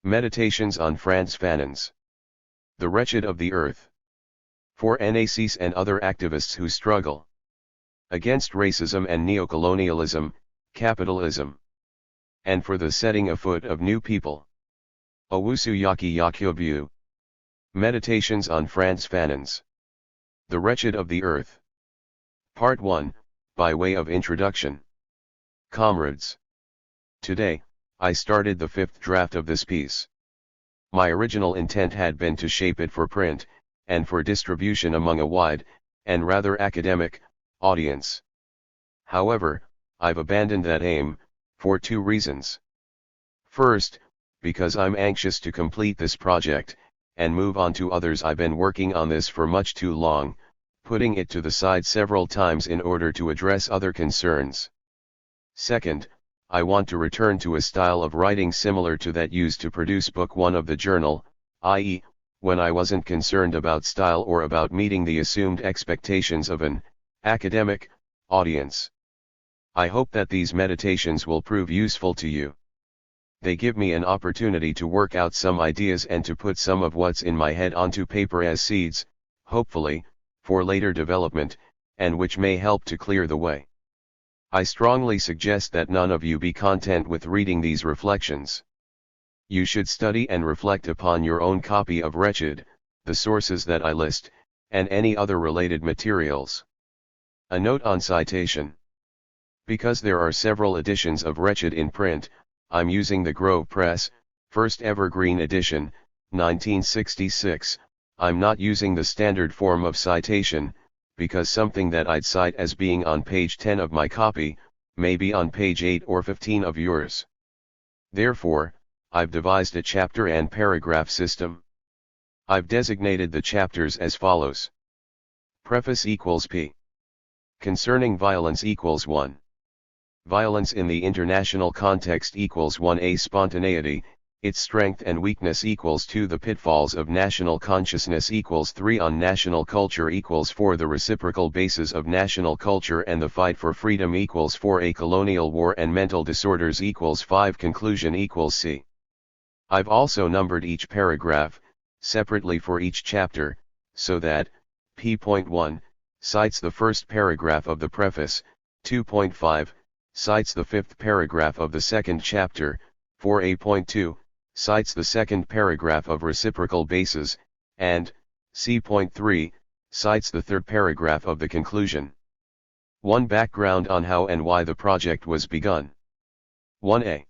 Meditations on Frantz Fanon's The Wretched of the Earth. For Nazis and other activists who struggle against racism and neocolonialism, capitalism, and for the setting afoot of new people. Owusu Yaki Yakyobu. Meditations on Frantz Fanon's The Wretched of the Earth. Part 1, by way of introduction. Comrades. Today, I started the fifth draft of this piece. My original intent had been to shape it for print, and for distribution among a wide, and rather academic, audience. However, I've abandoned that aim, for two reasons. First, because I'm anxious to complete this project, and move on to others. I've been working on this for much too long, putting it to the side several times in order to address other concerns. Second, I want to return to a style of writing similar to that used to produce Book 1 of the journal, i.e., when I wasn't concerned about style or about meeting the assumed expectations of an academic audience. I hope that these meditations will prove useful to you. They give me an opportunity to work out some ideas and to put some of what's in my head onto paper as seeds, hopefully, for later development, and which may help to clear the way. I strongly suggest that none of you be content with reading these reflections. You should study and reflect upon your own copy of Wretched, the sources that I list, and any other related materials. A note on citation. Because there are several editions of Wretched in print, I'm using the Grove Press, first evergreen edition, 1966, I'm not using the standard form of citation, because something that I'd cite as being on page 10 of my copy, may be on page 8 or 15 of yours. Therefore, I've devised a chapter and paragraph system. I've designated the chapters as follows. Preface equals P. Concerning violence equals 1. Violence in the international context equals 1a. Spontaneity, its strength and weakness equals 2. The pitfalls of national consciousness equals 3. On national culture equals 4. The reciprocal bases of national culture and the fight for freedom equals 4. A colonial war and mental disorders equals 5. Conclusion equals C. I've also numbered each paragraph, separately for each chapter, so that, p.1, cites the first paragraph of the preface, 2.5, cites the fifth paragraph of the second chapter, 4a.2, cites the second paragraph of reciprocal bases, and, c.3, cites the third paragraph of the conclusion. 1. Background on how and why the project was begun. 1a.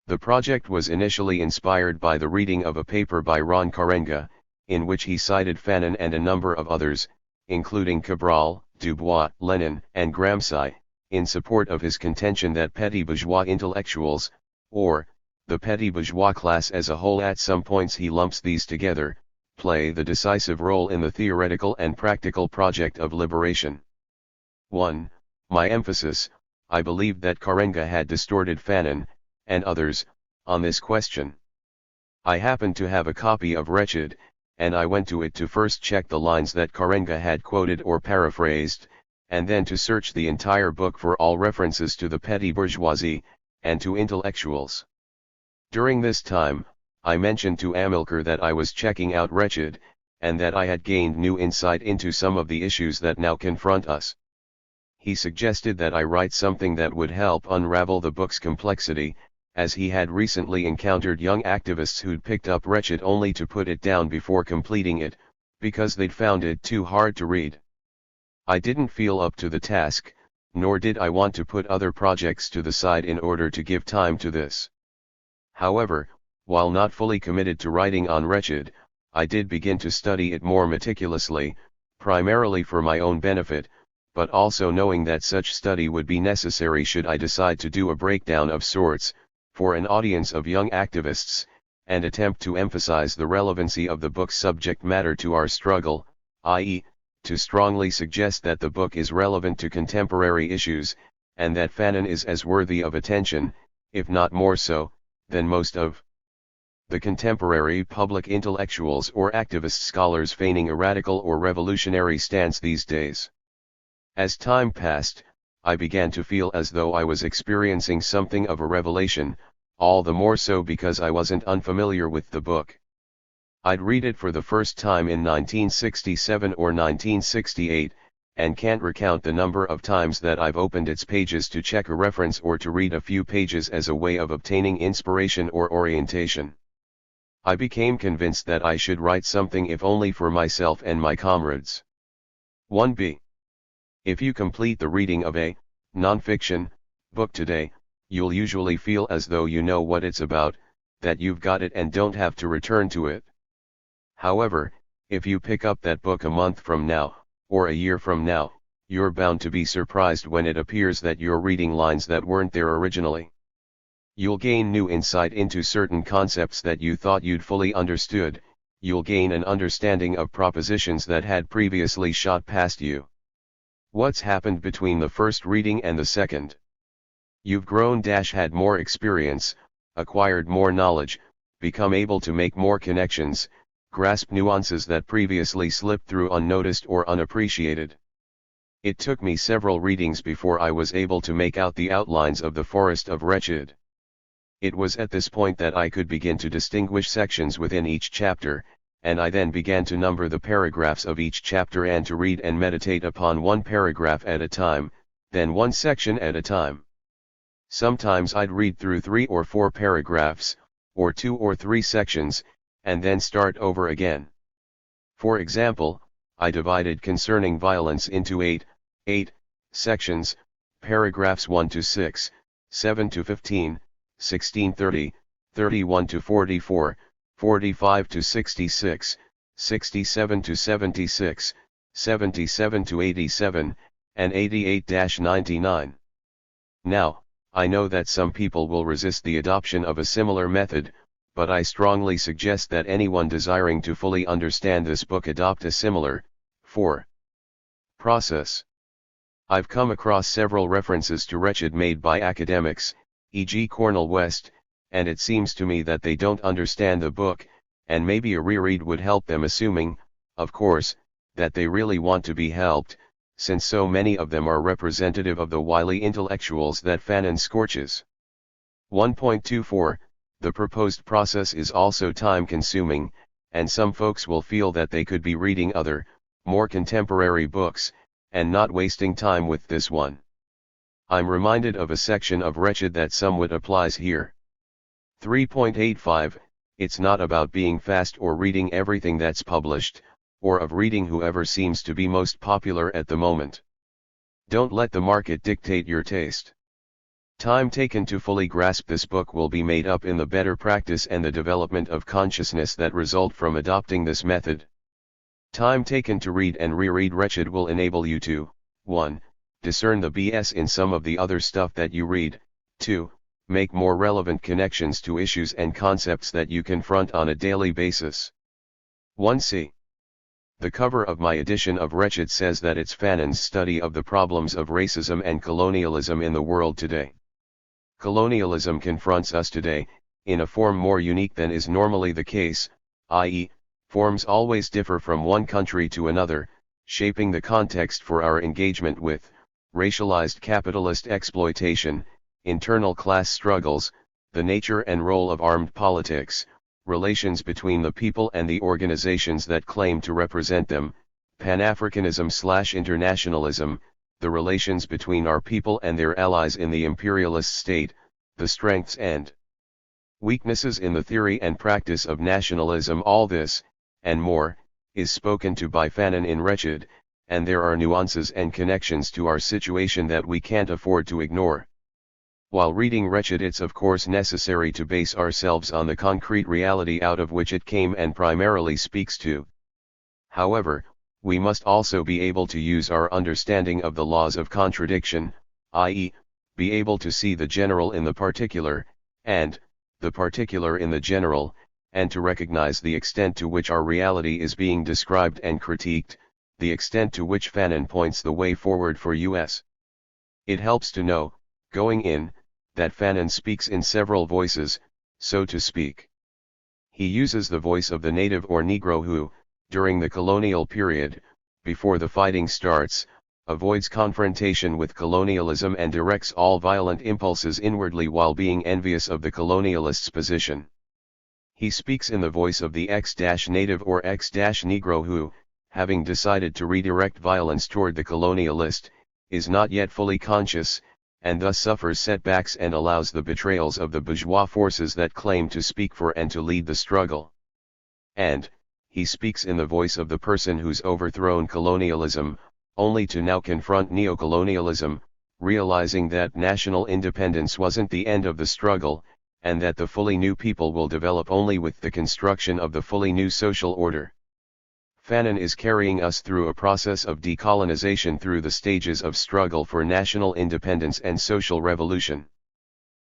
The project was initially inspired by the reading of a paper by Ron Karenga, in which he cited Fanon and a number of others, including Cabral, Dubois, Lenin, and Gramsci, in support of his contention that petty bourgeois intellectuals, or, the petty bourgeois class as a whole, at some points he lumps these together, play the decisive role in the theoretical and practical project of liberation. 1. My emphasis, I believed that Karenga had distorted Fanon, and others, on this question. I happened to have a copy of Wretched, and I went to it to first check the lines that Karenga had quoted or paraphrased, and then to search the entire book for all references to the petty bourgeoisie, and to intellectuals. During this time, I mentioned to Amilcar that I was checking out Wretched, and that I had gained new insight into some of the issues that now confront us. He suggested that I write something that would help unravel the book's complexity, as he had recently encountered young activists who'd picked up Wretched only to put it down before completing it, because they'd found it too hard to read. I didn't feel up to the task, nor did I want to put other projects to the side in order to give time to this. However, while not fully committed to writing on Wretched, I did begin to study it more meticulously, primarily for my own benefit, but also knowing that such study would be necessary should I decide to do a breakdown of sorts, for an audience of young activists, and attempt to emphasize the relevancy of the book's subject matter to our struggle, i.e., to strongly suggest that the book is relevant to contemporary issues, and that Fanon is as worthy of attention, if not more so, than most of the contemporary public intellectuals or activist scholars feigning a radical or revolutionary stance these days. As time passed, I began to feel as though I was experiencing something of a revelation, all the more so because I wasn't unfamiliar with the book. I'd read it for the first time in 1967 or 1968, and can't recount the number of times that I've opened its pages to check a reference or to read a few pages as a way of obtaining inspiration or orientation. I became convinced that I should write something if only for myself and my comrades. 1b. If you complete the reading of a non-fiction book today, you'll usually feel as though you know what it's about, that you've got it and don't have to return to it. However, if you pick up that book a month from now, or a year from now, you're bound to be surprised when it appears that you're reading lines that weren't there originally. You'll gain new insight into certain concepts that you thought you'd fully understood, you'll gain an understanding of propositions that had previously shot past you. What's happened between the first reading and the second? You've grown, had more experience, acquired more knowledge, become able to make more connections, grasp nuances that previously slipped through unnoticed or unappreciated. It took me several readings before I was able to make out the outlines of the Forest of Wretched. It was at this point that I could begin to distinguish sections within each chapter, and I then began to number the paragraphs of each chapter and to read and meditate upon one paragraph at a time, then one section at a time. Sometimes I'd read through 3 or 4 paragraphs, or 2 or 3 sections, and then start over again. For example, I divided Concerning Violence into 8 sections, paragraphs 1 to 6, 7 to 15, 16-30, 31 to 44, 45 to 66, 67 to 76, 77 to 87, and 88-99. Now, I know that some people will resist the adoption of a similar method, but I strongly suggest that anyone desiring to fully understand this book adopt a similar process. I've come across several references to Wretched made by academics, e.g. Cornel West, and it seems to me that they don't understand the book, and maybe a reread would help them, assuming, of course, that they really want to be helped, since so many of them are representative of the wily intellectuals that Fanon scorches. 1.24. The proposed process is also time-consuming, and some folks will feel that they could be reading other, more contemporary books, and not wasting time with this one. I'm reminded of a section of Wretched that somewhat applies here. 3.85, it's not about being fast or reading everything that's published, or of reading whoever seems to be most popular at the moment. Don't let the market dictate your taste. Time taken to fully grasp this book will be made up in the better practice and the development of consciousness that result from adopting this method. Time taken to read and reread Wretched will enable you to 1. Discern the BS in some of the other stuff that you read, 2. Make more relevant connections to issues and concepts that you confront on a daily basis. 1c. The cover of my edition of Wretched says that it's Fanon's study of the problems of racism and colonialism in the world today. Colonialism confronts us today, in a form more unique than is normally the case, i.e., forms always differ from one country to another, shaping the context for our engagement with racialized capitalist exploitation, internal class struggles, the nature and role of armed politics, relations between the people and the organizations that claim to represent them, Pan-Africanism/internationalism, the relations between our people and their allies in the imperialist state, the strengths and weaknesses in the theory and practice of nationalism. All this, and more, is spoken to by Fanon in Wretched, and there are nuances and connections to our situation that we can't afford to ignore. While reading Wretched, it's of course necessary to base ourselves on the concrete reality out of which it came and primarily speaks to. However, we must also be able to use our understanding of the laws of contradiction, i.e., be able to see the general in the particular, and the particular in the general, and to recognize the extent to which our reality is being described and critiqued, the extent to which Fanon points the way forward for us. It helps to know, going in, that Fanon speaks in several voices, so to speak. He uses the voice of the native or Negro who, during the colonial period, before the fighting starts, avoids confrontation with colonialism and directs all violent impulses inwardly while being envious of the colonialist's position. He speaks in the voice of the X-native or X-Negro who, having decided to redirect violence toward the colonialist, is not yet fully conscious, and thus suffers setbacks and allows the betrayals of the bourgeois forces that claim to speak for and to lead the struggle. And, he speaks in the voice of the person who's overthrown colonialism, only to now confront neocolonialism, realizing that national independence wasn't the end of the struggle, and that the fully new people will develop only with the construction of the fully new social order. Fanon is carrying us through a process of decolonization through the stages of struggle for national independence and social revolution.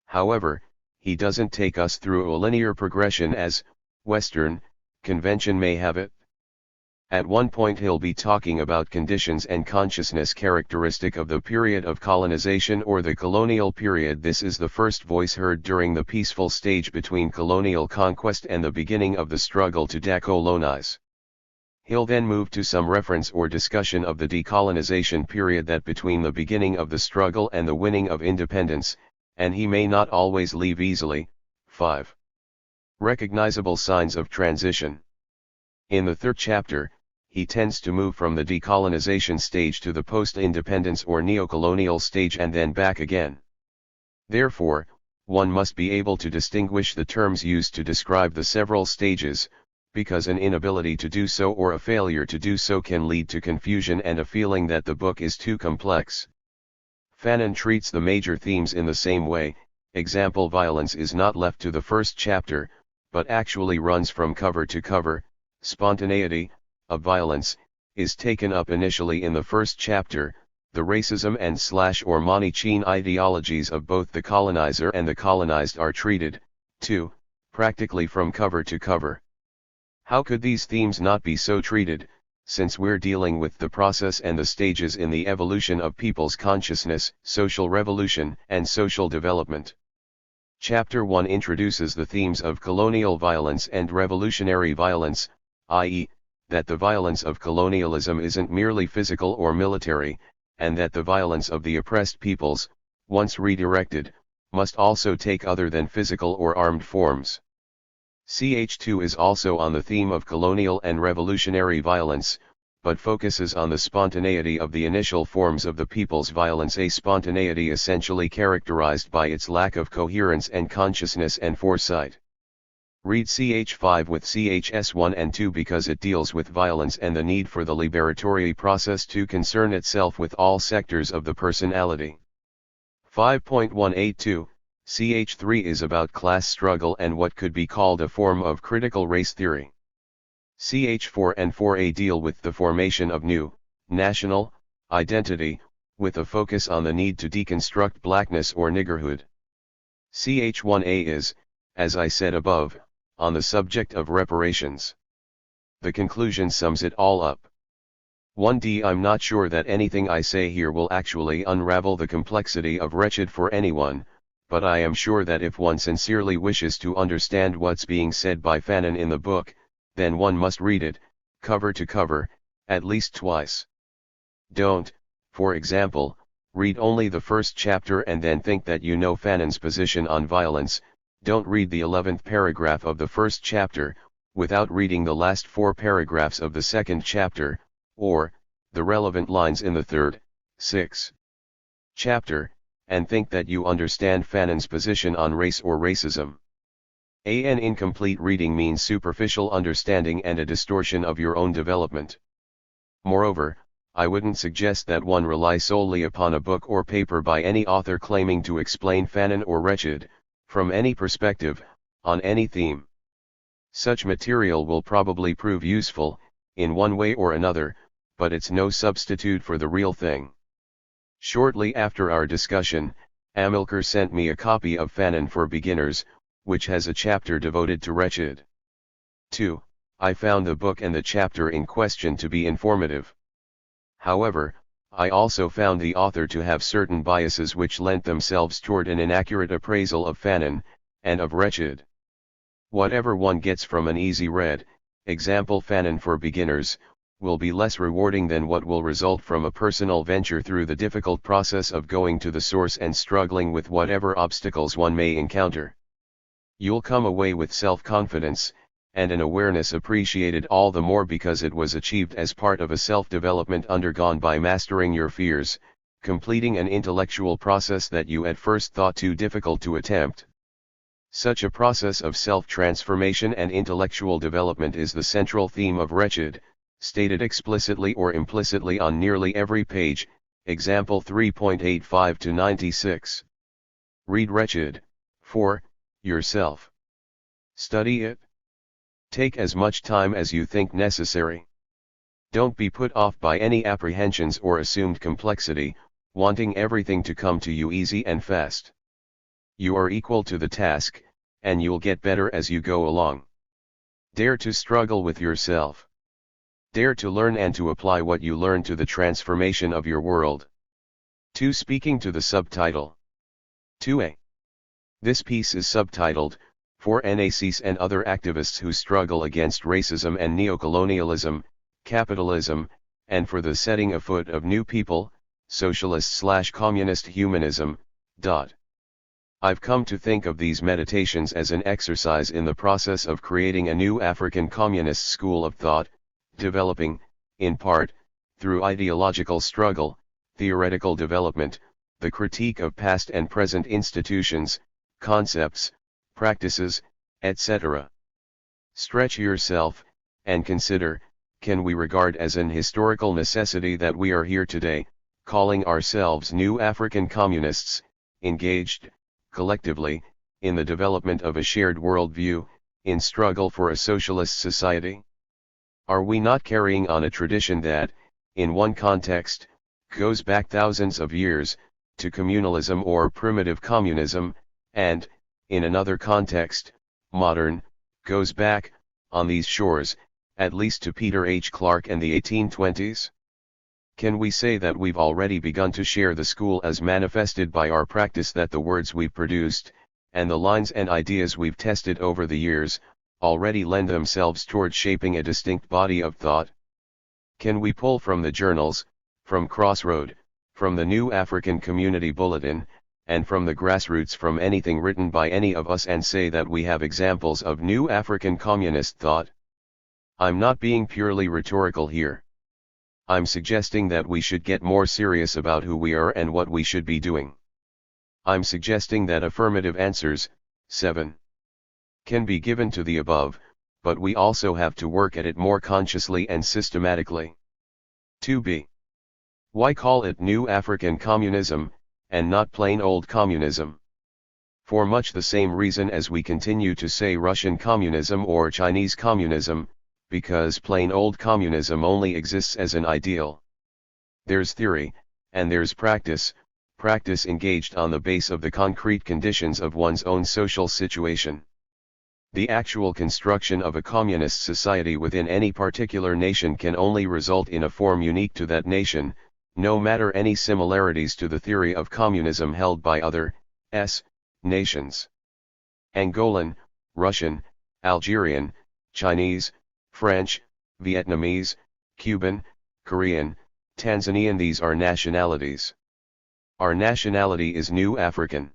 However, he doesn't take us through a linear progression as Western convention may have it. At one point he'll be talking about conditions and consciousness characteristic of the period of colonization or the colonial period. This is the first voice heard during the peaceful stage between colonial conquest and the beginning of the struggle to decolonize. He'll then move to some reference or discussion of the decolonization period that between the beginning of the struggle and the winning of independence, and he may not always leave easily. 5. Recognizable signs of transition. In the third chapter, he tends to move from the decolonization stage to the post-independence or neocolonial stage and then back again. Therefore, one must be able to distinguish the terms used to describe the several stages, because an inability to do so or a failure to do so can lead to confusion and a feeling that the book is too complex. Fanon treats the major themes in the same way. Example: violence is not left to the first chapter, but actually runs from cover to cover. Spontaneity of violence is taken up initially in the first chapter. The racism and or Manichin ideologies of both the colonizer and the colonized are treated, too, practically from cover to cover. How could these themes not be so treated, since we're dealing with the process and the stages in the evolution of people's consciousness, social revolution, and social development? Chapter 1 introduces the themes of colonial violence and revolutionary violence, i.e., that the violence of colonialism isn't merely physical or military, and that the violence of the oppressed peoples, once redirected, must also take other than physical or armed forms. Ch2 is also on the theme of colonial and revolutionary violence, but focuses on the spontaneity of the initial forms of the people's violence, a spontaneity essentially characterized by its lack of coherence and consciousness and foresight. Read Ch5 with Chs1 and 2 because it deals with violence and the need for the liberatory process to concern itself with all sectors of the personality. 5.182 Ch3 is about class struggle and what could be called a form of critical race theory. Ch4 and 4a deal with the formation of new, national, identity, with a focus on the need to deconstruct blackness or niggerhood. Ch1a is, as I said above, on the subject of reparations. The conclusion sums it all up. 1d I'm not sure that anything I say here will actually unravel the complexity of Wretched for anyone, but I am sure that if one sincerely wishes to understand what's being said by Fanon in the book, then one must read it, cover to cover, at least twice. Don't, for example, read only the first chapter and then think that you know Fanon's position on violence. Don't read the 11th paragraph of the first chapter, without reading the last 4 paragraphs of the second chapter, or, the relevant lines in the third, 6th chapter, and think that you understand Fanon's position on race or racism. An incomplete reading means superficial understanding and a distortion of your own development. Moreover, I wouldn't suggest that one rely solely upon a book or paper by any author claiming to explain Fanon or Wretched, from any perspective, on any theme. Such material will probably prove useful, in one way or another, but it's no substitute for the real thing. Shortly after our discussion, Amilcar sent me a copy of Fanon for Beginners, which has a chapter devoted to Wretched. 2. I found the book and the chapter in question to be informative. However, I also found the author to have certain biases which lent themselves toward an inaccurate appraisal of Fanon, and of Wretched. Whatever one gets from an easy read, example Fanon for Beginners, will be less rewarding than what will result from a personal venture through the difficult process of going to the source and struggling with whatever obstacles one may encounter. You'll come away with self-confidence, and an awareness appreciated all the more because it was achieved as part of a self-development undergone by mastering your fears, completing an intellectual process that you at first thought too difficult to attempt. Such a process of self-transformation and intellectual development is the central theme of Wretched, stated explicitly or implicitly on nearly every page, example 3.85 to 96. Read Wretched, for yourself. Study it. Take as much time as you think necessary. Don't be put off by any apprehensions or assumed complexity, wanting everything to come to you easy and fast. You are equal to the task, and you'll get better as you go along. Dare to struggle with yourself. Dare to learn and to apply what you learn to the transformation of your world. 2. Speaking to the subtitle. 2a. This piece is subtitled, For NACs and other activists who struggle against racism and neocolonialism, capitalism, and for the setting afoot of new people, socialist/communist humanism. I've come to think of these meditations as an exercise in the process of creating a new African communist school of thought, developing, in part, through ideological struggle, theoretical development, the critique of past and present institutions, concepts, practices, etc. Stretch yourself, and consider, can we regard as an historical necessity that we are here today, calling ourselves new African communists, engaged, collectively, in the development of a shared worldview, in struggle for a socialist society? Are we not carrying on a tradition that, in one context, goes back thousands of years, to communalism or primitive communism, and, in another context, modern, goes back, on these shores, at least to Peter H. Clark and the 1820s? Can we say that we've already begun to share the school as manifested by our practice, that the words we've produced, and the lines and ideas we've tested over the years, already lend themselves toward shaping a distinct body of thought? Can we pull from the journals, from Crossroad, from the New African Community Bulletin, and from the grassroots, from anything written by any of us, and say that we have examples of new African communist thought? I'm not being purely rhetorical here. I'm suggesting that we should get more serious about who we are and what we should be doing. I'm suggesting that affirmative answers, 7, can be given to the above, but we also have to work at it more consciously and systematically. 2b. Why call it New African Communism, and not plain old communism? For much the same reason as we continue to say Russian communism or Chinese communism, because plain old communism only exists as an ideal. There's theory, and there's practice engaged on the base of the concrete conditions of one's own social situation. The actual construction of a communist society within any particular nation can only result in a form unique to that nation, no matter any similarities to the theory of communism held by other nations. Angolan, Russian, Algerian, Chinese, French, Vietnamese, Cuban, Korean, Tanzanian, these are nationalities. Our nationality is New African.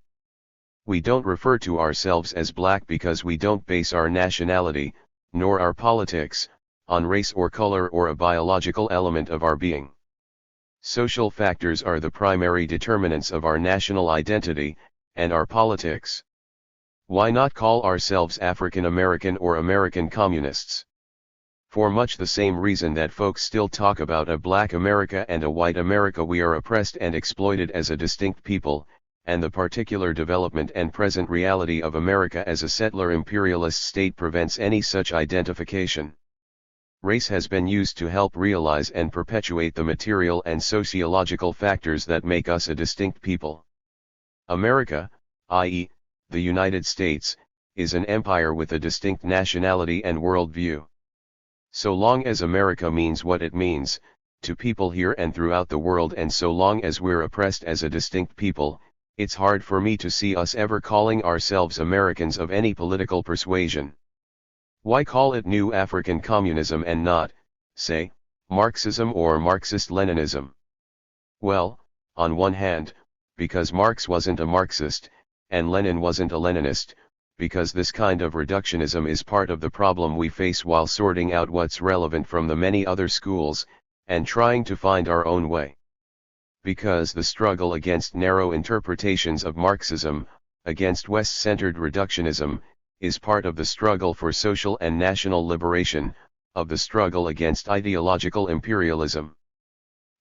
We don't refer to ourselves as black because we don't base our nationality, nor our politics, on race or color or a biological element of our being. Social factors are the primary determinants of our national identity, and our politics. Why not call ourselves African American or American Communists? For much the same reason that folks still talk about a black America and a white America, we are oppressed and exploited as a distinct people, and the particular development and present reality of America as a settler imperialist state prevents any such identification. Race has been used to help realize and perpetuate the material and sociological factors that make us a distinct people. America, i.e., the United States, is an empire with a distinct nationality and worldview. So long as America means what it means, to people here and throughout the world, and so long as we're oppressed as a distinct people, it's hard for me to see us ever calling ourselves Americans of any political persuasion. Why call it New African Communism and not, say, Marxism or Marxist-Leninism. Well, on one hand, because Marx wasn't a Marxist, and Lenin wasn't a Leninist, because this kind of reductionism is part of the problem we face while sorting out what's relevant from the many other schools, and trying to find our own way. Because the struggle against narrow interpretations of Marxism, against West-centered reductionism, is part of the struggle for social and national liberation, of the struggle against ideological imperialism.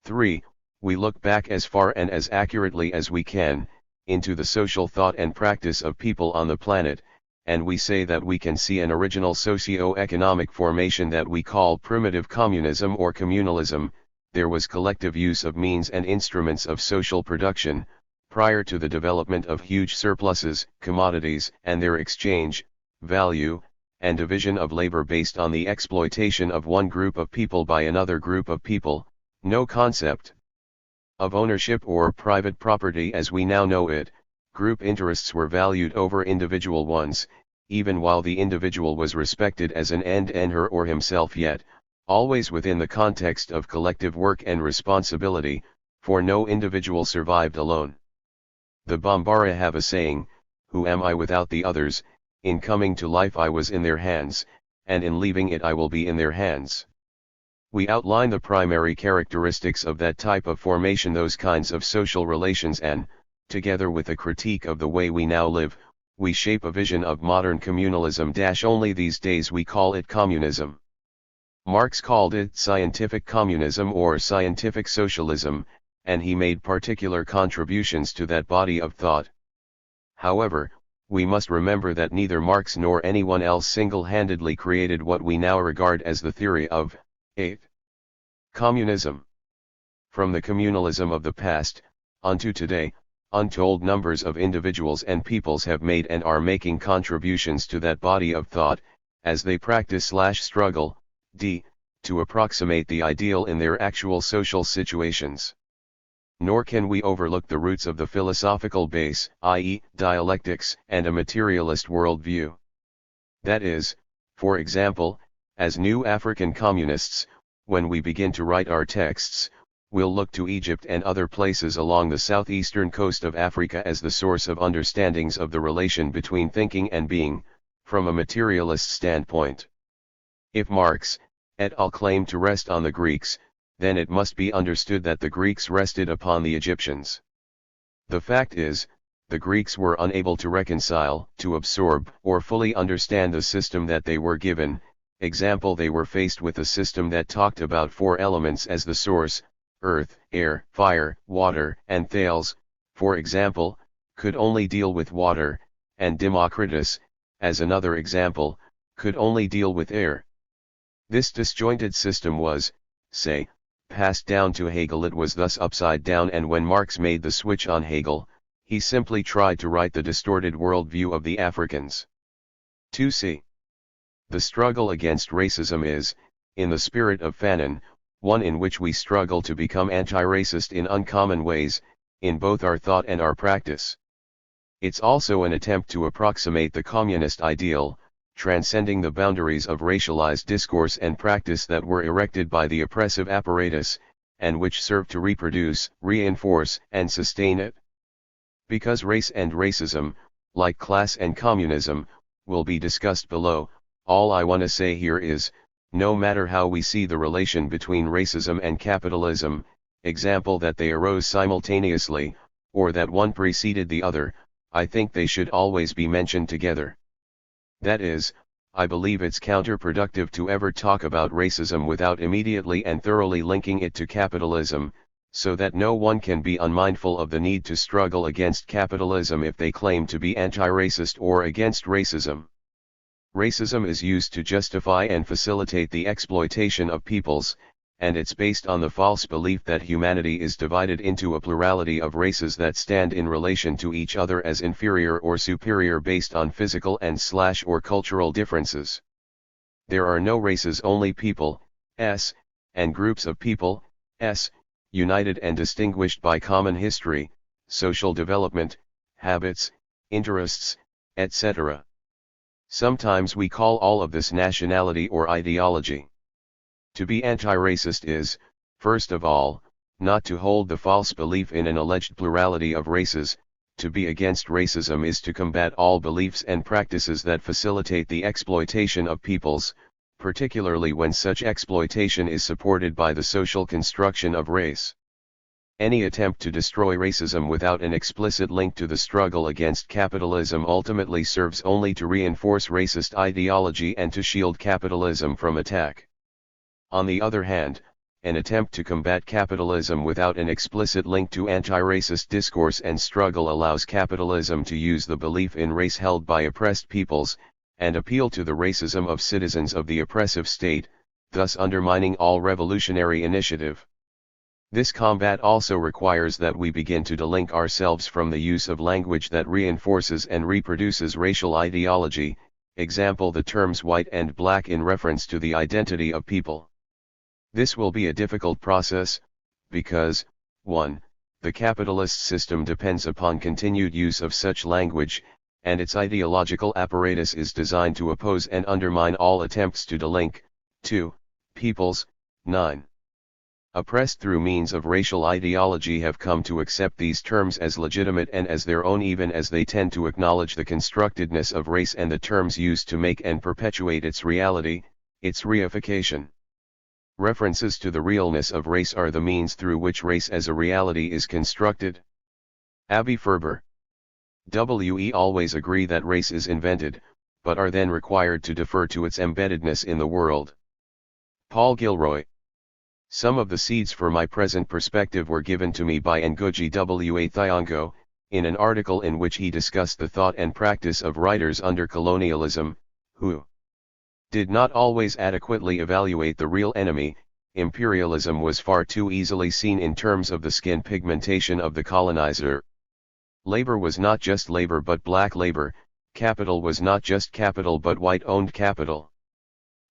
3. We look back as far and as accurately as we can, into the social thought and practice of people on the planet, and we say that we can see an original socio-economic formation that we call primitive communism or communalism. There was collective use of means and instruments of social production, prior to the development of huge surpluses, commodities, and their exchange, value, and division of labor based on the exploitation of one group of people by another group of people. No concept of ownership or private property as we now know it. Group interests were valued over individual ones, even while the individual was respected as an end in her or himself, yet always within the context of collective work and responsibility, for no individual survived alone. The Bambara have a saying, "Who am I without the others? In coming to life I was in their hands, and in leaving it I will be in their hands." We outline the primary characteristics of that type of formation, those kinds of social relations, and, together with a critique of the way we now live, we shape a vision of modern communalism. Only these days we call it communism. Marx called it scientific communism or scientific socialism, and he made particular contributions to that body of thought. However, we must remember that neither Marx nor anyone else single-handedly created what we now regard as the theory of communism. From the communalism of the past, unto today, untold numbers of individuals and peoples have made and are making contributions to that body of thought, as they practice/struggle, to approximate the ideal in their actual social situations. Nor can we overlook the roots of the philosophical base, i.e., dialectics, and a materialist worldview. That is, for example, as new African communists, when we begin to write our texts, we'll look to Egypt and other places along the southeastern coast of Africa as the source of understandings of the relation between thinking and being, from a materialist standpoint. If Marx, et al. Claim to rest on the Greeks, then it must be understood that the Greeks rested upon the Egyptians. The fact is, the Greeks were unable to reconcile, to absorb, or fully understand the system that they were given. Example, they were faced with a system that talked about four elements as the source: earth, air, fire, water, and Thales, for example, could only deal with water, and Democritus, as another example, could only deal with air. This disjointed system was, say, passed down to Hegel. It was thus upside down, and when Marx made the switch on Hegel, he simply tried to write the distorted worldview of the Africans. 2c. The struggle against racism is, in the spirit of Fanon, one in which we struggle to become anti-racist in uncommon ways, in both our thought and our practice. It's also an attempt to approximate the communist ideal, transcending the boundaries of racialized discourse and practice that were erected by the oppressive apparatus, and which serve to reproduce, reinforce, and sustain it. Because race and racism, like class and communism, will be discussed below, all I want to say here is, no matter how we see the relation between racism and capitalism, example that they arose simultaneously, or that one preceded the other, I think they should always be mentioned together. That is, I believe it's counterproductive to ever talk about racism without immediately and thoroughly linking it to capitalism, so that no one can be unmindful of the need to struggle against capitalism if they claim to be anti-racist or against racism. Racism is used to justify and facilitate the exploitation of peoples, and it's based on the false belief that humanity is divided into a plurality of races that stand in relation to each other as inferior or superior based on physical and/or cultural differences. There are no races, only people, and groups of people, united and distinguished by common history, social development, habits, interests, etc. Sometimes we call all of this nationality or ideology. To be anti-racist is, first of all, not to hold the false belief in an alleged plurality of races. To be against racism is to combat all beliefs and practices that facilitate the exploitation of peoples, particularly when such exploitation is supported by the social construction of race. Any attempt to destroy racism without an explicit link to the struggle against capitalism ultimately serves only to reinforce racist ideology and to shield capitalism from attack. On the other hand, an attempt to combat capitalism without an explicit link to anti-racist discourse and struggle allows capitalism to use the belief in race held by oppressed peoples, and appeal to the racism of citizens of the oppressive state, thus undermining all revolutionary initiative. This combat also requires that we begin to delink ourselves from the use of language that reinforces and reproduces racial ideology, example the terms white and black in reference to the identity of people. This will be a difficult process, because, 1. The capitalist system depends upon continued use of such language, and its ideological apparatus is designed to oppose and undermine all attempts to delink. 2. Peoples, 9. Oppressed through means of racial ideology have come to accept these terms as legitimate and as their own, even as they tend to acknowledge the constructedness of race and the terms used to make and perpetuate its reality, its reification. References to the realness of race are the means through which race as a reality is constructed. Abby Ferber. We always agree that race is invented, but are then required to defer to its embeddedness in the world. Paul Gilroy. Some of the seeds for my present perspective were given to me by Ngugi wa Thiong'o, in an article in which he discussed the thought and practice of writers under colonialism, who did not always adequately evaluate the real enemy. Imperialism was far too easily seen in terms of the skin pigmentation of the colonizer. Labor was not just labor but black labor, capital was not just capital but white-owned capital.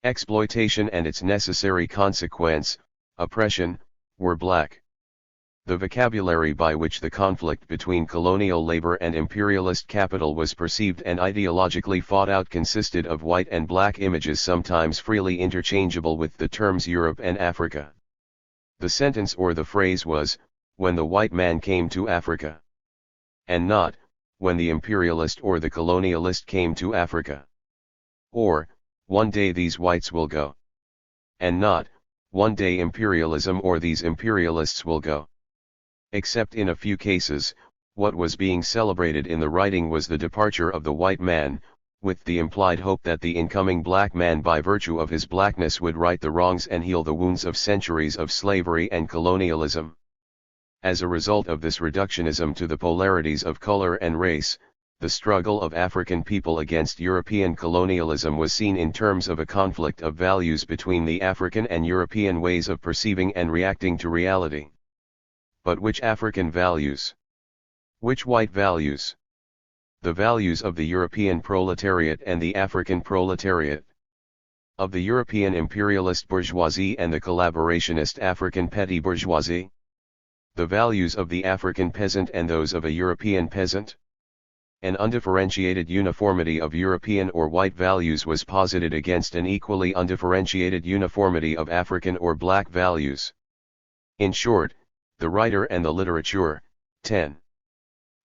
Exploitation and its necessary consequence, oppression, were black. The vocabulary by which the conflict between colonial labor and imperialist capital was perceived and ideologically fought out consisted of white and black images, sometimes freely interchangeable with the terms Europe and Africa. The sentence or the phrase was, "when the white man came to Africa," and not, "when the imperialist or the colonialist came to Africa." Or, "one day these whites will go," and not, "one day imperialism or these imperialists will go." Except in a few cases, what was being celebrated in the writing was the departure of the white man, with the implied hope that the incoming black man by virtue of his blackness would right the wrongs and heal the wounds of centuries of slavery and colonialism. As a result of this reductionism to the polarities of color and race, the struggle of African people against European colonialism was seen in terms of a conflict of values between the African and European ways of perceiving and reacting to reality. But which African values? Which white values? The values of the European proletariat and the African proletariat. Of the European imperialist bourgeoisie and the collaborationist African petty bourgeoisie. The values of the African peasant and those of a European peasant. An undifferentiated uniformity of European or white values was posited against an equally undifferentiated uniformity of African or black values. In short, the writer and the literature, 10.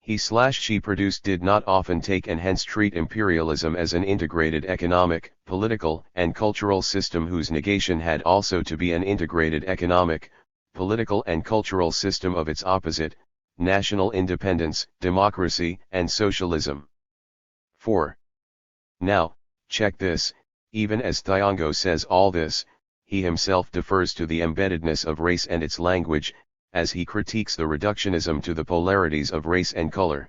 He/she produced did not often take and hence treat imperialism as an integrated economic, political, and cultural system whose negation had also to be an integrated economic, political and cultural system of its opposite, national independence, democracy, and socialism. 4. Now, check this, even as Thiong'o says all this, he himself defers to the embeddedness of race and its language, as he critiques the reductionism to the polarities of race and color.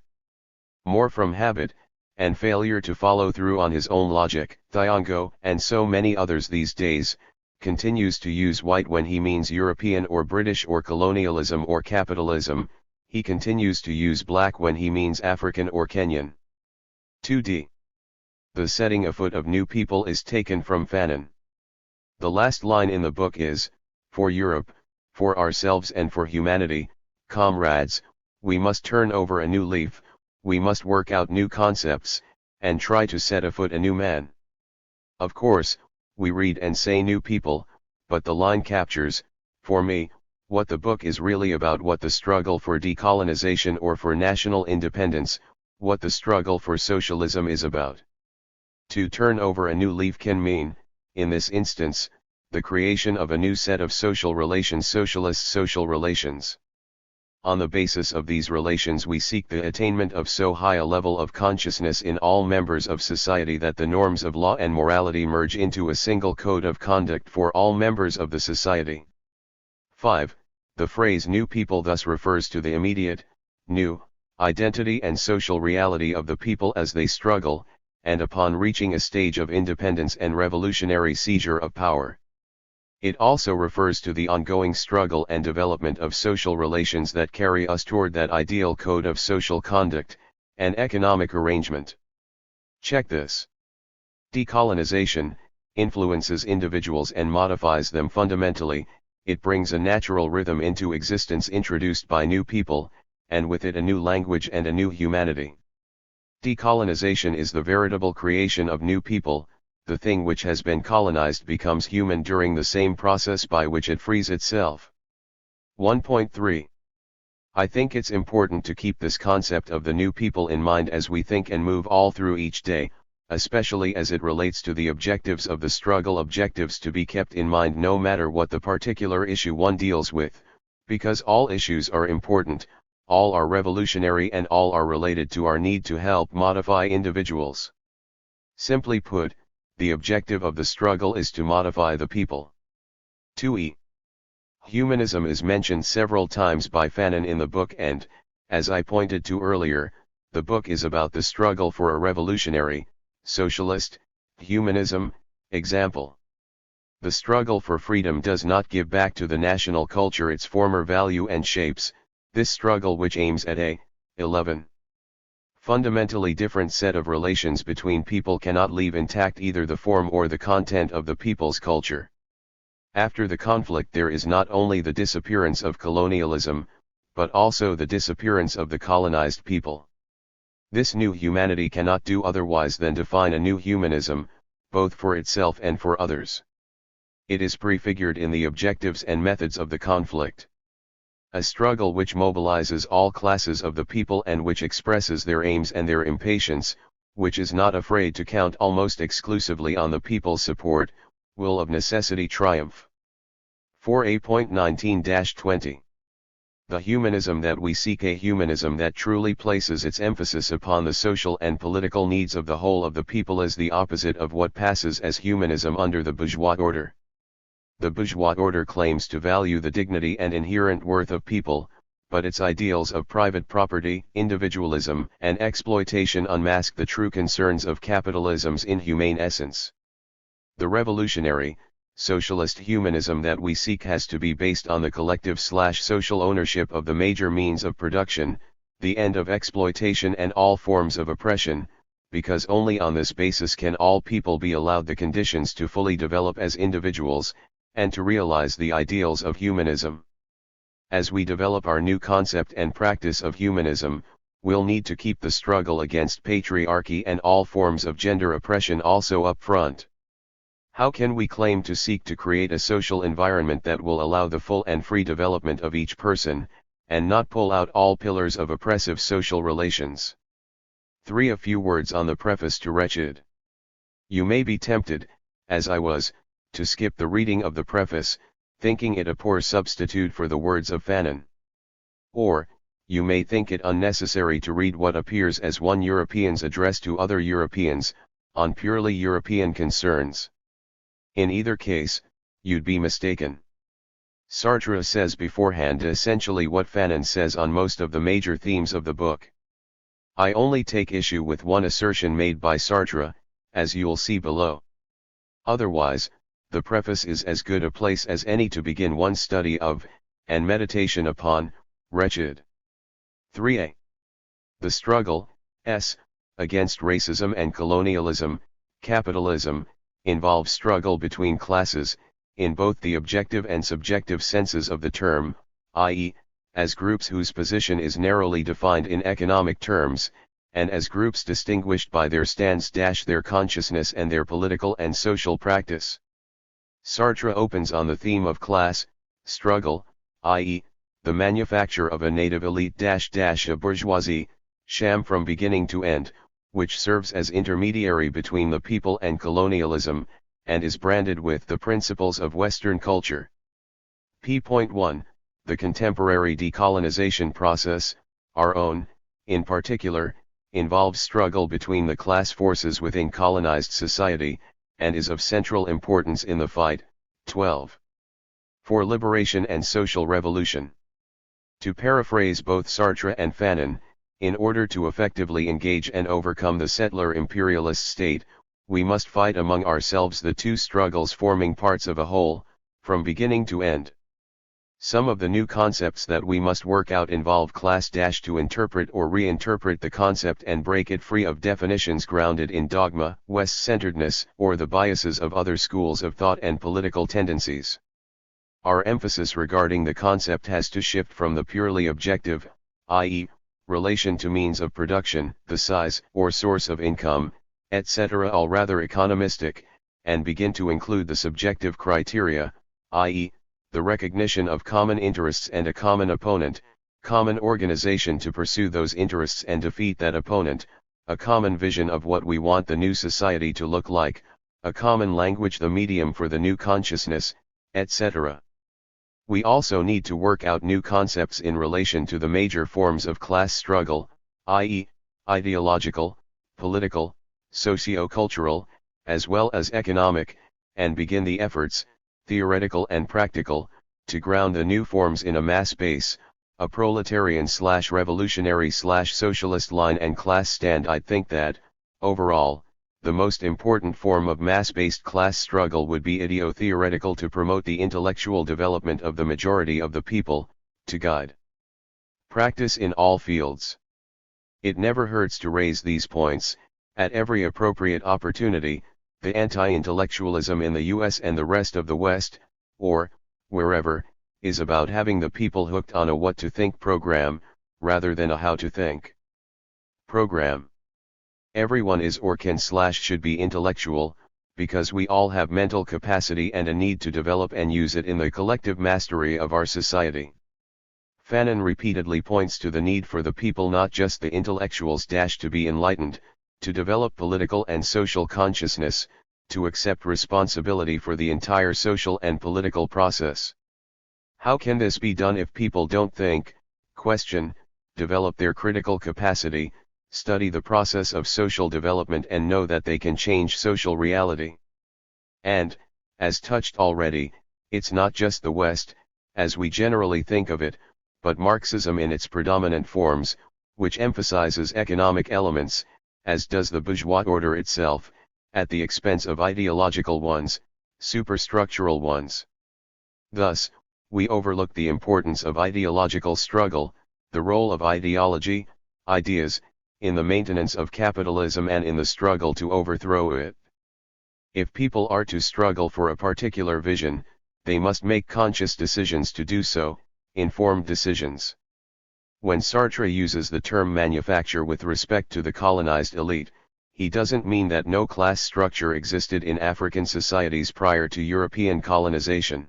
More from habit, and failure to follow through on his own logic, Thiong'o, and so many others these days, continues to use white when he means European or British or colonialism or capitalism. He continues to use black when he means African or Kenyan. 2d. The setting afoot of new people is taken from Fanon. The last line in the book is, "For Europe, for ourselves and for humanity, comrades, we must turn over a new leaf, we must work out new concepts, and try to set afoot a new man." Of course, we read and say new people, but the line captures, for me, what the book is really about, what the struggle for decolonization or for national independence, what the struggle for socialism is about. To turn over a new leaf can mean, in this instance, the creation of a new set of social relations, socialist social relations. On the basis of these relations we seek the attainment of so high a level of consciousness in all members of society that the norms of law and morality merge into a single code of conduct for all members of the society. 5. The phrase new people thus refers to the immediate, new, identity and social reality of the people as they struggle, and upon reaching a stage of independence and revolutionary seizure of power. It also refers to the ongoing struggle and development of social relations that carry us toward that ideal code of social conduct, and economic arrangement. Check this. Decolonization influences individuals and modifies them fundamentally. It brings a natural rhythm into existence introduced by new people, and with it a new language and a new humanity. Decolonization is the veritable creation of new people. The thing which has been colonized becomes human during the same process by which it frees itself. 1.3. I think it's important to keep this concept of the new people in mind as we think and move all through each day, especially as it relates to the objectives of the struggle, objectives to be kept in mind no matter what the particular issue one deals with, because all issues are important, all are revolutionary and all are related to our need to help modify individuals. Simply put, the objective of the struggle is to modify the people. 2e. Humanism is mentioned several times by Fanon in the book and, as I pointed to earlier, the book is about the struggle for a revolutionary, socialist, humanism, example. The struggle for freedom does not give back to the national culture its former value and shapes, this struggle which aims at a, 11. Fundamentally different set of relations between people cannot leave intact either the form or the content of the people's culture. After the conflict there is not only the disappearance of colonialism, but also the disappearance of the colonized people. This new humanity cannot do otherwise than define a new humanism, both for itself and for others. It is prefigured in the objectives and methods of the conflict. A struggle which mobilizes all classes of the people and which expresses their aims and their impatience, which is not afraid to count almost exclusively on the people's support, will of necessity triumph. 4a.19-20. The humanism that we seek, a humanism that truly places its emphasis upon the social and political needs of the whole of the people, is the opposite of what passes as humanism under the bourgeois order. The bourgeois order claims to value the dignity and inherent worth of people, but its ideals of private property, individualism, and exploitation unmask the true concerns of capitalism's inhumane essence. The revolutionary, socialist humanism that we seek has to be based on the collective/social ownership of the major means of production, the end of exploitation and all forms of oppression, because only on this basis can all people be allowed the conditions to fully develop as individuals, and to realize the ideals of humanism. As we develop our new concept and practice of humanism, we'll need to keep the struggle against patriarchy and all forms of gender oppression also up front. How can we claim to seek to create a social environment that will allow the full and free development of each person, and not pull out all pillars of oppressive social relations? 3. A few words on the preface to Wretched. You may be tempted, as I was, to skip the reading of the preface, thinking it a poor substitute for the words of Fanon. Or, you may think it unnecessary to read what appears as one European's address to other Europeans, on purely European concerns. In either case, you'd be mistaken. Sartre says beforehand essentially what Fanon says on most of the major themes of the book. I only take issue with one assertion made by Sartre, as you'll see below. Otherwise, the preface is as good a place as any to begin one's study of, and meditation upon, Wretched. 3a. The struggle, against racism and colonialism, capitalism, involves struggle between classes, in both the objective and subjective senses of the term, i.e., as groups whose position is narrowly defined in economic terms, and as groups distinguished by their stance, their consciousness and their political and social practice. Sartre opens on the theme of class struggle, i.e., the manufacture of a native elite a bourgeoisie, sham from beginning to end, which serves as intermediary between the people and colonialism, and is branded with the principles of Western culture. P.1 The contemporary decolonization process, our own, in particular, involves struggle between the class forces within colonized society, and is of central importance in the fight, 12. For liberation and social revolution. To paraphrase both Sartre and Fanon, in order to effectively engage and overcome the settler imperialist state, we must fight among ourselves the two struggles forming parts of a whole, from beginning to end. Some of the new concepts that we must work out involve class to interpret or reinterpret the concept and break it free of definitions grounded in dogma, West-centeredness, or the biases of other schools of thought and political tendencies. Our emphasis regarding the concept has to shift from the purely objective, i.e., relation to means of production, the size or source of income, etc., all rather economistic, and begin to include the subjective criteria, i.e., the recognition of common interests and a common opponent, common organization to pursue those interests and defeat that opponent, a common vision of what we want the new society to look like, a common language, the medium for the new consciousness, etc. We also need to work out new concepts in relation to the major forms of class struggle, i.e., ideological, political, socio-cultural, as well as economic, and begin the efforts, theoretical and practical, to ground the new forms in a mass base, a proletarian/revolutionary/socialist line and class stand. I think that, overall, the most important form of mass-based class struggle would be ideo-theoretical, to promote the intellectual development of the majority of the people, to guide practice in all fields. It never hurts to raise these points, at every appropriate opportunity. The anti-intellectualism in the US and the rest of the West, or, wherever, is about having the people hooked on a what to think program, rather than a how to think program. Everyone is or can/should be intellectual, because we all have mental capacity and a need to develop and use it in the collective mastery of our society. Fanon repeatedly points to the need for the people, not just the intellectuals, to be enlightened, to develop political and social consciousness, to accept responsibility for the entire social and political process. How can this be done if people don't think, question, develop their critical capacity, study the process of social development, and know that they can change social reality? And, as touched already, it's not just the West, as we generally think of it, but Marxism in its predominant forms, which emphasizes economic elements, as does the bourgeois order itself, at the expense of ideological ones, superstructural ones. Thus, we overlook the importance of ideological struggle, the role of ideology, ideas, in the maintenance of capitalism and in the struggle to overthrow it. If people are to struggle for a particular vision, they must make conscious decisions to do so, informed decisions. When Sartre uses the term manufacture with respect to the colonized elite, he doesn't mean that no class structure existed in African societies prior to European colonization.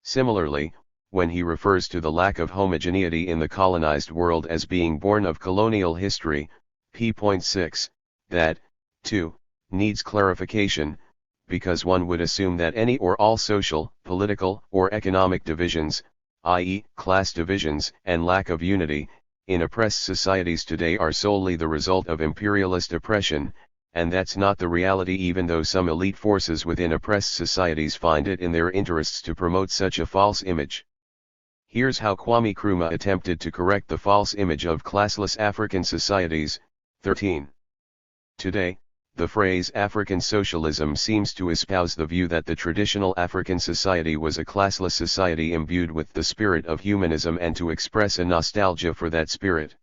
Similarly, when he refers to the lack of homogeneity in the colonized world as being born of colonial history, p.6, that, too, needs clarification, because one would assume that any or all social, political, or economic divisions, i.e., class divisions, and lack of unity, in oppressed societies today are solely the result of imperialist oppression, and that's not the reality, even though some elite forces within oppressed societies find it in their interests to promote such a false image. Here's how Kwame Nkrumah attempted to correct the false image of classless African societies. 13. Today, the phrase African socialism seems to espouse the view that the traditional African society was a classless society imbued with the spirit of humanism, and to express a nostalgia for that spirit.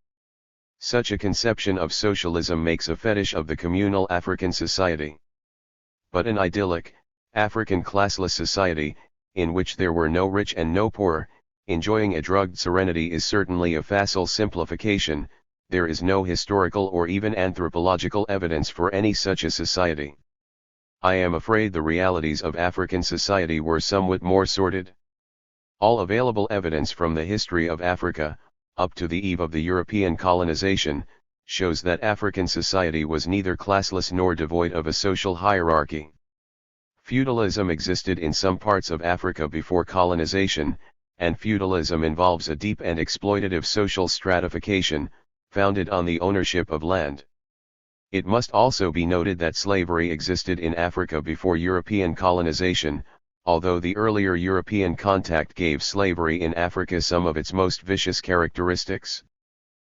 Such a conception of socialism makes a fetish of the communal African society. But an idyllic, African classless society, in which there were no rich and no poor, enjoying a drugged serenity, is certainly a facile simplification. There is no historical or even anthropological evidence for any such a society. I am afraid the realities of African society were somewhat more sordid. All available evidence from the history of Africa, up to the eve of the European colonization, shows that African society was neither classless nor devoid of a social hierarchy. Feudalism existed in some parts of Africa before colonization, and feudalism involves a deep and exploitative social stratification, founded on the ownership of land. It must also be noted that slavery existed in Africa before European colonization, although the earlier European contact gave slavery in Africa some of its most vicious characteristics.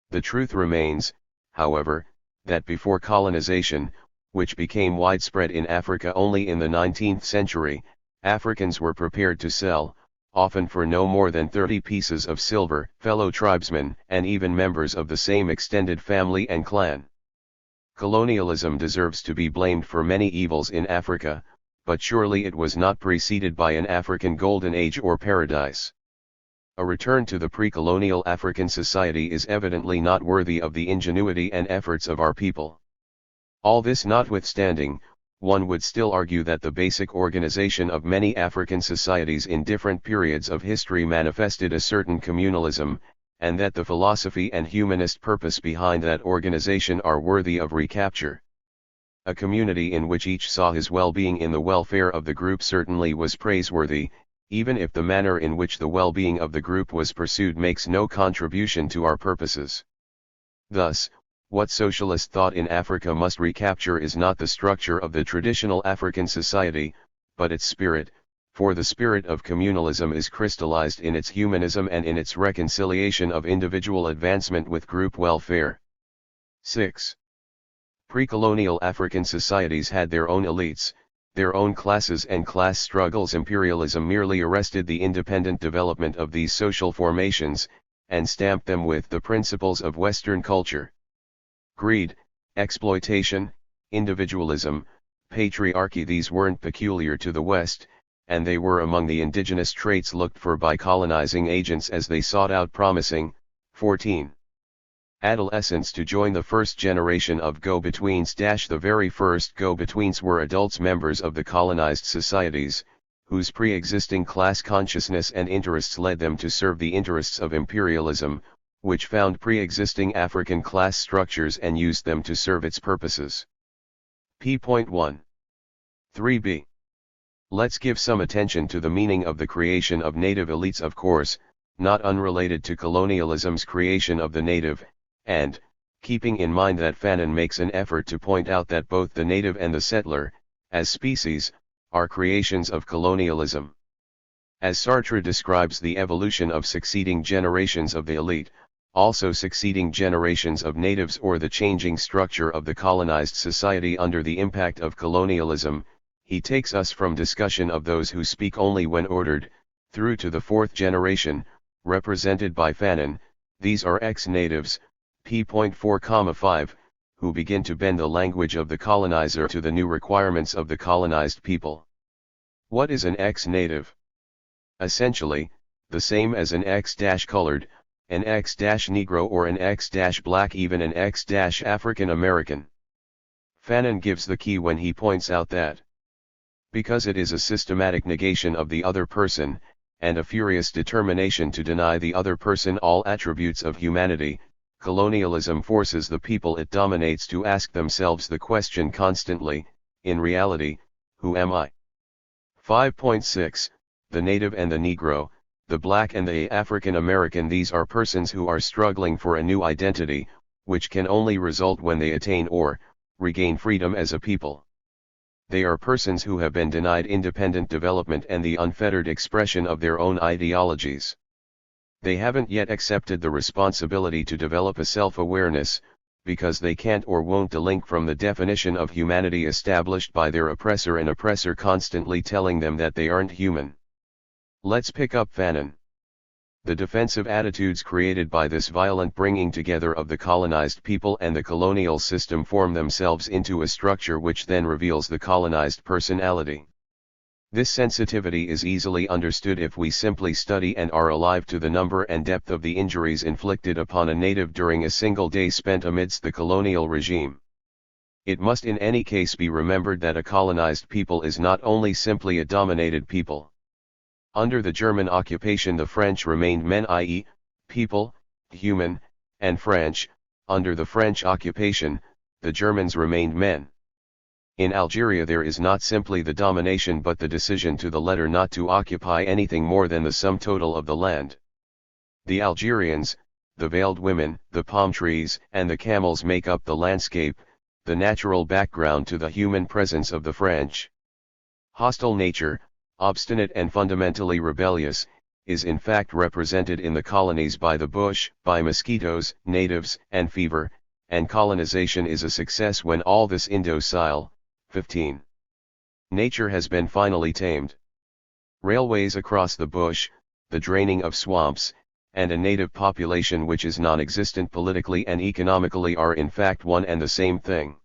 The truth remains, however, that before colonization, which became widespread in Africa only in the 19th century, Africans were prepared to sell, often for no more than 30 pieces of silver, fellow tribesmen and even members of the same extended family and clan. Colonialism deserves to be blamed for many evils in Africa, but surely it was not preceded by an African golden age or paradise. A return to the pre-colonial African society is evidently not worthy of the ingenuity and efforts of our people. All this notwithstanding, one would still argue that the basic organization of many African societies in different periods of history manifested a certain communalism, and that the philosophy and humanist purpose behind that organization are worthy of recapture. A community in which each saw his well-being in the welfare of the group certainly was praiseworthy, even if the manner in which the well-being of the group was pursued makes no contribution to our purposes. Thus, what socialist thought in Africa must recapture is not the structure of the traditional African society, but its spirit, for the spirit of communalism is crystallized in its humanism and in its reconciliation of individual advancement with group welfare. 6. Pre-colonial African societies had their own elites, their own classes and class struggles. Imperialism merely arrested the independent development of these social formations, and stamped them with the principles of Western culture. Greed, exploitation, individualism, patriarchy, these weren't peculiar to the West, and they were among the indigenous traits looked for by colonizing agents as they sought out promising. 14. Adolescents to join the first generation of go-betweens. The very first go-betweens were adults, members of the colonized societies, whose pre-existing class consciousness and interests led them to serve the interests of imperialism, which found pre-existing African class structures and used them to serve its purposes. p.1. 3b. Let's give some attention to the meaning of the creation of native elites, of course, not unrelated to colonialism's creation of the native, and, keeping in mind that Fanon makes an effort to point out that both the native and the settler, as species, are creations of colonialism. As Sartre describes the evolution of succeeding generations of the elite, also succeeding generations of natives, or the changing structure of the colonized society under the impact of colonialism, he takes us from discussion of those who speak only when ordered, through to the fourth generation, represented by Fanon. These are ex-natives, p.4,5, who begin to bend the language of the colonizer to the new requirements of the colonized people. What is an ex-native? Essentially, the same as an ex-colored, an ex-Negro, or an ex-Black, even an ex-African American. Fanon gives the key when he points out that, because it is a systematic negation of the other person, and a furious determination to deny the other person all attributes of humanity, colonialism forces the people it dominates to ask themselves the question constantly, in reality, who am I? 5.6, the native and the Negro, the Black and the African American. These are persons who are struggling for a new identity, which can only result when they attain or regain freedom as a people. They are persons who have been denied independent development and the unfettered expression of their own ideologies. They haven't yet accepted the responsibility to develop a self-awareness, because they can't or won't delink from the definition of humanity established by their oppressor, an oppressor constantly telling them that they aren't human. Let's pick up Fanon. The defensive attitudes created by this violent bringing together of the colonized people and the colonial system form themselves into a structure which then reveals the colonized personality. This sensitivity is easily understood if we simply study and are alive to the number and depth of the injuries inflicted upon a native during a single day spent amidst the colonial regime. It must in any case be remembered that a colonized people is not only simply a dominated people. Under the German occupation the French remained men, i.e., people, human, and French. Under the French occupation, the Germans remained men. In Algeria there is not simply the domination but the decision to the letter not to occupy anything more than the sum total of the land. The Algerians, the veiled women, the palm trees, and the camels make up the landscape, the natural background to the human presence of the French. Hostile nature, obstinate and fundamentally rebellious, is in fact represented in the colonies by the bush, by mosquitoes, natives, and fever, and colonization is a success when all this indocile, 15. Nature has been finally tamed. Railways across the bush, the draining of swamps, and a native population which is non-existent politically and economically are in fact one and the same thing.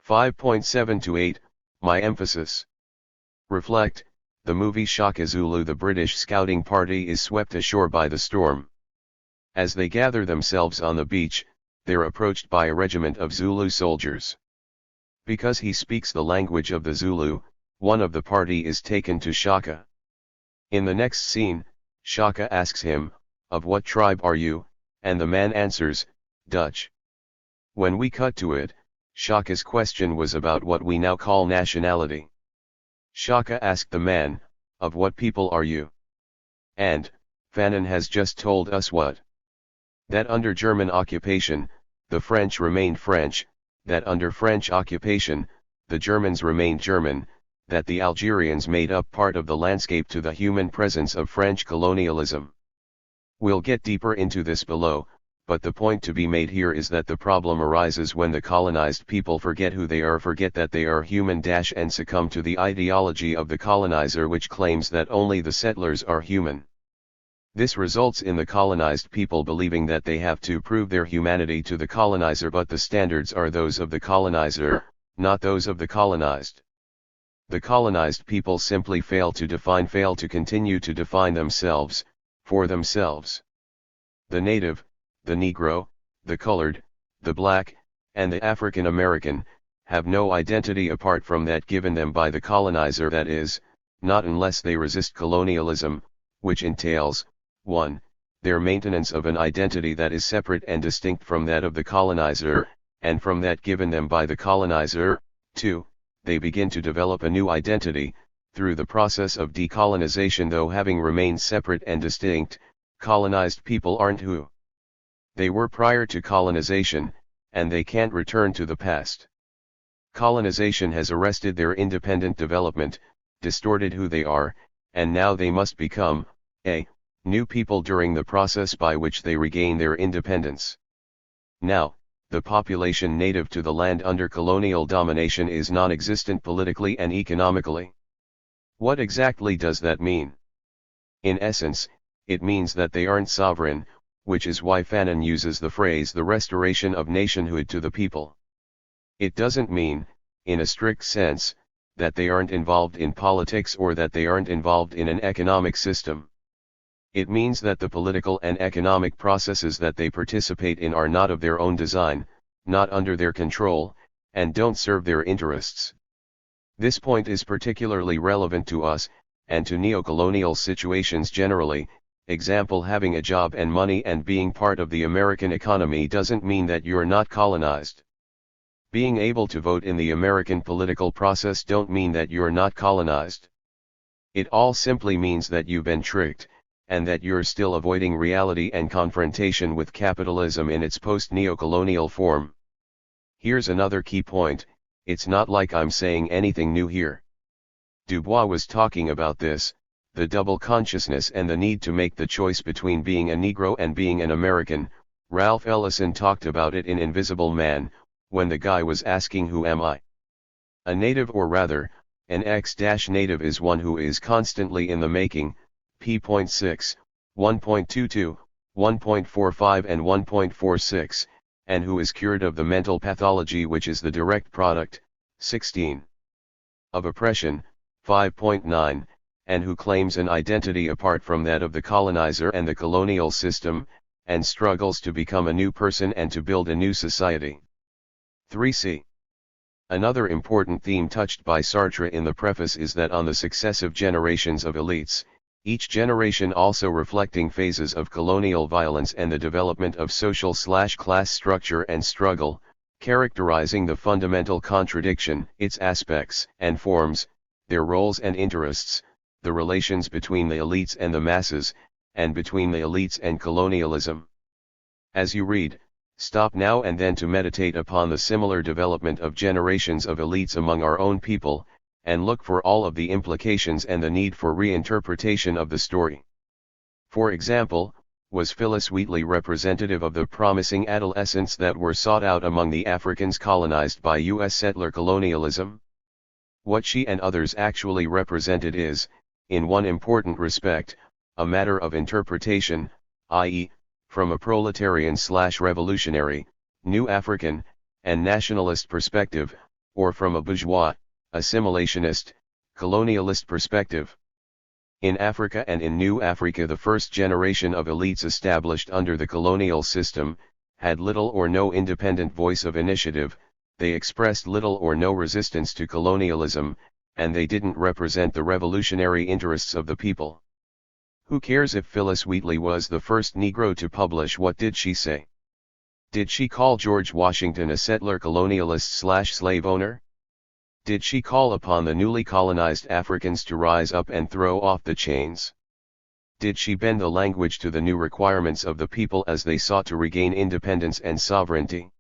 5.7 to 8, my emphasis. Reflect, the movie Shaka Zulu. The British scouting party is swept ashore by the storm. As they gather themselves on the beach, they're approached by a regiment of Zulu soldiers. Because he speaks the language of the Zulu, one of the party is taken to Shaka. In the next scene, Shaka asks him, "Of what tribe are you?" and the man answers, "Dutch." When we cut to it, Shaka's question was about what we now call nationality. Shaka asked the man, "Of what people are you?" And, Fanon has just told us what? That under German occupation, the French remained French, that under French occupation, the Germans remained German, that the Algerians made up part of the landscape to the human presence of French colonialism. We'll get deeper into this below, but the point to be made here is that the problem arises when the colonized people forget who they are, forget that they are human and succumb to the ideology of the colonizer which claims that only the settlers are human. This results in the colonized people believing that they have to prove their humanity to the colonizer, but the standards are those of the colonizer, not those of the colonized. The colonized people simply fail to continue to define themselves, for themselves. The native, the Negro, the colored, the black, and the African American, have no identity apart from that given them by the colonizer, that is, not unless they resist colonialism, which entails, 1. Their maintenance of an identity that is separate and distinct from that of the colonizer, and from that given them by the colonizer. 2. They begin to develop a new identity, through the process of decolonization. Though having remained separate and distinct, colonized people aren't who they were prior to colonization, and they can't return to the past. Colonization has arrested their independent development, distorted who they are, and now they must become, new people during the process by which they regain their independence. Now, the population native to the land under colonial domination is non-existent politically and economically. What exactly does that mean? In essence, it means that they aren't sovereign, which is why Fanon uses the phrase "the restoration of nationhood to the people." It doesn't mean, in a strict sense, that they aren't involved in politics or that they aren't involved in an economic system. It means that the political and economic processes that they participate in are not of their own design, not under their control, and don't serve their interests. This point is particularly relevant to us, and to neocolonial situations generally. Example: having a job and money and being part of the American economy doesn't mean that you're not colonized. Being able to vote in the American political process don't mean that you're not colonized. It all simply means that you've been tricked, and that you're still avoiding reality and confrontation with capitalism in its post-neocolonial form. Here's another key point: it's not like I'm saying anything new here. Du Bois was talking about this, the double consciousness and the need to make the choice between being a Negro and being an American. Ralph Ellison talked about it in Invisible Man, when the guy was asking, "Who am I? A native, or rather, an X-native is one who is constantly in the making." p.6, 1.22, 1.45 and 1.46, and who is cured of the mental pathology which is the direct product, 16, of oppression, 5.9, and who claims an identity apart from that of the colonizer and the colonial system, and struggles to become a new person and to build a new society. 3c. Another important theme touched by Sartre in the preface is that on the successive generations of elites, each generation also reflecting phases of colonial violence and the development of social/class structure and struggle, characterizing the fundamental contradiction, its aspects and forms, their roles and interests, the relations between the elites and the masses, and between the elites and colonialism. As you read, stop now and then to meditate upon the similar development of generations of elites among our own people, and look for all of the implications and the need for reinterpretation of the story. For example, was Phyllis Wheatley representative of the promising adolescents that were sought out among the Africans colonized by U.S. settler colonialism? What she and others actually represented is, in one important respect, a matter of interpretation, i.e., from a proletarian/revolutionary, New African, and nationalist perspective, or from a bourgeois, assimilationist, colonialist perspective. In Africa and in New Africa, the first generation of elites established under the colonial system had little or no independent voice of initiative, they expressed little or no resistance to colonialism, and they didn't represent the revolutionary interests of the people. Who cares if Phyllis Wheatley was the first Negro to publish? What did she say? Did she call George Washington a settler colonialist/slave owner? Did she call upon the newly colonized Africans to rise up and throw off the chains? Did she bend the language to the new requirements of the people as they sought to regain independence and sovereignty?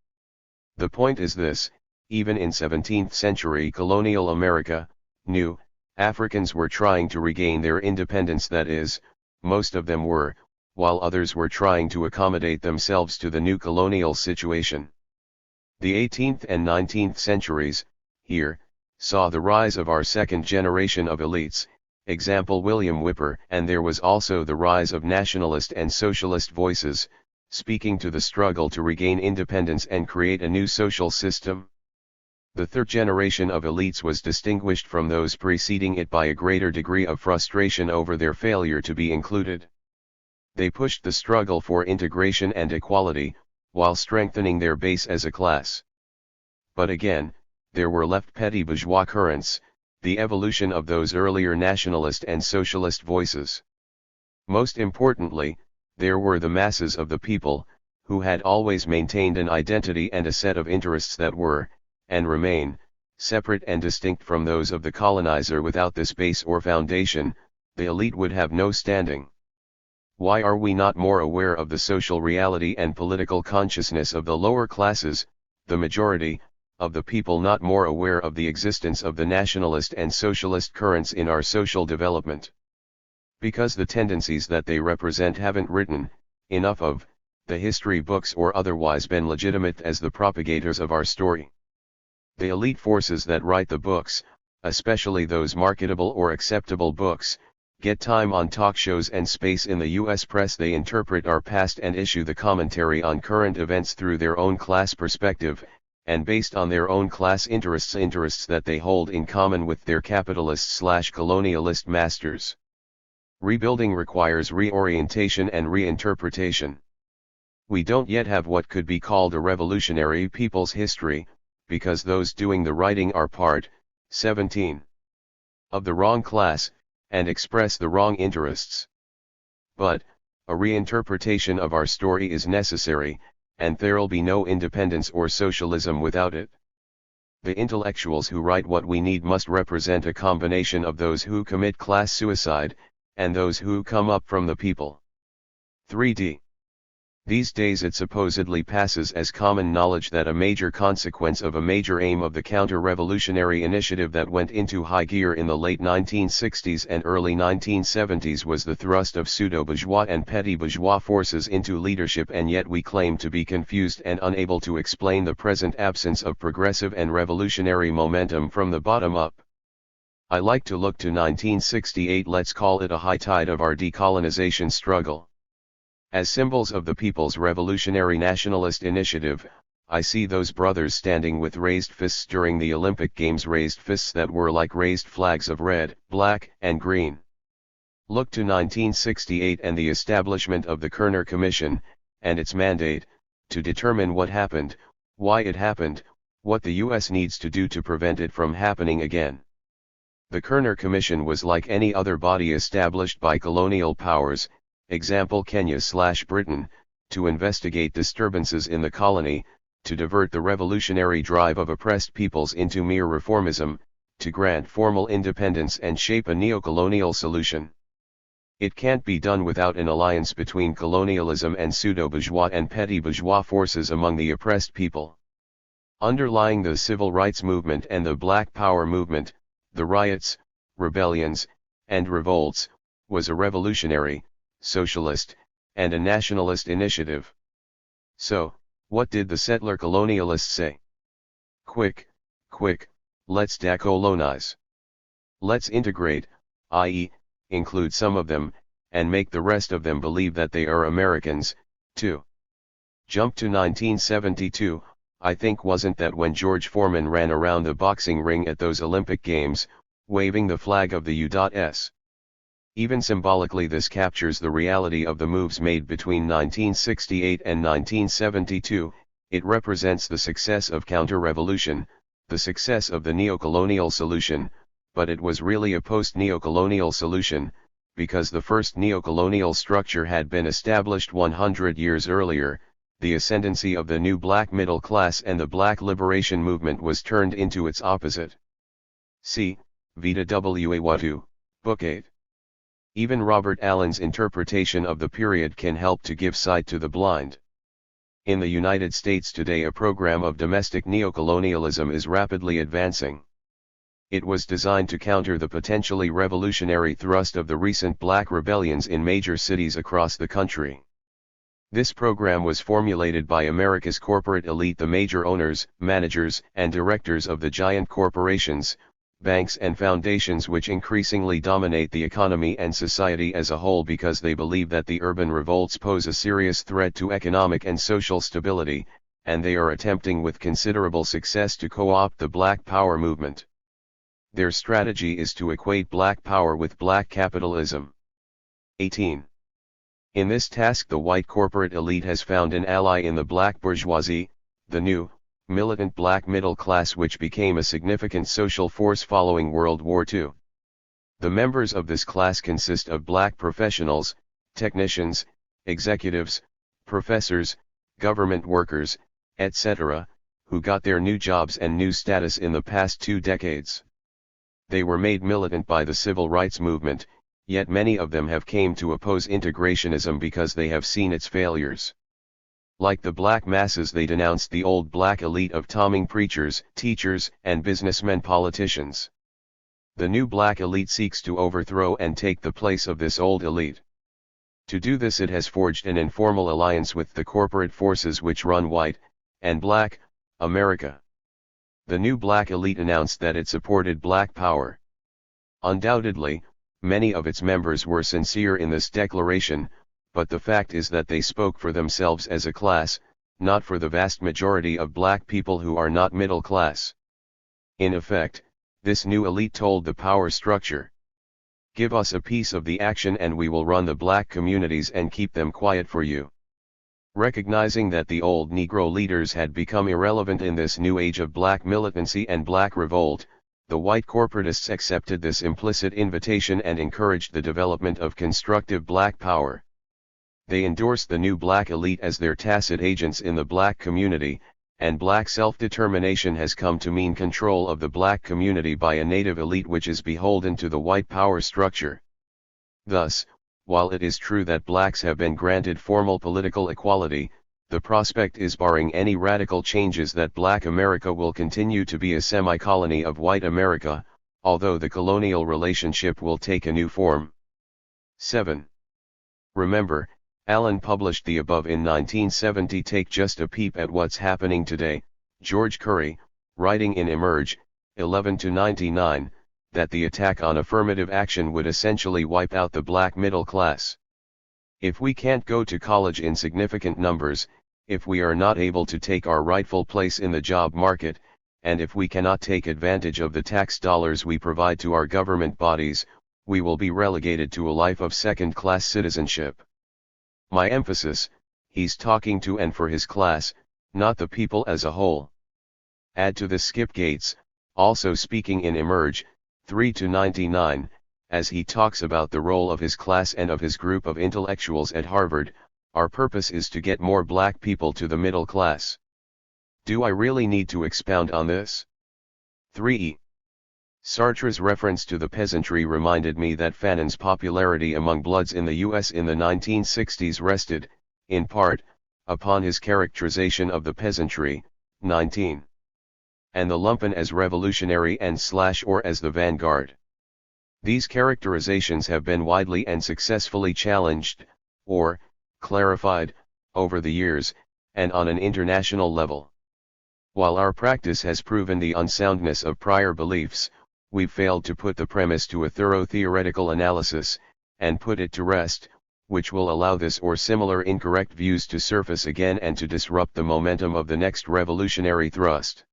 The point is this: even in 17th century colonial America, New Africans were trying to regain their independence, that is, most of them were, while others were trying to accommodate themselves to the new colonial situation. The 18th and 19th centuries, here, saw the rise of our second generation of elites, example William Whipper, and there was also the rise of nationalist and socialist voices, speaking to the struggle to regain independence and create a new social system. The third generation of elites was distinguished from those preceding it by a greater degree of frustration over their failure to be included. They pushed the struggle for integration and equality, while strengthening their base as a class. But again, there were left petty bourgeois currents, the evolution of those earlier nationalist and socialist voices. Most importantly, there were the masses of the people, who had always maintained an identity and a set of interests that were, and remain, separate and distinct from those of the colonizer. Without this base or foundation, the elite would have no standing. Why are we not more aware of the social reality and political consciousness of the lower classes, the majority, of the people not more aware of the existence of the nationalist and socialist currents in our social development? Because the tendencies that they represent haven't written enough of the history books or otherwise been legitimate as the propagators of our story. The elite forces that write the books, especially those marketable or acceptable books, get time on talk shows and space in the U.S. press. They interpret our past and issue the commentary on current events through their own class perspective, and based on their own class interests that they hold in common with their capitalist/colonialist masters. Rebuilding requires reorientation and reinterpretation. We don't yet have what could be called a revolutionary people's history, because those doing the writing are part, 17, of the wrong class, and express the wrong interests. But, a reinterpretation of our story is necessary, and there'll be no independence or socialism without it. The intellectuals who write what we need must represent a combination of those who commit class suicide, and those who come up from the people. 3D. These days it supposedly passes as common knowledge that a major consequence of a major aim of the counter-revolutionary initiative that went into high gear in the late 1960s and early 1970s was the thrust of pseudo-bourgeois and petty bourgeois forces into leadership, and yet we claim to be confused and unable to explain the present absence of progressive and revolutionary momentum from the bottom up. I like to look to 1968, let's call it a high tide of our decolonization struggle. As symbols of the people's revolutionary nationalist initiative, I see those brothers standing with raised fists during the Olympic Games, raised fists that were like raised flags of red, black, and green. Look to 1968 and the establishment of the Kerner Commission, and its mandate, to determine what happened, why it happened, What the US needs to do to prevent it from happening again. The Kerner Commission was like any other body established by colonial powers, example Kenya/Britain, to investigate disturbances in the colony, to divert the revolutionary drive of oppressed peoples into mere reformism, to grant formal independence and shape a neo-colonial solution. It can't be done without an alliance between colonialism and pseudo-bourgeois and petty bourgeois forces among the oppressed people. Underlying the civil rights movement and the Black Power movement, the riots, rebellions, and revolts, was a revolutionary, socialist, and a nationalist initiative. So, what did the settler colonialists say? Quick, let's decolonize. Let's integrate, i.e., include some of them, and make the rest of them believe that they are Americans, too. Jump to 1972, I think wasn't that when George Foreman ran around the boxing ring at those Olympic Games, waving the flag of the U.S. Even symbolically this captures the reality of the moves made between 1968 and 1972, it represents the success of counter-revolution, the success of the neo-colonial solution, but it was really a post-neo-colonial solution, because the first neo-colonial structure had been established 100 years earlier. The ascendancy of the new black middle class and the black liberation movement was turned into its opposite. See, Vita Watu, Book 8. Even Robert Allen's interpretation of the period can help to give sight to the blind. In the United States today a program of domestic neocolonialism is rapidly advancing. It was designed to counter the potentially revolutionary thrust of the recent black rebellions in major cities across the country. This program was formulated by America's corporate elite, the major owners, managers, and directors of the giant corporations, banks and foundations which increasingly dominate the economy and society as a whole because they believe that the urban revolts pose a serious threat to economic and social stability, and they are attempting with considerable success to co-opt the Black Power movement. Their strategy is to equate Black Power with Black capitalism. 18. In this task the white corporate elite has found an ally in the black bourgeoisie, the new, militant black middle class which became a significant social force following World War II. The members of this class consist of black professionals, technicians, executives, professors, government workers, etc., who got their new jobs and new status in the past 2 decades. They were made militant by the civil rights movement, yet many of them have came to oppose integrationism because they have seen its failures. Like the black masses they denounced the old black elite of tombing preachers, teachers, and businessmen politicians. The new black elite seeks to overthrow and take the place of this old elite. To do this it has forged an informal alliance with the corporate forces which run white, and black, America. The new black elite announced that it supported Black Power. Undoubtedly, many of its members were sincere in this declaration, but the fact is that they spoke for themselves as a class, not for the vast majority of black people who are not middle class. In effect, this new elite told the power structure, "Give us a piece of the action and we will run the black communities and keep them quiet for you." Recognizing that the old Negro leaders had become irrelevant in this new age of black militancy and black revolt, the white corporatists accepted this implicit invitation and encouraged the development of constructive black power. They endorsed the new black elite as their tacit agents in the black community, and black self-determination has come to mean control of the black community by a native elite which is beholden to the white power structure. Thus, while it is true that blacks have been granted formal political equality, the prospect is, barring any radical changes, that black America will continue to be a semi-colony of white America, although the colonial relationship will take a new form. 7. Remember, Allen published the above in 1970. Take just a peep at what's happening today. George Curry, writing in Emerge, 11-99, that the attack on affirmative action would essentially wipe out the black middle class. If we can't go to college in significant numbers, if we are not able to take our rightful place in the job market, and if we cannot take advantage of the tax dollars we provide to our government bodies, we will be relegated to a life of second-class citizenship. My emphasis, he's talking to and for his class, not the people as a whole. Add to this Skip Gates, also speaking in Emerge, 3-99, as he talks about the role of his class and of his group of intellectuals at Harvard. Our purpose is to get more black people to the middle class. Do I really need to expound on this? 3. Sartre's reference to the peasantry reminded me that Fanon's popularity among bloods in the US in the 1960s rested, in part, upon his characterization of the peasantry, 19. And the lumpen as revolutionary and / or as the vanguard. These characterizations have been widely and successfully challenged, or, clarified, over the years, and on an international level. While our practice has proven the unsoundness of prior beliefs, we've failed to put the premise to a thorough theoretical analysis, and put it to rest, which will allow this or similar incorrect views to surface again and to disrupt the momentum of the next revolutionary thrust.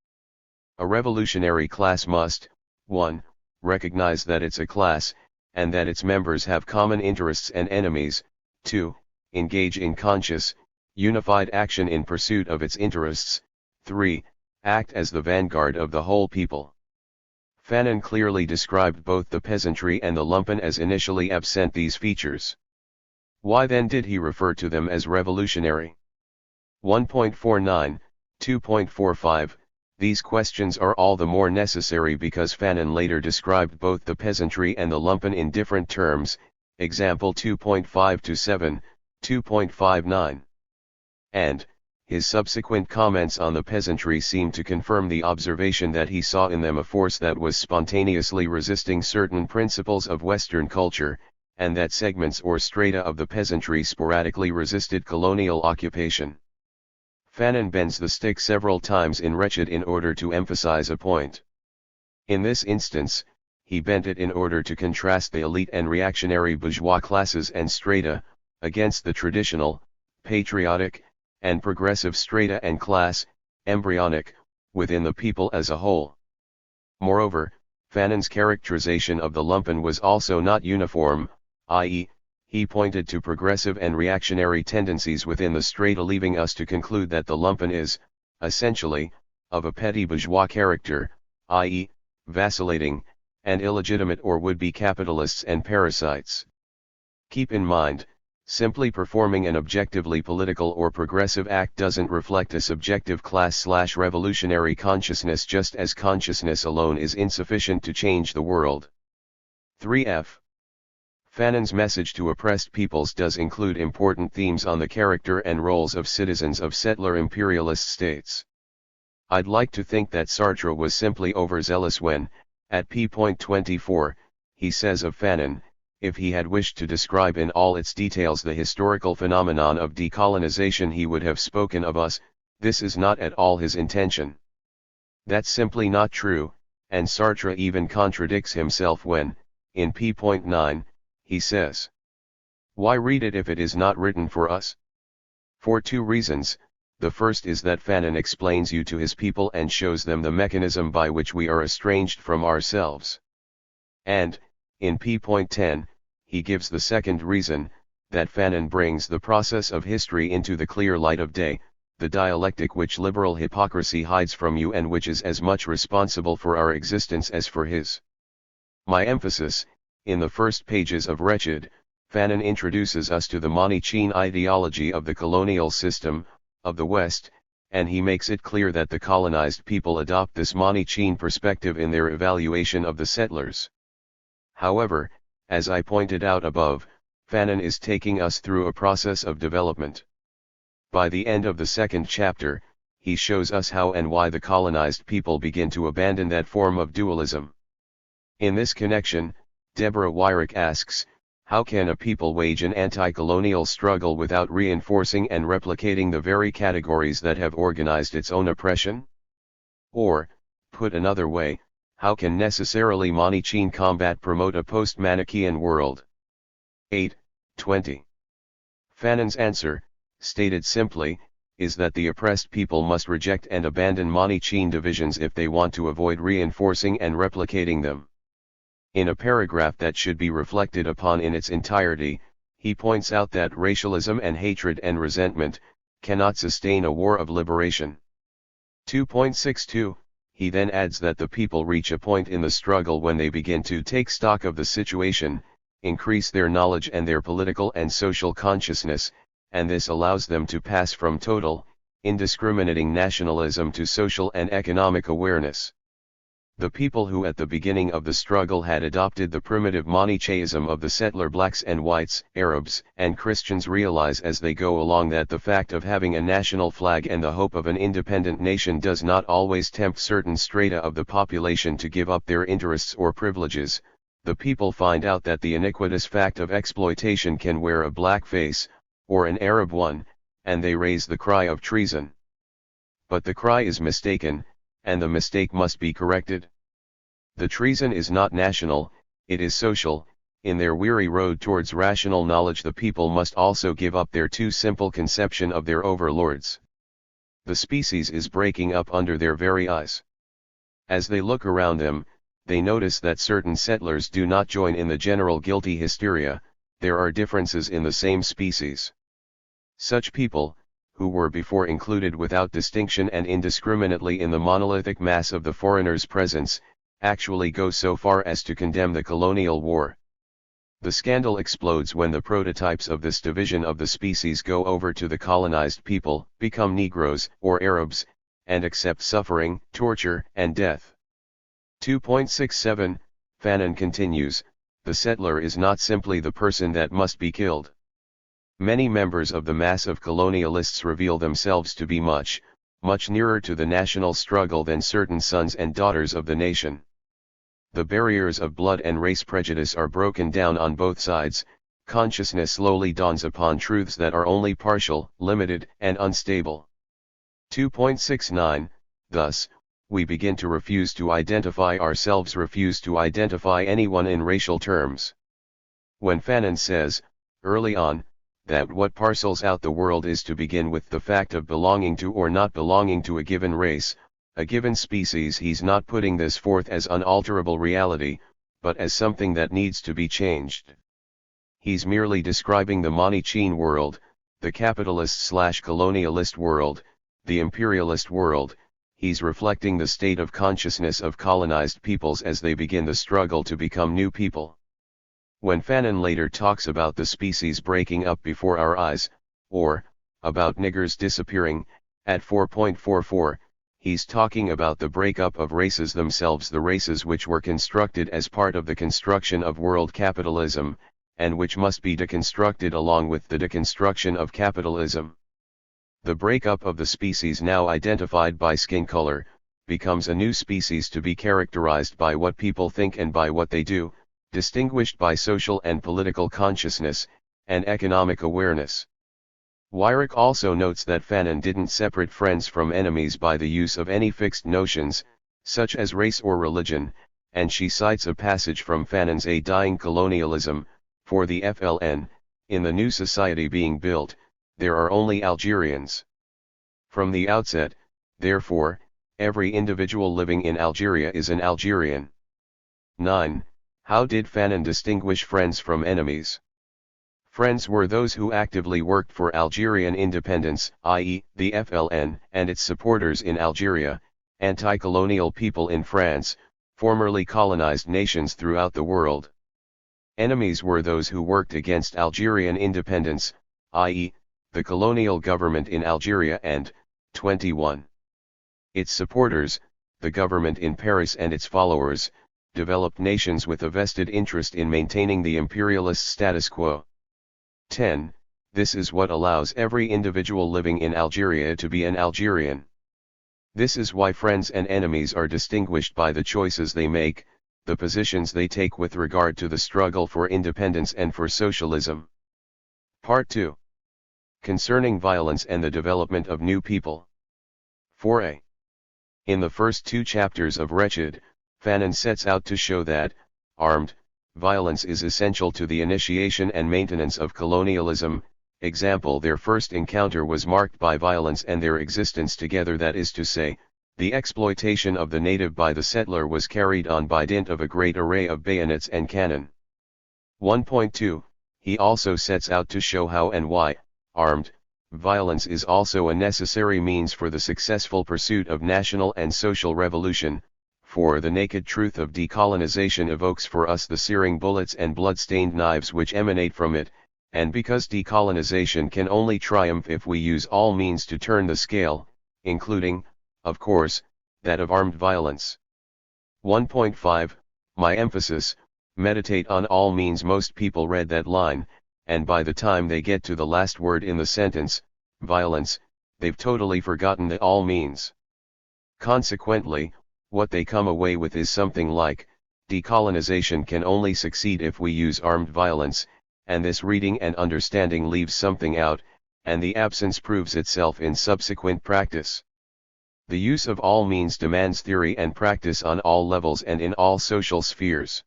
A revolutionary class must, 1. Recognize that it's a class, and that its members have common interests and enemies. 2. Engage in conscious, unified action in pursuit of its interests. 3. Act as the vanguard of the whole people. Fanon clearly described both the peasantry and the lumpen as initially absent these features. Why then did he refer to them as revolutionary? 1.49, 2.45. These questions are all the more necessary because Fanon later described both the peasantry and the lumpen in different terms, example 2.5-7, 2.59. And, his subsequent comments on the peasantry seem to confirm the observation that he saw in them a force that was spontaneously resisting certain principles of Western culture, and that segments or strata of the peasantry sporadically resisted colonial occupation. Fanon bends the stick several times in Wretched in order to emphasize a point. In this instance, he bent it in order to contrast the elite and reactionary bourgeois classes and strata, against the traditional, patriotic, and progressive strata and class, embryonic, within the people as a whole. Moreover, Fanon's characterization of the lumpen was also not uniform, i.e., he pointed to progressive and reactionary tendencies within the strata, leaving us to conclude that the lumpen is, essentially, of a petty bourgeois character, i.e., vacillating, and illegitimate or would-be capitalists and parasites. Keep in mind, simply performing an objectively political or progressive act doesn't reflect a subjective class/revolutionary consciousness, just as consciousness alone is insufficient to change the world. 3f. Fanon's message to oppressed peoples does include important themes on the character and roles of citizens of settler imperialist states. I'd like to think that Sartre was simply overzealous when, at p.24, he says of Fanon, if he had wished to describe in all its details the historical phenomenon of decolonization, he would have spoken of us. This is not at all his intention. That's simply not true, and Sartre even contradicts himself when, in p.9, he says, "Why read it if it is not written for us?" For two reasons. The first is that Fanon explains you to his people and shows them the mechanism by which we are estranged from ourselves. And, in p.10, he gives the second reason, that Fanon brings the process of history into the clear light of day, the dialectic which liberal hypocrisy hides from you and which is as much responsible for our existence as for his. My emphasis, in the first pages of Wretched, Fanon introduces us to the Manichean ideology of the colonial system, of the West, and he makes it clear that the colonized people adopt this Manichean perspective in their evaluation of the settlers. However, as I pointed out above, Fanon is taking us through a process of development. By the end of the second chapter, he shows us how and why the colonized people begin to abandon that form of dualism. In this connection, Deborah Wyrick asks, how can a people wage an anti-colonial struggle without reinforcing and replicating the very categories that have organized its own oppression? Or, put another way, how can necessarily Manichean combat promote a post-Manichean world? 8.20. Fanon's answer, stated simply, is that the oppressed people must reject and abandon Manichean divisions if they want to avoid reinforcing and replicating them. In a paragraph that should be reflected upon in its entirety, he points out that racialism and hatred and resentment cannot sustain a war of liberation. 2.62, He then adds that the people reach a point in the struggle when they begin to take stock of the situation, increase their knowledge and their political and social consciousness, and this allows them to pass from total, indiscriminating nationalism to social and economic awareness. The people who at the beginning of the struggle had adopted the primitive Manichaeism of the settler blacks and whites, Arabs and Christians realize as they go along that the fact of having a national flag and the hope of an independent nation does not always tempt certain strata of the population to give up their interests or privileges. The people find out that the iniquitous fact of exploitation can wear a black face, or an Arab one, and they raise the cry of treason. But the cry is mistaken, and the mistake must be corrected. The treason is not national, it is social. In their weary road towards rational knowledge, the people must also give up their too simple conception of their overlords. The species is breaking up under their very eyes. As they look around them, they notice that certain settlers do not join in the general guilty hysteria. There are differences in the same species. Such people, who were before included without distinction and indiscriminately in the monolithic mass of the foreigner's presence, actually go so far as to condemn the colonial war. The scandal explodes when the prototypes of this division of the species go over to the colonized people, become Negroes or Arabs, and accept suffering, torture, and death. 2.67, Fanon continues, the settler is not simply the person that must be killed. Many members of the mass of colonialists reveal themselves to be much, much nearer to the national struggle than certain sons and daughters of the nation. The barriers of blood and race prejudice are broken down on both sides, consciousness slowly dawns upon truths that are only partial, limited, and unstable. 2.69, thus, we begin to refuse to identify ourselves, refuse to identify anyone in racial terms. When Fanon says, early on, that what parcels out the world is to begin with the fact of belonging to or not belonging to a given race, a given species, he's not putting this forth as unalterable reality, but as something that needs to be changed. He's merely describing the Manichaean world, the capitalist/colonialist world, the imperialist world. He's reflecting the state of consciousness of colonized peoples as they begin the struggle to become new people. When Fanon later talks about the species breaking up before our eyes, or, about niggers disappearing, at 4.44, he's talking about the breakup of races themselves, the races which were constructed as part of the construction of world capitalism, and which must be deconstructed along with the deconstruction of capitalism. The breakup of the species now identified by skin color, becomes a new species to be characterized by what people think and by what they do, distinguished by social and political consciousness, and economic awareness. Weyrich also notes that Fanon didn't separate friends from enemies by the use of any fixed notions, such as race or religion, and she cites a passage from Fanon's A Dying Colonialism, for the FLN, in the new society being built, there are only Algerians. From the outset, therefore, every individual living in Algeria is an Algerian. 9. How did Fanon distinguish friends from enemies? Friends were those who actively worked for Algerian independence, i.e., the FLN and its supporters in Algeria, anti-colonial people in France, formerly colonized nations throughout the world. Enemies were those who worked against Algerian independence, i.e., the colonial government in Algeria and, 21. Its supporters, the government in Paris and its followers, developed nations with a vested interest in maintaining the imperialist status quo. 10. This is what allows every individual living in Algeria to be an Algerian. This is why friends and enemies are distinguished by the choices they make, the positions they take with regard to the struggle for independence and for socialism. Part 2. Concerning violence and the development of new people. 4a. In the first two chapters of Wretched, Fanon sets out to show that, armed, violence is essential to the initiation and maintenance of colonialism. Example, their first encounter was marked by violence and their existence together, that is to say, the exploitation of the native by the settler was carried on by dint of a great array of bayonets and cannon. 1.2, he also sets out to show how and why, armed, violence is also a necessary means for the successful pursuit of national and social revolution, for the naked truth of decolonization evokes for us the searing bullets and blood-stained knives which emanate from it, and because decolonization can only triumph if we use all means to turn the scale, including, of course, that of armed violence. 1.5, My emphasis, meditate on all means. Most people read that line, and by the time they get to the last word in the sentence, violence, they've totally forgotten the all means. Consequently, what they come away with is something like, decolonization can only succeed if we use armed violence, and this reading and understanding leaves something out, and the absence proves itself in subsequent practice. The use of all means demands theory and practice on all levels and in all social spheres.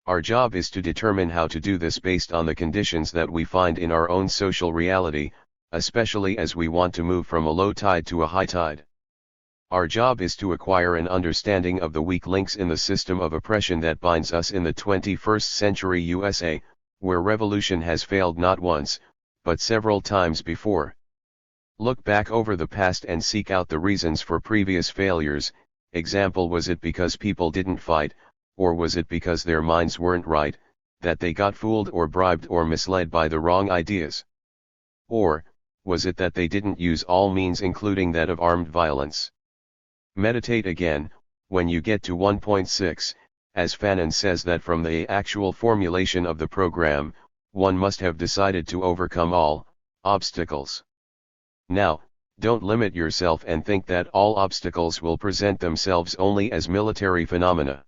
Our job is to determine how to do this based on the conditions that we find in our own social reality, especially as we want to move from a low tide to a high tide. Our job is to acquire an understanding of the weak links in the system of oppression that binds us in the 21st century USA, where revolution has failed not once, but several times before. Look back over the past and seek out the reasons for previous failures. Example, was it because people didn't fight, or was it because their minds weren't right, that they got fooled or bribed or misled by the wrong ideas? Or, was it that they didn't use all means including that of armed violence? Meditate again, when you get to 1.6, as Fanon says that from the actual formulation of the program, one must have decided to overcome all obstacles. Now, don't limit yourself and think that all obstacles will present themselves only as military phenomena.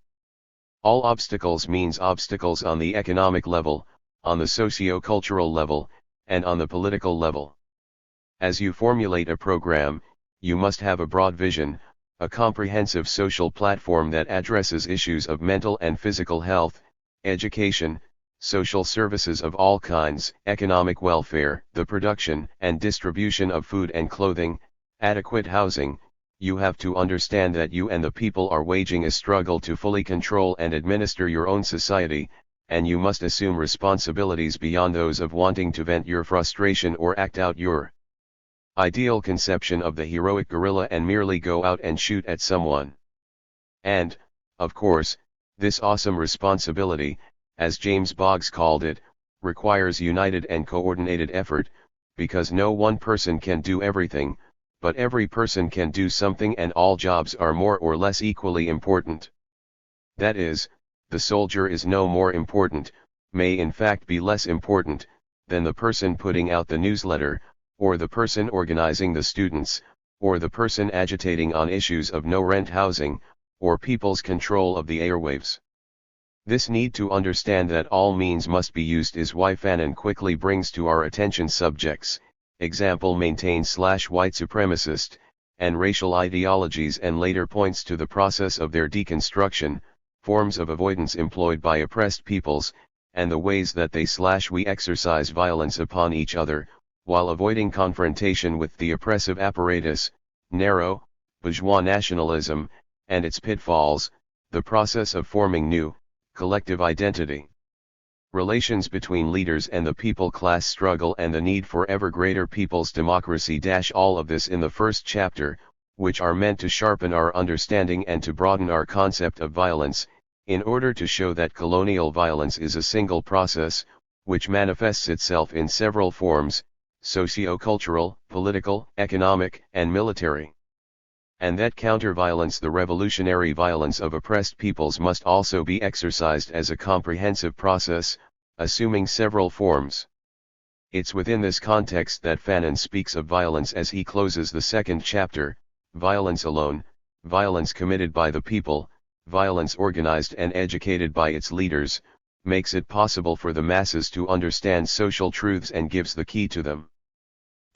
All obstacles means obstacles on the economic level, on the socio-cultural level, and on the political level. As you formulate a program, you must have a broad vision, a comprehensive social platform that addresses issues of mental and physical health, education, social services of all kinds, economic welfare, the production and distribution of food and clothing, adequate housing. You have to understand that you and the people are waging a struggle to fully control and administer your own society, and you must assume responsibilities beyond those of wanting to vent your frustration or act out your ideal conception of the heroic guerrilla and merely go out and shoot at someone. And, of course, this awesome responsibility, as James Boggs called it, requires united and coordinated effort, because no one person can do everything, but every person can do something, and all jobs are more or less equally important. That is, the soldier is no more important, may in fact be less important, than the person putting out the newsletter, or the person organizing the students, or the person agitating on issues of no-rent housing, or people's control of the airwaves. This need to understand that all means must be used is why Fanon quickly brings to our attention subjects, example maintain/white supremacist, and racial ideologies, and later points to the process of their deconstruction, forms of avoidance employed by oppressed peoples, and the ways that they/we exercise violence upon each other, while avoiding confrontation with the oppressive apparatus, narrow, bourgeois nationalism, and its pitfalls, the process of forming new, collective identity. Relations between leaders and the people, class struggle, and the need for ever greater people's democracy. All of this in the first chapter, which are meant to sharpen our understanding and to broaden our concept of violence, in order to show that colonial violence is a single process, which manifests itself in several forms, socio-cultural, political, economic, and military. And that counter-violence, the revolutionary violence of oppressed peoples, must also be exercised as a comprehensive process, assuming several forms. It's within this context that Fanon speaks of violence as he closes the second chapter: violence alone, violence committed by the people, violence organized and educated by its leaders, makes it possible for the masses to understand social truths and gives the key to them.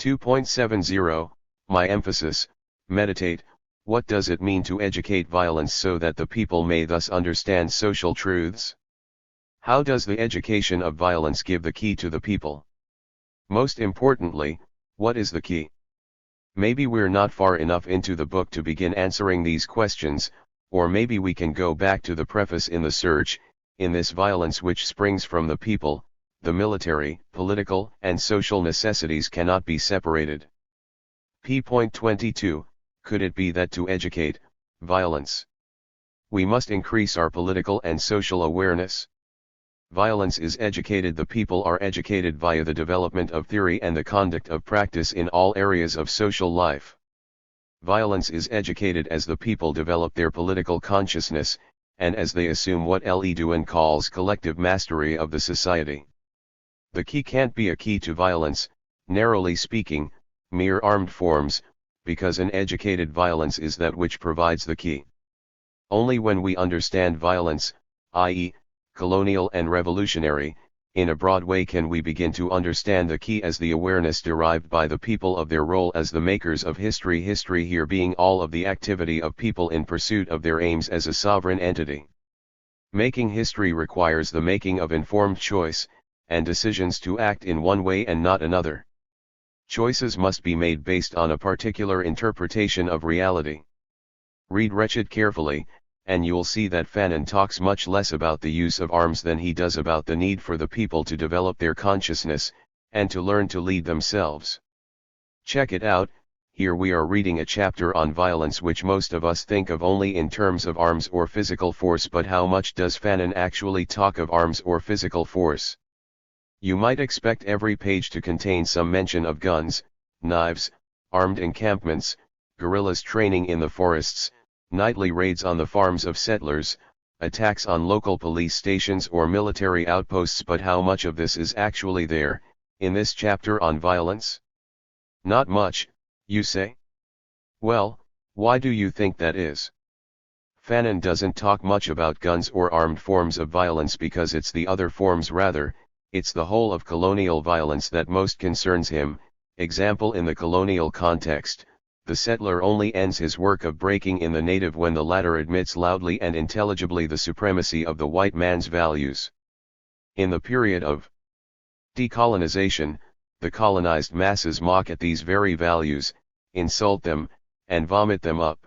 2.70, My emphasis, meditate. What does it mean to educate violence so that the people may thus understand social truths? How does the education of violence give the key to the people? Most importantly, what is the key? Maybe we're not far enough into the book to begin answering these questions, or maybe we can go back to the preface in the search, in this violence which springs from the people, the military, political, and social necessities cannot be separated. p.22, could it be that to educate, violence? We must increase our political and social awareness. Violence is educated. The people are educated via the development of theory and the conduct of practice in all areas of social life. Violence is educated as the people develop their political consciousness, and as they assume what Leduan calls collective mastery of the society. The key can't be a key to violence, narrowly speaking, mere armed forms, because an educated violence is that which provides the key. Only when we understand violence, i.e., colonial and revolutionary, in a broad way can we begin to understand the key as the awareness derived by the people of their role as the makers of history. History here being all of the activity of people in pursuit of their aims as a sovereign entity. Making history requires the making of informed choice, and decisions to act in one way and not another. Choices must be made based on a particular interpretation of reality. Read Wretched carefully, and you'll see that Fanon talks much less about the use of arms than he does about the need for the people to develop their consciousness, and to learn to lead themselves. Check it out. Here we are reading a chapter on violence which most of us think of only in terms of arms or physical force, but how much does Fanon actually talk of arms or physical force? You might expect every page to contain some mention of guns, knives, armed encampments, guerrillas training in the forests, nightly raids on the farms of settlers, attacks on local police stations or military outposts, but how much of this is actually there, in this chapter on violence? Not much, you say? Well, why do you think that is? Fanon doesn't talk much about guns or armed forms of violence because it's the other forms, rather, it's the whole of colonial violence that most concerns him. Example, in the colonial context, the settler only ends his work of breaking in the native when the latter admits loudly and intelligibly the supremacy of the white man's values. In the period of decolonization, the colonized masses mock at these very values, insult them, and vomit them up.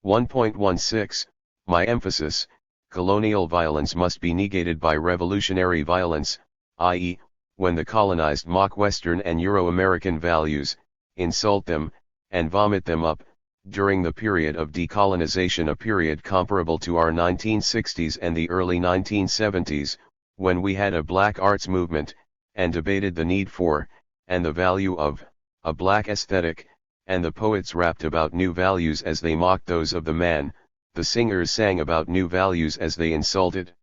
1.16, my emphasis, colonial violence must be negated by revolutionary violence, i.e., when the colonized mock Western and Euro-American values, insult them, and vomit them up. During the period of decolonization, a period comparable to our 1960s and the early 1970s, when we had a black arts movement, and debated the need for, and the value of, a black aesthetic, and the poets rapped about new values as they mocked those of the man, the singers sang about new values as they insulted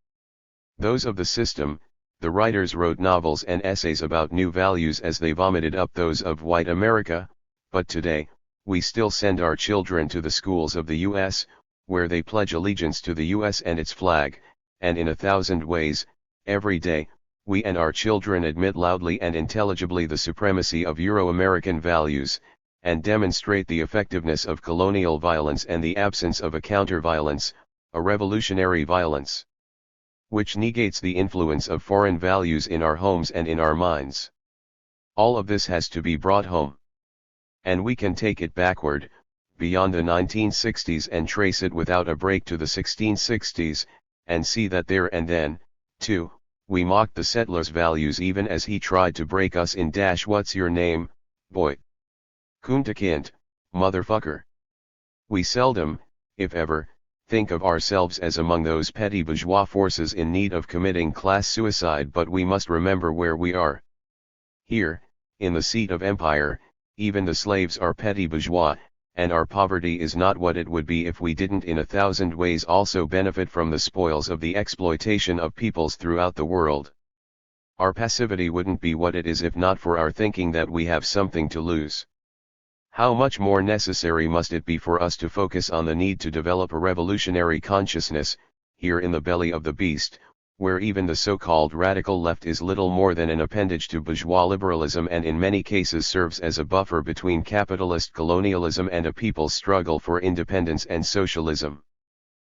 those of the system, the writers wrote novels and essays about new values as they vomited up those of white America. But today, we still send our children to the schools of the U.S., where they pledge allegiance to the U.S. and its flag, and in 1,000 ways, every day, we and our children admit loudly and intelligibly the supremacy of Euro-American values, and demonstrate the effectiveness of colonial violence and the absence of a counter-violence, a revolutionary violence, which negates the influence of foreign values in our homes and in our minds. All of this has to be brought home. And we can take it backward, beyond the 1960s, and trace it without a break to the 1660s, and see that there and then, too, we mocked the settler's values even as he tried to break us in what's your name, boy? Kunta Kint, motherfucker. We seldom, if ever, think of ourselves as among those petty bourgeois forces in need of committing class suicide, but we must remember where we are. Here, in the seat of empire, even the slaves are petty bourgeois, and our poverty is not what it would be if we didn't in 1,000 ways also benefit from the spoils of the exploitation of peoples throughout the world. Our passivity wouldn't be what it is if not for our thinking that we have something to lose. How much more necessary must it be for us to focus on the need to develop a revolutionary consciousness, here in the belly of the beast, where even the so-called radical left is little more than an appendage to bourgeois liberalism and in many cases serves as a buffer between capitalist colonialism and a people's struggle for independence and socialism.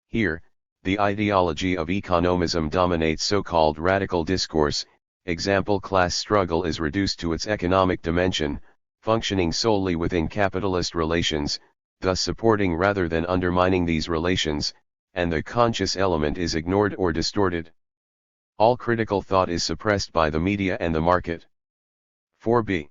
Here, the ideology of economism dominates so-called radical discourse. Example, class struggle is reduced to its economic dimension, functioning solely within capitalist relations, thus supporting rather than undermining these relations, and the conscious element is ignored or distorted. All critical thought is suppressed by the media and the market. 4b.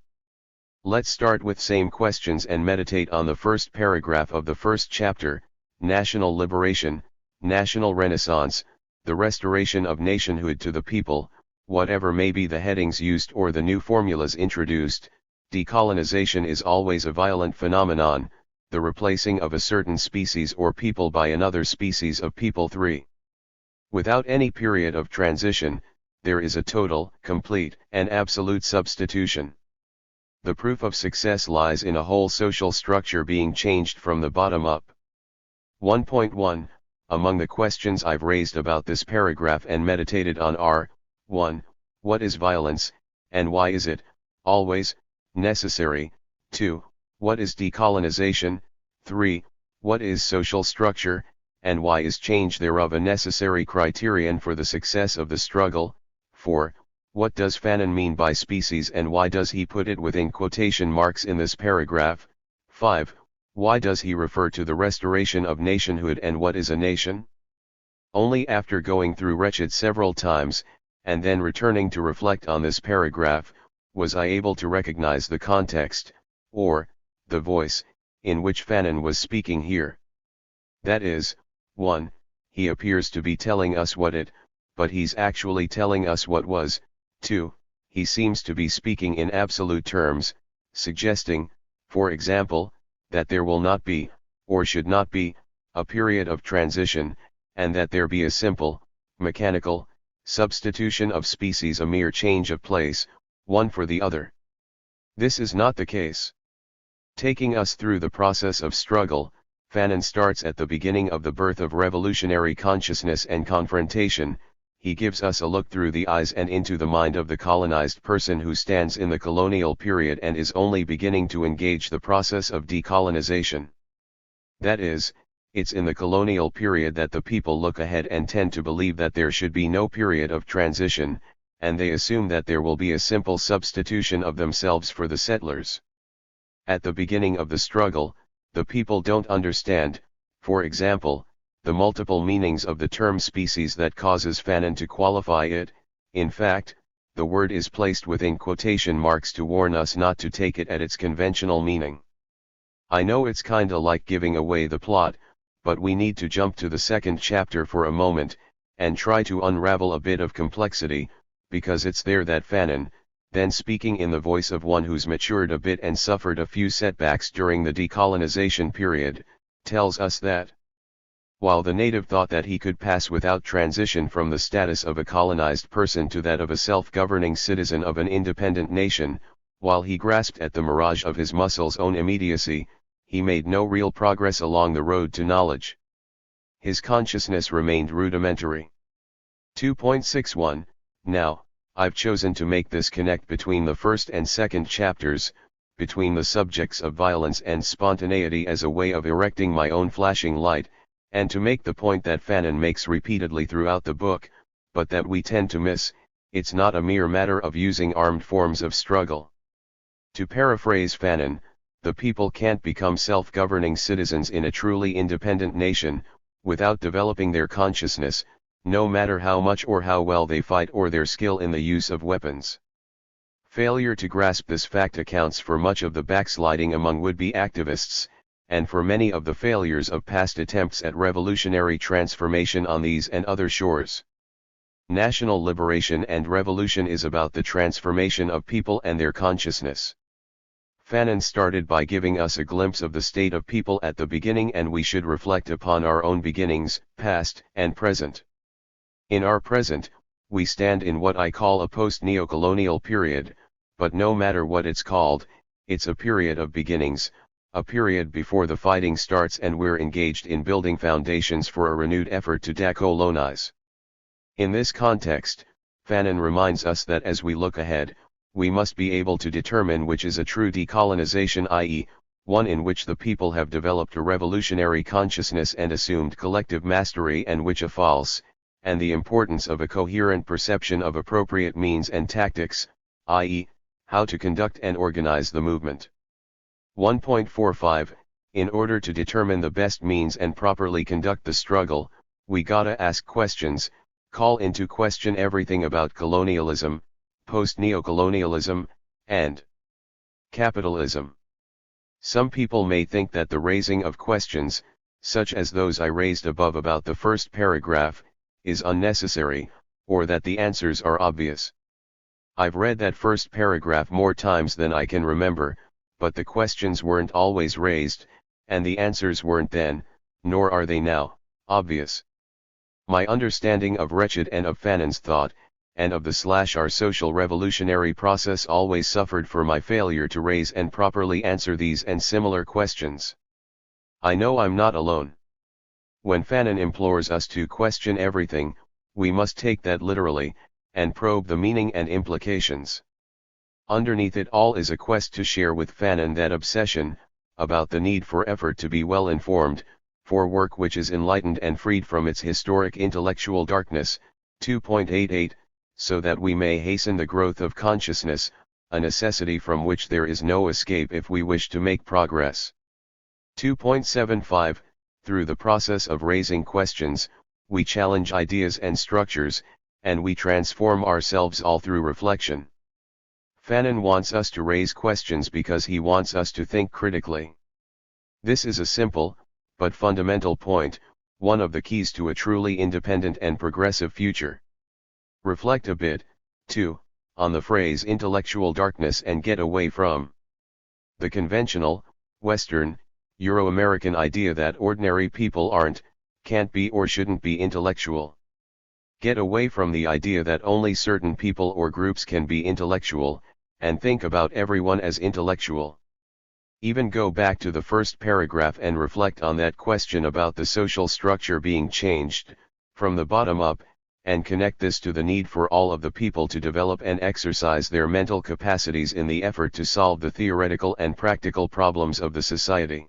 Let's start with same questions and meditate on the first paragraph of the first chapter: national liberation, national renaissance, the restoration of nationhood to the people. Whatever may be the headings used or the new formulas introduced, decolonization is always a violent phenomenon, the replacing of a certain species or people by another species of people. 3. Without any period of transition, there is a total, complete, and absolute substitution. The proof of success lies in a whole social structure being changed from the bottom up. 1.1. Among the questions I've raised about this paragraph and meditated on are: 1. What is violence, and why is it, always, necessary? 2. What is decolonization? 3. What is social structure, and why is change thereof a necessary criterion for the success of the struggle? 4. What does Fanon mean by species and why does he put it within quotation marks in this paragraph? 5. Why does he refer to the restoration of nationhood and what is a nation? Only after going through Wretched several times, and then returning to reflect on this paragraph, was I able to recognize the context, or, the voice, in which Fanon was speaking here. That is, 1. He appears to be telling us what it, but he's actually telling us what was. 2. He seems to be speaking in absolute terms, suggesting, for example, that there will not be, or should not be, a period of transition, and that there be a simple, mechanical, substitution of species, a mere change of place, one for the other. This is not the case. Taking us through the process of struggle, Fanon starts at the beginning of the birth of revolutionary consciousness and confrontation. He gives us a look through the eyes and into the mind of the colonized person who stands in the colonial period and is only beginning to engage the process of decolonization. That is, it's in the colonial period that the people look ahead and tend to believe that there should be no period of transition, and they assume that there will be a simple substitution of themselves for the settlers. At the beginning of the struggle, the people don't understand, for example, the multiple meanings of the term species that causes Fanon to qualify it. In fact, the word is placed within quotation marks to warn us not to take it at its conventional meaning. I know it's kinda like giving away the plot, but we need to jump to the second chapter for a moment, and try to unravel a bit of complexity, because it's there that Fanon, then speaking in the voice of one who's matured a bit and suffered a few setbacks during the decolonization period, tells us that while the native thought that he could pass without transition from the status of a colonized person to that of a self-governing citizen of an independent nation, while he grasped at the mirage of his muscle's own immediacy, he made no real progress along the road to knowledge. His consciousness remained rudimentary. 2.61. Now, I've chosen to make this connect between the first and second chapters, between the subjects of violence and spontaneity as a way of erecting my own flashing light, and to make the point that Fanon makes repeatedly throughout the book, but that we tend to miss: it's not a mere matter of using armed forms of struggle. To paraphrase Fanon, the people can't become self-governing citizens in a truly independent nation, without developing their consciousness, no matter how much or how well they fight or their skill in the use of weapons. Failure to grasp this fact accounts for much of the backsliding among would-be activists, and for many of the failures of past attempts at revolutionary transformation on these and other shores. National liberation and revolution is about the transformation of people and their consciousness. Fanon started by giving us a glimpse of the state of people at the beginning, and we should reflect upon our own beginnings, past and present. In our present, we stand in what I call a post-neocolonial period, but no matter what it's called, it's a period of beginnings, a period before the fighting starts and we're engaged in building foundations for a renewed effort to decolonize. In this context, Fanon reminds us that as we look ahead, we must be able to determine which is a true decolonization, i.e., one in which the people have developed a revolutionary consciousness and assumed collective mastery, and which a false, and the importance of a coherent perception of appropriate means and tactics, i.e., how to conduct and organize the movement. 1.45. In order to determine the best means and properly conduct the struggle, we gotta ask questions, call into question everything about colonialism, post-neocolonialism, and capitalism. Some people may think that the raising of questions, such as those I raised above about the first paragraph, is unnecessary, or that the answers are obvious. I've read that first paragraph more times than I can remember, but the questions weren't always raised, and the answers weren't then, nor are they now, obvious. My understanding of Wretched and of Fanon's thought, and of the our social revolutionary process always suffered for my failure to raise and properly answer these and similar questions. I know I'm not alone. When Fanon implores us to question everything, we must take that literally, and probe the meaning and implications. Underneath it all is a quest to share with Fanon that obsession, about the need for effort to be well informed, for work which is enlightened and freed from its historic intellectual darkness. 2.88, so that we may hasten the growth of consciousness, a necessity from which there is no escape if we wish to make progress. 2.75, through the process of raising questions, we challenge ideas and structures, and we transform ourselves all through reflection. Fanon wants us to raise questions because he wants us to think critically. This is a simple, but fundamental point, one of the keys to a truly independent and progressive future. Reflect a bit, too, on the phrase intellectual darkness and get away from the conventional, Western, Euro-American idea that ordinary people aren't, can't be or shouldn't be intellectual. Get away from the idea that only certain people or groups can be intellectual, and think about everyone as intellectual. Even go back to the first paragraph and reflect on that question about the social structure being changed, from the bottom up, and connect this to the need for all of the people to develop and exercise their mental capacities in the effort to solve the theoretical and practical problems of the society.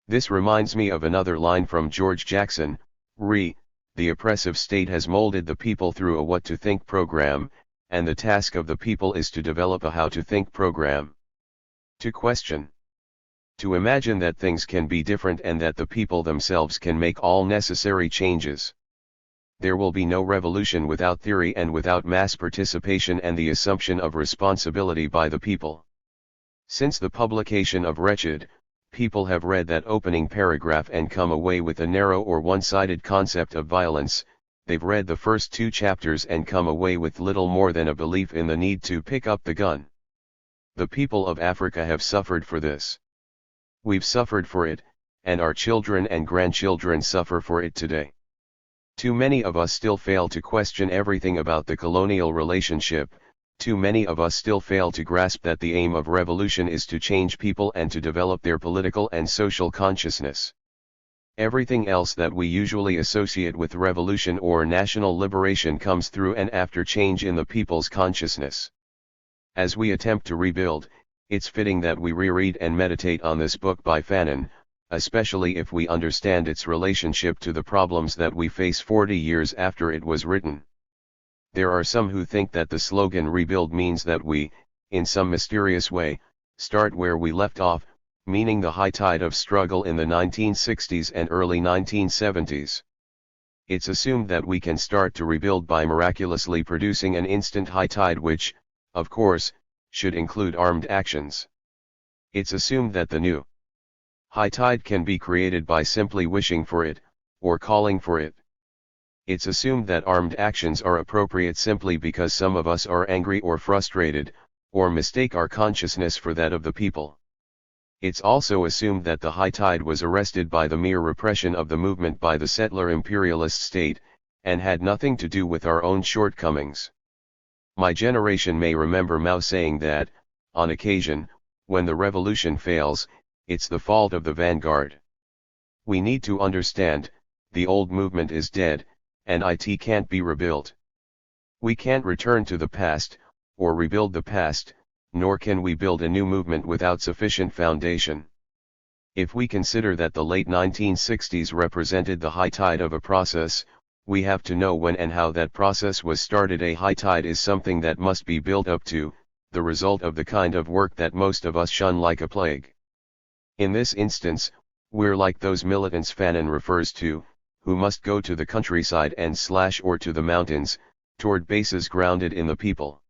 This reminds me of another line from George Jackson, the oppressive state has molded the people through a what to think program, and the task of the people is to develop a how to think program. To question. To imagine that things can be different and that the people themselves can make all necessary changes. There will be no revolution without theory and without mass participation and the assumption of responsibility by the people. Since the publication of Wretched, people have read that opening paragraph and come away with a narrow or one-sided concept of violence. They've read the first 2 chapters and come away with little more than a belief in the need to pick up the gun. The people of Africa have suffered for this. We've suffered for it, and our children and grandchildren suffer for it today. Too many of us still fail to question everything about the colonial relationship. Too many of us still fail to grasp that the aim of revolution is to change people and to develop their political and social consciousness. Everything else that we usually associate with revolution or national liberation comes through and after change in the people's consciousness. As we attempt to rebuild, it's fitting that we reread and meditate on this book by Fanon, especially if we understand its relationship to the problems that we face 40 years after it was written. There are some who think that the slogan rebuild means that we, in some mysterious way, start where we left off, meaning the high tide of struggle in the 1960s and early 1970s. It's assumed that we can start to rebuild by miraculously producing an instant high tide which, of course, should include armed actions. It's assumed that the new high tide can be created by simply wishing for it, or calling for it. It's assumed that armed actions are appropriate simply because some of us are angry or frustrated, or mistake our consciousness for that of the people. It's also assumed that the high tide was arrested by the mere repression of the movement by the settler imperialist state, and had nothing to do with our own shortcomings. My generation may remember Mao saying that, on occasion, when the revolution fails, it's the fault of the vanguard. We need to understand, the old movement is dead, and it can't be rebuilt. We can't return to the past, or rebuild the past, nor can we build a new movement without sufficient foundation. If we consider that the late 1960s represented the high tide of a process, we have to know when and how that process was started. A high tide is something that must be built up to, the result of the kind of work that most of us shun like a plague. In this instance, we're like those militants Fanon refers to, who must go to the countryside and / or to the mountains, toward bases grounded in the people.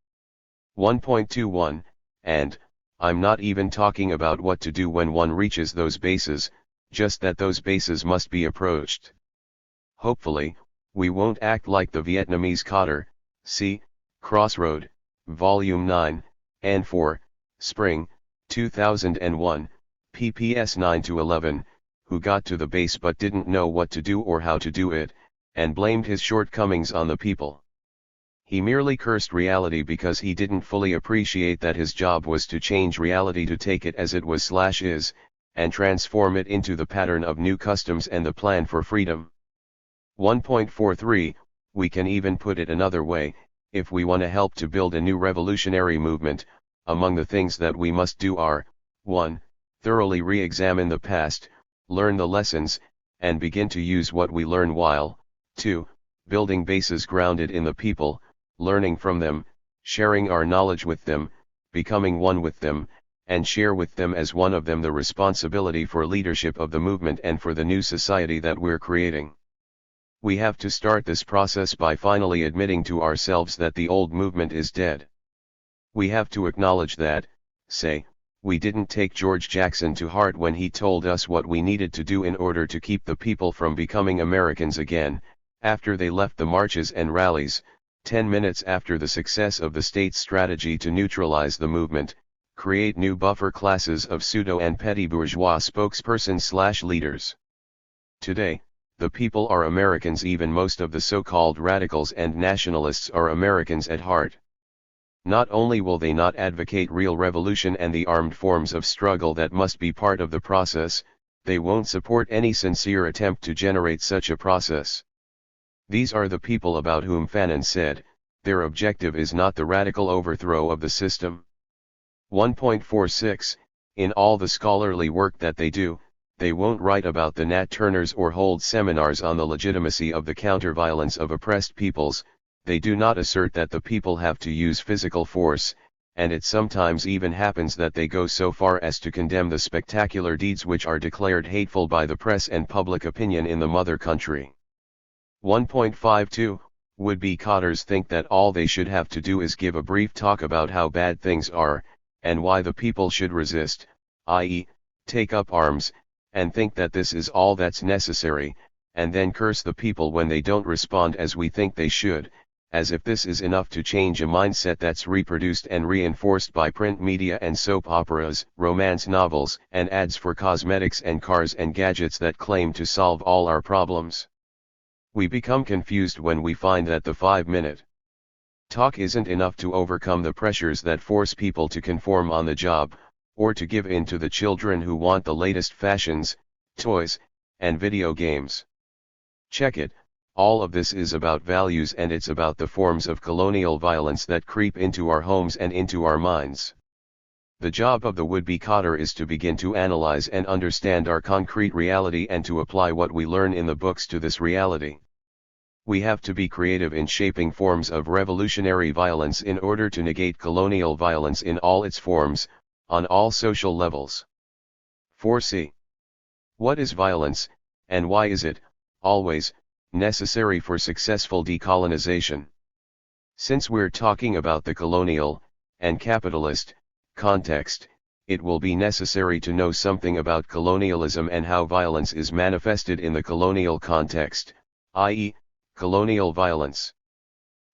1.21, and, I'm not even talking about what to do when one reaches those bases, just that those bases must be approached. Hopefully, we won't act like the Vietnamese coder, see, Crossroad, Volume 9, and 4, Spring, 2001, pps 9-11, who got to the base but didn't know what to do or how to do it, and blamed his shortcomings on the people. He merely cursed reality because he didn't fully appreciate that his job was to change reality, to take it as it was / is, and transform it into the pattern of new customs and the plan for freedom. 1.43, we can even put it another way, if we want to help to build a new revolutionary movement, among the things that we must do are, 1. Thoroughly re-examine the past, learn the lessons, and begin to use what we learn while, 2. Building bases grounded in the people, learning from them, sharing our knowledge with them, becoming one with them, and share with them as one of them the responsibility for leadership of the movement and for the new society that we're creating. We have to start this process by finally admitting to ourselves that the old movement is dead. We have to acknowledge that, say, we didn't take George Jackson to heart when he told us what we needed to do in order to keep the people from becoming Americans again, after they left the marches and rallies, 10 minutes after the success of the state's strategy to neutralize the movement, create new buffer classes of pseudo and petty bourgeois spokespersons / leaders. Today, the people are Americans. Even most of the so-called radicals and nationalists are Americans at heart. Not only will they not advocate real revolution and the armed forms of struggle that must be part of the process, they won't support any sincere attempt to generate such a process. These are the people about whom Fanon said, their objective is not the radical overthrow of the system. 1.46, in all the scholarly work that they do, they won't write about the Nat Turners or hold seminars on the legitimacy of the counter-violence of oppressed peoples. They do not assert that the people have to use physical force, and it sometimes even happens that they go so far as to condemn the spectacular deeds which are declared hateful by the press and public opinion in the mother country. 1.52, would-be codders think that all they should have to do is give a brief talk about how bad things are, and why the people should resist, i.e., take up arms, and think that this is all that's necessary, and then curse the people when they don't respond as we think they should, as if this is enough to change a mindset that's reproduced and reinforced by print media and soap operas, romance novels, and ads for cosmetics and cars and gadgets that claim to solve all our problems. We become confused when we find that the 5-minute talk isn't enough to overcome the pressures that force people to conform on the job, or to give in to the children who want the latest fashions, toys, and video games. Check it, all of this is about values, and it's about the forms of colonial violence that creep into our homes and into our minds. The job of the would-be codder is to begin to analyze and understand our concrete reality and to apply what we learn in the books to this reality. We have to be creative in shaping forms of revolutionary violence in order to negate colonial violence in all its forms, on all social levels. 4c. What is violence, and why is it, always, necessary for successful decolonization? Since we're talking about the colonial, and capitalist, context, it will be necessary to know something about colonialism and how violence is manifested in the colonial context, i.e., colonial violence.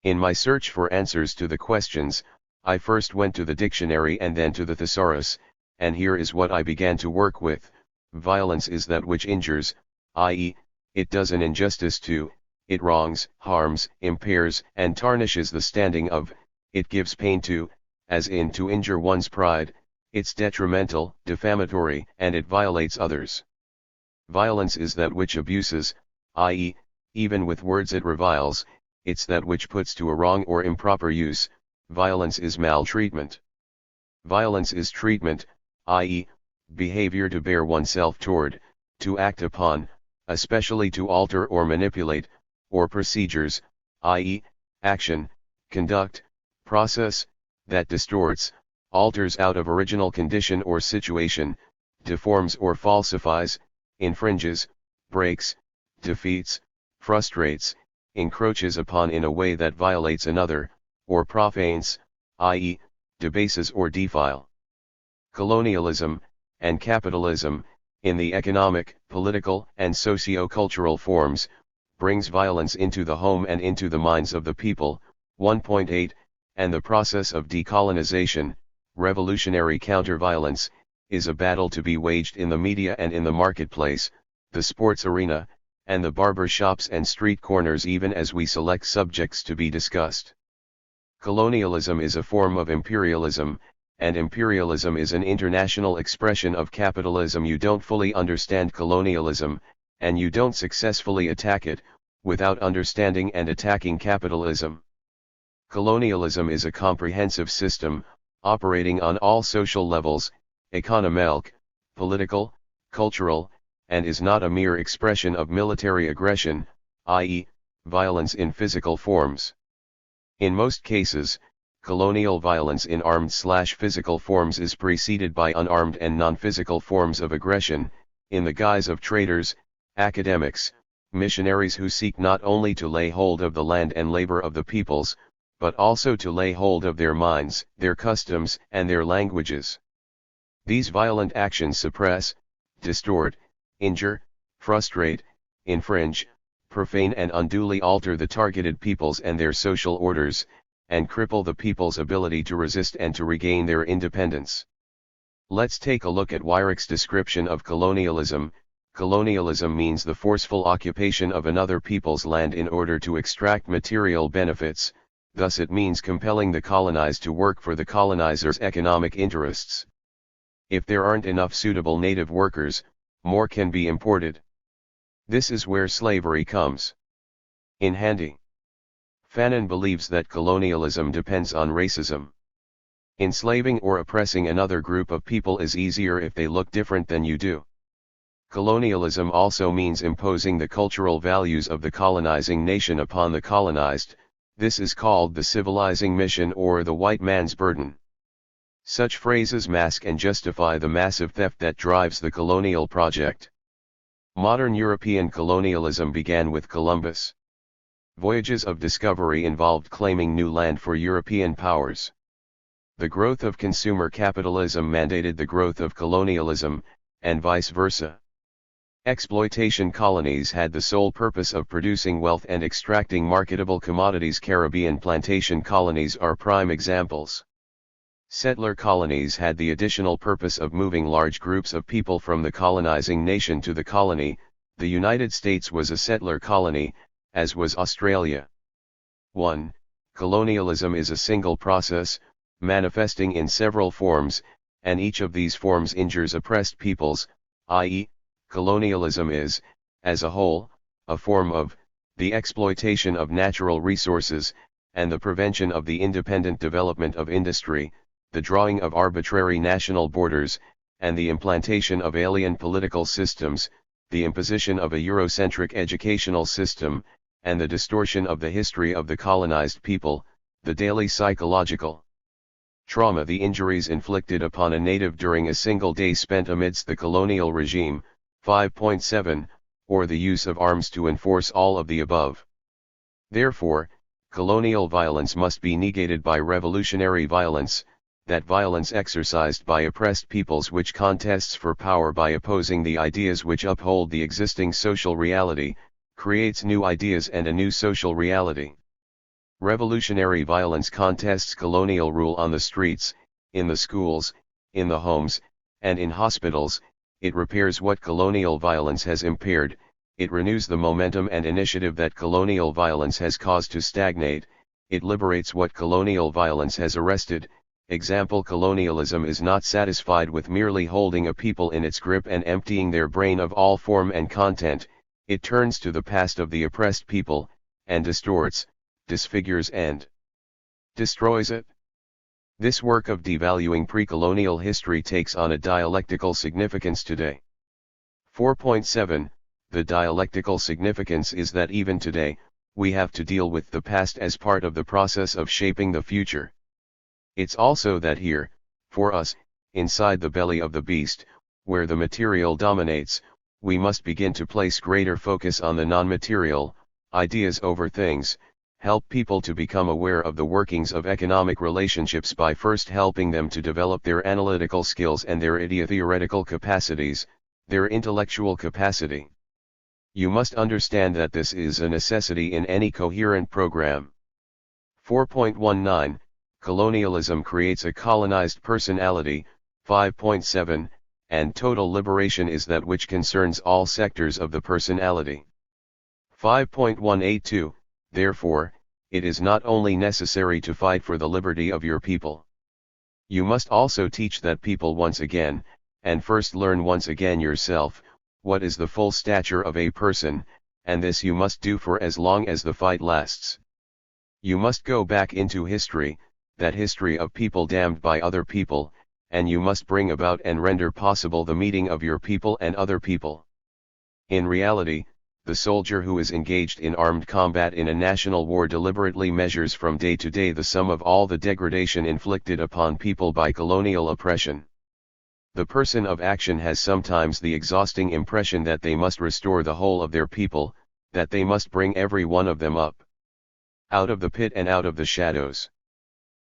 In my search for answers to the questions, I first went to the dictionary and then to the thesaurus, and here is what I began to work with. Violence is that which injures, i.e., it does an injustice to, it wrongs, harms, impairs, and tarnishes the standing of, it gives pain to, as in to injure one's pride, it's detrimental, defamatory, and it violates others. Violence is that which abuses, i.e., even with words it reviles, it's that which puts to a wrong or improper use. Violence is maltreatment. Violence is treatment, i.e., behavior to bear oneself toward, to act upon, especially to alter or manipulate, or procedures, i.e., action, conduct, process, that distorts, alters out of original condition or situation, deforms or falsifies, infringes, breaks, defeats, frustrates, encroaches upon in a way that violates another, or profanes, i.e., debases or defile. Colonialism, and capitalism, in the economic, political, and socio-cultural forms, brings violence into the home and into the minds of the people. 1.8, and the process of decolonization, revolutionary counter-violence, is a battle to be waged in the media and in the marketplace, the sports arena, and the barber shops and street corners, even as we select subjects to be discussed. Colonialism is a form of imperialism, and imperialism is an international expression of capitalism. You don't fully understand colonialism, and you don't successfully attack it, without understanding and attacking capitalism. Colonialism is a comprehensive system, operating on all social levels, economic, political, cultural, and is not a mere expression of military aggression, i.e., violence in physical forms. In most cases, colonial violence in armed/physical forms is preceded by unarmed and non-physical forms of aggression, in the guise of traders, academics, missionaries who seek not only to lay hold of the land and labor of the peoples, but also to lay hold of their minds, their customs, and their languages. These violent actions suppress, distort, injure, frustrate, infringe, profane and unduly alter the targeted peoples and their social orders, and cripple the people's ability to resist and to regain their independence. Let's take a look at Weirich's description of colonialism. Colonialism means the forceful occupation of another people's land in order to extract material benefits, thus it means compelling the colonized to work for the colonizer's economic interests. If there aren't enough suitable native workers, more can be imported. This is where slavery comes in handy. Fanon believes that colonialism depends on racism. Enslaving or oppressing another group of people is easier if they look different than you do. Colonialism also means imposing the cultural values of the colonizing nation upon the colonized. This is called the civilizing mission or the white man's burden. Such phrases mask and justify the massive theft that drives the colonial project. Modern European colonialism began with Columbus. Voyages of discovery involved claiming new land for European powers. The growth of consumer capitalism mandated the growth of colonialism, and vice versa. Exploitation colonies had the sole purpose of producing wealth and extracting marketable commodities. Caribbean plantation colonies are prime examples. Settler colonies had the additional purpose of moving large groups of people from the colonizing nation to the colony. The United States was a settler colony, as was Australia. 1. Colonialism is a single process, manifesting in several forms, and each of these forms injures oppressed peoples, i.e., colonialism is, as a whole, a form of the exploitation of natural resources, and the prevention of the independent development of industry, the drawing of arbitrary national borders, and the implantation of alien political systems, the imposition of a Eurocentric educational system, and the distortion of the history of the colonized people, the daily psychological trauma, the injuries inflicted upon a native during a single day spent amidst the colonial regime. 5.7, or the use of arms to enforce all of the above. Therefore, colonial violence must be negated by revolutionary violence, that violence exercised by oppressed peoples which contests for power by opposing the ideas which uphold the existing social reality, creates new ideas and a new social reality. Revolutionary violence contests colonial rule on the streets, in the schools, in the homes, and in hospitals. It repairs what colonial violence has impaired, it renews the momentum and initiative that colonial violence has caused to stagnate, it liberates what colonial violence has arrested. Example: colonialism is not satisfied with merely holding a people in its grip and emptying their brain of all form and content, it turns to the past of the oppressed people, and distorts, disfigures and destroys it. This work of devaluing pre-colonial history takes on a dialectical significance today. 4.7, the dialectical significance is that even today, we have to deal with the past as part of the process of shaping the future. It's also that here, for us, inside the belly of the beast, where the material dominates, we must begin to place greater focus on the non-material, ideas over things, help people to become aware of the workings of economic relationships by first helping them to develop their analytical skills and their ideo-theoretical capacities, their intellectual capacity. You must understand that this is a necessity in any coherent program. 4.19, Colonialism creates a colonized personality. 5.7, and total liberation is that which concerns all sectors of the personality. 5.182, therefore, it is not only necessary to fight for the liberty of your people. You must also teach that people once again, and first learn once again yourself, what is the full stature of a person, and this you must do for as long as the fight lasts. You must go back into history, that history of people damned by other people, and you must bring about and render possible the meeting of your people and other people. In reality, the soldier who is engaged in armed combat in a national war deliberately measures from day to day the sum of all the degradation inflicted upon people by colonial oppression. The person of action has sometimes the exhausting impression that they must restore the whole of their people, that they must bring every one of them up out of the pit and out of the shadows.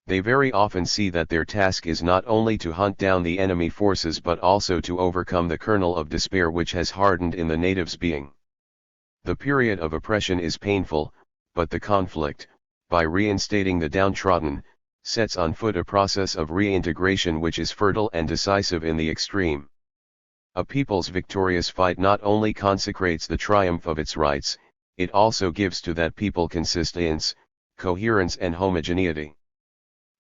They very often see that their task is not only to hunt down the enemy forces but also to overcome the kernel of despair which has hardened in the natives' being. The period of oppression is painful, but the conflict, by reinstating the downtrodden, sets on foot a process of reintegration which is fertile and decisive in the extreme. A people's victorious fight not only consecrates the triumph of its rights, it also gives to that people consistence, coherence and homogeneity.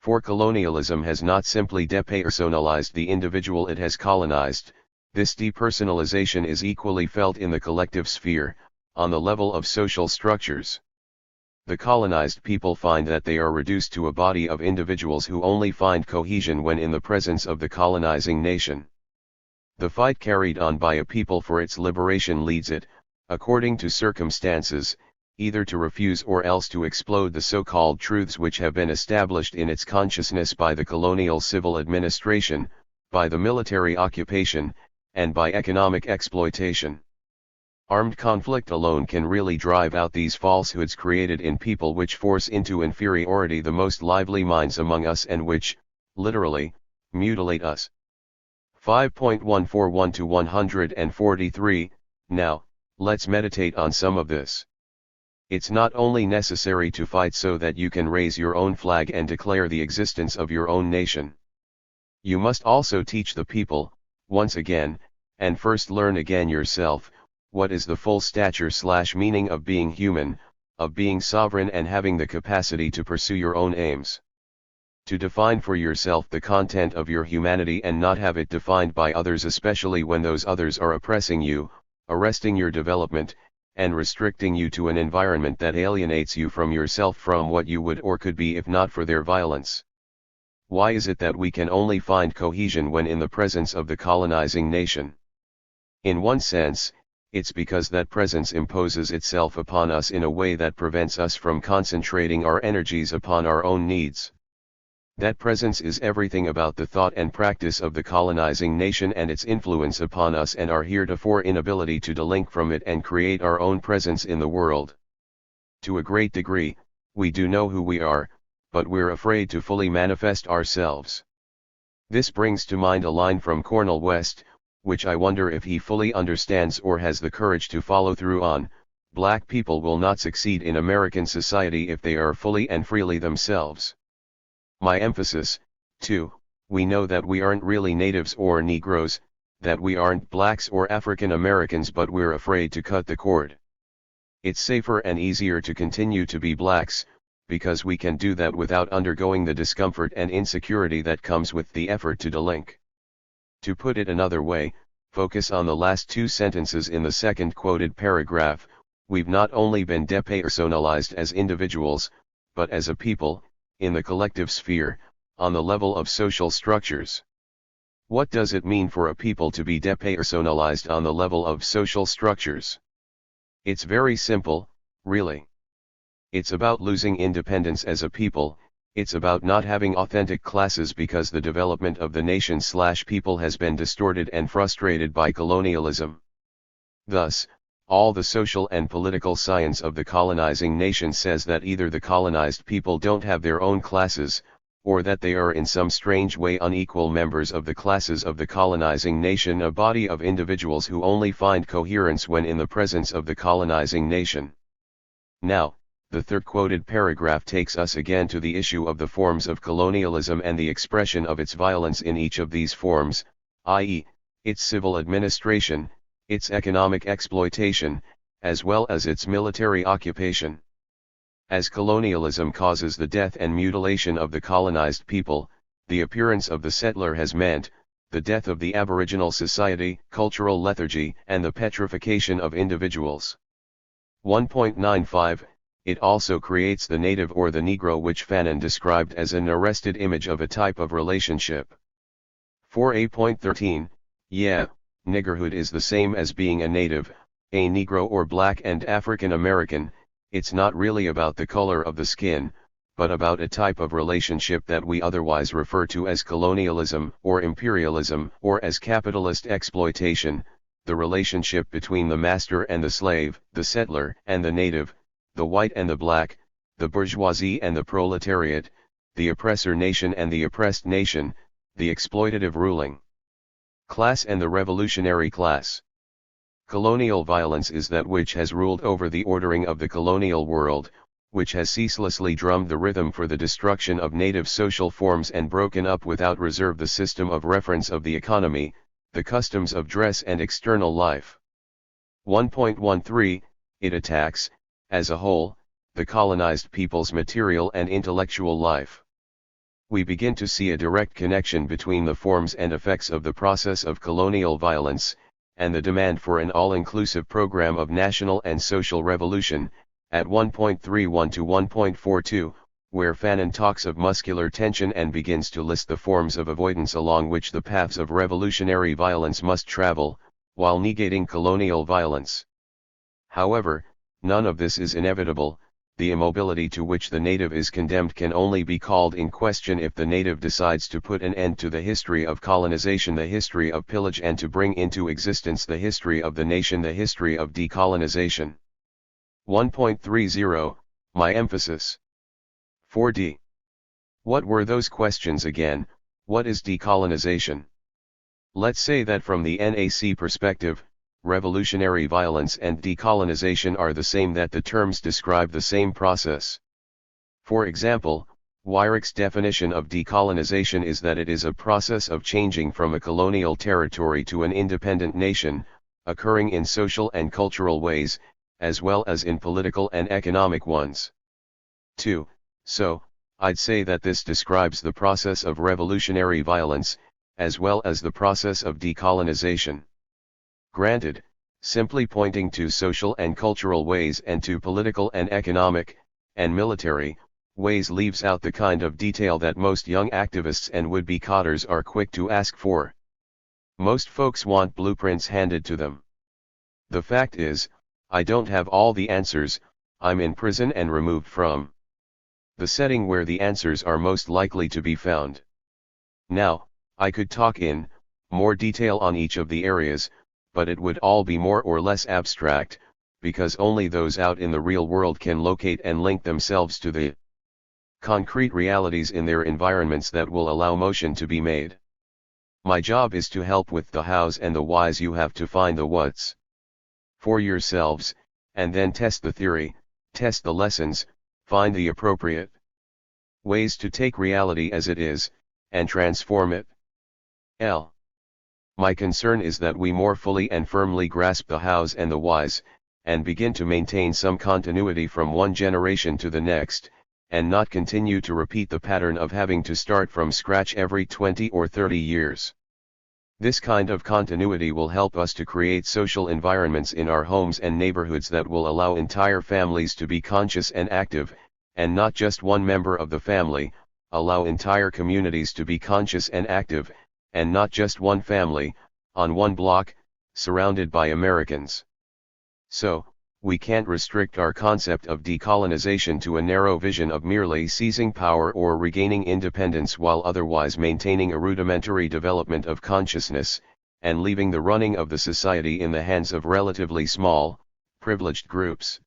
For colonialism has not simply depersonalized the individual, it has colonized. This depersonalization is equally felt in the collective sphere, on the level of social structures. The colonized people find that they are reduced to a body of individuals who only find cohesion when in the presence of the colonizing nation. The fight carried on by a people for its liberation leads it, according to circumstances, either to refuse or else to explode the so-called truths which have been established in its consciousness by the colonial civil administration, by the military occupation, and by economic exploitation. Armed conflict alone can really drive out these falsehoods created in people which force into inferiority the most lively minds among us and which, literally, mutilate us. 5.141 to 143, now, let's meditate on some of this. It's not only necessary to fight so that you can raise your own flag and declare the existence of your own nation. You must also teach the people, once again, and first learn again yourself, what is the full stature/meaning of being human, of being sovereign and having the capacity to pursue your own aims. To define for yourself the content of your humanity and not have it defined by others, especially when those others are oppressing you, arresting your development, and restricting you to an environment that alienates you from yourself, from what you would or could be if not for their violence. Why is it that we can only find cohesion when in the presence of the colonizing nation? In one sense, it's because that presence imposes itself upon us in a way that prevents us from concentrating our energies upon our own needs. That presence is everything about the thought and practice of the colonizing nation and its influence upon us and our heretofore inability to delink from it and create our own presence in the world. To a great degree, we do know who we are, but we're afraid to fully manifest ourselves. This brings to mind a line from Cornel West, which I wonder if he fully understands or has the courage to follow through on: black people will not succeed in American society if they are fully and freely themselves. My emphasis, too, we know that we aren't really natives or Negroes, that we aren't blacks or African Americans, but we're afraid to cut the cord. It's safer and easier to continue to be blacks, because we can do that without undergoing the discomfort and insecurity that comes with the effort to delink. To put it another way, focus on the last two sentences in the second quoted paragraph: we've not only been depersonalized as individuals, but as a people, in the collective sphere, on the level of social structures. What does it mean for a people to be depersonalized on the level of social structures? It's very simple, really. It's about losing independence as a people. It's about not having authentic classes because the development of the nation/people has been distorted and frustrated by colonialism. Thus, All the social and political science of the colonizing nation says that either the colonized people don't have their own classes, or that they are in some strange way unequal members of the classes of the colonizing nation, a body of individuals who only find coherence when in the presence of the colonizing nation. Now, the third quoted paragraph takes us again to the issue of the forms of colonialism and the expression of its violence in each of these forms, i.e., its civil administration, its economic exploitation, as well as its military occupation. As colonialism causes the death and mutilation of the colonized people, the appearance of the settler has meant the death of the aboriginal society, cultural lethargy, and the petrification of individuals. 1.95 It also creates the native or the Negro, which Fanon described as an arrested image of a type of relationship. 4a.13 Yeah, niggerhood is the same as being a native, a Negro or Black and African American. It's not really about the color of the skin, but about a type of relationship that we otherwise refer to as colonialism or imperialism or as capitalist exploitation, the relationship between the master and the slave, the settler and the native, the white and the black, the bourgeoisie and the proletariat, the oppressor nation and the oppressed nation, the exploitative ruling class and the revolutionary class. Colonial violence is that which has ruled over the ordering of the colonial world, which has ceaselessly drummed the rhythm for the destruction of native social forms and broken up without reserve the system of reference of the economy, the customs of dress and external life. 1.13 It attacks, as a whole, the colonized people's material and intellectual life. We begin to see a direct connection between the forms and effects of the process of colonial violence, and the demand for an all-inclusive program of national and social revolution, at 1.31 to 1.42, where Fanon talks of muscular tension and begins to list the forms of avoidance along which the paths of revolutionary violence must travel, while negating colonial violence. However, none of this is inevitable. The immobility to which the native is condemned can only be called in question if the native decides to put an end to the history of colonization, the history of pillage, and to bring into existence the history of the nation, the history of decolonization. 1.30 My emphasis. 4d. What were those questions again? What is decolonization? Let's say that from the NAC perspective, revolutionary violence and decolonization are the same, that the terms describe the same process. For example, Weirich's definition of decolonization is that it is a process of changing from a colonial territory to an independent nation, occurring in social and cultural ways, as well as in political and economic ones. 2. So, I'd say that this describes the process of revolutionary violence, as well as the process of decolonization. Granted, simply pointing to social and cultural ways and to political and economic, and military, ways leaves out the kind of detail that most young activists and would-be codders are quick to ask for. Most folks want blueprints handed to them. The fact is, I don't have all the answers. I'm in prison and removed from the setting where the answers are most likely to be found. Now, I could talk in more detail on each of the areas, but it would all be more or less abstract, because only those out in the real world can locate and link themselves to the concrete realities in their environments that will allow motion to be made. My job is to help with the hows and the whys. You have to find the whats for yourselves, and then test the theory, test the lessons, find the appropriate ways to take reality as it is, and transform it. My concern is that we more fully and firmly grasp the hows and the whys, and begin to maintain some continuity from one generation to the next, and not continue to repeat the pattern of having to start from scratch every 20 or 30 years. This kind of continuity will help us to create social environments in our homes and neighborhoods that will allow entire families to be conscious and active, and not just one member of the family, allow entire communities to be conscious and active, and not just one family, on one block, surrounded by Americans. So, we can't restrict our concept of decolonization to a narrow vision of merely seizing power or regaining independence while otherwise maintaining a rudimentary development of consciousness, and leaving the running of the society in the hands of relatively small, privileged groups.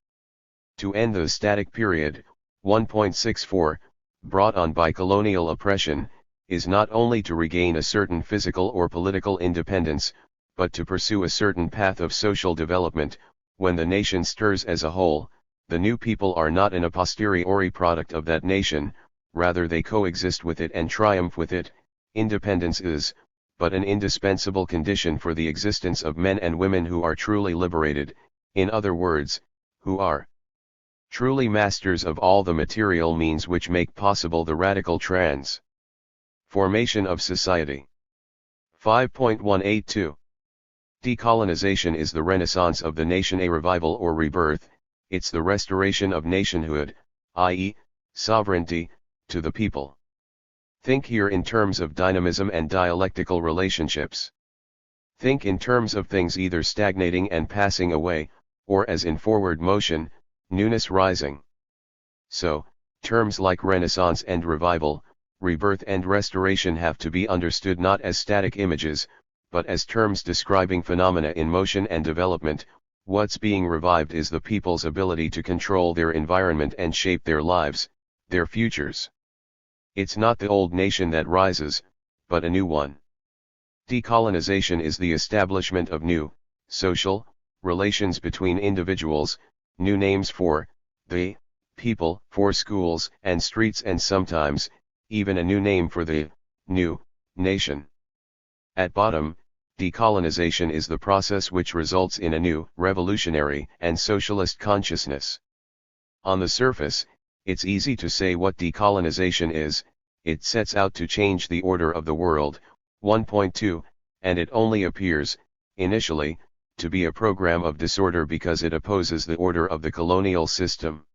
To end the static period, 1.64, brought on by colonial oppression, is not only to regain a certain physical or political independence, but to pursue a certain path of social development. When the nation stirs as a whole, the new people are not an a posteriori product of that nation, rather they coexist with it and triumph with it. Independence is, but an indispensable condition for the existence of men and women who are truly liberated, in other words, who are truly masters of all the material means which make possible the radical transformation of society. 5.182. Decolonization is the renaissance of the nation, a revival or rebirth. It's the restoration of nationhood, i.e., sovereignty, to the people. Think here in terms of dynamism and dialectical relationships. Think in terms of things either stagnating and passing away, or as in forward motion, newness rising. So, terms like renaissance and revival, rebirth and restoration have to be understood not as static images, but as terms describing phenomena in motion and development. What's being revived is the people's ability to control their environment and shape their lives, their futures. It's not the old nation that rises, but a new one. Decolonization is the establishment of new, social, relations between individuals, new names for the people, for schools and streets, and sometimes, even a new name for the new nation. At bottom, decolonization is the process which results in a new, revolutionary, and socialist consciousness. On the surface, it's easy to say what decolonization is. It sets out to change the order of the world. 1.2, and it only appears, initially, to be a program of disorder because it opposes the order of the colonial system.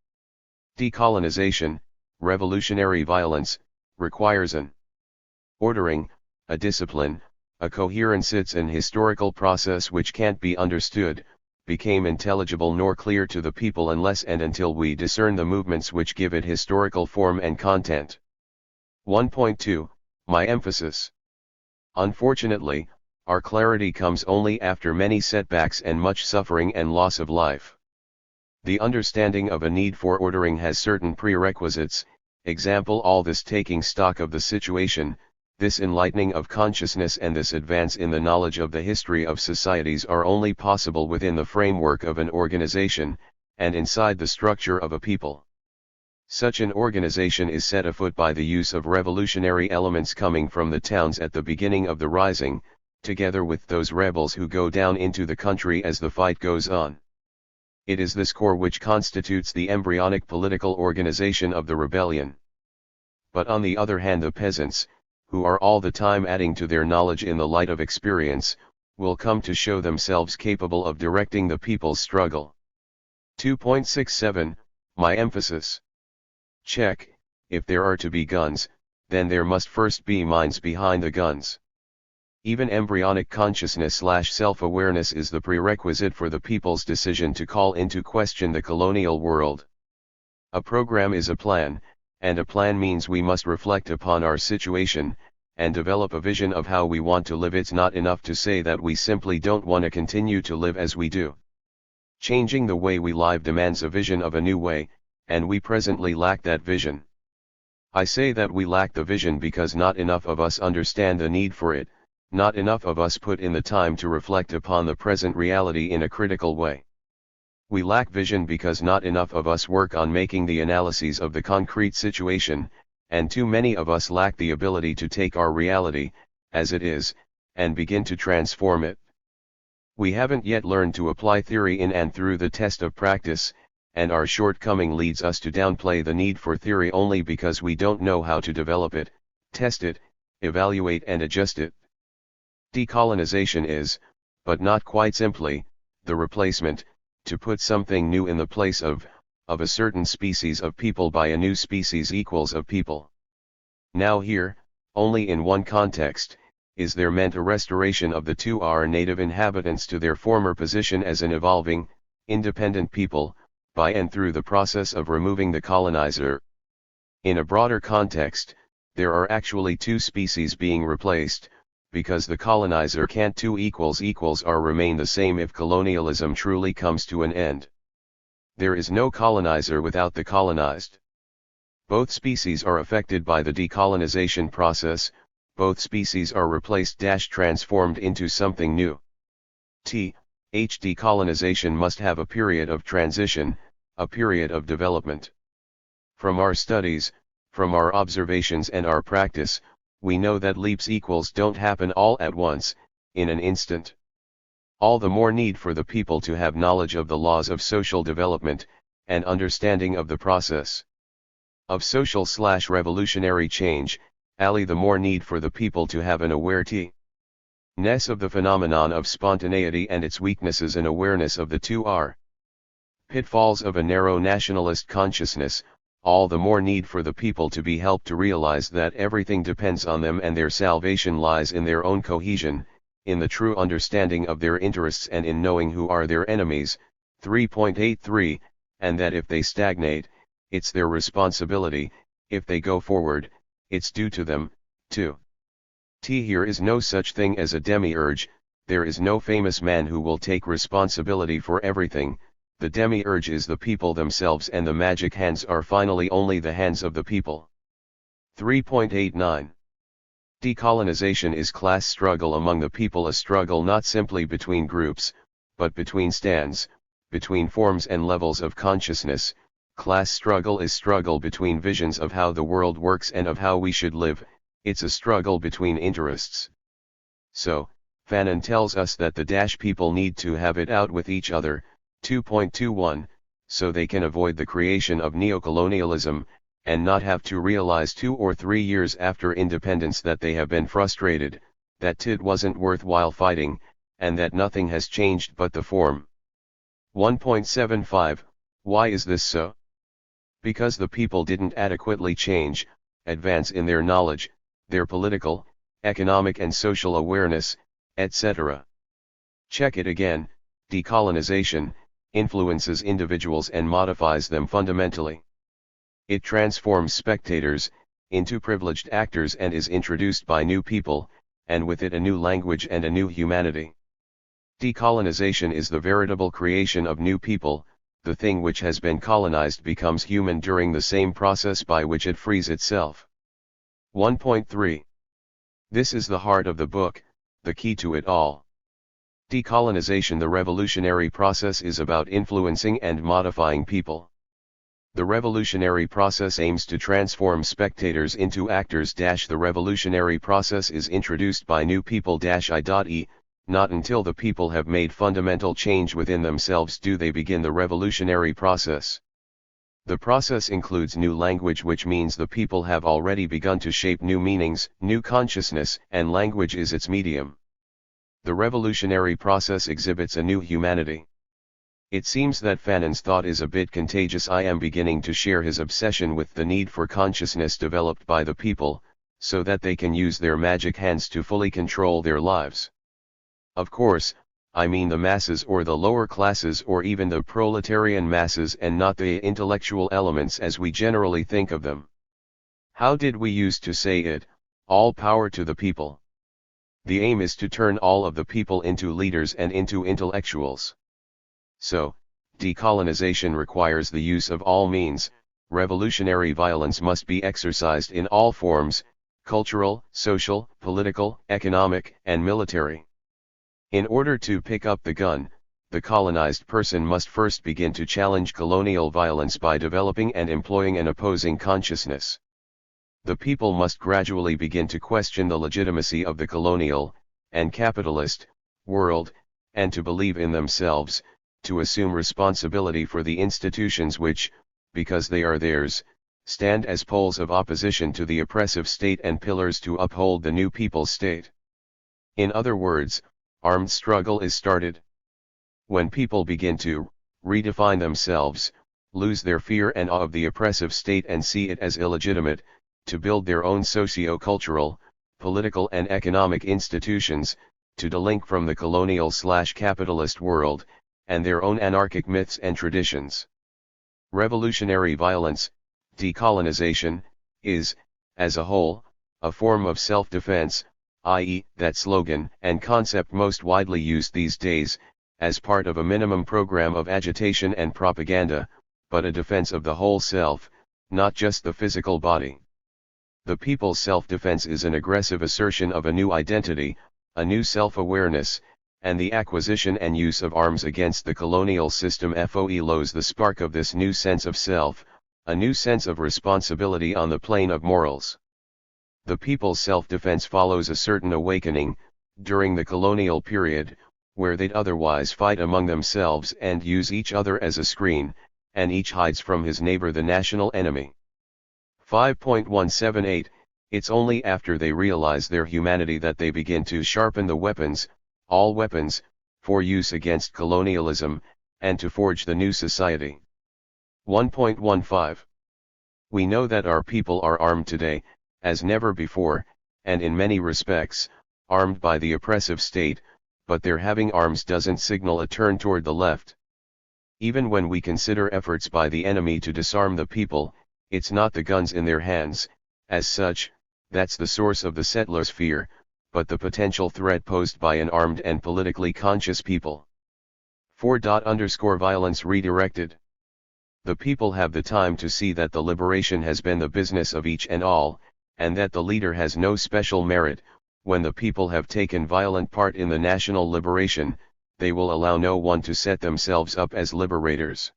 Decolonization, revolutionary violence, requires an ordering, a discipline, a coherence. It's an historical process which can't be understood, became intelligible nor clear to the people unless and until we discern the movements which give it historical form and content. 1.2, my emphasis. Unfortunately, our clarity comes only after many setbacks and much suffering and loss of life. The understanding of a need for ordering has certain prerequisites, example all this taking stock of the situation, this enlightening of consciousness and this advance in the knowledge of the history of societies are only possible within the framework of an organization, and inside the structure of a people. Such an organization is set afoot by the use of revolutionary elements coming from the towns at the beginning of the rising, together with those rebels who go down into the country as the fight goes on. It is this core which constitutes the embryonic political organization of the rebellion. But on the other hand, the peasants, who are all the time adding to their knowledge in the light of experience, will come to show themselves capable of directing the people's struggle. 2.67, my emphasis. Check, if there are to be guns, then there must first be minds behind the guns. Even embryonic consciousness/self-awareness is the prerequisite for the people's decision to call into question the colonial world. A program is a plan, and a plan means we must reflect upon our situation, and develop a vision of how we want to live. It's not enough to say that we simply don't want to continue to live as we do. Changing the way we live demands a vision of a new way, and we presently lack that vision. I say that we lack the vision because not enough of us understand the need for it, not enough of us put in the time to reflect upon the present reality in a critical way. We lack vision because not enough of us work on making the analyses of the concrete situation, and too many of us lack the ability to take our reality, as it is, and begin to transform it. We haven't yet learned to apply theory in and through the test of practice, and our shortcoming leads us to downplay the need for theory only because we don't know how to develop it, test it, evaluate and adjust it. Decolonization is, but not quite simply, the replacement, to put something new in the place of a certain species of people by a new species equals of people. Now here, only in one context, is there meant a restoration of the two our native inhabitants to their former position as an evolving, independent people, by and through the process of removing the colonizer. In a broader context, there are actually two species being replaced, because the colonizer can't two equals are remain the same if colonialism truly comes to an end. There is no colonizer without the colonized. Both species are affected by the decolonization process, both species are replaced transformed into something new. Decolonization must have a period of transition, a period of development. From our studies, from our observations and our practice, we know that leaps don't happen all at once, in an instant. All the more need for the people to have knowledge of the laws of social development, and understanding of the process of social/revolutionary change, the more need for the people to have an awareness of the phenomenon of spontaneity and its weaknesses, and awareness of the two are pitfalls of a narrow nationalist consciousness, all the more need for the people to be helped to realize that everything depends on them and their salvation lies in their own cohesion, in the true understanding of their interests and in knowing who are their enemies. 3.83, and that if they stagnate, it's their responsibility, if they go forward, it's due to them, too. Here is no such thing as a demiurge, there is no famous man who will take responsibility for everything, the demiurge is the people themselves and the magic hands are finally only the hands of the people. 3.89. Decolonization is class struggle among the people, a struggle not simply between groups, but between stands, between forms and levels of consciousness. Class struggle is struggle between visions of how the world works and of how we should live, it's a struggle between interests. So, Fanon tells us that the people need to have it out with each other, 2.21, so they can avoid the creation of neocolonialism, and not have to realize 2 or 3 years after independence that they have been frustrated, that it wasn't worthwhile fighting, and that nothing has changed but the form. 1.75, why is this so? Because the people didn't adequately change, advance in their knowledge, their political, economic and social awareness, etc. Check it again, decolonization influences individuals and modifies them fundamentally. It transforms spectators into privileged actors and is introduced by new people, and with it a new language and a new humanity. Decolonization is the veritable creation of new people, the thing which has been colonized becomes human during the same process by which it frees itself. 1.3. This is the heart of the book, the key to it all. Decolonization, the revolutionary process, is about influencing and modifying people. The revolutionary process aims to transform spectators into actors. The revolutionary process is introduced by new people. I.e., not until the people have made fundamental change within themselves do they begin the revolutionary process. The process includes new language, which means the people have already begun to shape new meanings, new consciousness, and language is its medium. The revolutionary process exhibits a new humanity. It seems that Fanon's thought is a bit contagious. I am beginning to share his obsession with the need for consciousness developed by the people, so that they can use their magic hands to fully control their lives. Of course, I mean the masses or the lower classes or even the proletarian masses and not the intellectual elements as we generally think of them. How did we used to say it? All power to the people. The aim is to turn all of the people into leaders and into intellectuals. So, decolonization requires the use of all means. Revolutionary violence must be exercised in all forms, cultural, social, political, economic, and military. In order to pick up the gun, the colonized person must first begin to challenge colonial violence by developing and employing an opposing consciousness. The people must gradually begin to question the legitimacy of the colonial, and capitalist, world, and to believe in themselves, to assume responsibility for the institutions which, because they are theirs, stand as poles of opposition to the oppressive state and pillars to uphold the new people's state. In other words, armed struggle is started. When people begin to redefine themselves, lose their fear and awe of the oppressive state and see it as illegitimate, to build their own socio-cultural, political and economic institutions, to delink from the colonial/capitalist world, and their own anarchic myths and traditions. Revolutionary violence, decolonization, is, as a whole, a form of self-defense, i.e., that slogan and concept most widely used these days, as part of a minimum program of agitation and propaganda, but a defense of the whole self, not just the physical body. The people's self-defense is an aggressive assertion of a new identity, a new self-awareness, and the acquisition and use of arms against the colonial system foils the spark of this new sense of self, a new sense of responsibility on the plane of morals. The people's self-defense follows a certain awakening, during the colonial period, where they'd otherwise fight among themselves and use each other as a screen, and each hides from his neighbor the national enemy. 5.178, it's only after they realize their humanity that they begin to sharpen the weapons, all weapons, for use against colonialism, and to forge the new society. 1.15. We know that our people are armed today, as never before, and in many respects, armed by the oppressive state, but their having arms doesn't signal a turn toward the left. Even when we consider efforts by the enemy to disarm the people, it's not the guns in their hands, as such, that's the source of the settlers' fear, but the potential threat posed by an armed and politically conscious people. 4._violence redirected. The people have the time to see that the liberation has been the business of each and all, and that the leader has no special merit. When the people have taken violent part in the national liberation, they will allow no one to set themselves up as liberators.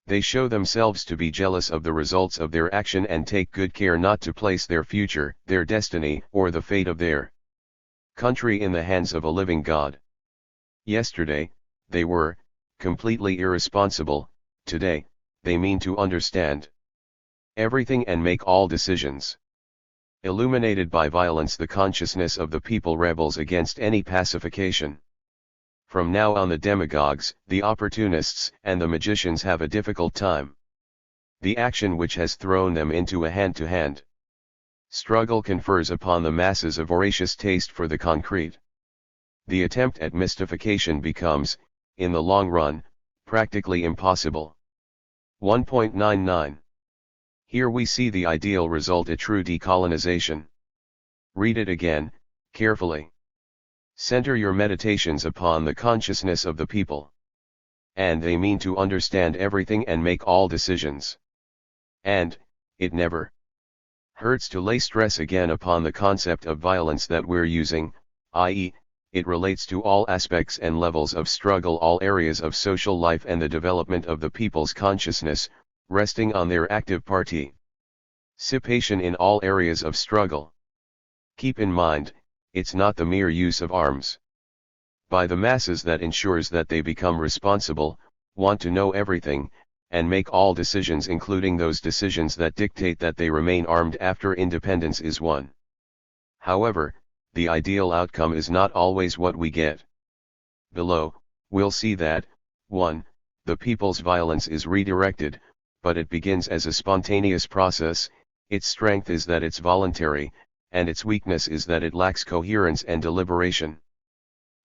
They show themselves to be jealous of the results of their action and take good care not to place their future, their destiny, or the fate of their country in the hands of a living God. Yesterday, they were completely irresponsible. Today, they mean to understand everything and make all decisions. Illuminated by violence, the consciousness of the people rebels against any pacification. From now on, the demagogues, the opportunists, and the magicians have a difficult time. The action which has thrown them into a hand-to-hand struggle confers upon the masses a voracious taste for the concrete. The attempt at mystification becomes, in the long run, practically impossible. 1.99. Here we see the ideal result, a true decolonization. Read it again, carefully. Center your meditations upon the consciousness of the people. And they mean to understand everything and make all decisions. And, it never hurts to lay stress again upon the concept of violence that we're using, i.e., it relates to all aspects and levels of struggle, all areas of social life, and the development of the people's consciousness, resting on their active participation in all areas of struggle. Keep in mind, it's not the mere use of arms by the masses that ensures that they become responsible, want to know everything, and make all decisions, including those decisions that dictate that they remain armed after independence is won. However, the ideal outcome is not always what we get. Below, we'll see that, 1. The people's violence is redirected, but it begins as a spontaneous process. Its strength is that it's voluntary, and its weakness is that it lacks coherence and deliberation.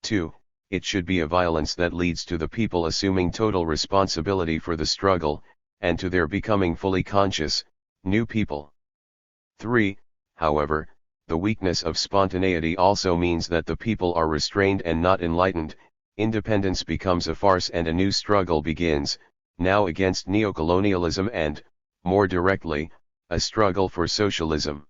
2. It should be a violence that leads to the people assuming total responsibility for the struggle, and to their becoming fully conscious, new people. 3. However, the weakness of spontaneity also means that the people are restrained and not enlightened. Independence becomes a farce and a new struggle begins, now against neocolonialism and, more directly, a struggle for socialism.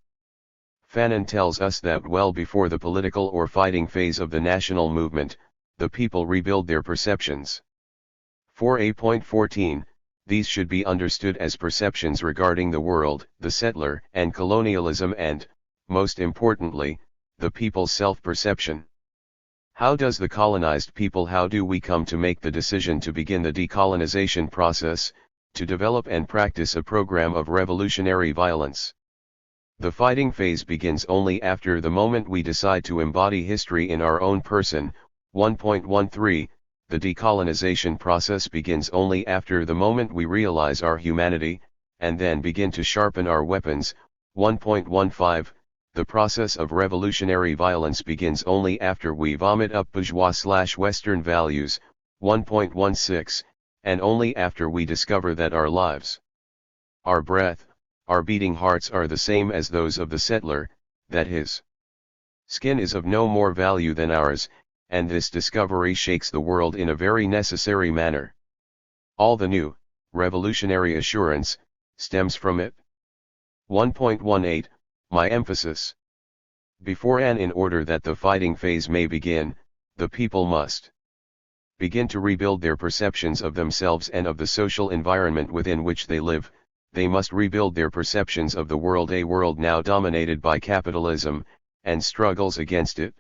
Fanon tells us that well before the political or fighting phase of the national movement, the people rebuild their perceptions. 4a.14, these should be understood as perceptions regarding the world, the settler, and colonialism and, most importantly, the people's self-perception. How does the colonized people, how do we come to make the decision to begin the decolonization process, to develop and practice a program of revolutionary violence? The fighting phase begins only after the moment we decide to embody history in our own person. 1.13, the decolonization process begins only after the moment we realize our humanity, and then begin to sharpen our weapons. 1.15, the process of revolutionary violence begins only after we vomit up bourgeois/Western values. 1.16, and only after we discover that our lives, our breath, our beating hearts are the same as those of the settler, that his skin is of no more value than ours, and this discovery shakes the world in a very necessary manner. All the new, revolutionary assurance, stems from it. 1.18, My emphasis. Before and in order that the fighting phase may begin, the people must begin to rebuild their perceptions of themselves and of the social environment within which they live. They must rebuild their perceptions of the world, a world now dominated by capitalism, and struggles against it.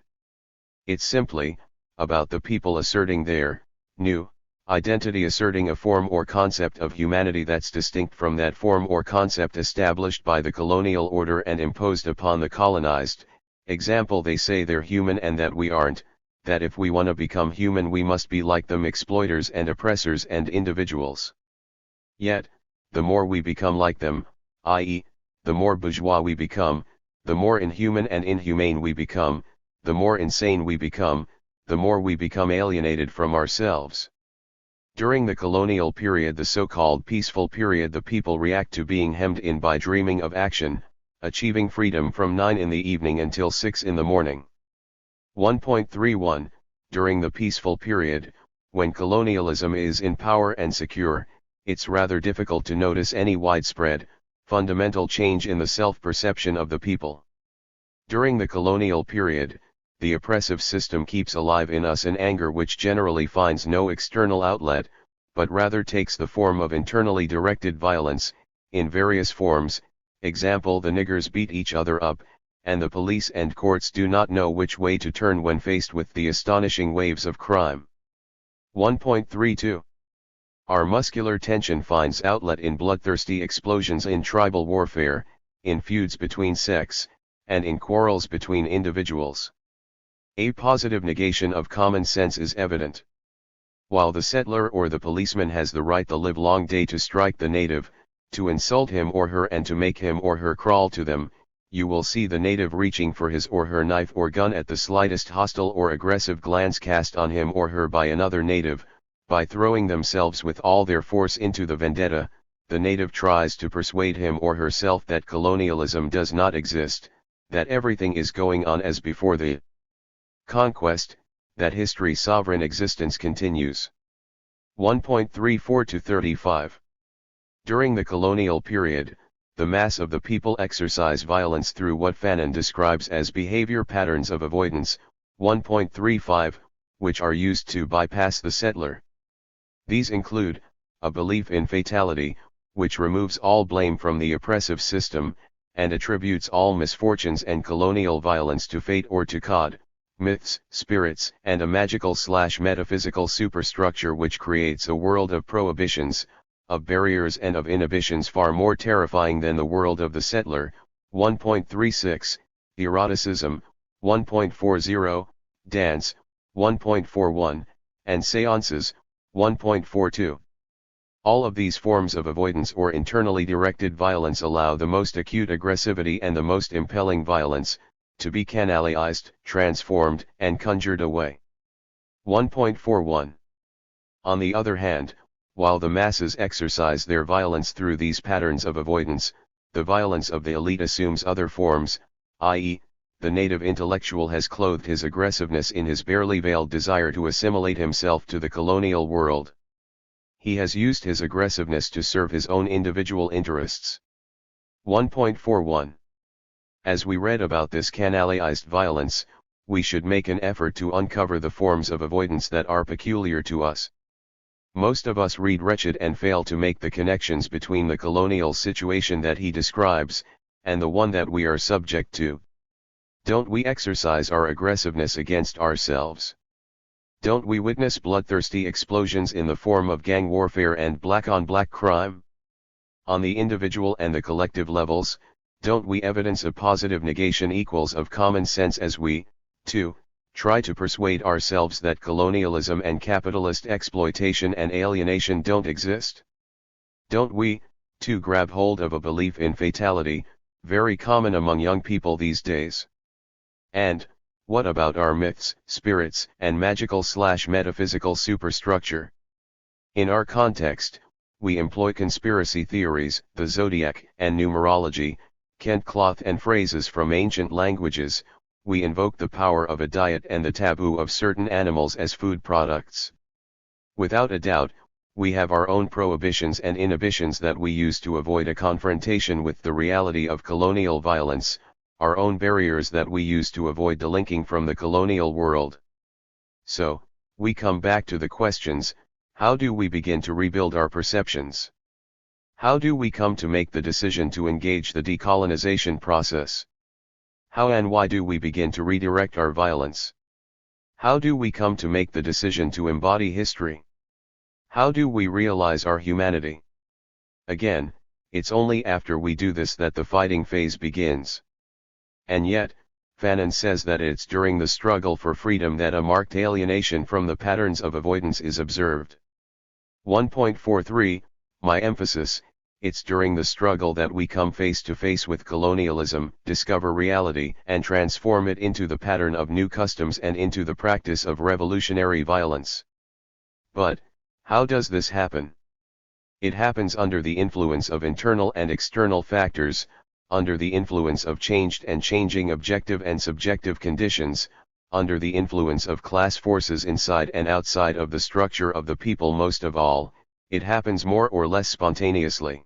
It's simply about the people asserting their new identity, asserting a form or concept of humanity that's distinct from that form or concept established by the colonial order and imposed upon the colonized. Example, they say they're human and that we aren't, that if we want to become human we must be like them, exploiters and oppressors and individuals. Yet, the more we become like them, i.e., the more bourgeois we become, the more inhuman and inhumane we become, the more insane we become, the more we become alienated from ourselves. During the colonial period, the so-called peaceful period, the people react to being hemmed in by dreaming of action, achieving freedom from 9 in the evening until 6 in the morning. 1.31, During the peaceful period, when colonialism is in power and secure, it's rather difficult to notice any widespread, fundamental change in the self-perception of the people. During the colonial period, the oppressive system keeps alive in us an anger which generally finds no external outlet, but rather takes the form of internally directed violence, in various forms. Example, the niggers beat each other up, and the police and courts do not know which way to turn when faced with the astonishing waves of crime. 1.32. Our muscular tension finds outlet in bloodthirsty explosions, in tribal warfare, in feuds between sects, and in quarrels between individuals. A positive negation of common sense is evident. While the settler or the policeman has the right the livelong day to strike the native, to insult him or her and to make him or her crawl to them, you will see the native reaching for his or her knife or gun at the slightest hostile or aggressive glance cast on him or her by another native. By throwing themselves with all their force into the vendetta, the native tries to persuade him or herself that colonialism does not exist, that everything is going on as before the conquest, that history's sovereign existence continues. 1.34-35. During the colonial period, the mass of the people exercise violence through what Fanon describes as behavior patterns of avoidance, 1.35, which are used to bypass the settler. These include a belief in fatality, which removes all blame from the oppressive system, and attributes all misfortunes and colonial violence to fate or to God, myths, spirits, and a magical/metaphysical superstructure which creates a world of prohibitions, of barriers and of inhibitions far more terrifying than the world of the settler. 1.36, Eroticism, 1.40, Dance, 1.41, and Seances, 1.42. All of these forms of avoidance or internally directed violence allow the most acute aggressivity and the most impelling violence to be canalized, transformed, and conjured away. 1.41. On the other hand, while the masses exercise their violence through these patterns of avoidance, the violence of the elite assumes other forms, i.e., the native intellectual has clothed his aggressiveness in his barely veiled desire to assimilate himself to the colonial world. He has used his aggressiveness to serve his own individual interests. 1.41. As we read about this canalized violence, we should make an effort to uncover the forms of avoidance that are peculiar to us. Most of us read Wretched and fail to make the connections between the colonial situation that he describes, and the one that we are subject to. Don't we exercise our aggressiveness against ourselves? Don't we witness bloodthirsty explosions in the form of gang warfare and black-on-black crime? On the individual and the collective levels, don't we evidence a positive negation equals of common sense as we, too, try to persuade ourselves that colonialism and capitalist exploitation and alienation don't exist? Don't we, too, grab hold of a belief in fatality, very common among young people these days? And, what about our myths, spirits, and magical/metaphysical superstructure? In our context, we employ conspiracy theories, the zodiac, and numerology, Kent cloth and phrases from ancient languages, we invoke the power of a diet and the taboo of certain animals as food products. Without a doubt, we have our own prohibitions and inhibitions that we use to avoid a confrontation with the reality of colonial violence, our own barriers that we use to avoid delinking from the colonial world. So, we come back to the questions: how do we begin to rebuild our perceptions? How do we come to make the decision to engage the decolonization process? How and why do we begin to redirect our violence? How do we come to make the decision to embody history? How do we realize our humanity? Again, it's only after we do this that the fighting phase begins. And yet, Fanon says that it's during the struggle for freedom that a marked alienation from the patterns of avoidance is observed. 1.43, my emphasis: it's during the struggle that we come face to face with colonialism, discover reality, and transform it into the pattern of new customs and into the practice of revolutionary violence. But, how does this happen? It happens under the influence of internal and external factors, under the influence of changed and changing objective and subjective conditions, under the influence of class forces inside and outside of the structure of the people. Most of all, it happens more or less spontaneously.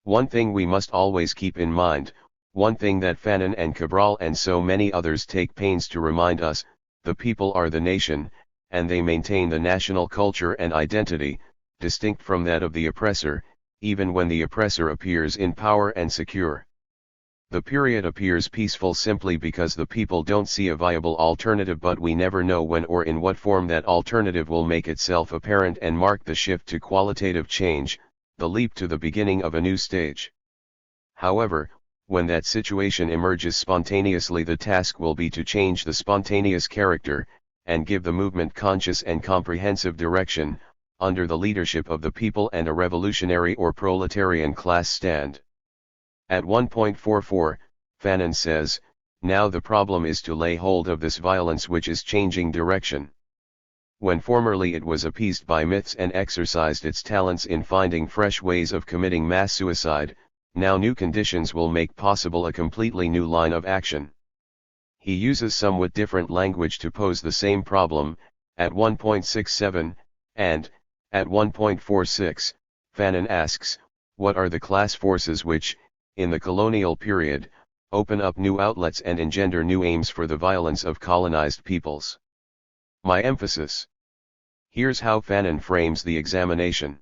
One thing we must always keep in mind, one thing that Fanon and Cabral and so many others take pains to remind us: the people are the nation, and they maintain the national culture and identity, distinct from that of the oppressor, even when the oppressor appears in power and secure. The period appears peaceful simply because the people don't see a viable alternative, but we never know when or in what form that alternative will make itself apparent and mark the shift to qualitative change, the leap to the beginning of a new stage. However, when that situation emerges spontaneously, the task will be to change the spontaneous character, and give the movement conscious and comprehensive direction, under the leadership of the people and a revolutionary or proletarian class stand. At 1.44, Fanon says, now the problem is to lay hold of this violence which is changing direction. When formerly it was appeased by myths and exercised its talents in finding fresh ways of committing mass suicide, now new conditions will make possible a completely new line of action. He uses somewhat different language to pose the same problem. At 1.67, and, at 1.46, Fanon asks, what are the class forces which, in the colonial period, open up new outlets and engender new aims for the violence of colonized peoples? My emphasis. Here's how Fanon frames the examination.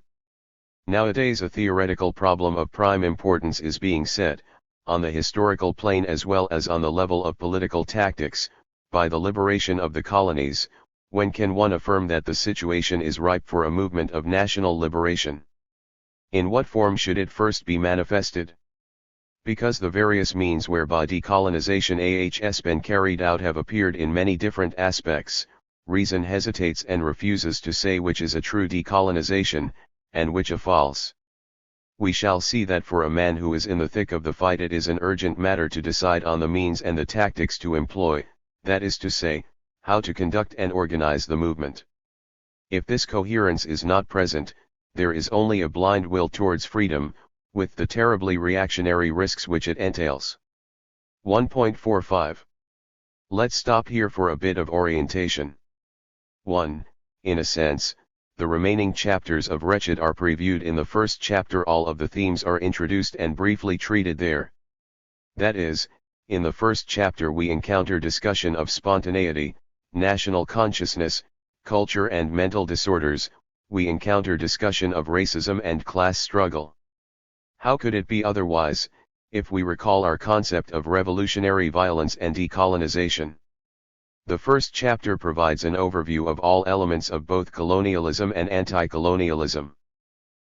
Nowadays a theoretical problem of prime importance is being set, on the historical plane as well as on the level of political tactics, by the liberation of the colonies. When can one affirm that the situation is ripe for a movement of national liberation? In what form should it first be manifested? Because the various means whereby decolonization has been carried out have appeared in many different aspects, reason hesitates and refuses to say which is a true decolonization, and which a false. We shall see that for a man who is in the thick of the fight it is an urgent matter to decide on the means and the tactics to employ, that is to say, how to conduct and organize the movement. If this coherence is not present, there is only a blind will towards freedom, with the terribly reactionary risks which it entails. 1.45. Let's stop here for a bit of orientation. 1. In a sense, the remaining chapters of Wretched are previewed in the first chapter. All of the themes are introduced and briefly treated there. That is, in the first chapter we encounter discussion of spontaneity, national consciousness, culture and mental disorders. We encounter discussion of racism and class struggle. How could it be otherwise, if we recall our concept of revolutionary violence and decolonization? The first chapter provides an overview of all elements of both colonialism and anti-colonialism.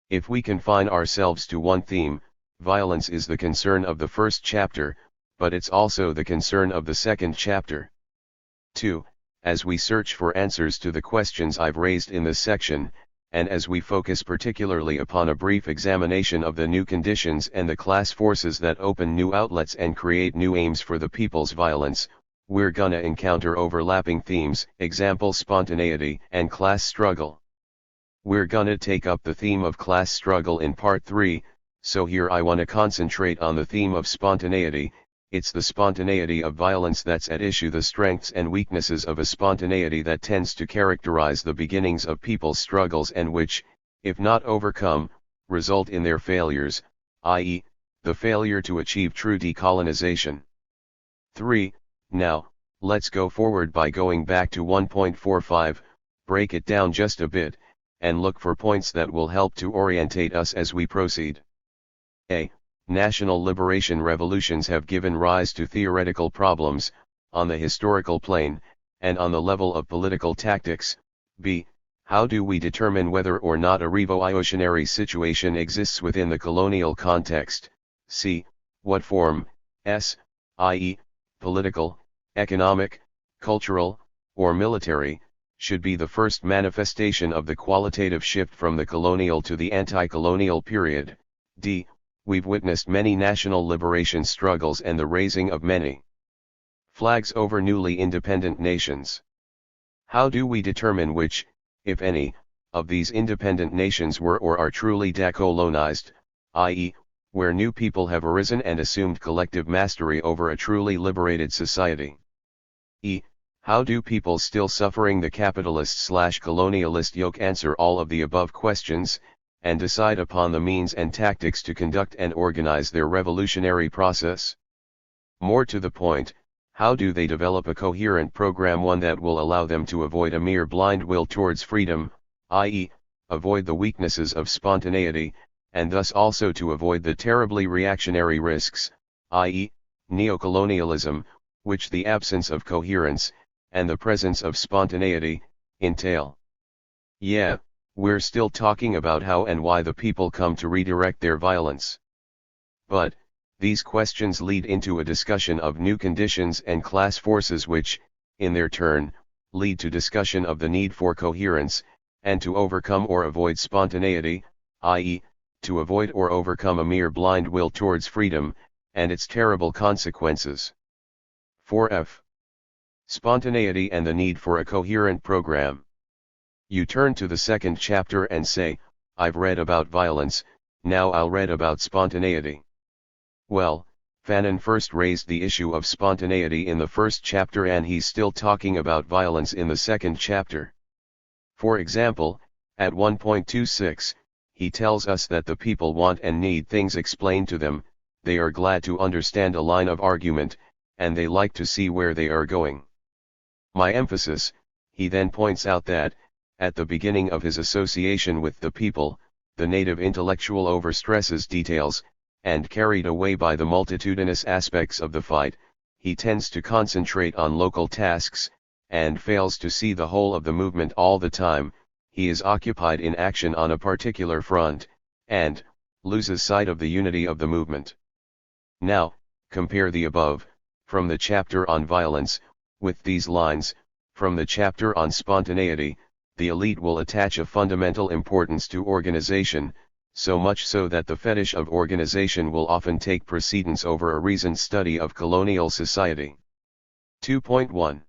If we confine ourselves to one theme, violence is the concern of the first chapter, but it's also the concern of the second chapter. 2. As we search for answers to the questions I've raised in this section, and as we focus particularly upon a brief examination of the new conditions and the class forces that open new outlets and create new aims for the people's violence, we're gonna encounter overlapping themes, example spontaneity and class struggle. We're gonna take up the theme of class struggle in part 3, so here I wanna concentrate on the theme of spontaneity, it's the spontaneity of violence that's at issue, the strengths and weaknesses of a spontaneity that tends to characterize the beginnings of people's struggles and which, if not overcome, result in their failures, i.e., the failure to achieve true decolonization. 3. Now, let's go forward by going back to 1.45, break it down just a bit, and look for points that will help to orientate us as we proceed. A. National liberation revolutions have given rise to theoretical problems, on the historical plane, and on the level of political tactics. B. How do we determine whether or not a revolutionary situation exists within the colonial context? C. What form, i.e., political, economic, cultural, or military, should be the first manifestation of the qualitative shift from the colonial to the anti-colonial period? D. We've witnessed many national liberation struggles and the raising of many flags over newly independent nations. How do we determine which, if any, of these independent nations were or are truly decolonized, i.e., where new people have arisen and assumed collective mastery over a truly liberated society? E. How do people still suffering the capitalist/colonialist yoke answer all of the above questions, and decide upon the means and tactics to conduct and organize their revolutionary process? More to the point, how do they develop a coherent program, one that will allow them to avoid a mere blind will towards freedom, i.e., avoid the weaknesses of spontaneity, and thus also to avoid the terribly reactionary risks, i.e., neocolonialism, which the absence of coherence, and the presence of spontaneity, entail? Yeah, we're still talking about how and why the people come to redirect their violence. But, these questions lead into a discussion of new conditions and class forces which, in their turn, lead to discussion of the need for coherence, and to overcome or avoid spontaneity, i.e., to avoid or overcome a mere blind will towards freedom, and its terrible consequences. 4f. Spontaneity and the need for a coherent program. You turn to the second chapter and say, I've read about violence, now I'll read about spontaneity. Well, Fanon first raised the issue of spontaneity in the first chapter and he's still talking about violence in the second chapter. For example, at 1.26, he tells us that the people want and need things explained to them, they are glad to understand a line of argument, and they like to see where they are going. My emphasis, he then points out that, at the beginning of his association with the people, the native intellectual overstresses details, and carried away by the multitudinous aspects of the fight, he tends to concentrate on local tasks, and fails to see the whole of the movement all the time. He is occupied in action on a particular front, and loses sight of the unity of the movement. Now, compare the above, from the chapter on violence, with these lines, from the chapter on spontaneity. The elite will attach a fundamental importance to organization, so much so that the fetish of organization will often take precedence over a reasoned study of colonial society. 2.1.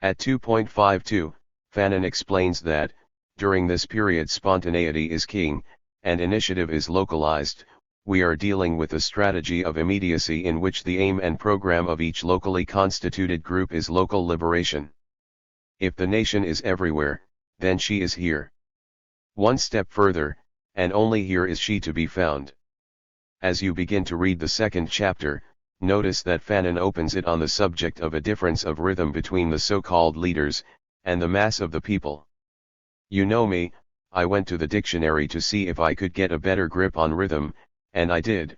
At 2.52, Fanon explains that, during this period spontaneity is king, and initiative is localized. We are dealing with a strategy of immediacy in which the aim and program of each locally constituted group is local liberation. If the nation is everywhere, then she is here. One step further, and only here is she to be found. As you begin to read the second chapter, notice that Fanon opens it on the subject of a difference of rhythm between the so-called leaders, and the mass of the people. You know me, I went to the dictionary to see if I could get a better grip on rhythm, and I did,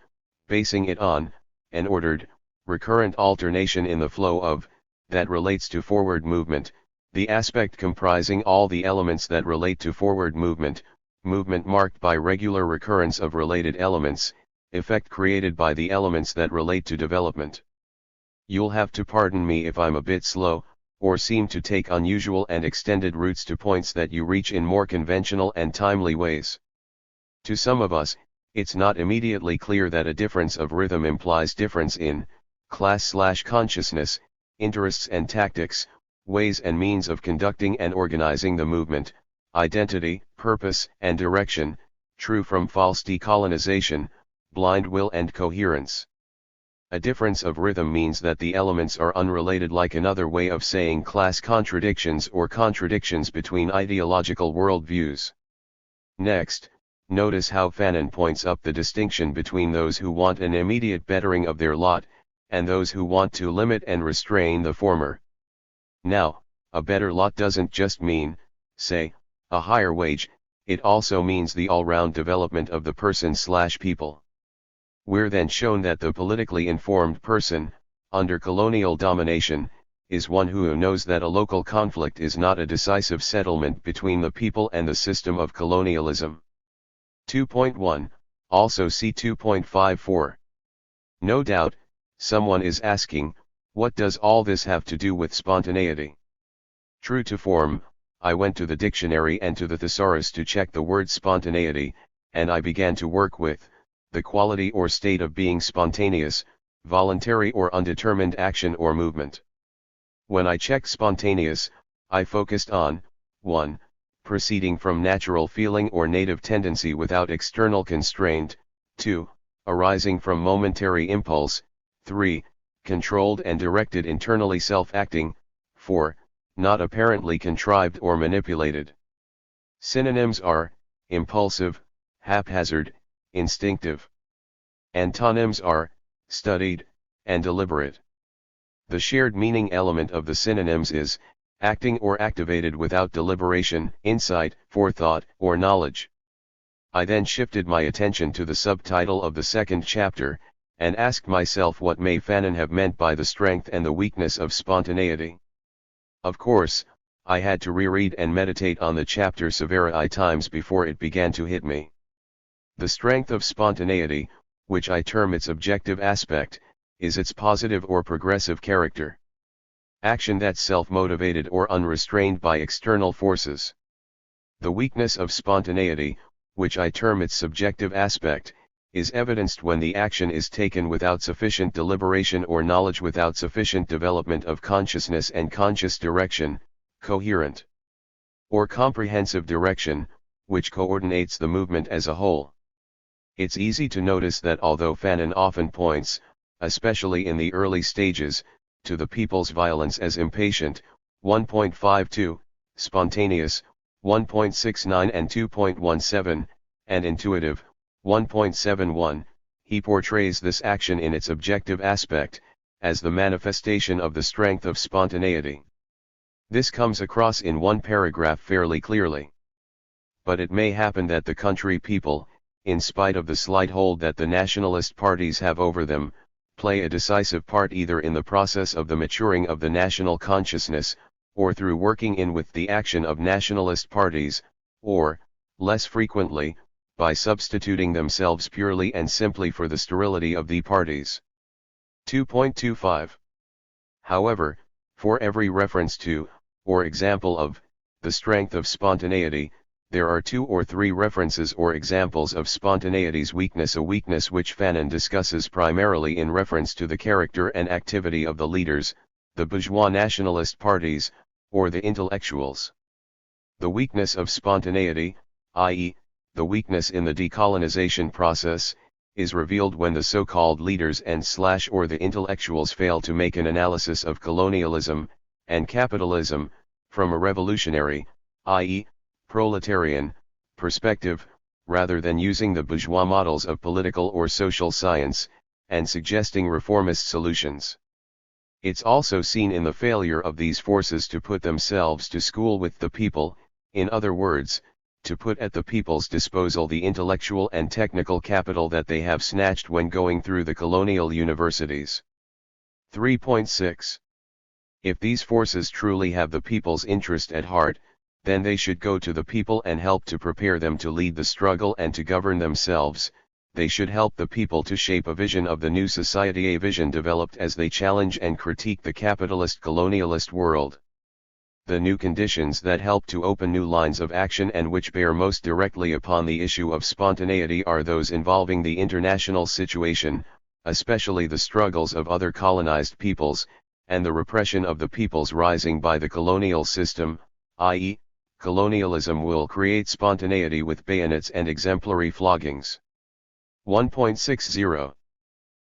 basing it on an ordered, recurrent alternation in the flow of, that relates to forward movement, the aspect comprising all the elements that relate to forward movement, movement marked by regular recurrence of related elements, effect created by the elements that relate to development. You'll have to pardon me if I'm a bit slow, or seem to take unusual and extended routes to points that you reach in more conventional and timely ways. To some of us, it's not immediately clear that a difference of rhythm implies difference in class/consciousness, interests and tactics, ways and means of conducting and organizing the movement, identity, purpose and direction, true from false decolonization, blind will and coherence. A difference of rhythm means that the elements are unrelated, like another way of saying class contradictions or contradictions between ideological worldviews. Next, notice how Fanon points up the distinction between those who want an immediate bettering of their lot, and those who want to limit and restrain the former. Now, a better lot doesn't just mean, say, a higher wage, it also means the all-round development of the person/people. We're then shown that the politically informed person, under colonial domination, is one who knows that a local conflict is not a decisive settlement between the people and the system of colonialism. 2.1, also see 2.54. No doubt, someone is asking, what does all this have to do with spontaneity? True to form, I went to the dictionary and to the thesaurus to check the word spontaneity, and I began to work with the quality or state of being spontaneous, voluntary or undetermined action or movement. When I checked spontaneous, I focused on 1. Proceeding from natural feeling or native tendency without external constraint, 2. Arising from momentary impulse, 3. Controlled and directed internally self-acting, 4. Not apparently contrived or manipulated. Synonyms are impulsive, haphazard, instinctive. Antonyms are studied and deliberate. The shared meaning element of the synonyms is acting or activated without deliberation, insight, forethought, or knowledge. I then shifted my attention to the subtitle of the second chapter, and asked myself what may Fanon have meant by the strength and the weakness of spontaneity. Of course, I had to reread and meditate on the chapter several times before it began to hit me. The strength of spontaneity, which I term its objective aspect, is its positive or progressive character. Action that's self-motivated or unrestrained by external forces. The weakness of spontaneity, which I term its subjective aspect, is evidenced when the action is taken without sufficient deliberation or knowledge, without sufficient development of consciousness and conscious direction, coherent or comprehensive direction, which coordinates the movement as a whole. It's easy to notice that although Fanon often points, especially in the early stages, to the people's violence as impatient, 1.52, spontaneous, 1.69 and 2.17, and intuitive, 1.71, he portrays this action in its objective aspect, as the manifestation of the strength of spontaneity. This comes across in one paragraph fairly clearly. But it may happen that the country people, in spite of the slight hold that the nationalist parties have over them, play a decisive part either in the process of the maturing of the national consciousness, or through working in with the action of nationalist parties, or, less frequently, by substituting themselves purely and simply for the sterility of the parties. 2.25. However, for every reference to, or example of, the strength of spontaneity, there are 2 or 3 references or examples of spontaneity's weakness, a weakness which Fanon discusses primarily in reference to the character and activity of the leaders, the bourgeois nationalist parties, or the intellectuals. The weakness of spontaneity, i.e., the weakness in the decolonization process, is revealed when the so-called leaders and/or the intellectuals fail to make an analysis of colonialism and capitalism from a revolutionary, i.e., proletarian, perspective, rather than using the bourgeois models of political or social science, and suggesting reformist solutions. It's also seen in the failure of these forces to put themselves to school with the people, in other words, to put at the people's disposal the intellectual and technical capital that they have snatched when going through the colonial universities. 3.6. If these forces truly have the people's interest at heart, then they should go to the people and help to prepare them to lead the struggle and to govern themselves. They should help the people to shape a vision of the new society, a vision developed as they challenge and critique the capitalist colonialist world. The new conditions that help to open new lines of action and which bear most directly upon the issue of spontaneity are those involving the international situation, especially the struggles of other colonized peoples, and the repression of the peoples rising by the colonial system, i.e., colonialism will create spontaneity with bayonets and exemplary floggings. 1.60.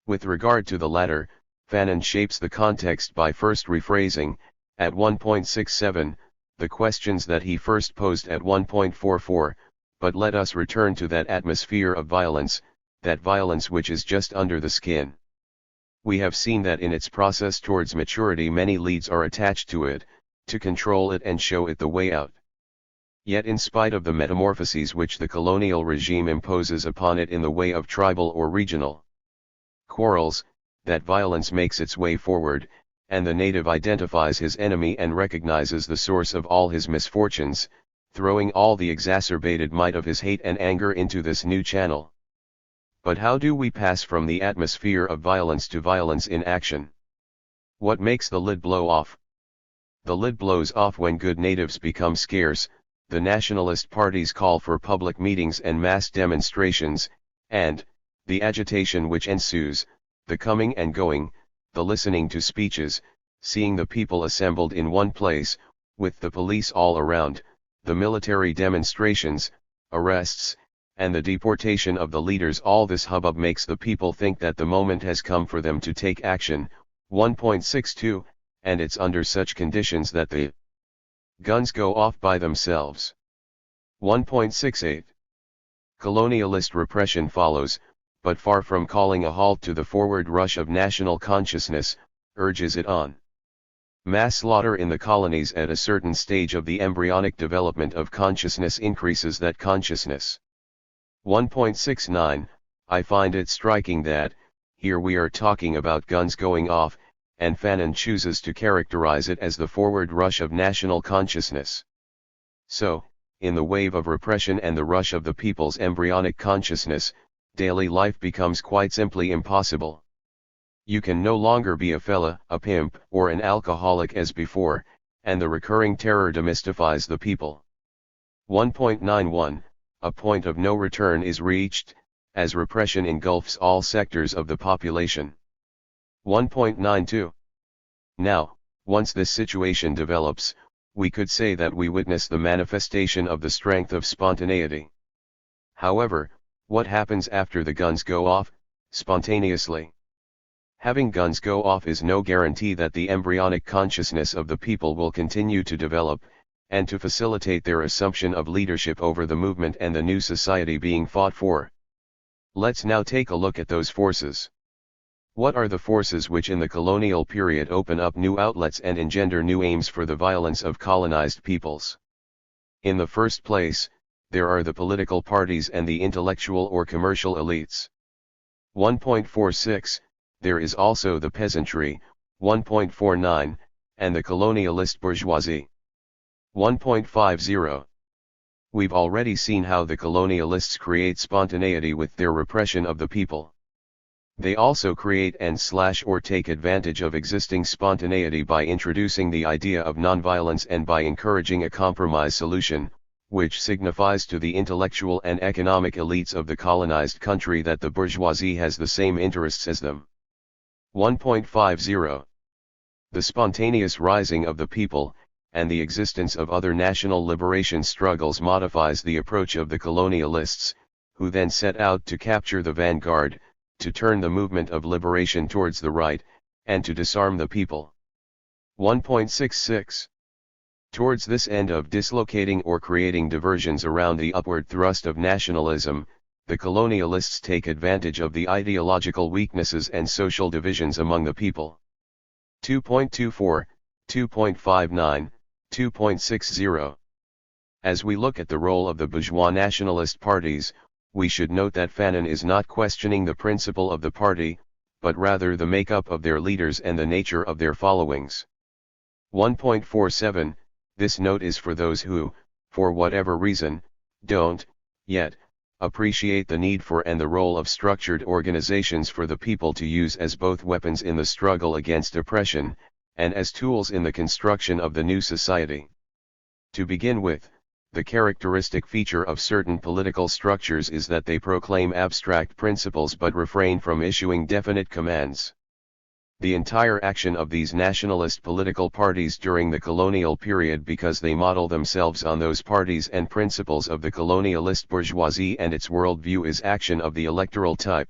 With regard to the latter, Fanon shapes the context by first rephrasing, at 1.67, the questions that he first posed at 1.44, but let us return to that atmosphere of violence, that violence which is just under the skin. We have seen that in its process towards maturity many leads are attached to it, to control it and show it the way out. Yet in spite of the metamorphoses which the colonial regime imposes upon it in the way of tribal or regional quarrels, that violence makes its way forward, and the native identifies his enemy and recognizes the source of all his misfortunes, throwing all the exacerbated might of his hate and anger into this new channel. But how do we pass from the atmosphere of violence to violence in action? What makes the lid blow off? The lid blows off when good natives become scarce, the nationalist parties call for public meetings and mass demonstrations, and, the agitation which ensues, the coming and going, the listening to speeches, seeing the people assembled in one place, with the police all around, the military demonstrations, arrests, and the deportation of the leaders. All this hubbub makes the people think that the moment has come for them to take action. 1.62, and it's under such conditions that the guns go off by themselves. 1.68. Colonialist repression follows, but far from calling a halt to the forward rush of national consciousness, urges it on. Mass slaughter in the colonies at a certain stage of the embryonic development of consciousness increases that consciousness. 1.69, I find it striking that, here we are talking about guns going off, and Fanon chooses to characterize it as the forward rush of national consciousness. So, in the wave of repression and the rush of the people's embryonic consciousness, daily life becomes quite simply impossible. You can no longer be a fella, a pimp, or an alcoholic as before, and the recurring terror demystifies the people. 1.91, a point of no return is reached, as repression engulfs all sectors of the population. 1.92. Now, once this situation develops, we could say that we witness the manifestation of the strength of spontaneity. However, what happens after the guns go off, spontaneously? Having guns go off is no guarantee that the embryonic consciousness of the people will continue to develop, and to facilitate their assumption of leadership over the movement and the new society being fought for. Let's now take a look at those forces. What are the forces which in the colonial period open up new outlets and engender new aims for the violence of colonized peoples? In the first place, there are the political parties and the intellectual or commercial elites. 1.46, there is also the peasantry, 1.49, and the colonialist bourgeoisie. 1.50. We've already seen how the colonialists create spontaneity with their repression of the people. They also create or take advantage of existing spontaneity by introducing the idea of nonviolence and by encouraging a compromise solution, which signifies to the intellectual and economic elites of the colonized country that the bourgeoisie has the same interests as them. 1.50. The spontaneous rising of the people, and the existence of other national liberation struggles modifies the approach of the colonialists, who then set out to capture the vanguard, to turn the movement of liberation towards the right, and to disarm the people. 1.66. Towards this end of dislocating or creating diversions around the upward thrust of nationalism, the colonialists take advantage of the ideological weaknesses and social divisions among the people. 2.24, 2.59, 2.60. As we look at the role of the bourgeois nationalist parties, we should note that Fanon is not questioning the principle of the party, but rather the makeup of their leaders and the nature of their followings. 1.47, this note is for those who, for whatever reason, don't, yet, appreciate the need for and the role of structured organizations for the people to use as both weapons in the struggle against oppression, and as tools in the construction of the new society. To begin with, the characteristic feature of certain political structures is that they proclaim abstract principles but refrain from issuing definite commands. The entire action of these nationalist political parties during the colonial period, because they model themselves on those parties and principles of the colonialist bourgeoisie and its worldview, is action of the electoral type,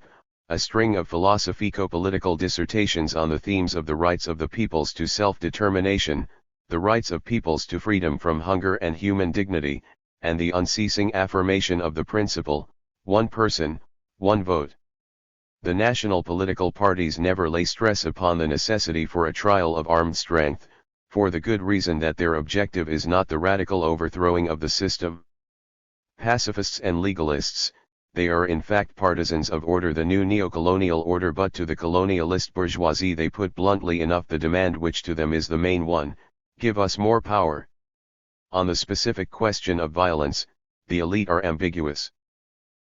a string of philosophico-political dissertations on the themes of the rights of the peoples to self-determination, the rights of peoples to freedom from hunger and human dignity, and the unceasing affirmation of the principle, one person, one vote. The national political parties never lay stress upon the necessity for a trial of armed strength, for the good reason that their objective is not the radical overthrowing of the system. Pacifists and legalists, they are in fact partisans of order, the new neo-colonial order, but to the colonialist bourgeoisie they put bluntly enough the demand which to them is the main one: give us more power. On the specific question of violence, the elite are ambiguous.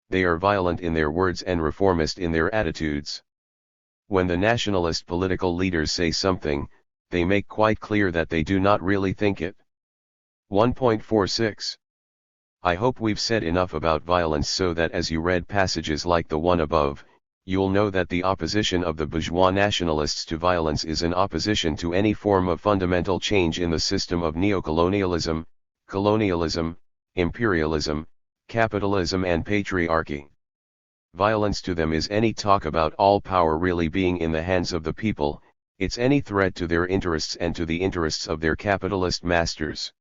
They are violent in their words and reformist in their attitudes. When the nationalist political leaders say something, they make quite clear that they do not really think it. 1.46. I hope we've said enough about violence so that as you read passages like the one above, you'll know that the opposition of the bourgeois nationalists to violence is an opposition to any form of fundamental change in the system of neocolonialism, colonialism, imperialism, capitalism and patriarchy. Violence to them is any talk about all power really being in the hands of the people, it's any threat to their interests and to the interests of their capitalist masters.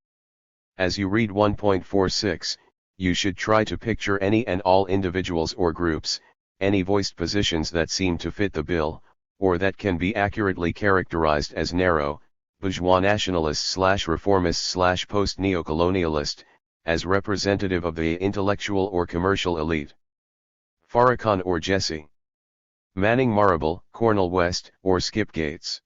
As you read 1.46, you should try to picture any and all individuals or groups, any voiced positions that seem to fit the bill, or that can be accurately characterized as narrow, bourgeois nationalist/reformist/post-neocolonialist, as representative of the intellectual or commercial elite. Farrakhan or Jesse Manning Marable, Cornel West, or Skip Gates.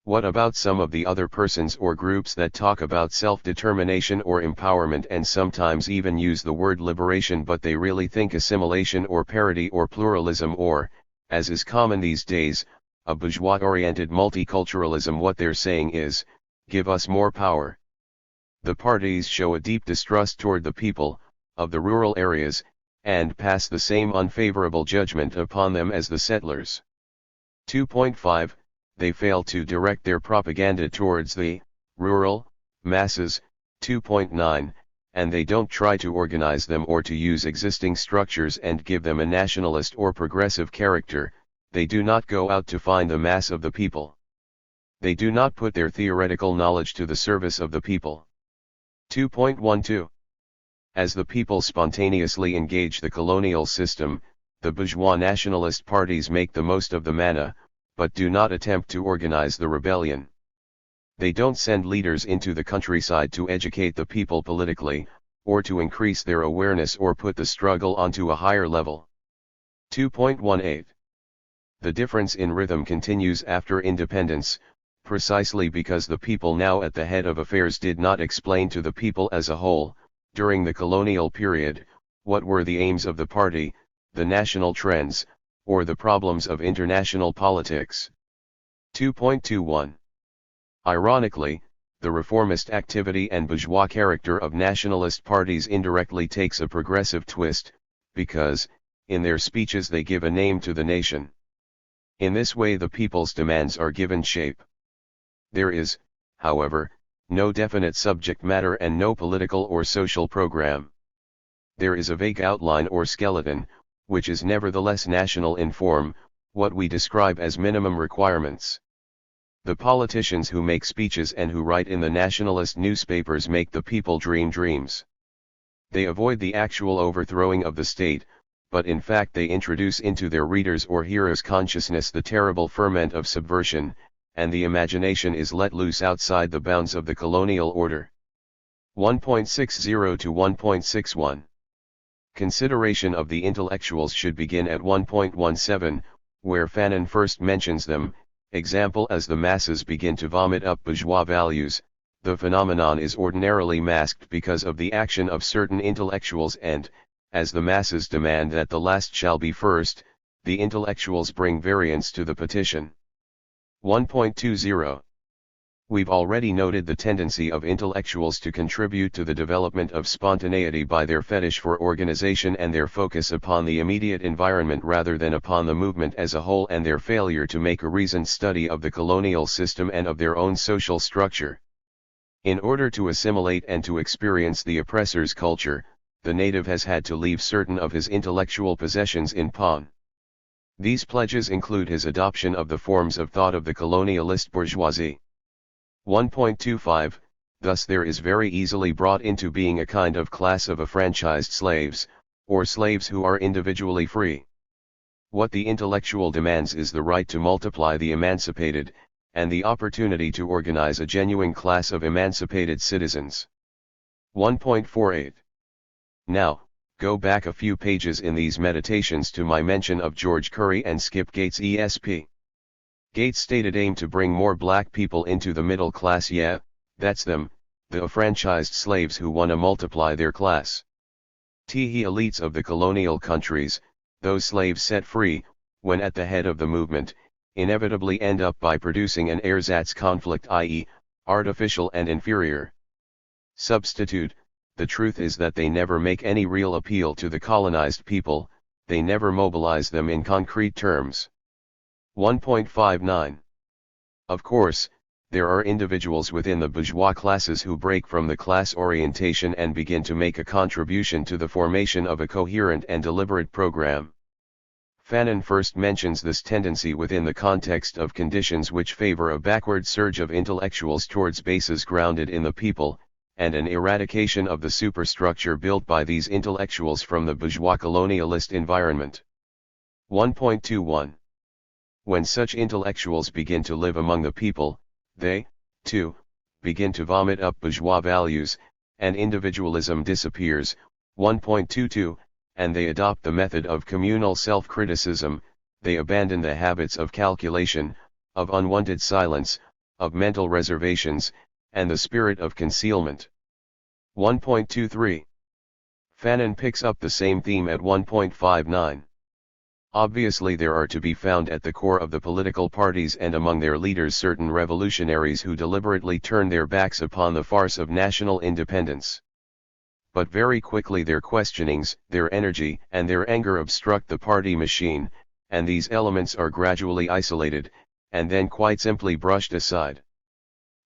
What about some of the other persons or groups that talk about self-determination or empowerment and sometimes even use the word liberation, but they really think assimilation or parity or pluralism or, as is common these days, a bourgeois-oriented multiculturalism? What they're saying is, give us more power. The parties show a deep distrust toward the people of the rural areas, and pass the same unfavorable judgment upon them as the settlers. 2.5. They fail to direct their propaganda towards the rural masses. 2.9, and they don't try to organize them or to use existing structures and give them a nationalist or progressive character. They do not go out to find the mass of the people. They do not put their theoretical knowledge to the service of the people. 2.12. As the people spontaneously engage the colonial system, the bourgeois nationalist parties make the most of the manna, but do not attempt to organize the rebellion. They don't send leaders into the countryside to educate the people politically, or to increase their awareness or put the struggle onto a higher level. 2.18. The difference in rhythm continues after independence, precisely because the people now at the head of affairs did not explain to the people as a whole, during the colonial period, what were the aims of the party, the national trends, or the problems of international politics. 2.21. Ironically, the reformist activity and bourgeois character of nationalist parties indirectly takes a progressive twist, because, in their speeches they give a name to the nation. In this way the people's demands are given shape. There is, however, no definite subject matter and no political or social program. There is a vague outline or skeleton, which is nevertheless national in form, what we describe as minimum requirements. The politicians who make speeches and who write in the nationalist newspapers make the people dream dreams. They avoid the actual overthrowing of the state, but in fact they introduce into their readers' or hearers' consciousness the terrible ferment of subversion, and the imagination is let loose outside the bounds of the colonial order. 1.60 to 1.61. Consideration of the intellectuals should begin at 1.17, where Fanon first mentions them. Example: as the masses begin to vomit up bourgeois values, the phenomenon is ordinarily masked because of the action of certain intellectuals, and, as the masses demand that the last shall be first, the intellectuals bring variance to the petition. 1.20. We've already noted the tendency of intellectuals to contribute to the development of spontaneity by their fetish for organization and their focus upon the immediate environment rather than upon the movement as a whole, and their failure to make a reasoned study of the colonial system and of their own social structure. In order to assimilate and to experience the oppressor's culture, the native has had to leave certain of his intellectual possessions in pawn. These pledges include his adoption of the forms of thought of the colonialist bourgeoisie. 1.25 Thus there is very easily brought into being a kind of class of affranchised slaves, or slaves who are individually free. What the intellectual demands is the right to multiply the emancipated, and the opportunity to organize a genuine class of emancipated citizens. 1.48 Now, go back a few pages in these meditations to my mention of George Curry and Skip Gates' ESP. Gates' stated aim to bring more black people into the middle class. Yeah, that's them, the affranchised slaves who wanna multiply their class. The elites of the colonial countries, those slaves set free, when at the head of the movement, inevitably end up by producing an ersatz conflict, i.e., artificial and inferior substitute. The truth is that they never make any real appeal to the colonized people, they never mobilize them in concrete terms. 1.59 Of course, there are individuals within the bourgeois classes who break from the class orientation and begin to make a contribution to the formation of a coherent and deliberate program. Fanon first mentions this tendency within the context of conditions which favor a backward surge of intellectuals towards bases grounded in the people, and an eradication of the superstructure built by these intellectuals from the bourgeois colonialist environment. 1.21 When such intellectuals begin to live among the people, they, too, begin to vomit up bourgeois values, and individualism disappears. 1.22 And they adopt the method of communal self-criticism, they abandon the habits of calculation, of unwanted silence, of mental reservations, and the spirit of concealment. 1.23 Fanon picks up the same theme at 1.59. Obviously there are to be found at the core of the political parties and among their leaders certain revolutionaries who deliberately turn their backs upon the farce of national independence. But very quickly their questionings, their energy, and their anger obstruct the party machine, and these elements are gradually isolated, and then quite simply brushed aside.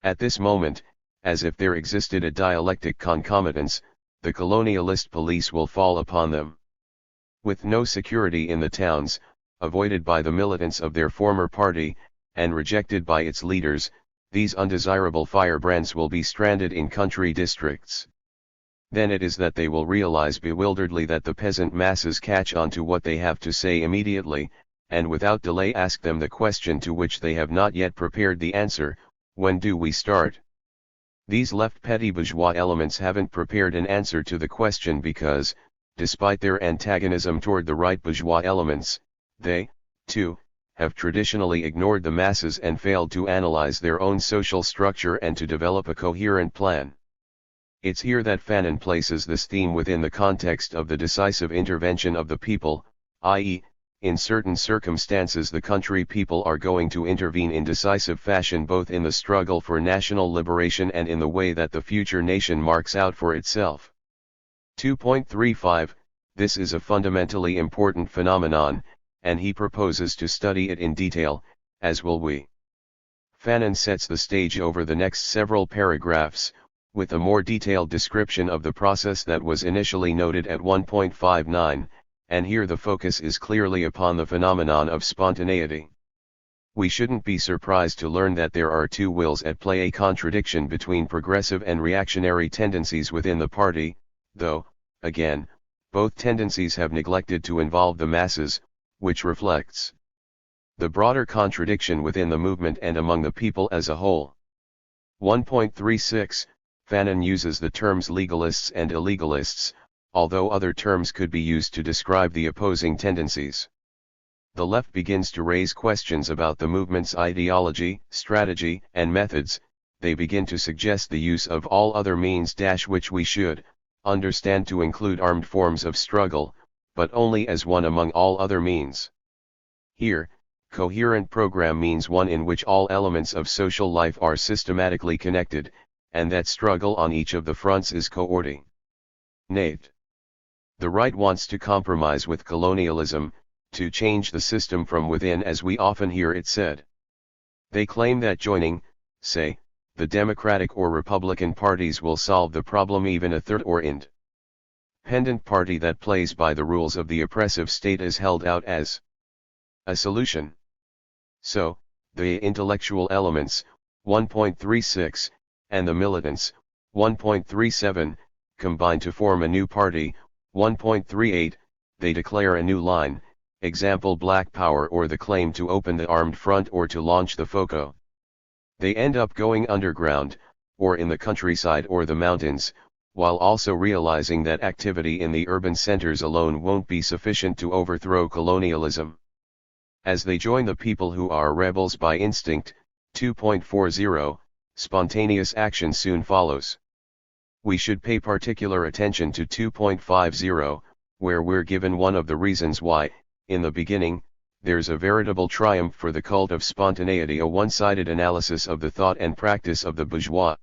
At this moment, as if there existed a dialectic concomitance, the colonialist police will fall upon them. With no security in the towns, avoided by the militants of their former party, and rejected by its leaders, these undesirable firebrands will be stranded in country districts. Then it is that they will realize bewilderedly that the peasant masses catch on to what they have to say immediately, and without delay ask them the question to which they have not yet prepared the answer: when do we start? These left petty bourgeois elements haven't prepared an answer to the question because, despite their antagonism toward the right bourgeois elements, they, too, have traditionally ignored the masses and failed to analyze their own social structure and to develop a coherent plan. It's here that Fanon places this theme within the context of the decisive intervention of the people, i.e., in certain circumstances the country people are going to intervene in decisive fashion both in the struggle for national liberation and in the way that the future nation marks out for itself. 2.35 This is a fundamentally important phenomenon, and he proposes to study it in detail, as will we. Fanon sets the stage over the next several paragraphs, with a more detailed description of the process that was initially noted at 1.59, and here the focus is clearly upon the phenomenon of spontaneity. We shouldn't be surprised to learn that there are two wills at play, a contradiction between progressive and reactionary tendencies within the party, though, again, both tendencies have neglected to involve the masses, which reflects the broader contradiction within the movement and among the people as a whole. 1.36 Fanon uses the terms legalists and illegalists, although other terms could be used to describe the opposing tendencies. The left begins to raise questions about the movement's ideology, strategy, and methods. They begin to suggest the use of all other means which we should understand to include armed forms of struggle, but only as one among all other means. Here, coherent program means one in which all elements of social life are systematically connected, and that struggle on each of the fronts is coordinated. The right wants to compromise with colonialism, to change the system from within, as we often hear it said. They claim that joining, say, the Democratic or Republican parties will solve the problem. Even a third or independent party that plays by the rules of the oppressive state is held out as A solution. So, the intellectual elements, 1.36, and the militants, 1.37, combine to form a new party, 1.38, they declare a new line, example Black Power or the claim to open the armed front or to launch the FOCO. They end up going underground, or in the countryside or the mountains, while also realizing that activity in the urban centers alone won't be sufficient to overthrow colonialism. As they join the people who are rebels by instinct, 2.40, spontaneous action soon follows. We should pay particular attention to 2.50, where we're given one of the reasons why, in the beginning, there's a veritable triumph for the cult of spontaneity, a one-sided analysis of the thought and practice of the bourgeois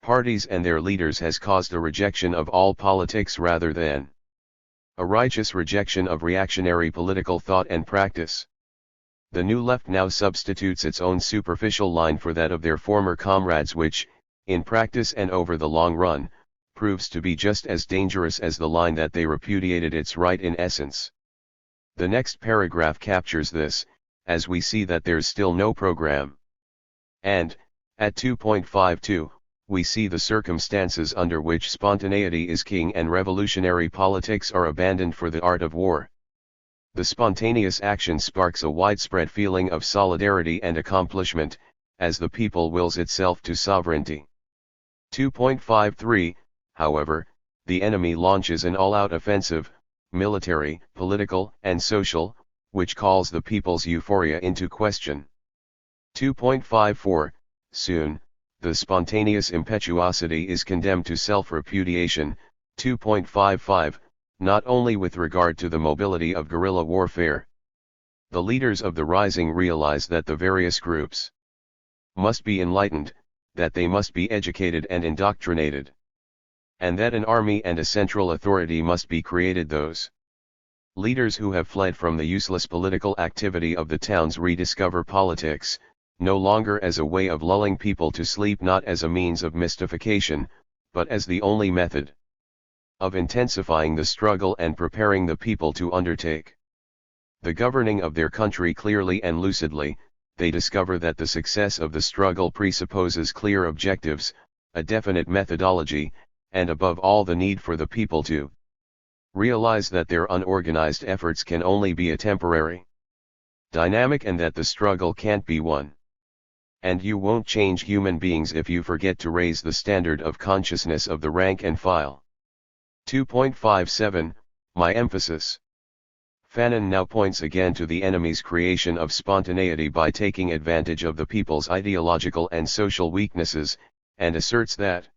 parties and their leaders has caused a rejection of all politics rather than a righteous rejection of reactionary political thought and practice. The New Left now substitutes its own superficial line for that of their former comrades, which, in practice and over the long run, proves to be just as dangerous as the line that they repudiated its right in essence. The next paragraph captures this, as we see that there's still no program. And, at 2.52, we see the circumstances under which spontaneity is king and revolutionary politics are abandoned for the art of war. The spontaneous action sparks a widespread feeling of solidarity and accomplishment, as the people wills itself to sovereignty. 2.53, however, the enemy launches an all-out offensive, military, political, and social, which calls the people's euphoria into question. 2.54, soon, the spontaneous impetuosity is condemned to self-repudiation. 2.55, not only with regard to the mobility of guerrilla warfare. The leaders of the rising realize that the various groups must be enlightened, that they must be educated and indoctrinated, and that an army and a central authority must be created. Those leaders who have fled from the useless political activity of the towns rediscover politics, no longer as a way of lulling people to sleep, not as a means of mystification, but as the only method of intensifying the struggle and preparing the people to undertake the governing of their country clearly and lucidly. They discover that the success of the struggle presupposes clear objectives, a definite methodology, and above all the need for the people to realize that their unorganized efforts can only be a temporary dynamic and that the struggle can't be won. And you won't change human beings if you forget to raise the standard of consciousness of the rank and file. 2.57, my emphasis. Fanon now points again to the enemy's creation of spontaneity by taking advantage of the people's ideological and social weaknesses, and asserts that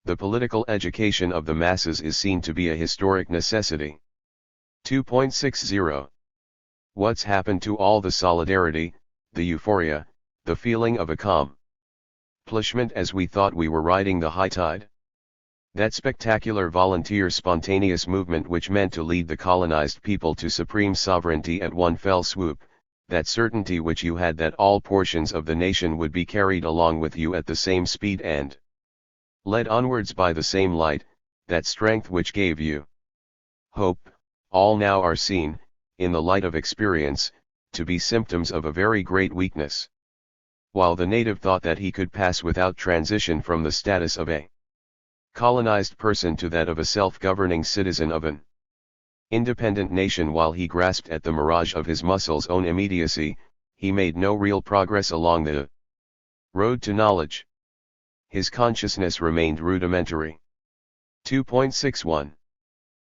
the political education of the masses is seen to be a historic necessity. 2.60. What's happened to all the solidarity, the euphoria, the feeling of accomplishment as we thought we were riding the high tide? That spectacular volunteer spontaneous movement which meant to lead the colonized people to supreme sovereignty at one fell swoop, that certainty which you had that all portions of the nation would be carried along with you at the same speed and led onwards by the same light, that strength which gave you hope, all now are seen, in the light of experience, to be symptoms of a very great weakness. While the native thought that he could pass without transition from the status of a colonized person to that of a self-governing citizen of an independent nation, while he grasped at the mirage of his muscles' own immediacy, he made no real progress along the road to knowledge. His consciousness remained rudimentary. 2.61.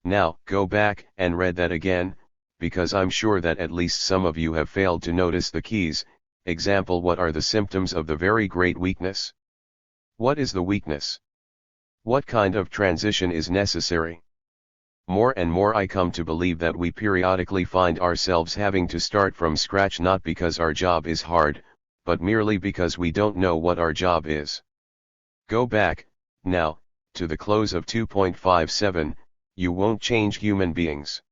Now, go back and read that again, because I'm sure that at least some of you have failed to notice the keys. Example, what are the symptoms of the very great weakness? What is the weakness? What kind of transition is necessary? More and more I come to believe that we periodically find ourselves having to start from scratch, not because our job is hard, but merely because we don't know what our job is. Go back, now, to the close of 2.57, you won't change human beings.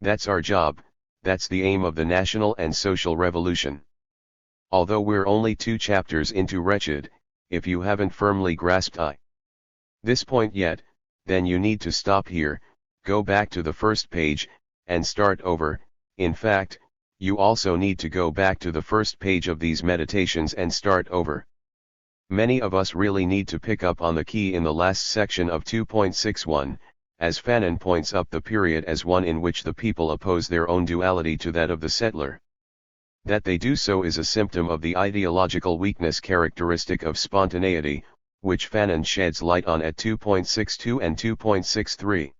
That's our job, that's the aim of the national and social revolution. Although we're only 2 chapters into Wretched, if you haven't firmly grasped this point yet, then you need to stop here, go back to the first page, and start over. In fact, You also need to go back to the first page of these meditations and start over. Many of us really need to pick up on the key in the last section of 2.61, as Fanon points up the period as one in which the people oppose their own duality to that of the settler. That they do so is a symptom of the ideological weakness characteristic of spontaneity, which Fanon sheds light on at 2.62 and 2.63.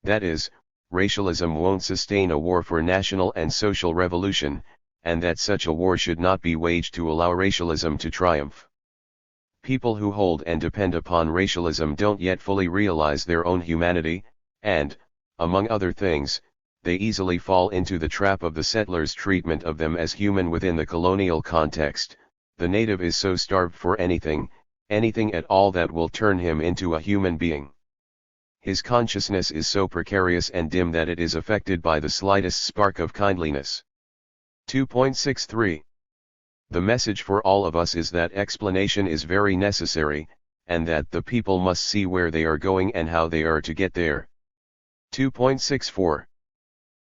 That is, racialism won't sustain a war for national and social revolution, and that such a war should not be waged to allow racialism to triumph. People who hold and depend upon racialism don't yet fully realize their own humanity, and, among other things, they easily fall into the trap of the settlers' treatment of them as human within the colonial context. The native is so starved for anything at all that will turn him into a human being. His consciousness is so precarious and dim that it is affected by the slightest spark of kindliness. 2.63. The message for all of us is that explanation is very necessary, and that the people must see where they are going and how they are to get there. 2.64.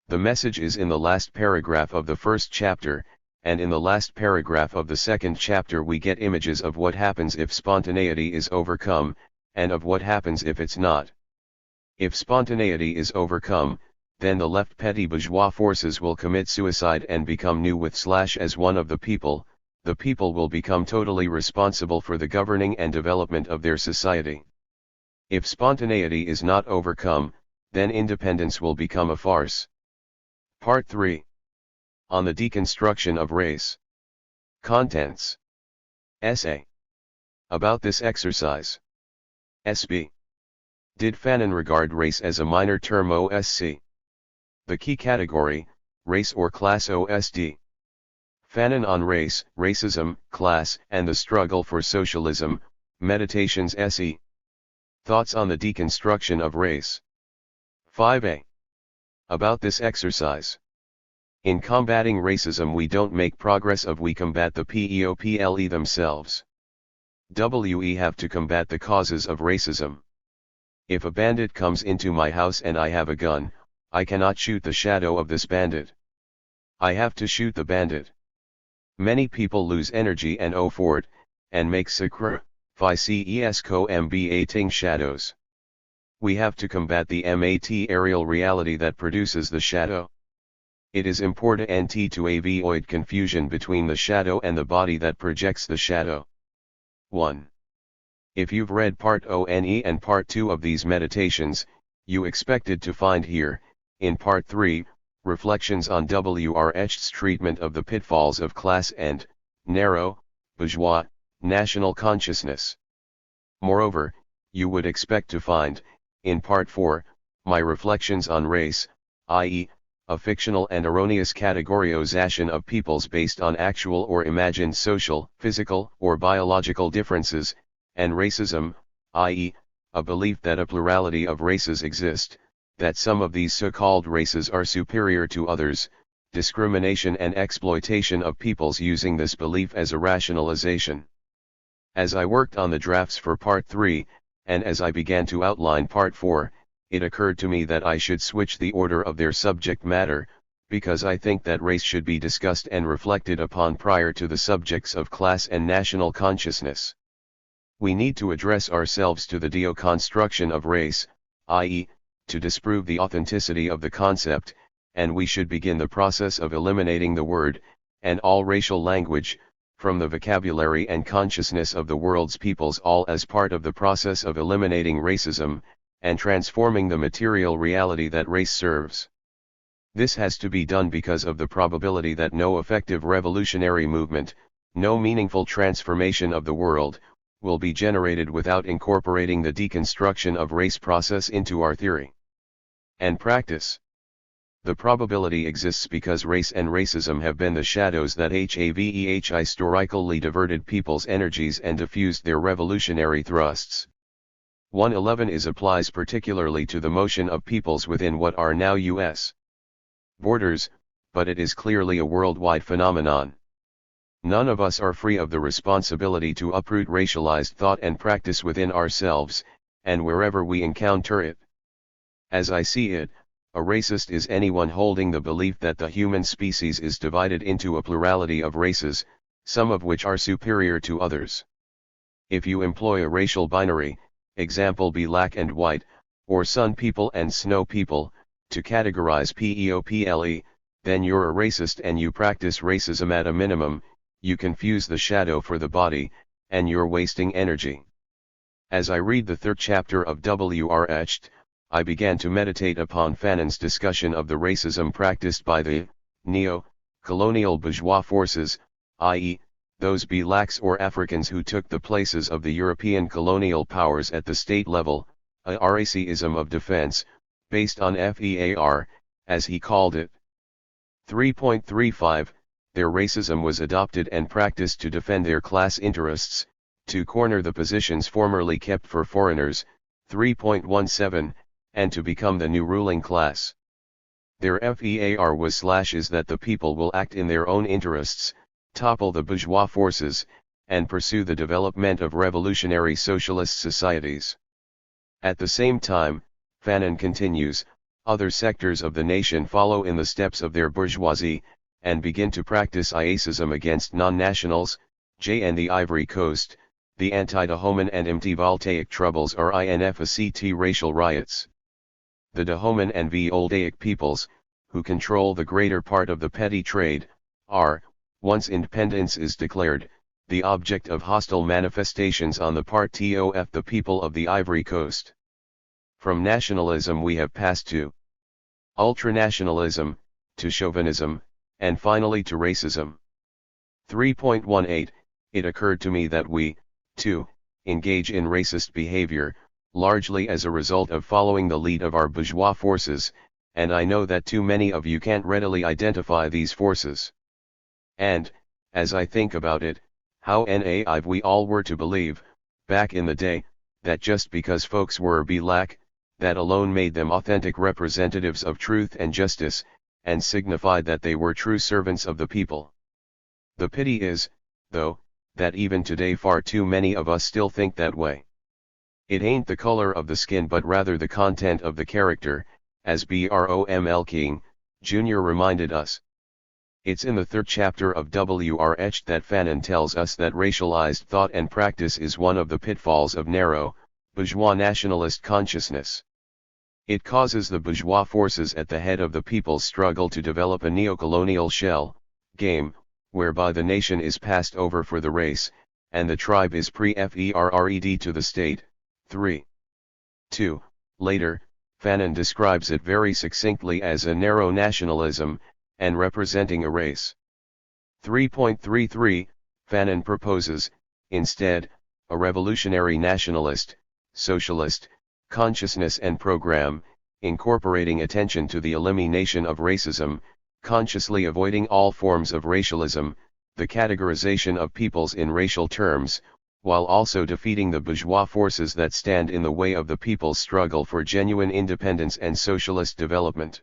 The message is in the last paragraph of the first chapter, and in the last paragraph of the second chapter we get images of what happens if spontaneity is overcome, and of what happens if it's not. If spontaneity is overcome, then the left petty bourgeois forces will commit suicide and become new with / as one of the people will become totally responsible for the governing and development of their society. If spontaneity is not overcome, then independence will become a farce. Part 3. On the deconstruction of race. Contents. Essay. About this exercise. SB. Did Fanon regard race as a minor term OSC? The key category, race or class OSD. Fanon on race, racism, class, and the struggle for socialism, Meditations SE. Thoughts on the deconstruction of race. 5a. About this exercise. In combating racism we don't make progress we combat the people themselves. We have to combat the causes of racism. If a bandit comes into my house and I have a gun, I cannot shoot the shadow of this bandit. I have to shoot the bandit. Many people lose energy and for it, and make sacrificing shadows. We have to combat the material reality that produces the shadow. It is important to avoid confusion between the shadow and the body that projects the shadow. 1. If you've read Part 1 and Part 2 of these meditations, you expected to find here, in Part 3, reflections on Wretched's treatment of the pitfalls of class and, narrow, bourgeois, national consciousness. Moreover, you would expect to find, in Part 4, my reflections on race, i.e., a fictional and erroneous categorization of peoples based on actual or imagined social, physical, or biological differences, and racism, i.e., a belief that a plurality of races exist, that some of these so-called races are superior to others, discrimination and exploitation of peoples using this belief as a rationalization. As I worked on the drafts for Part 3, and as I began to outline Part 4, it occurred to me that I should switch the order of their subject matter, because I think that race should be discussed and reflected upon prior to the subjects of class and national consciousness. We need to address ourselves to the deconstruction of race, i.e., to disprove the authenticity of the concept, and we should begin the process of eliminating the word, and all racial language, from the vocabulary and consciousness of the world's peoples, all as part of the process of eliminating racism, and transforming the material reality that race serves. This has to be done because of the probability that no effective revolutionary movement, no meaningful transformation of the world, will be generated without incorporating the deconstruction of race process into our theory and practice. The probability exists because race and racism have been the shadows that have historically diverted people's energies and diffused their revolutionary thrusts. 111 applies particularly to the motion of peoples within what are now U.S. borders, but it is clearly a worldwide phenomenon. None of us are free of the responsibility to uproot racialized thought and practice within ourselves, and wherever we encounter it. As I see it, A racist is anyone holding the belief that the human species is divided into a plurality of races, some of which are superior to others. If you employ a racial binary, example black and white, or sun people and snow people, to categorize people, then you're a racist and you practice racism at a minimum. You confuse the shadow for the body, and you're wasting energy. As I read the third chapter of Wretched, I began to meditate upon Fanon's discussion of the racism practiced by the neo-colonial bourgeois forces, i.e., those blacks or Africans who took the places of the European colonial powers at the state level, a racism of defense, based on FEAR, as he called it. 3.35 Their racism was adopted and practiced to defend their class interests, to corner the positions formerly kept for foreigners. 3.17 And to become the new ruling class. Their FEAR was / that the people will act in their own interests, topple the bourgeois forces, and pursue the development of revolutionary socialist societies. At the same time, Fanon continues, other sectors of the nation follow in the steps of their bourgeoisie, and begin to practice racism against non-nationals, and the Ivory Coast, the anti-Dahomey and Mtvoltaic troubles are INFACT racial riots. The Dahomey and Voltaic peoples, who control the greater part of the petty trade, are, once independence is declared, the object of hostile manifestations on the part of the people of the Ivory Coast. From nationalism we have passed to ultranationalism, to chauvinism, and finally to racism. 3.18 It occurred to me that we, too, engage in racist behavior, largely as a result of following the lead of our bourgeois forces, and I know that too many of you can't readily identify these forces. And, as I think about it, how naive we all were to believe, back in the day, that just because folks were black, that alone made them authentic representatives of truth and justice, and signified that they were true servants of the people. The pity is, though, that even today far too many of us still think that way. It ain't the color of the skin but rather the content of the character, as Brom King, Jr. reminded us. It's in the third chapter of Wretched that Fanon tells us that racialized thought and practice is one of the pitfalls of narrow, bourgeois nationalist consciousness. It causes the bourgeois forces at the head of the people's struggle to develop a neocolonial shell game, whereby the nation is passed over for the race, and the tribe is pre-FERRED to the state. 3.2 Later, Fanon describes it very succinctly as a narrow nationalism, and representing a race. 3.33 Fanon proposes, instead, a revolutionary nationalist, socialist, consciousness and program, incorporating attention to the elimination of racism, consciously avoiding all forms of racialism, the categorization of peoples in racial terms, while also defeating the bourgeois forces that stand in the way of the people's struggle for genuine independence and socialist development.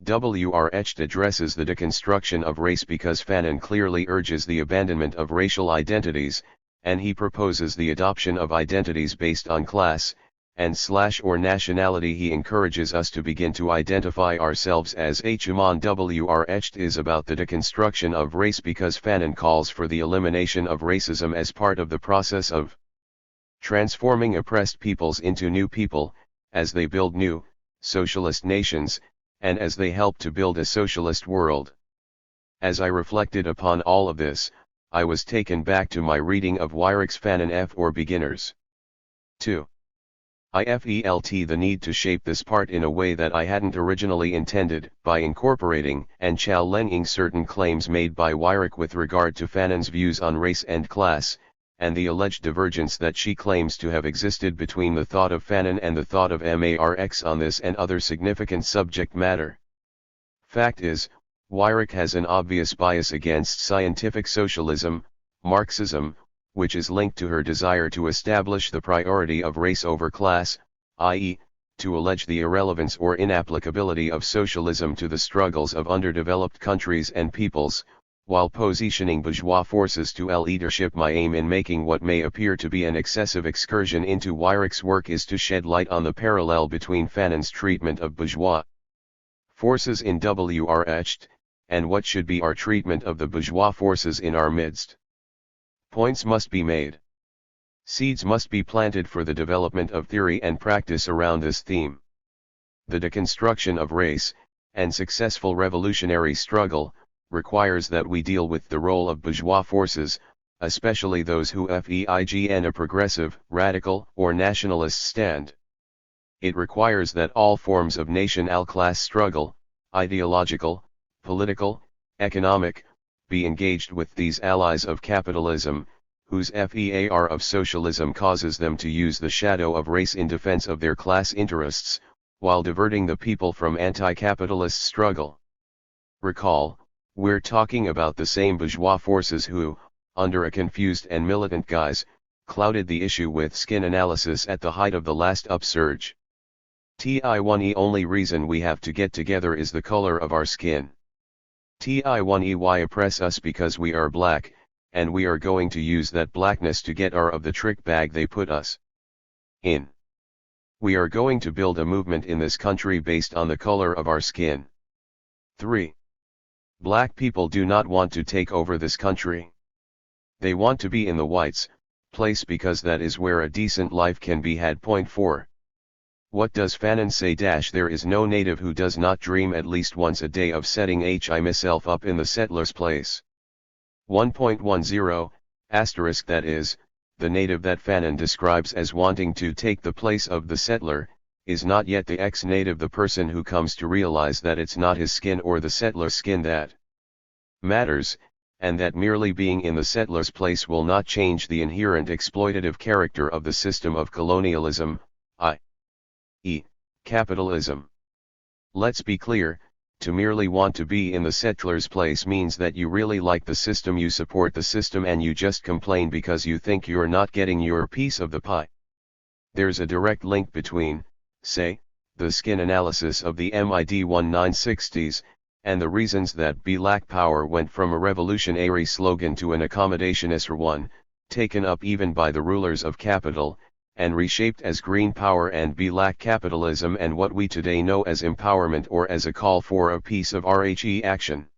Wretched addresses the deconstruction of race because Fanon clearly urges the abandonment of racial identities, and he proposes the adoption of identities based on class, and / or nationality. He encourages us to begin to identify ourselves as human. Wretched is about the deconstruction of race because Fanon calls for the elimination of racism as part of the process of transforming oppressed peoples into new people, as they build new, socialist nations, and as they help to build a socialist world. As I reflected upon all of this, I was taken back to my reading of Weirich's Fanon F for Beginners. 2. I felt the need to shape this part in a way that I hadn't originally intended, by incorporating and challenging certain claims made by Weirich with regard to Fanon's views on race and class, and the alleged divergence that she claims to have existed between the thought of Fanon and the thought of Marx on this and other significant subject matter. Fact is, Weirich has an obvious bias against scientific socialism, Marxism, which is linked to her desire to establish the priority of race over class, i.e., to allege the irrelevance or inapplicability of socialism to the struggles of underdeveloped countries and peoples, while positioning bourgeois forces to leadership. My aim in making what may appear to be an excessive excursion into Weirich's work is to shed light on the parallel between Fanon's treatment of bourgeois Forces in Wretched, and what should be our treatment of the bourgeois forces in our midst. Points must be made. Seeds must be planted for the development of theory and practice around this theme. The deconstruction of race, and successful revolutionary struggle, requires that we deal with the role of bourgeois forces, especially those who feign a progressive, radical, or nationalist stand. It requires that all forms of national class struggle, ideological, political, economic, be engaged with these allies of capitalism, whose fear of socialism causes them to use the shadow of race in defense of their class interests, while diverting the people from anti-capitalist struggle. Recall, we're talking about the same bourgeois forces who, under a confused and militant guise, clouded the issue with skin analysis at the height of the last upsurge. The only reason we have to get together is the color of our skin. Why oppress us because we are black, and we are going to use that blackness to get our of the trick bag they put us in. We are going to build a movement in this country based on the color of our skin. 3. Black people do not want to take over this country. They want to be in the whites' place because that is where a decent life can be had. 4. What does Fanon say? There is no native who does not dream at least once a day of setting himself up in the settler's place. 1.10, asterisk that is, the native that Fanon describes as wanting to take the place of the settler, is not yet the ex-native, the person who comes to realize that it's not his skin or the settler's skin that matters, and that merely being in the settler's place will not change the inherent exploitative character of the system of colonialism, i.e., capitalism. Let's be clear. To merely want to be in the settler's place means that you really like the system, you support the system, and you just complain because you think you're not getting your piece of the pie. There's a direct link between, say, the skin analysis of the mid-1960s, and the reasons that Black Power went from a revolutionary slogan to an accommodationist one, taken up even by the rulers of capital, and reshaped as green power and Black capitalism and what we today know as empowerment, or as a call for a piece of RHE action.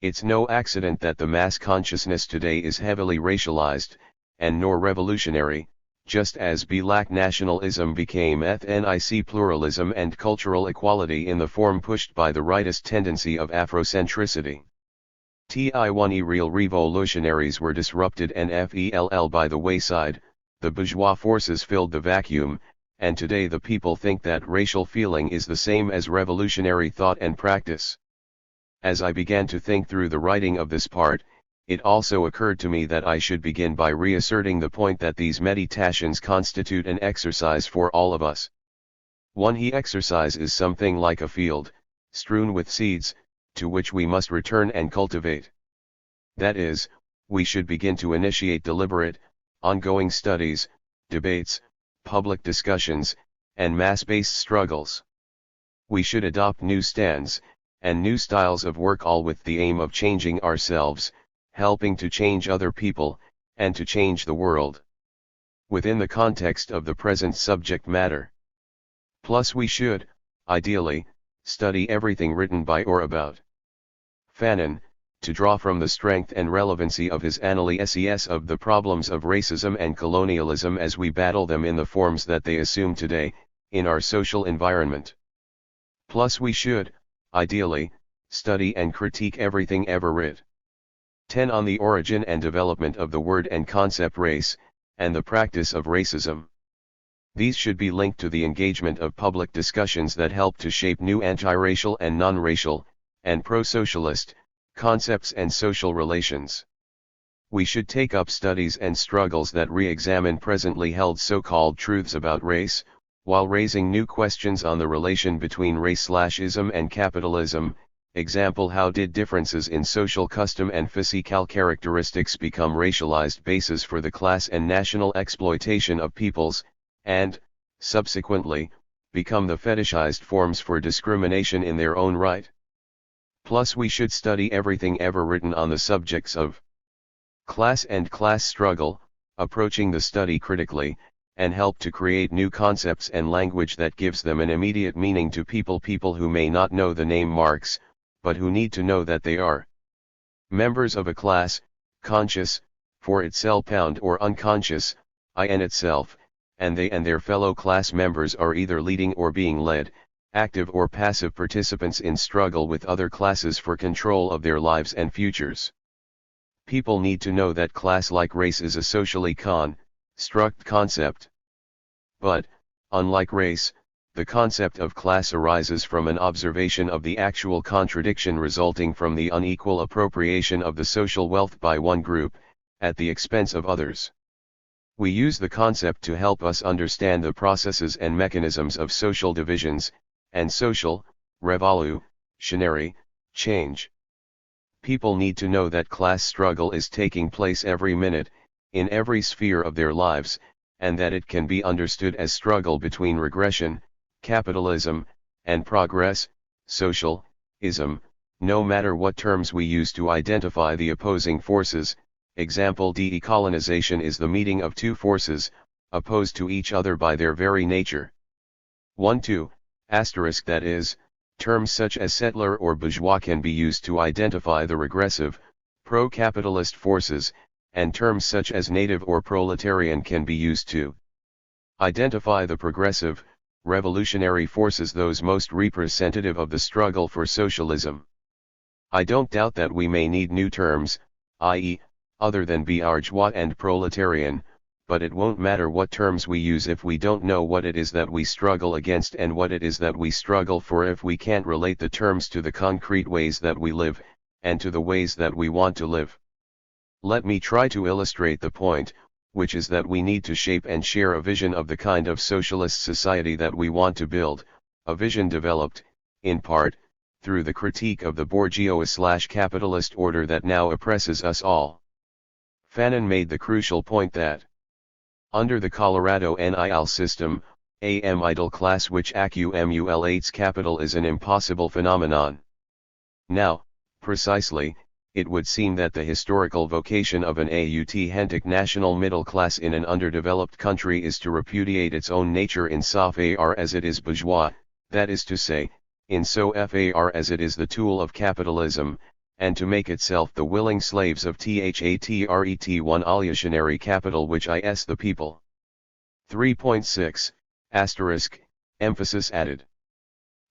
It's no accident that the mass consciousness today is heavily racialized, and nor revolutionary, just as Black nationalism became ethnic pluralism and cultural equality in the form pushed by the rightist tendency of Afrocentricity. Real revolutionaries were disrupted and fell by the wayside. The bourgeois forces filled the vacuum, and today the people think that racial feeling is the same as revolutionary thought and practice. As I began to think through the writing of this part, it also occurred to me that I should begin by reasserting the point that these meditations constitute an exercise for all of us. The exercise is something like a field, strewn with seeds, to which we must return and cultivate. That is, we should begin to initiate deliberate, ongoing studies, debates, public discussions, and mass-based struggles. We should adopt new stands, and new styles of work, all with the aim of changing ourselves, helping to change other people, and to change the world. Within the context of the present subject matter. Plus we should, ideally, study everything written by or about Fanon, to draw from the strength and relevancy of his analysis of the problems of racism and colonialism as we battle them in the forms that they assume today, in our social environment. Plus we should, ideally, study and critique everything ever writ. 10 on the origin and development of the word and concept race, and the practice of racism. These should be linked to the engagement of public discussions that help to shape new anti-racial and non-racial, and pro-socialist, concepts and social relations. We should take up studies and struggles that re-examine presently held so-called truths about race, while raising new questions on the relation between race/ism and capitalism. Example: how did differences in social custom and physical characteristics become racialized bases for the class and national exploitation of peoples, and, subsequently, become the fetishized forms for discrimination in their own right? Plus we should study everything ever written on the subjects of class and class struggle, approaching the study critically, and help to create new concepts and language that gives them an immediate meaning to people who may not know the name Marx, but who need to know that they are members of a class, conscious, for itself or unconscious, in itself, and they and their fellow class members are either leading or being led, active or passive participants in struggle with other classes for control of their lives and futures. People need to know that class, like race, is a socially construct concept. But, unlike race, the concept of class arises from an observation of the actual contradiction resulting from the unequal appropriation of the social wealth by one group, at the expense of others. We use the concept to help us understand the processes and mechanisms of social divisions, and social, revolutionary, change. People need to know that class struggle is taking place every minute, in every sphere of their lives, and that it can be understood as struggle between regression, capitalism, and progress, socialism, no matter what terms we use to identify the opposing forces. Example: decolonization is the meeting of two forces, opposed to each other by their very nature. 1-2, that is, terms such as settler or bourgeois can be used to identify the regressive, pro-capitalist forces, and terms such as native or proletarian can be used to identify the progressive, revolutionary forces, those most representative of the struggle for socialism. I don't doubt that we may need new terms, i.e., other than bourgeois and proletarian, but it won't matter what terms we use if we don't know what it is that we struggle against and what it is that we struggle for, if we can't relate the terms to the concrete ways that we live, and to the ways that we want to live. Let me try to illustrate the point, which is that we need to shape and share a vision of the kind of socialist society that we want to build, a vision developed, in part, through the critique of the bourgeois/capitalist order that now oppresses us all. Fanon made the crucial point that, under the Colorado NIL system, a middle class which accumulates capital is an impossible phenomenon. Now, precisely, it would seem that the historical vocation of an authentic national middle class in an underdeveloped country is to repudiate its own nature in so far as it is bourgeois, that is to say, in so far as it is the tool of capitalism, and to make itself the willing slaves of one illusionary capital which is the people. 3.6, emphasis added.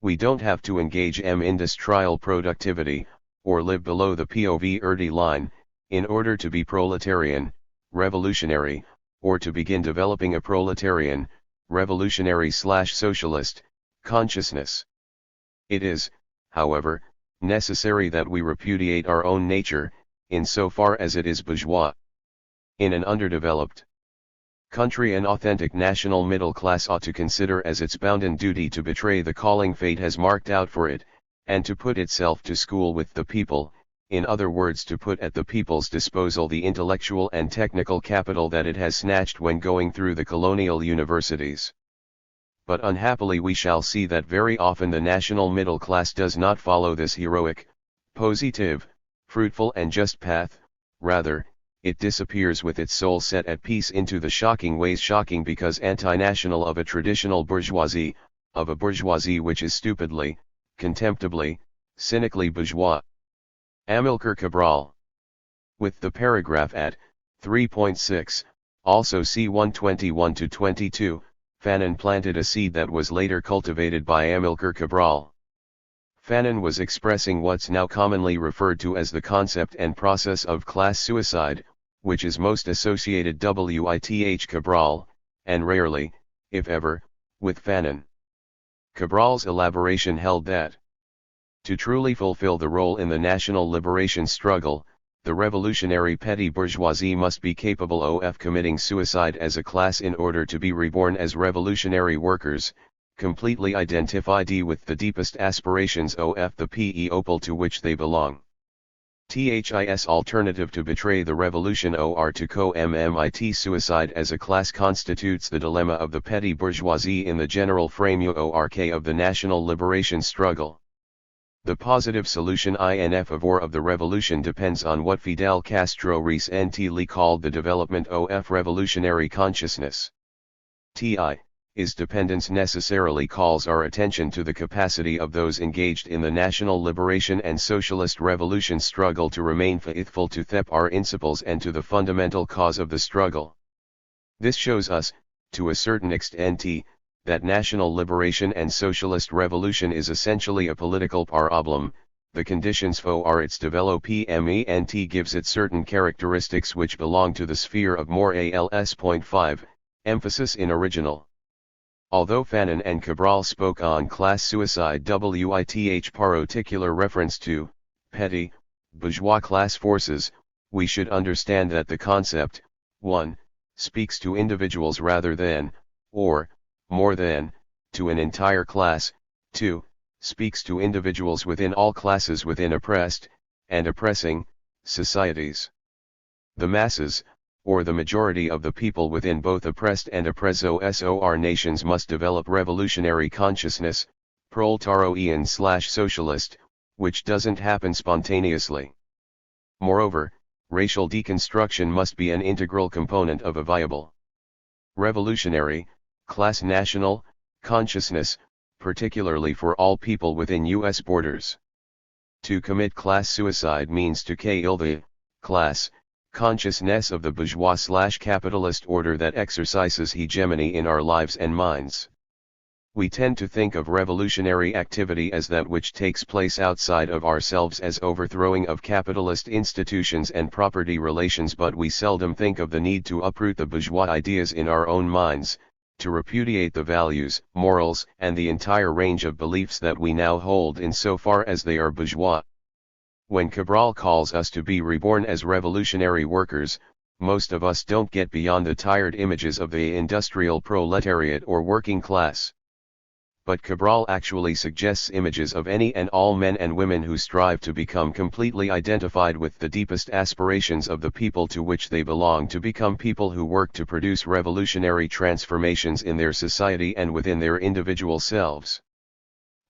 We don't have to engage industrial productivity, or live below the poverty line, in order to be proletarian, revolutionary, or to begin developing a proletarian, revolutionary/socialist, consciousness. It is, however, necessary that we repudiate our own nature, in so far as it is bourgeois. In an underdeveloped country, an authentic national middle class ought to consider as its bounden duty to betray the calling fate has marked out for it, and to put itself to school with the people, in other words, to put at the people's disposal the intellectual and technical capital that it has snatched when going through the colonial universities. But unhappily we shall see that very often the national middle class does not follow this heroic, positive, fruitful and just path. Rather, it disappears with its soul set at peace into the shocking ways, shocking because anti-national, of a traditional bourgeoisie, of a bourgeoisie which is stupidly, contemptibly, cynically bourgeois. Amilcar Cabral. With the paragraph at 3.6, also see 121-22, Fanon planted a seed that was later cultivated by Amilcar Cabral. Fanon was expressing what's now commonly referred to as the concept and process of class suicide, which is most associated with Cabral, and rarely, if ever, with Fanon. Cabral's elaboration held that, to truly fulfill the role in the national liberation struggle, the revolutionary petty bourgeoisie must be capable of committing suicide as a class in order to be reborn as revolutionary workers, completely identified with the deepest aspirations of the people to which they belong. Its alternative to betray the revolution or to commit suicide as a class constitutes the dilemma of the petty bourgeoisie in the general framework of the national liberation struggle. The positive solution of the revolution depends on what Fidel Castro recently called the development of revolutionary consciousness. is dependence necessarily calls our attention to the capacity of those engaged in the national liberation and socialist revolution struggle to remain faithful to our principles and to the fundamental cause of the struggle. This shows us, to a certain extent, that national liberation and socialist revolution is essentially a political problem. The conditions for its development gives it certain characteristics which belong to the sphere of more ALS.5, emphasis in original. Although Fanon and Cabral spoke on class suicide with particular reference to petty, bourgeois class forces, we should understand that the concept, 1, speaks to individuals rather than, or, more than, to an entire class, 2, speaks to individuals within all classes within oppressed, and oppressing, societies. The masses, or the majority of the people within both oppressed and oppressor nations must develop revolutionary consciousness, proletarian/socialist, which doesn't happen spontaneously. Moreover, racial deconstruction must be an integral component of a viable revolutionary, class national, consciousness, particularly for all people within U.S. borders. To commit class suicide means to kill the class consciousness of the bourgeois/capitalist order that exercises hegemony in our lives and minds. We tend to think of revolutionary activity as that which takes place outside of ourselves, as overthrowing of capitalist institutions and property relations, but we seldom think of the need to uproot the bourgeois ideas in our own minds, to repudiate the values, morals, and the entire range of beliefs that we now hold insofar as they are bourgeois. When Cabral calls us to be reborn as revolutionary workers, most of us don't get beyond the tired images of the industrial proletariat or working class. But Cabral actually suggests images of any and all men and women who strive to become completely identified with the deepest aspirations of the people to which they belong, to become people who work to produce revolutionary transformations in their society and within their individual selves.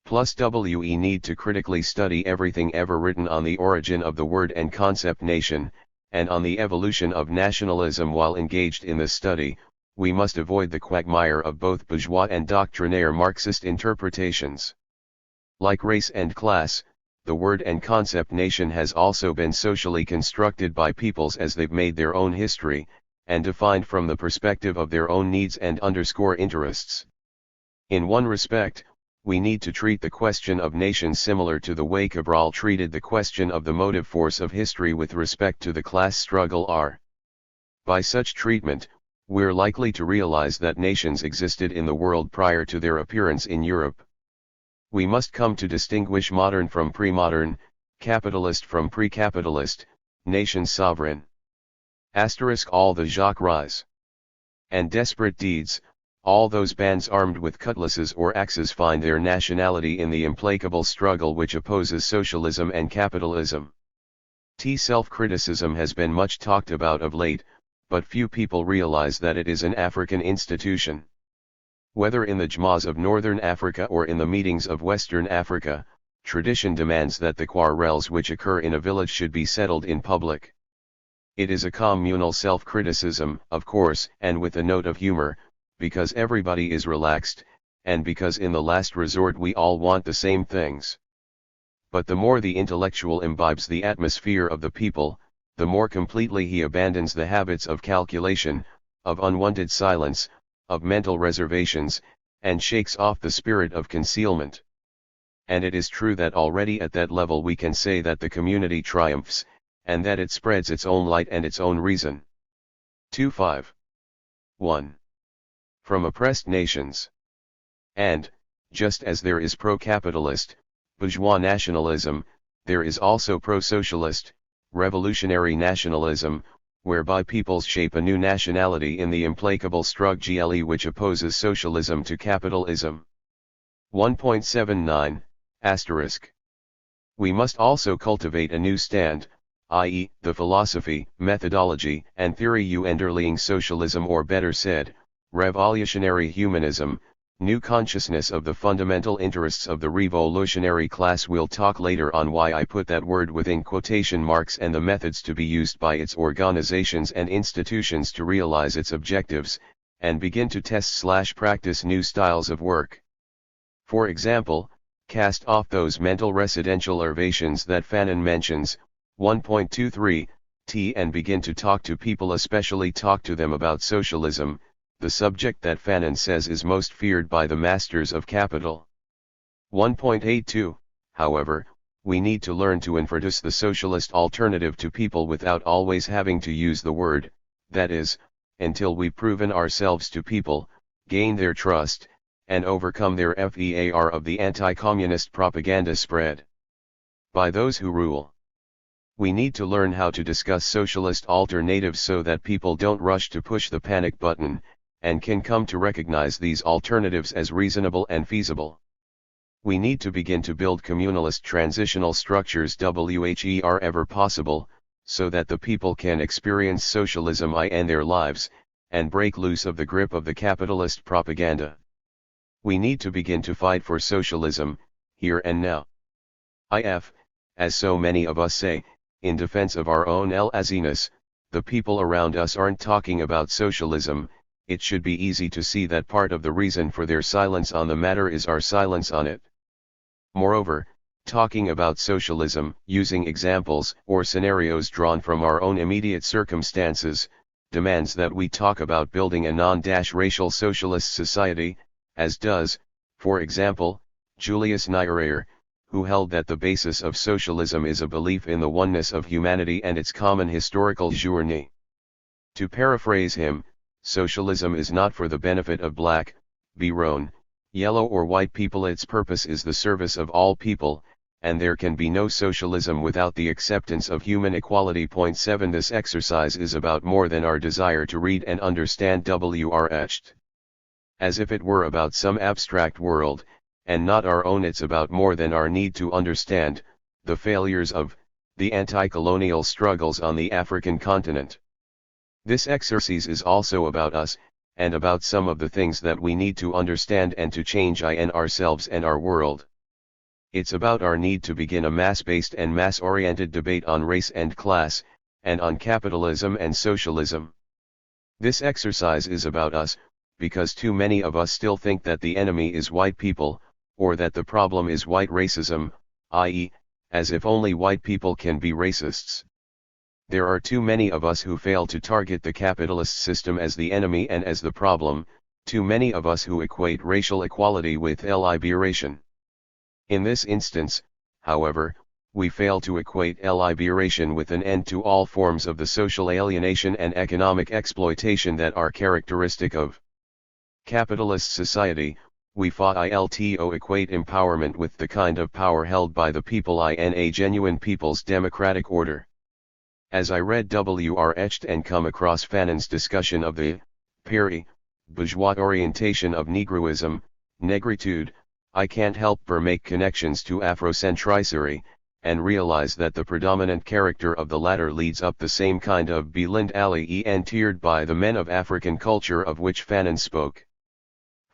Plus we need to critically study everything ever written on the origin of the word and concept nation, and on the evolution of nationalism. While engaged in this study, we must avoid the quagmire of both bourgeois and doctrinaire Marxist interpretations. Like race and class, the word and concept nation has also been socially constructed by peoples as they've made their own history, and defined from the perspective of their own needs and interests. In one respect, we need to treat the question of nation similar to the way Cabral treated the question of the motive force of history with respect to the class struggle. By such treatment, we're likely to realize that nations existed in the world prior to their appearance in Europe. We must come to distinguish modern from pre-modern, capitalist from pre-capitalist, nation sovereign. All the Jacques Rise and desperate deeds, all those bands armed with cutlasses or axes find their nationality in the implacable struggle which opposes socialism and capitalism. Self-criticism has been much talked about of late, but few people realize that it is an African institution. Whether in the Jmas of Northern Africa or in the meetings of Western Africa, tradition demands that the quarrels which occur in a village should be settled in public. It is a communal self-criticism, of course, and with a note of humor, because everybody is relaxed, and because in the last resort we all want the same things. But the more the intellectual imbibes the atmosphere of the people, the more completely he abandons the habits of calculation, of unwanted silence, of mental reservations, and shakes off the spirit of concealment. And it is true that already at that level we can say that the community triumphs, and that it spreads its own light and its own reason. 2.5. 1. From oppressed nations. And, just as there is pro-capitalist, bourgeois nationalism, there is also pro-socialist, revolutionary nationalism, whereby peoples shape a new nationality in the implacable struggle which opposes socialism to capitalism. 1.79, *. We must also cultivate a new stand, i.e., the philosophy, methodology, and theory underlying socialism, or better said, revolutionary humanism, new consciousness of the fundamental interests of the revolutionary class. We'll talk later on why I put that word within quotation marks and the methods to be used by its organizations and institutions to realize its objectives, and begin to test/practice new styles of work. For example, cast off those mental residential larvations that Fanon mentions, 1.23, and begin to talk to people, especially talk to them about socialism, the subject that Fanon says is most feared by the masters of capital. 1.82, however, we need to learn to introduce the socialist alternative to people without always having to use the word, that is, until we've proven ourselves to people, gain their trust, and overcome their fear of the anti-communist propaganda spread by those who rule. We need to learn how to discuss socialist alternatives so that people don't rush to push the panic button, and can come to recognize these alternatives as reasonable and feasible. We need to begin to build communalist transitional structures wherever possible, so that the people can experience socialism in their lives, and break loose of the grip of the capitalist propaganda. We need to begin to fight for socialism, here and now. As so many of us say, in defense of our own laziness, the people around us aren't talking about socialism. It should be easy to see that part of the reason for their silence on the matter is our silence on it. Moreover, talking about socialism, using examples or scenarios drawn from our own immediate circumstances, demands that we talk about building a non-racial socialist society, as does, for example, Julius Nyerere, who held that the basis of socialism is a belief in the oneness of humanity and its common historical journey. To paraphrase him, socialism is not for the benefit of black, brown, yellow or white people. Its purpose is the service of all people, and there can be no socialism without the acceptance of human equality. 7 This exercise is about more than our desire to read and understand Wretched. As if it were about some abstract world, and not our own. It's about more than our need to understand the failures of the anti-colonial struggles on the African continent. This exercise is also about us, and about some of the things that we need to understand and to change in ourselves and our world. It's about our need to begin a mass-based and mass-oriented debate on race and class, and on capitalism and socialism. This exercise is about us, because too many of us still think that the enemy is white people, or that the problem is white racism, i.e., as if only white people can be racists. There are too many of us who fail to target the capitalist system as the enemy and as the problem, too many of us who equate racial equality with liberation. In this instance, however, we fail to equate liberation with an end to all forms of the social alienation and economic exploitation that are characteristic of capitalist society. We fail to equate empowerment with the kind of power held by the people in a genuine people's democratic order. As I read Wretched and come across Fanon's discussion of the bourgeois orientation of Negroism, negritude, I can't help but make connections to Afrocentricity, and realize that the predominant character of the latter leads up the same kind of blind alley entered by the men of African culture of which Fanon spoke.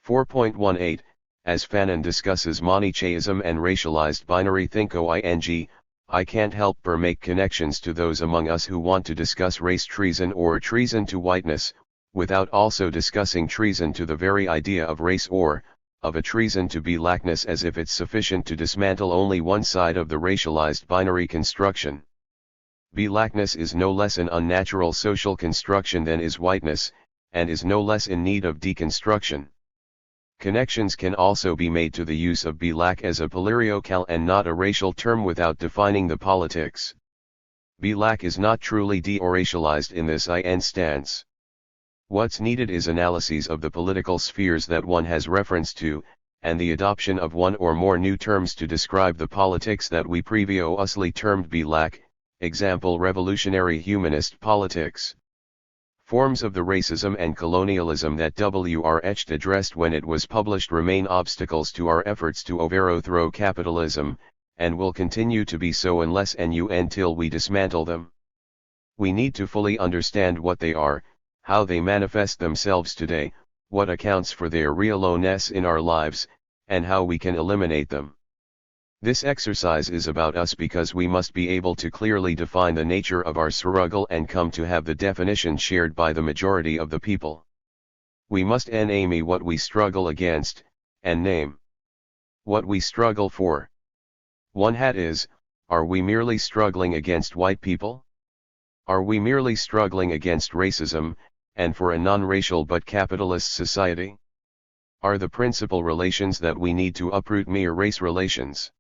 4.18, as Fanon discusses Manichaeism and racialized binary thinking, I can't help but make connections to those among us who want to discuss race treason or treason to whiteness, without also discussing treason to the very idea of race or, of a treason to blackness, as if it's sufficient to dismantle only one side of the racialized binary construction. Blackness is no less an unnatural social construction than is whiteness, and is no less in need of deconstruction. Connections can also be made to the use of black as a political and not a racial term without defining the politics. Black is not truly de-racialized in this stance. What's needed is analyses of the political spheres that one has reference to, and the adoption of one or more new terms to describe the politics that we previously termed black, example revolutionary humanist politics. Forms of the racism and colonialism that Wretched addressed when it was published remain obstacles to our efforts to overthrow capitalism, and will continue to be so unless and until we dismantle them. We need to fully understand what they are, how they manifest themselves today, what accounts for their real-ness in our lives, and how we can eliminate them. This exercise is about us because we must be able to clearly define the nature of our struggle and come to have the definition shared by the majority of the people. We must name what we struggle against, and name what we struggle for. One hat is, are we merely struggling against white people? Are we merely struggling against racism, and for a non-racial but capitalist society? Are the principal relations that we need to uproot mere race relations?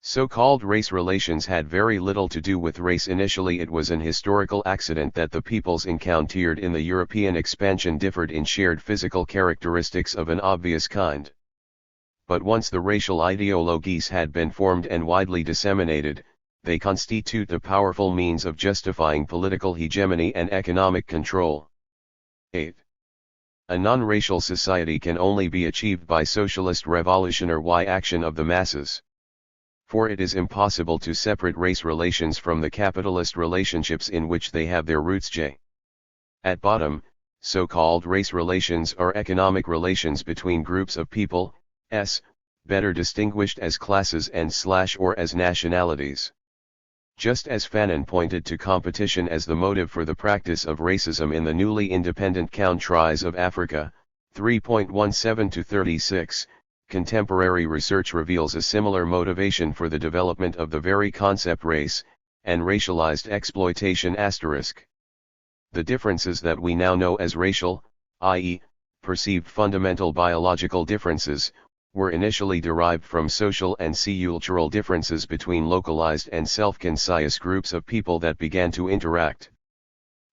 So-called race relations had very little to do with race initially. It was an historical accident that the peoples encountered in the European expansion differed in shared physical characteristics of an obvious kind. But once the racial ideologies had been formed and widely disseminated, they constitute a powerful means of justifying political hegemony and economic control. 8. A non-racial society can only be achieved by socialist revolution or action of the masses. For it is impossible to separate race relations from the capitalist relationships in which they have their roots. At bottom, so-called race relations are economic relations between groups of people, better distinguished as classes and/or as nationalities. Just as Fanon pointed to competition as the motive for the practice of racism in the newly independent countries of Africa, 3.17-36, contemporary research reveals a similar motivation for the development of the very concept race, and racialized exploitation*. The differences that we now know as racial, i.e., perceived fundamental biological differences, were initially derived from social and cultural differences between localized and self-conscious groups of people that began to interact.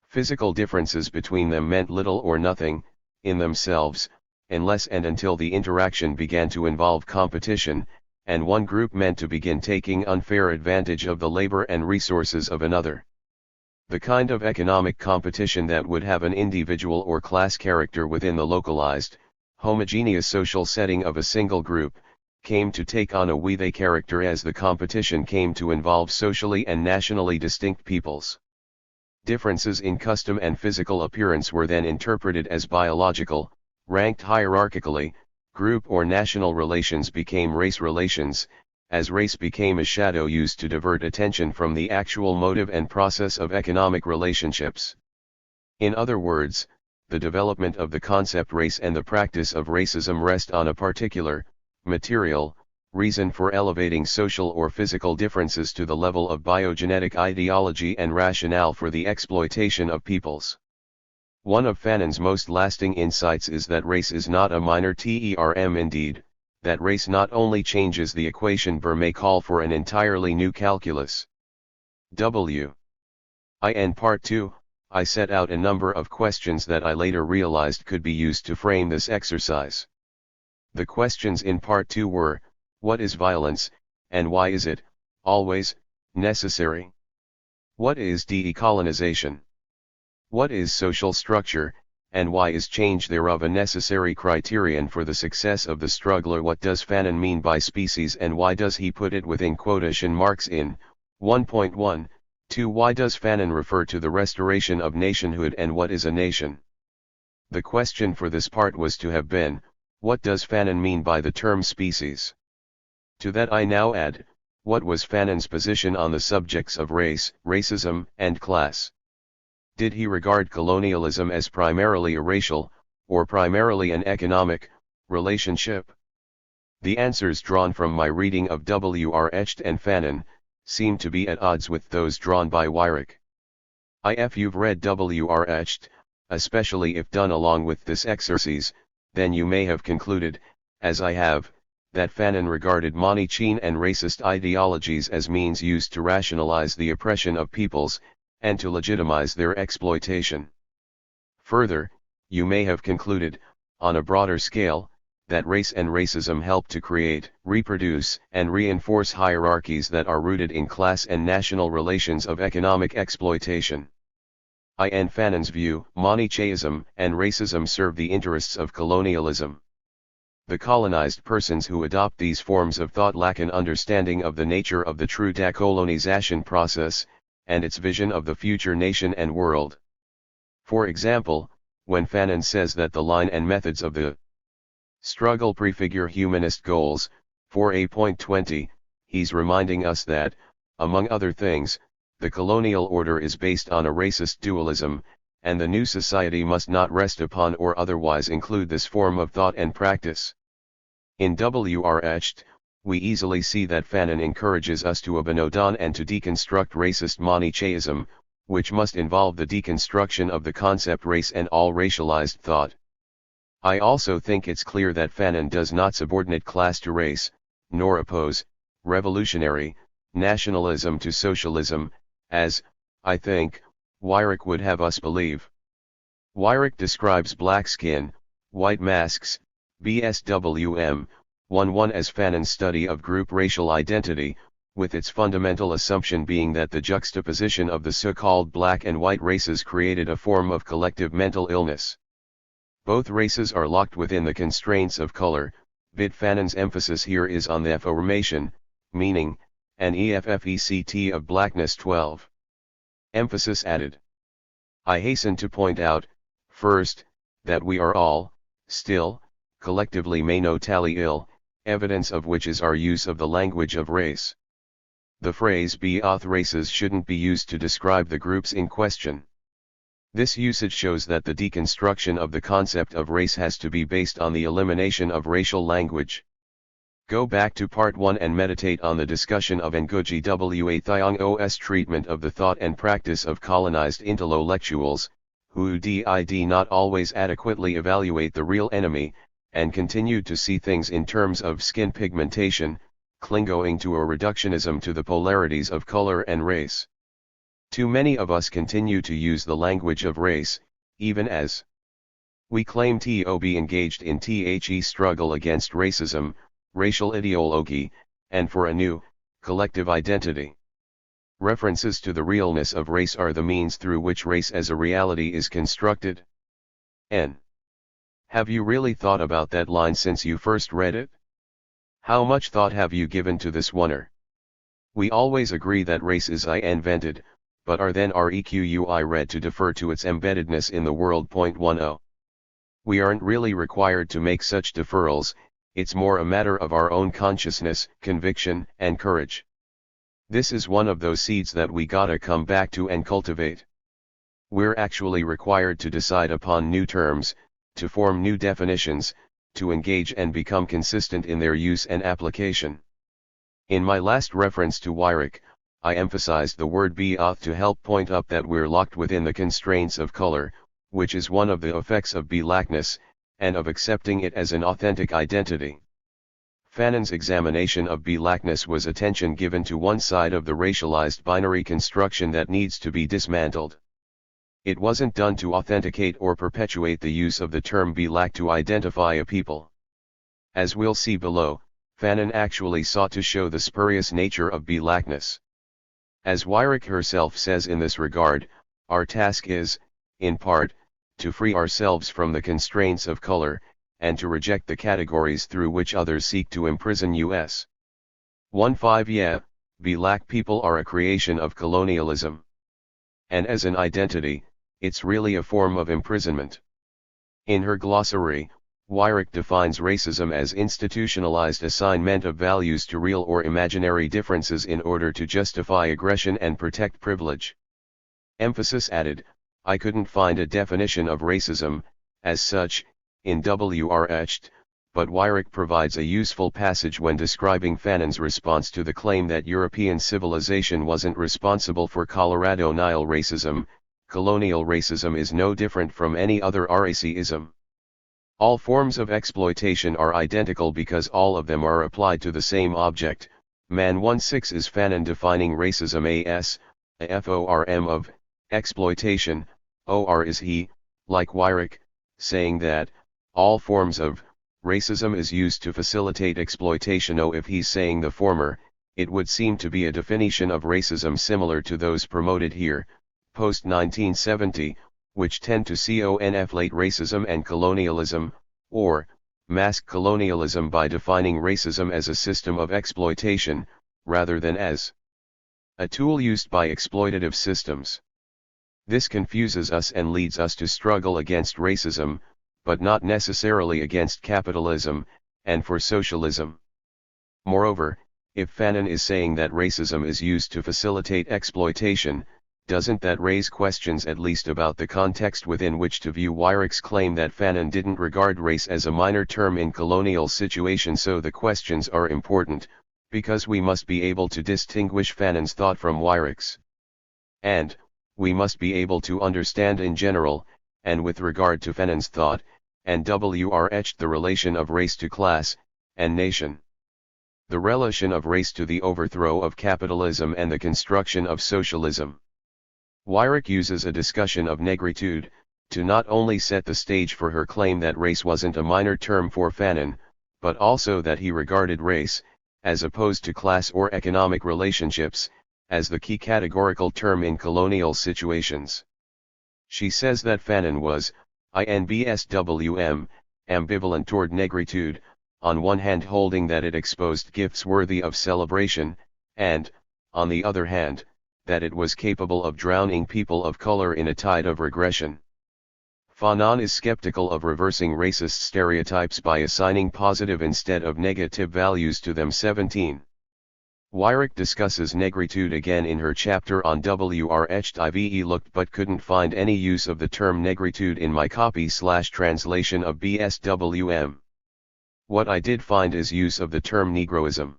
Physical differences between them meant little or nothing, in themselves, unless and until the interaction began to involve competition, and one group meant to begin taking unfair advantage of the labor and resources of another. The kind of economic competition that would have an individual or class character within the localized, homogeneous social setting of a single group, came to take on a we-they character as the competition came to involve socially and nationally distinct peoples. Differences in custom and physical appearance were then interpreted as biological, ranked hierarchically. Group or national relations became race relations, as race became a shadow used to divert attention from the actual motive and process of economic relationships. In other words, the development of the concept race and the practice of racism rest on a particular, material, reason for elevating social or physical differences to the level of biogenetic ideology and rationale for the exploitation of peoples. One of Fanon's most lasting insights is that race is not a minor term. Indeed, that race not only changes the equation but may call for an entirely new calculus. In Part 2, I set out a number of questions that I later realized could be used to frame this exercise. The questions in Part 2 were, what is violence, and why is it, always, necessary? What is decolonization? What is social structure, and why is change thereof a necessary criterion for the success of the struggle? What does Fanon mean by species, and why does he put it within quotation marks in 1.1? 2. Why does Fanon refer to the restoration of nationhood, and what is a nation? The question for this part was to have been, what does Fanon mean by the term species? To that I now add, what was Fanon's position on the subjects of race, racism, and class? Did he regard colonialism as primarily a racial, or primarily an economic, relationship? The answers drawn from my reading of Wretched and Fanon seem to be at odds with those drawn by Weyrich. If you've read Wretched, especially if done along with this exercise, then you may have concluded, as I have, that Fanon regarded Manichean and racist ideologies as means used to rationalize the oppression of peoples, and to legitimize their exploitation. Further, you may have concluded, on a broader scale, that race and racism help to create, reproduce, and reinforce hierarchies that are rooted in class and national relations of economic exploitation. In Fanon's view, Manichaeism and racism serve the interests of colonialism. The colonized persons who adopt these forms of thought lack an understanding of the nature of the true decolonization process, and its vision of the future nation and world. For example, when Fanon says that the line and methods of the struggle prefigure humanist goals, 4a.20, he's reminding us that, among other things, the colonial order is based on a racist dualism, and the new society must not rest upon or otherwise include this form of thought and practice. In Wretched, we easily see that Fanon encourages us to abandon and to deconstruct racist Manichaeism, which must involve the deconstruction of the concept race and all racialized thought. I also think it's clear that Fanon does not subordinate class to race, nor oppose revolutionary nationalism to socialism, as, I think, Weyrich would have us believe. Weyrich describes black skin, white masks, BSWM, 1-1 as Fanon's study of group racial identity, with its fundamental assumption being that the juxtaposition of the so-called black and white races created a form of collective mental illness. Both races are locked within the constraints of color, but Fanon's emphasis here is on the formation, meaning, and EFFECT of blackness 12. Emphasis added. I hasten to point out, first, that we are all, still, collectively mentally ill, evidence of which is our use of the language of race. The phrase both races shouldn't be used to describe the groups in question. This usage shows that the deconstruction of the concept of race has to be based on the elimination of racial language. Go back to part 1 and meditate on the discussion of Ngugi wa Thiong's treatment of the thought and practice of colonized intellectuals, who did not always adequately evaluate the real enemy, and continued to see things in terms of skin pigmentation, clinging to a reductionism to the polarities of color and race. Too many of us continue to use the language of race, even as we claim to be engaged in the struggle against racism, racial ideology, and for a new, collective identity. References to the realness of race are the means through which race as a reality is constructed. N. Have you really thought about that line since you first read it? How much thought have you given to this oneer? We always agree that race is invented, but are then requi read to defer to its embeddedness in the world? 10. We aren't really required to make such deferrals, it's more a matter of our own consciousness, conviction, and courage. This is one of those seeds that we gotta come back to and cultivate. We're actually required to decide upon new terms, to form new definitions, to engage and become consistent in their use and application. In my last reference to Weyrich, I emphasized the word both to help point up that we're locked within the constraints of color, which is one of the effects of blackness, and of accepting it as an authentic identity. Fanon's examination of blackness was attention given to one side of the racialized binary construction that needs to be dismantled. It wasn't done to authenticate or perpetuate the use of the term black to identify a people. As we'll see below, Fanon actually sought to show the spurious nature of blackness. As Weyrich herself says in this regard, our task is, in part, to free ourselves from the constraints of color, and to reject the categories through which others seek to imprison us. 15 Black people are a creation of colonialism. And as an identity, it's really a form of imprisonment. In her glossary, Weyrich defines racism as institutionalized assignment of values to real or imaginary differences in order to justify aggression and protect privilege. Emphasis added, I couldn't find a definition of racism, as such, in Wretched, but Weyrich provides a useful passage when describing Fanon's response to the claim that European civilization wasn't responsible for Colorado Nile racism. Colonial racism is no different from any other racism. All forms of exploitation are identical because all of them are applied to the same object. Man 16 is Fanon defining racism as a form of exploitation, or is he, like Weyrich, saying that all forms of racism is used to facilitate exploitation. If he's saying the former, it would seem to be a definition of racism similar to those promoted here, post-1970, which tend to conflate racism and colonialism, or mask colonialism by defining racism as a system of exploitation, rather than as a tool used by exploitative systems. This confuses us and leads us to struggle against racism, but not necessarily against capitalism, and for socialism. Moreover, if Fanon is saying that racism is used to facilitate exploitation, doesn't that raise questions at least about the context within which to view Weirich's claim that Fanon didn't regard race as a minor term in colonial situations? So the questions are important, because we must be able to distinguish Fanon's thought from Weirich's. And, we must be able to understand in general, and with regard to Fanon's thought, and Wretched the relation of race to class, and nation. The relation of race to the overthrow of capitalism and the construction of socialism. Weirich uses a discussion of negritude, to not only set the stage for her claim that race wasn't a minor term for Fanon, but also that he regarded race, as opposed to class or economic relationships, as the key categorical term in colonial situations. She says that Fanon was, inbswm, ambivalent toward negritude, on one hand holding that it exposed gifts worthy of celebration, and, on the other hand, that it was capable of drowning people of color in a tide of regression. Fanon is skeptical of reversing racist stereotypes by assigning positive instead of negative values to them. 17. Weirich discusses negritude again in her chapter on Wretched. I've looked but couldn't find any use of the term negritude in my copy/translation of BSWM. What I did find is use of the term Negroism.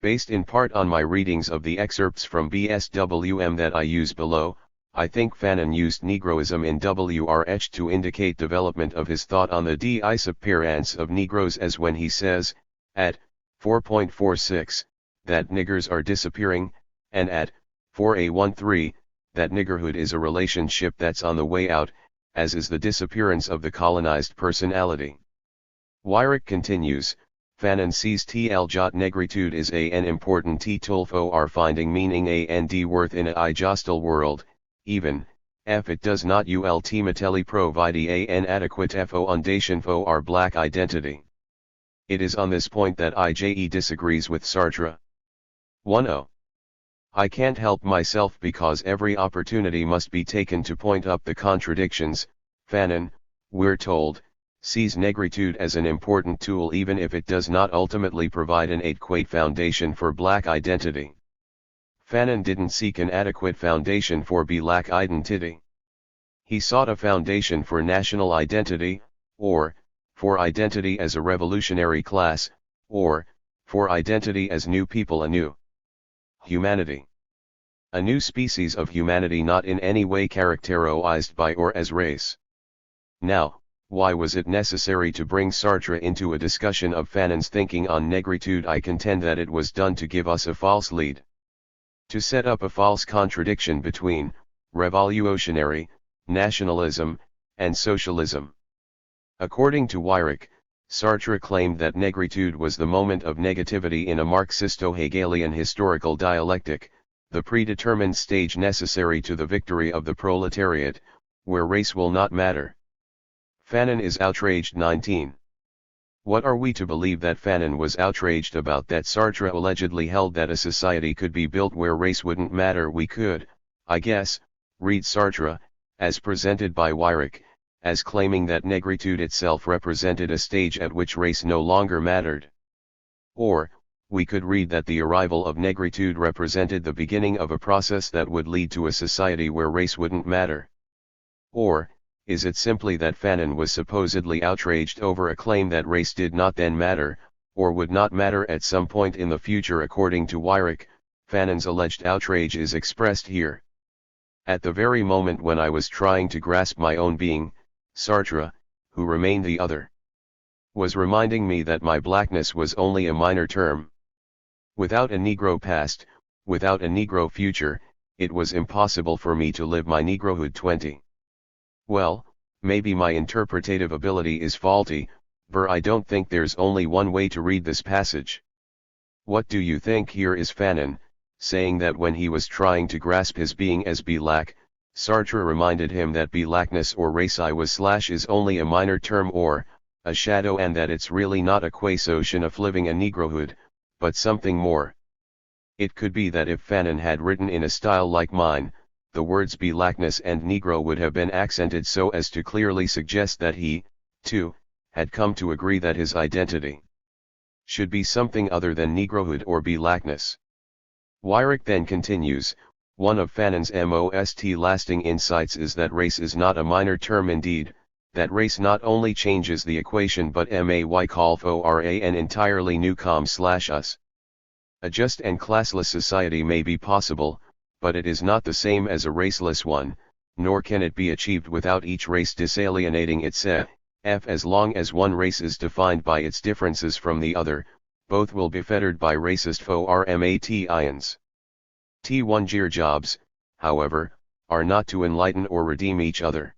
Based in part on my readings of the excerpts from BSWM that I use below, I think Fanon used Negroism in Wretched to indicate development of his thought on the disappearance of Negroes, as when he says, at 4.46, that niggers are disappearing, and at 4a13, that niggerhood is a relationship that's on the way out, as is the disappearance of the colonized personality. Weirich continues, Fanon sees tlj negritude is an important tool for finding meaning and worth in a hostile world, even if it does not ultimately provide an adequate foundation for black identity. It is on this point that IJE disagrees with Sartre. 10. I can't help myself because every opportunity must be taken to point up the contradictions. Fanon, we're told, sees negritude as an important tool even if it does not ultimately provide an adequate foundation for black identity. Fanon didn't seek an adequate foundation for black identity. He sought a foundation for national identity, or, for identity as a revolutionary class, or, for identity as new people, a new humanity. A new species of humanity not in any way characterized by or as race. Now, why was it necessary to bring Sartre into a discussion of Fanon's thinking on negritude? I contend that it was done to give us a false lead. To set up a false contradiction between revolutionary, nationalism, and socialism. According to Weirich, Sartre claimed that negritude was the moment of negativity in a Marxisto-Hegelian historical dialectic, the predetermined stage necessary to the victory of the proletariat, where race will not matter. Fanon is outraged. 19. What are we to believe that Fanon was outraged about? That Sartre allegedly held that a society could be built where race wouldn't matter? We could, I guess, read Sartre, as presented by Weirich, as claiming that negritude itself represented a stage at which race no longer mattered. Or, we could read that the arrival of negritude represented the beginning of a process that would lead to a society where race wouldn't matter. Or, is it simply that Fanon was supposedly outraged over a claim that race did not then matter, or would not matter at some point in the future? According to Weirich, Fanon's alleged outrage is expressed here. At the very moment when I was trying to grasp my own being, Sartre, who remained the other, was reminding me that my blackness was only a minor term. Without a Negro past, without a Negro future, it was impossible for me to live my Negrohood. 20. Well, maybe my interpretative ability is faulty, but I don't think there's only one way to read this passage. What do you think? Here is Fanon, saying that when he was trying to grasp his being as black, Sartre reminded him that blackness or race is only a minor term or a shadow, and that it's really not a quasi-notion of living a Negrohood, but something more. It could be that if Fanon had written in a style like mine, the words blackness and Negro would have been accented so as to clearly suggest that he, too, had come to agree that his identity should be something other than Negrohood or blackness. Weirich then continues, One of Fanon's most lasting insights is that race is not a minor term indeed, that race not only changes the equation but may call for an entirely new com/us. A just and classless society may be possible, but it is not the same as a raceless one, nor can it be achieved without each race disalienating itself. As long as one race is defined by its differences from the other, both will be fettered by racist formats. T1 jobs, however, are not to enlighten or redeem each other.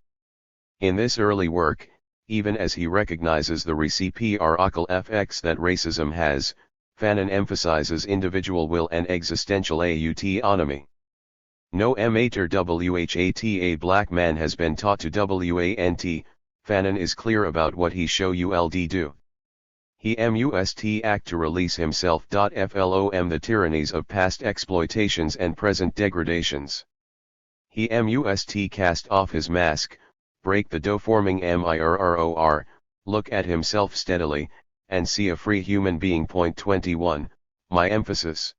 In this early work, even as he recognizes the reciprocal effects that racism has, Fanon emphasizes individual will and existential autonomy. No matter what a black man has been taught to want, Fanon is clear about what he should do. He must act to release himself. From the tyrannies of past exploitations and present degradations. He must cast off his mask, break the dough-forming mirror, look at himself steadily, and see a free human being. 21, my emphasis.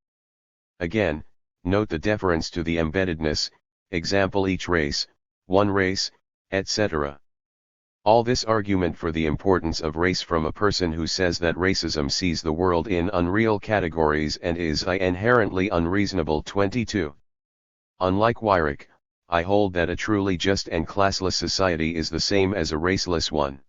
Again, note the deference to the embeddedness, example each race, one race, etc. All this argument for the importance of race from a person who says that racism sees the world in unreal categories and is inherently unreasonable. 22. Unlike Weyrich, I hold that a truly just and classless society is the same as a raceless one.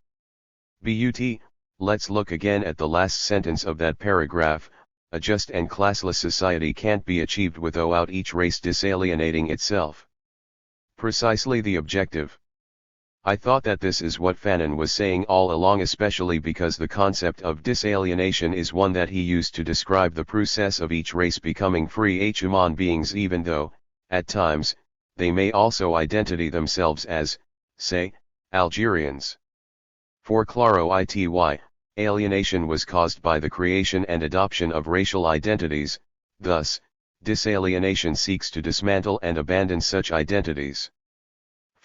Let's look again at the last sentence of that paragraph. A just and classless society can't be achieved without each race disalienating itself. Precisely the objective. I thought that this is what Fanon was saying all along, especially because the concept of disalienation is one that he used to describe the process of each race becoming free human beings, even though, at times, they may also identify themselves as, say, Algerians. For claro ity, alienation was caused by the creation and adoption of racial identities, thus, disalienation seeks to dismantle and abandon such identities.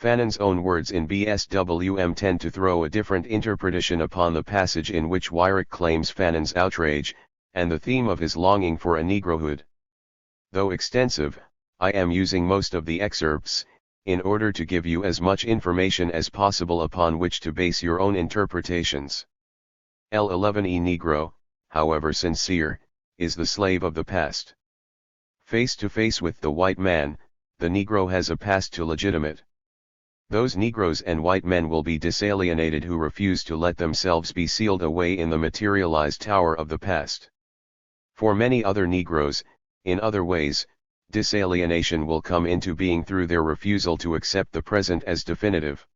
Fanon's own words in BSWM tend to throw a different interpretation upon the passage in which Weyrich claims Fanon's outrage, and the theme of his longing for a Negrohood. Though extensive, I am using most of the excerpts, in order to give you as much information as possible upon which to base your own interpretations. L11e Negro, however sincere, is the slave of the past. Face to face with the white man, the Negro has a past to legitimate. Those Negroes and white men will be disalienated who refuse to let themselves be sealed away in the materialized tower of the past. For many other Negroes, in other ways, disalienation will come into being through their refusal to accept the present as definitive.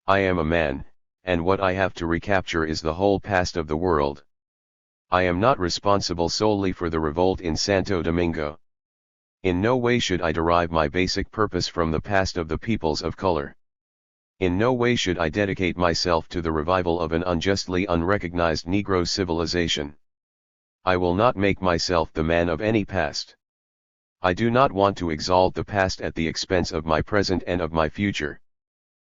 I am a man, and what I have to recapture is the whole past of the world. I am not responsible solely for the revolt in Santo Domingo. In no way should I derive my basic purpose from the past of the peoples of color. In no way should I dedicate myself to the revival of an unjustly unrecognized Negro civilization. I will not make myself the man of any past. I do not want to exalt the past at the expense of my present and of my future.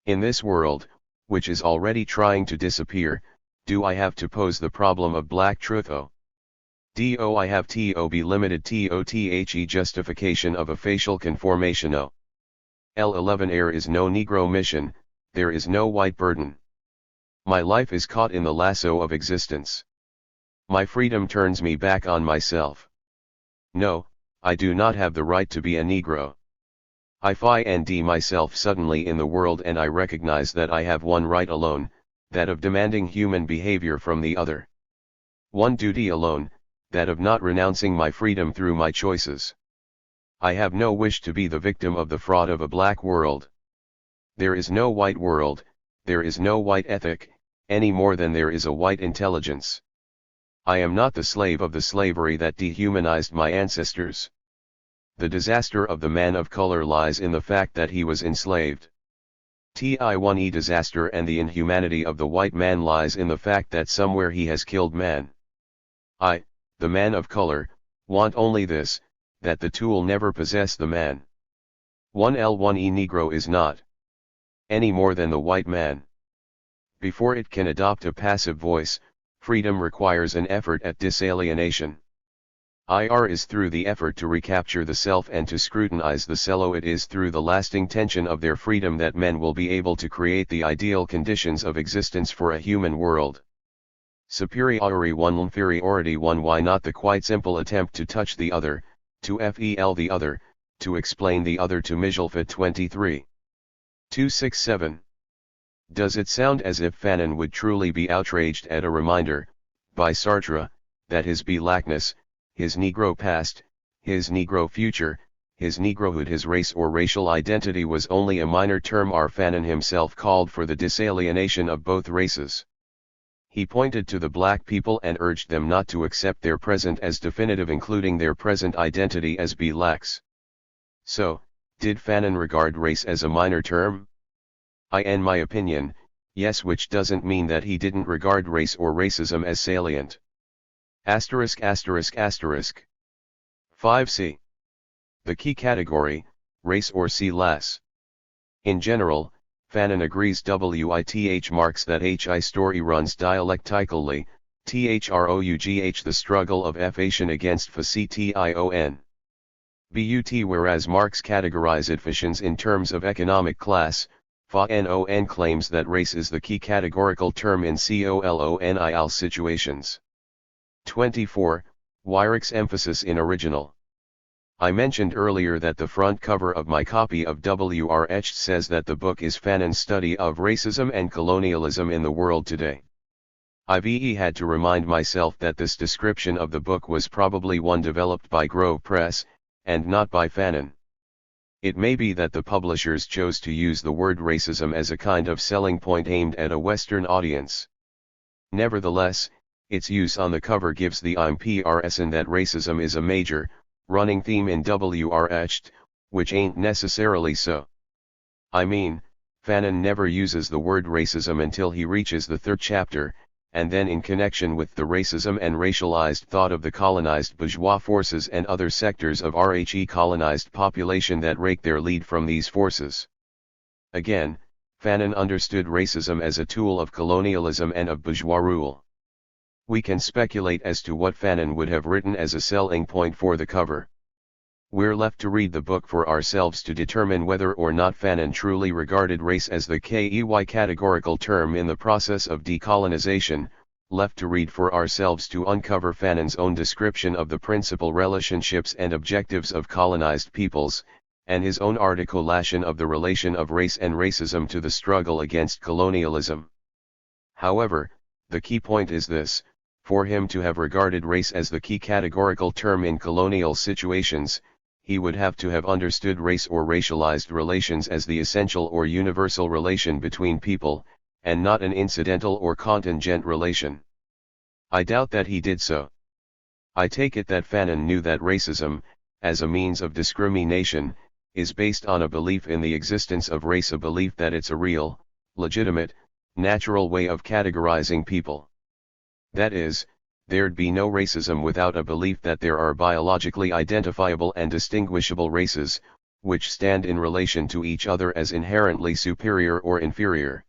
In this world, which is already trying to disappear, do I have to pose the problem of black truth? Do I have to be limited to justification of a facial conformation? L11 Air is no Negro mission, there is no white burden. My life is caught in the lasso of existence. My freedom turns me back on myself. No, I do not have the right to be a Negro. I find myself suddenly in the world, and I recognize that I have one right alone, that of demanding human behavior from the other. One duty alone, that of not renouncing my freedom through my choices. I have no wish to be the victim of the fraud of a black world. There is no white world, there is no white ethic, any more than there is a white intelligence. I am not the slave of the slavery that dehumanized my ancestors. The disaster of the man of color lies in the fact that he was enslaved. T1e disaster and the inhumanity of the white man lies in the fact that somewhere he has killed man. I, the man of color, want only this, that the tool never possess the man. 1L1e Negro is not any more than the white man. Before it can adopt a passive voice, freedom requires an effort at disalienation. IR is through the effort to recapture the self and to scrutinize the self. It is through the lasting tension of their freedom that men will be able to create the ideal conditions of existence for a human world. Superiority 1 inferiority 1 Why not the quite simple attempt to touch the other, to fel the other, to explain the other to Mijelfit 23. 267. Does it sound as if Fanon would truly be outraged at a reminder, by Sartre, that his blackness, his Negro past, his Negro future, his Negrohood, his race or racial identity was only a minor term? R. Fanon himself called for the disalienation of both races. He pointed to the black people and urged them not to accept their present as definitive, including their present identity as blacks. So, did Fanon regard race as a minor term? In my opinion, yes, which doesn't mean that he didn't regard race or racism as salient. Asterisk asterisk asterisk. 5c. The key category, race or see less. In general, Fanon agrees WITH marks that HI story runs dialectically, THROUGH the struggle of Fation against FCTION. BUT whereas Marx categorized Fashons in terms of economic class, Fanon claims that race is the key categorical term in colonial situations. 24. Weirich's emphasis in original. I mentioned earlier that the front cover of my copy of Wretched says that the book is Fanon's study of racism and colonialism in the world today. I've had to remind myself that this description of the book was probably one developed by Grove Press, and not by Fanon. It may be that the publishers chose to use the word racism as a kind of selling point aimed at a Western audience. Nevertheless, its use on the cover gives the impression that racism is a major, running theme in Wretched, which ain't necessarily so. I mean, Fanon never uses the word racism until he reaches the third chapter, and then in connection with the racism and racialized thought of the colonized bourgeois forces and other sectors of RHE colonized population that rake their lead from these forces. Again, Fanon understood racism as a tool of colonialism and of bourgeois rule. We can speculate as to what Fanon would have written as a selling point for the cover. We're left to read the book for ourselves to determine whether or not Fanon truly regarded race as the categorical term in the process of decolonization, left to read for ourselves to uncover Fanon's own description of the principal relationships and objectives of colonized peoples, and his own articulation of the relation of race and racism to the struggle against colonialism. However, the key point is this: for him to have regarded race as the key categorical term in colonial situations, he would have to have understood race or racialized relations as the essential or universal relation between people, and not an incidental or contingent relation. I doubt that he did so. I take it that Fanon knew that racism, as a means of discrimination, is based on a belief in the existence of race, a belief that it's a real, legitimate, natural way of categorizing people. That is, there'd be no racism without a belief that there are biologically identifiable and distinguishable races, which stand in relation to each other as inherently superior or inferior.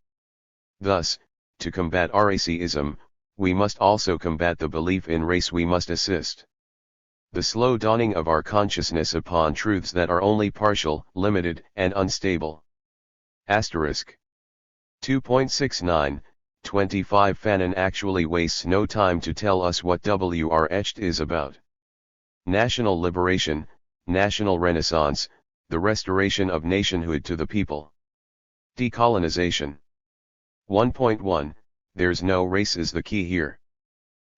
Thus, to combat racism, we must also combat the belief in race. We must assist the slow dawning of our consciousness upon truths that are only partial, limited, and unstable. Asterisk. 2.69. 25 Fanon actually wastes no time to tell us what Wretched is about. National liberation, national renaissance, the restoration of nationhood to the people. Decolonization. 1.1, There's no race is the key here.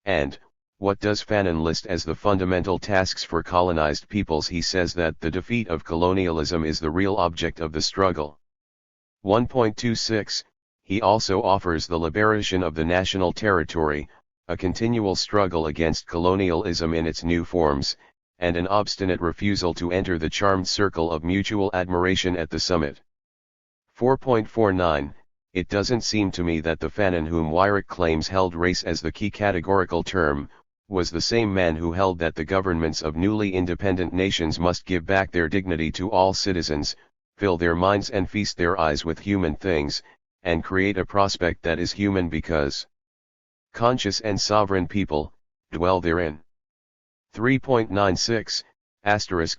And, what does Fanon list as the fundamental tasks for colonized peoples? He says that the defeat of colonialism is the real object of the struggle. 1.26, He also offers the liberation of the national territory, a continual struggle against colonialism in its new forms, and an obstinate refusal to enter the charmed circle of mutual admiration at the summit. 4.49, It doesn't seem to me that the Fanon whom Weirich claims held race as the key categorical term, was the same man who held that the governments of newly independent nations must give back their dignity to all citizens, fill their minds and feast their eyes with human things, and create a prospect that is human because conscious and sovereign people dwell therein. 3.96,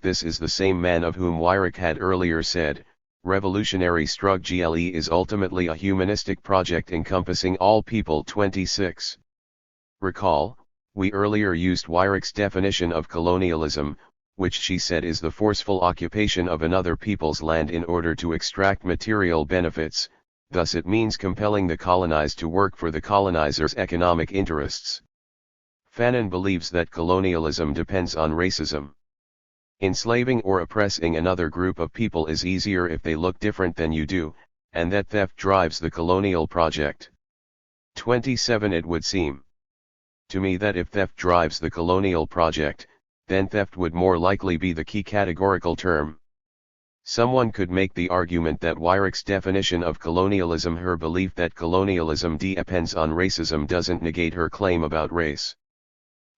* This is the same man of whom Weyrich had earlier said, revolutionary struggle is ultimately a humanistic project encompassing all people. 26. Recall, we earlier used Weyrich's definition of colonialism, which she said is the forceful occupation of another people's land in order to extract material benefits, thus it means compelling the colonized to work for the colonizer's economic interests. Fanon believes that colonialism depends on racism. Enslaving or oppressing another group of people is easier if they look different than you do, and that theft drives the colonial project. 27. It would seem to me that if theft drives the colonial project, then theft would more likely be the key categorical term. Someone could make the argument that Weyrich's definition of colonialism, her belief that colonialism depends on racism, doesn't negate her claim about race.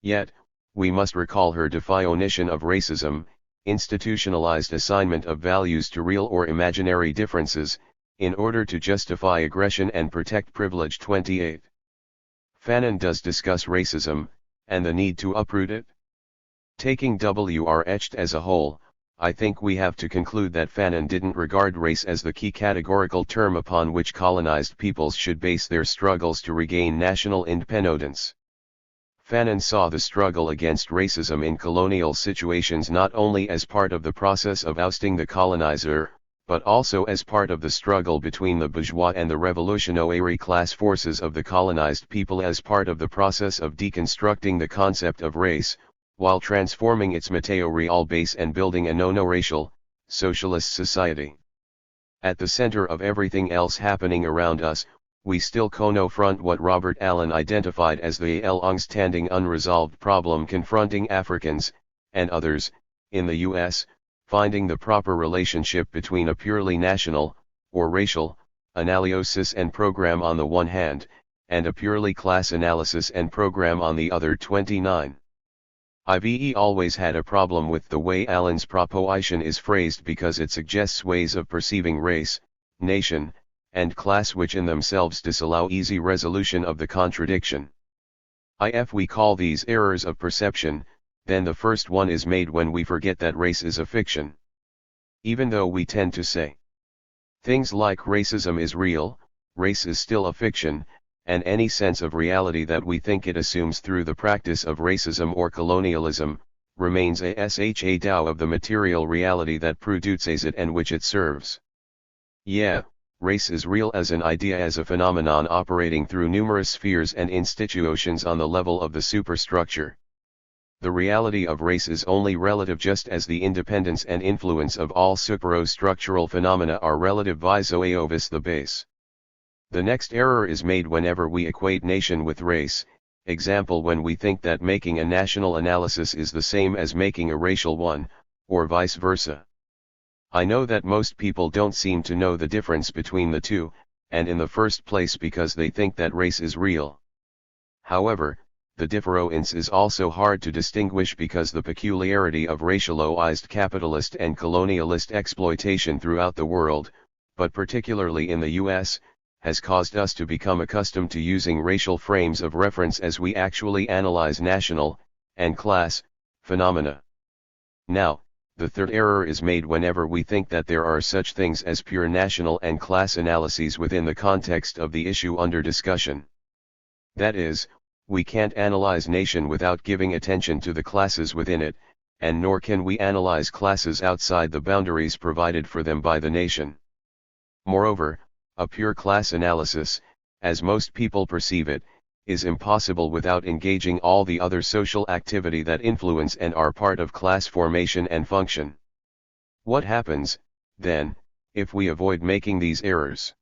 Yet, we must recall her definition of racism, institutionalized assignment of values to real or imaginary differences, in order to justify aggression and protect privilege. 28. Fanon does discuss racism, and the need to uproot it. Taking Wretched as a whole, I think we have to conclude that Fanon didn't regard race as the key categorical term upon which colonized peoples should base their struggles to regain national independence. Fanon saw the struggle against racism in colonial situations not only as part of the process of ousting the colonizer, but also as part of the struggle between the bourgeois and the revolutionary class forces of the colonized people, as part of the process of deconstructing the concept of race, while transforming its material base and building a non-racial, socialist society. At the center of everything else happening around us, we still confront what Robert Allen identified as the long-standing unresolved problem confronting Africans, and others, in the U.S., finding the proper relationship between a purely national, or racial, analysis and program on the one hand, and a purely class analysis and program on the other. 29. I've always had a problem with the way Allen's proposition is phrased because it suggests ways of perceiving race, nation, and class which in themselves disallow easy resolution of the contradiction. If we call these errors of perception, then the first one is made when we forget that race is a fiction. Even though we tend to say things like racism is real, race is still a fiction, and any sense of reality that we think it assumes through the practice of racism or colonialism, remains a doubt of the material reality that produces it and which it serves. Yeah, race is real as an idea, as a phenomenon operating through numerous spheres and institutions on the level of the superstructure. The reality of race is only relative, just as the independence and influence of all superstructural phenomena are relative vis-a-vis the base. The next error is made whenever we equate nation with race, example when we think that making a national analysis is the same as making a racial one, or vice versa. I know that most people don't seem to know the difference between the two, and in the first place because they think that race is real. However, the difference is also hard to distinguish because the peculiarity of racialized capitalist and colonialist exploitation throughout the world, but particularly in the U.S., has caused us to become accustomed to using racial frames of reference as we actually analyze national, and class, phenomena. Now, the third error is made whenever we think that there are such things as pure national and class analyses within the context of the issue under discussion. That is, we can't analyze nation without giving attention to the classes within it, and nor can we analyze classes outside the boundaries provided for them by the nation. Moreover, a pure class analysis, as most people perceive it, is impossible without engaging all the other social activity that influence and are part of class formation and function. What happens, then, if we avoid making these errors?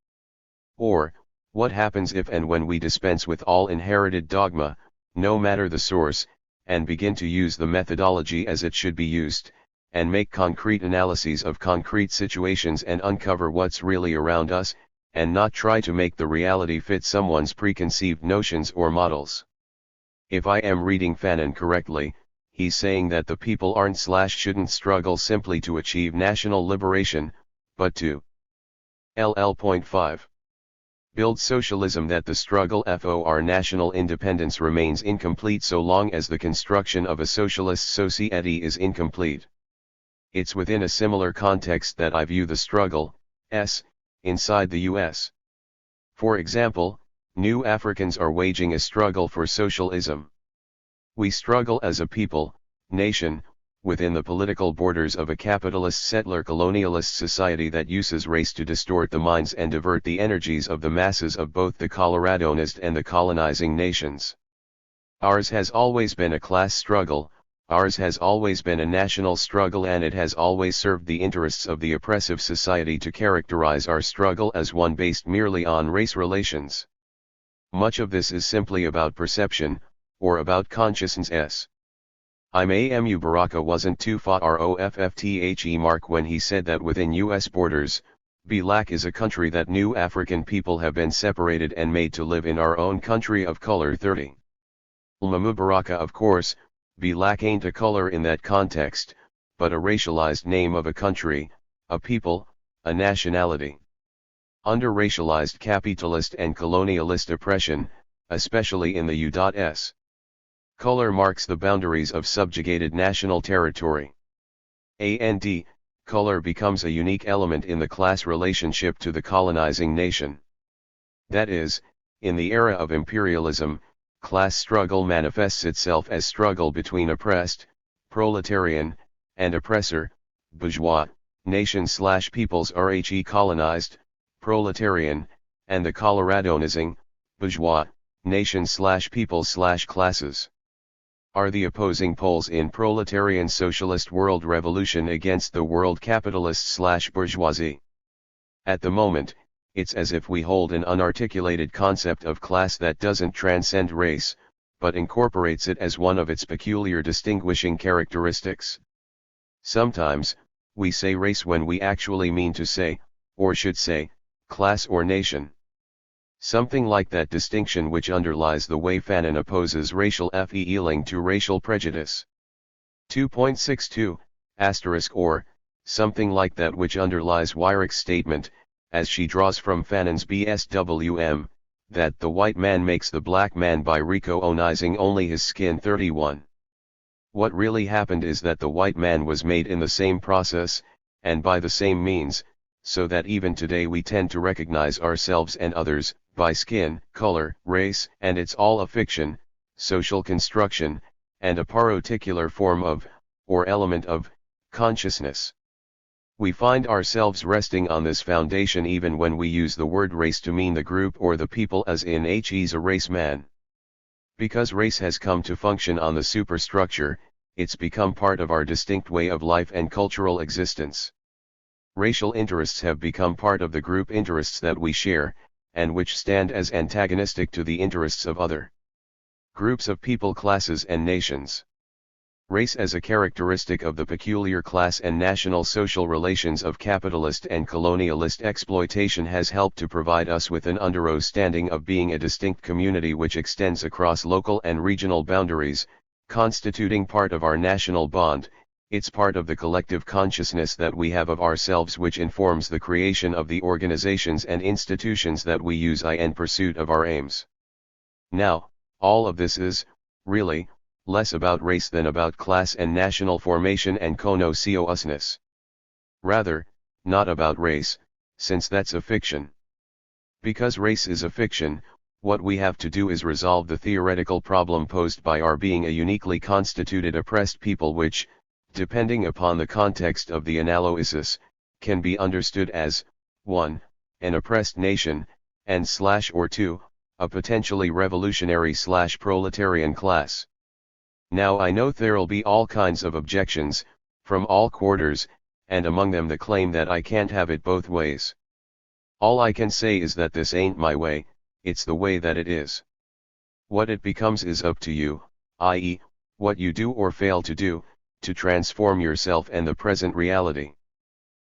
Or, what happens if and when we dispense with all inherited dogma, no matter the source, and begin to use the methodology as it should be used, and make concrete analyses of concrete situations and uncover what's really around us, and not try to make the reality fit someone's preconceived notions or models? If I am reading Fanon correctly, he's saying that the people shouldn't struggle simply to achieve national liberation, but to LL.5. Build socialism that the struggle for national independence remains incomplete so long as the construction of a socialist society is incomplete. It's within a similar context that I view the struggle, inside the US. For example, new Africans are waging a struggle for socialism. We struggle as a people, nation, within the political borders of a capitalist settler colonialist society that uses race to distort the minds and divert the energies of the masses of both the Coloradonist and the colonizing nations. Ours has always been a class struggle, ours has always been a national struggle, and it has always served the interests of the oppressive society to characterize our struggle as one based merely on race relations. Much of this is simply about perception, or about consciousness. Imamu Baraka wasn't too far off mark when he said that within US borders, Black is a country that new African people have been separated and made to live in our own country of color 30. Imamu Baraka, of course, Black ain't a color in that context, but a racialized name of a country, a people, a nationality. Under racialized capitalist and colonialist oppression, especially in the U.S. Color marks the boundaries of subjugated national territory. And color becomes a unique element in the class relationship to the colonizing nation. That is, in the era of imperialism, class struggle manifests itself as struggle between oppressed, proletarian, and oppressor, bourgeois, nation/peoples colonized, proletarian, and the Coloradonizing, bourgeois, nation/peoples/classes. Are the opposing poles in proletarian socialist world revolution against the world capitalist/bourgeoisie. At the moment, it's as if we hold an unarticulated concept of class that doesn't transcend race, but incorporates it as one of its peculiar distinguishing characteristics. Sometimes, we say race when we actually mean to say, or should say, class or nation. Something like that distinction which underlies the way Fanon opposes racial feeling to racial prejudice. 2.62, or, something like that which underlies Weirich's statement, as she draws from Fanon's BSWM, that the white man makes the black man by recolonizing only his skin 31. What really happened is that the white man was made in the same process, and by the same means, so that even today we tend to recognize ourselves and others, by skin, color, race, and it's all a fiction, social construction, and a particular form of, or element of, consciousness. We find ourselves resting on this foundation even when we use the word race to mean the group or the people, as in he's a race man. Because race has come to function on the superstructure, it's become part of our distinct way of life and cultural existence. Racial interests have become part of the group interests that we share, and which stand as antagonistic to the interests of other groups of people, classes and nations. Race as a characteristic of the peculiar class and national social relations of capitalist and colonialist exploitation has helped to provide us with an understanding of being a distinct community which extends across local and regional boundaries, constituting part of our national bond. It's part of the collective consciousness that we have of ourselves which informs the creation of the organizations and institutions that we use in pursuit of our aims. Now, all of this is, really, less about race than about class and national formation and consciousness. Rather, not about race, since that's a fiction. Because race is a fiction, what we have to do is resolve the theoretical problem posed by our being a uniquely constituted oppressed people which, depending upon the context of the analysis, can be understood as, 1, an oppressed nation, and or 2, a potentially revolutionary/proletarian class. Now I know there'll be all kinds of objections, from all quarters, and among them the claim that I can't have it both ways. All I can say is that this ain't my way, it's the way that it is. What it becomes is up to you, i.e., what you do or fail to do, to transform yourself and the present reality.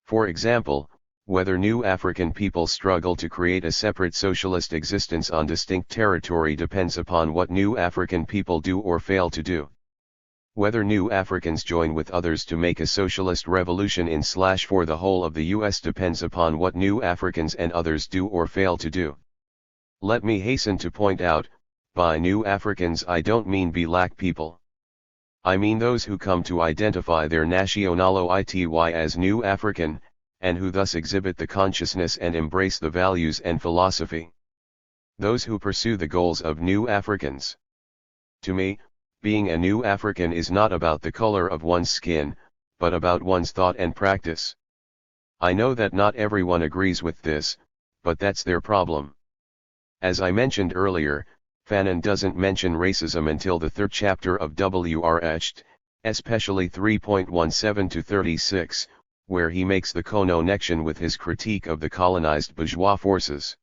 For example, whether new African people struggle to create a separate socialist existence on distinct territory depends upon what new African people do or fail to do. Whether new Africans join with others to make a socialist revolution in/for the whole of the US depends upon what new Africans and others do or fail to do. Let me hasten to point out, by New Africans I don't mean black people. I mean those who come to identify their nationality as New African, and who thus exhibit the consciousness and embrace the values and philosophy. Those who pursue the goals of New Africans. To me, being a New African is not about the color of one's skin, but about one's thought and practice. I know that not everyone agrees with this, but that's their problem. As I mentioned earlier, Fanon doesn't mention racism until the third chapter of Wretched, especially 3.17 to 36, where he makes the connection with his critique of the colonized bourgeois forces.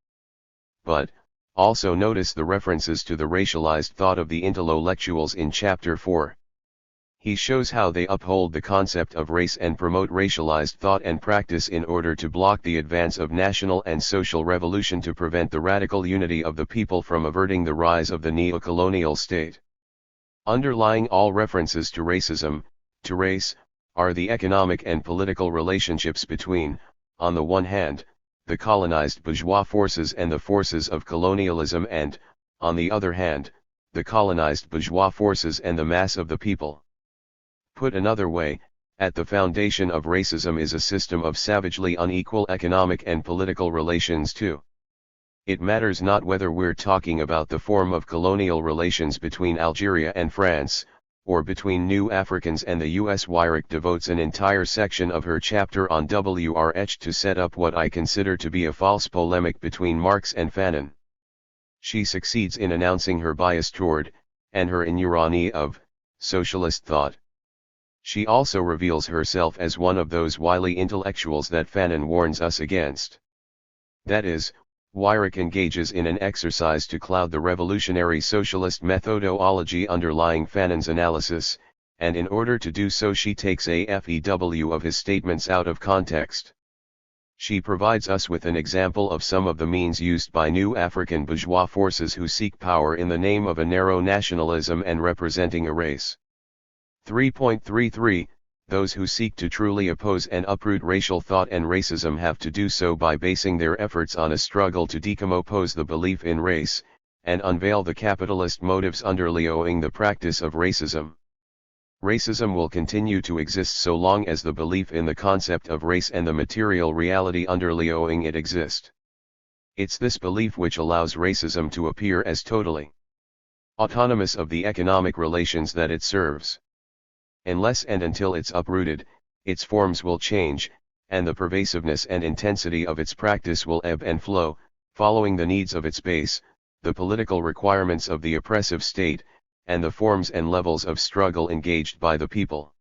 But, also notice the references to the racialized thought of the intellectuals in chapter 4. He shows how they uphold the concept of race and promote racialized thought and practice in order to block the advance of national and social revolution to prevent the radical unity of the people from averting the rise of the neo-colonial state. Underlying all references to racism, to race, are the economic and political relationships between, on the one hand, the colonized bourgeois forces and the forces of colonialism and, on the other hand, the colonized bourgeois forces and the mass of the people. Put another way, at the foundation of racism is a system of savagely unequal economic and political relations too. It matters not whether we're talking about the form of colonial relations between Algeria and France, or between New Africans and the US. Wyrick devotes an entire section of her chapter on Wretched to set up what I consider to be a false polemic between Marx and Fanon. She succeeds in announcing her bias toward, and her ignorance of, socialist thought. She also reveals herself as one of those wily intellectuals that Fanon warns us against. That is, Wyrick engages in an exercise to cloud the revolutionary socialist methodology underlying Fanon's analysis, and in order to do so she takes a few of his statements out of context. She provides us with an example of some of the means used by New African bourgeois forces who seek power in the name of a narrow nationalism and representing a race. 3.33 Those who seek to truly oppose and uproot racial thought and racism have to do so by basing their efforts on a struggle to decompose the belief in race, and unveil the capitalist motives underlying the practice of racism. Racism will continue to exist so long as the belief in the concept of race and the material reality underlying it exist. It's this belief which allows racism to appear as totally autonomous of the economic relations that it serves. Unless and until it's uprooted, its forms will change, and the pervasiveness and intensity of its practice will ebb and flow, following the needs of its base, the political requirements of the oppressive state, and the forms and levels of struggle engaged by the people.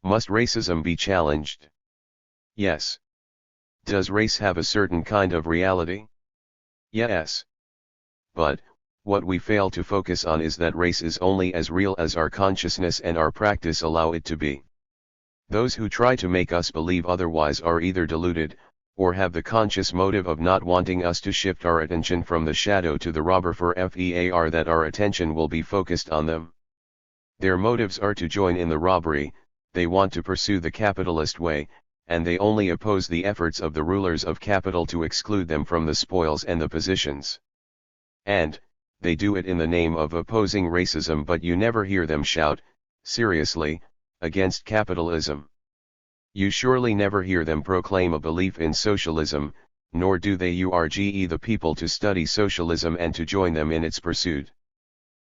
Must racism be challenged? Yes. Does race have a certain kind of reality? Yes. But, what we fail to focus on is that race is only as real as our consciousness and our practice allow it to be. Those who try to make us believe otherwise are either deluded, or have the conscious motive of not wanting us to shift our attention from the shadow to the robber for fear that our attention will be focused on them. Their motives are to join in the robbery, they want to pursue the capitalist way, and they only oppose the efforts of the rulers of capital to exclude them from the spoils and the positions. And, they do it in the name of opposing racism, but you never hear them shout, seriously, against capitalism. You surely never hear them proclaim a belief in socialism, nor do they urge the people to study socialism and to join them in its pursuit.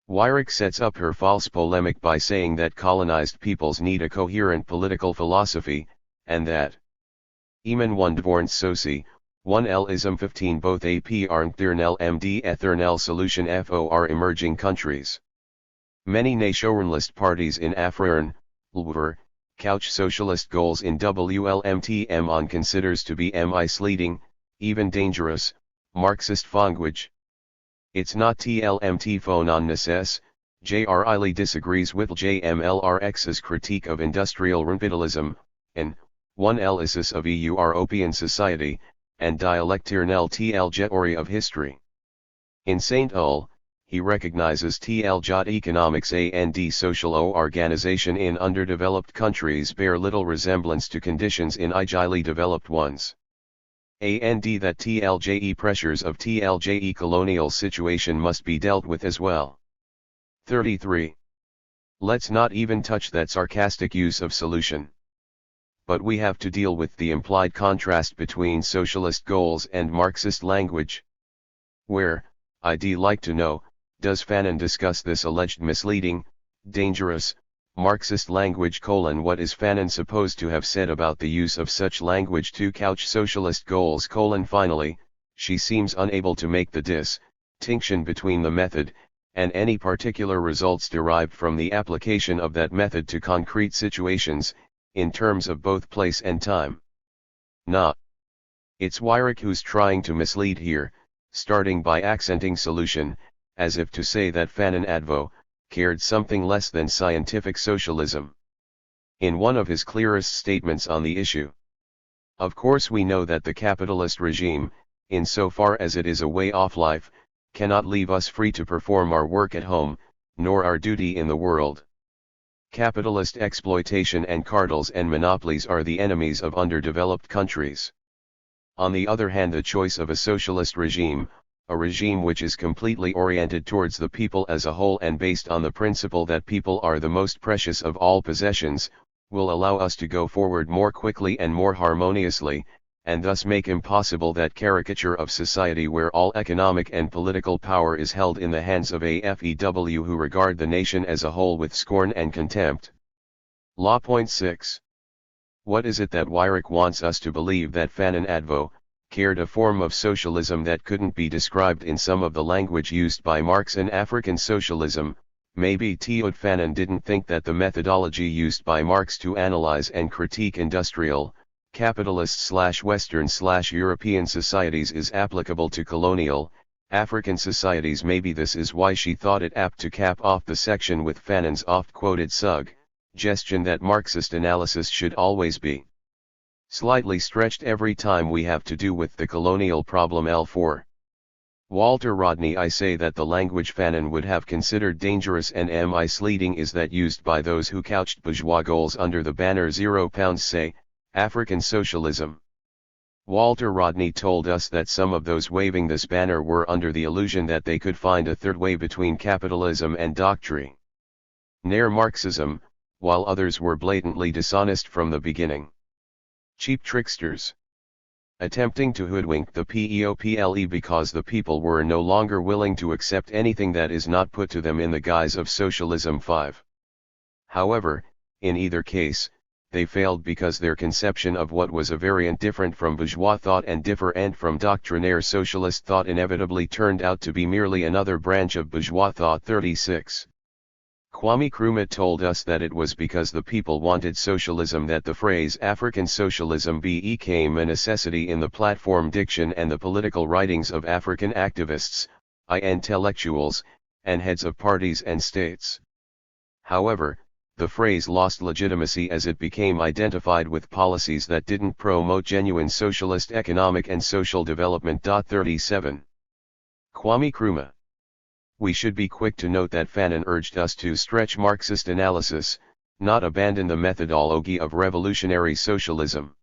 Wyrick sets up her false polemic by saying that colonized peoples need a coherent political philosophy, and that Eman one dvorn soci, 1 ism 15 both AP arnternel MD ethernel solution for emerging countries. Many nationalist parties in Afrin, Lver, couch socialist goals in WLMTM on considers to be misleading, even dangerous, Marxist language. It's not TLMT Fanon necess. J.R. Iley disagrees with JMLRX's critique of industrial capitalism, and 1 Lysis of European society, and dialecternel TL of history. In St. Ul, he recognizes TL economics and social organization in underdeveloped countries bear little resemblance to conditions in highly developed ones. and that TLJE pressures of TLJE colonial situation must be dealt with as well. 33. Let's not even touch that sarcastic use of solution. But we have to deal with the implied contrast between socialist goals and Marxist language. Where, I'd like to know, does Fanon discuss this alleged misleading, dangerous, Marxist language? What is Fanon supposed to have said about the use of such language to couch socialist goals? Finally, she seems unable to make the distinction between the method, and any particular results derived from the application of that method to concrete situations, in terms of both place and time. Nah. It's Weyrich who's trying to mislead here, starting by accenting solution, as if to say that Fanon advocated something less than scientific socialism. In one of his clearest statements on the issue. Of course we know that the capitalist regime, insofar as it is a way of life, cannot leave us free to perform our work at home, nor our duty in the world. Capitalist exploitation and cartels and monopolies are the enemies of underdeveloped countries. On the other hand, the choice of a socialist regime, a regime which is completely oriented towards the people as a whole and based on the principle that people are the most precious of all possessions, will allow us to go forward more quickly and more harmoniously, and thus make impossible that caricature of society where all economic and political power is held in the hands of AFEW who regard the nation as a whole with scorn and contempt. Law. Point 6. What is it that Weyrich wants us to believe? That Fanon advocated a form of socialism that couldn't be described in some of the language used by Marx in African socialism? Maybe Teod Fanon didn't think that the methodology used by Marx to analyze and critique industrial, capitalist/Western/European societies is applicable to colonial, African societies. Maybe this is why she thought it apt to cap off the section with Fanon's oft-quoted suggestion that Marxist analysis should always be slightly stretched every time we have to do with the colonial problem. L4. Walter Rodney. I say that the language Fanon would have considered dangerous and misleading is that used by those who couched bourgeois goals under the banner £0, say, African socialism. Walter Rodney told us that some of those waving this banner were under the illusion that they could find a third way between capitalism and doctrinaire Marxism, while others were blatantly dishonest from the beginning. Cheap tricksters. Attempting to hoodwink the people because the people were no longer willing to accept anything that is not put to them in the guise of socialism. 5. However, in either case, they failed because their conception of what was a variant different from bourgeois thought and different from doctrinaire socialist thought inevitably turned out to be merely another branch of bourgeois thought. 36. Kwame Nkrumah told us that it was because the people wanted socialism that the phrase African socialism became a necessity in the platform diction and the political writings of African activists, intellectuals, and heads of parties and states. However, the phrase lost legitimacy as it became identified with policies that didn't promote genuine socialist economic and social development. 37. Kwame Nkrumah. We should be quick to note that Fanon urged us to stretch Marxist analysis, not abandon the methodology of revolutionary socialism.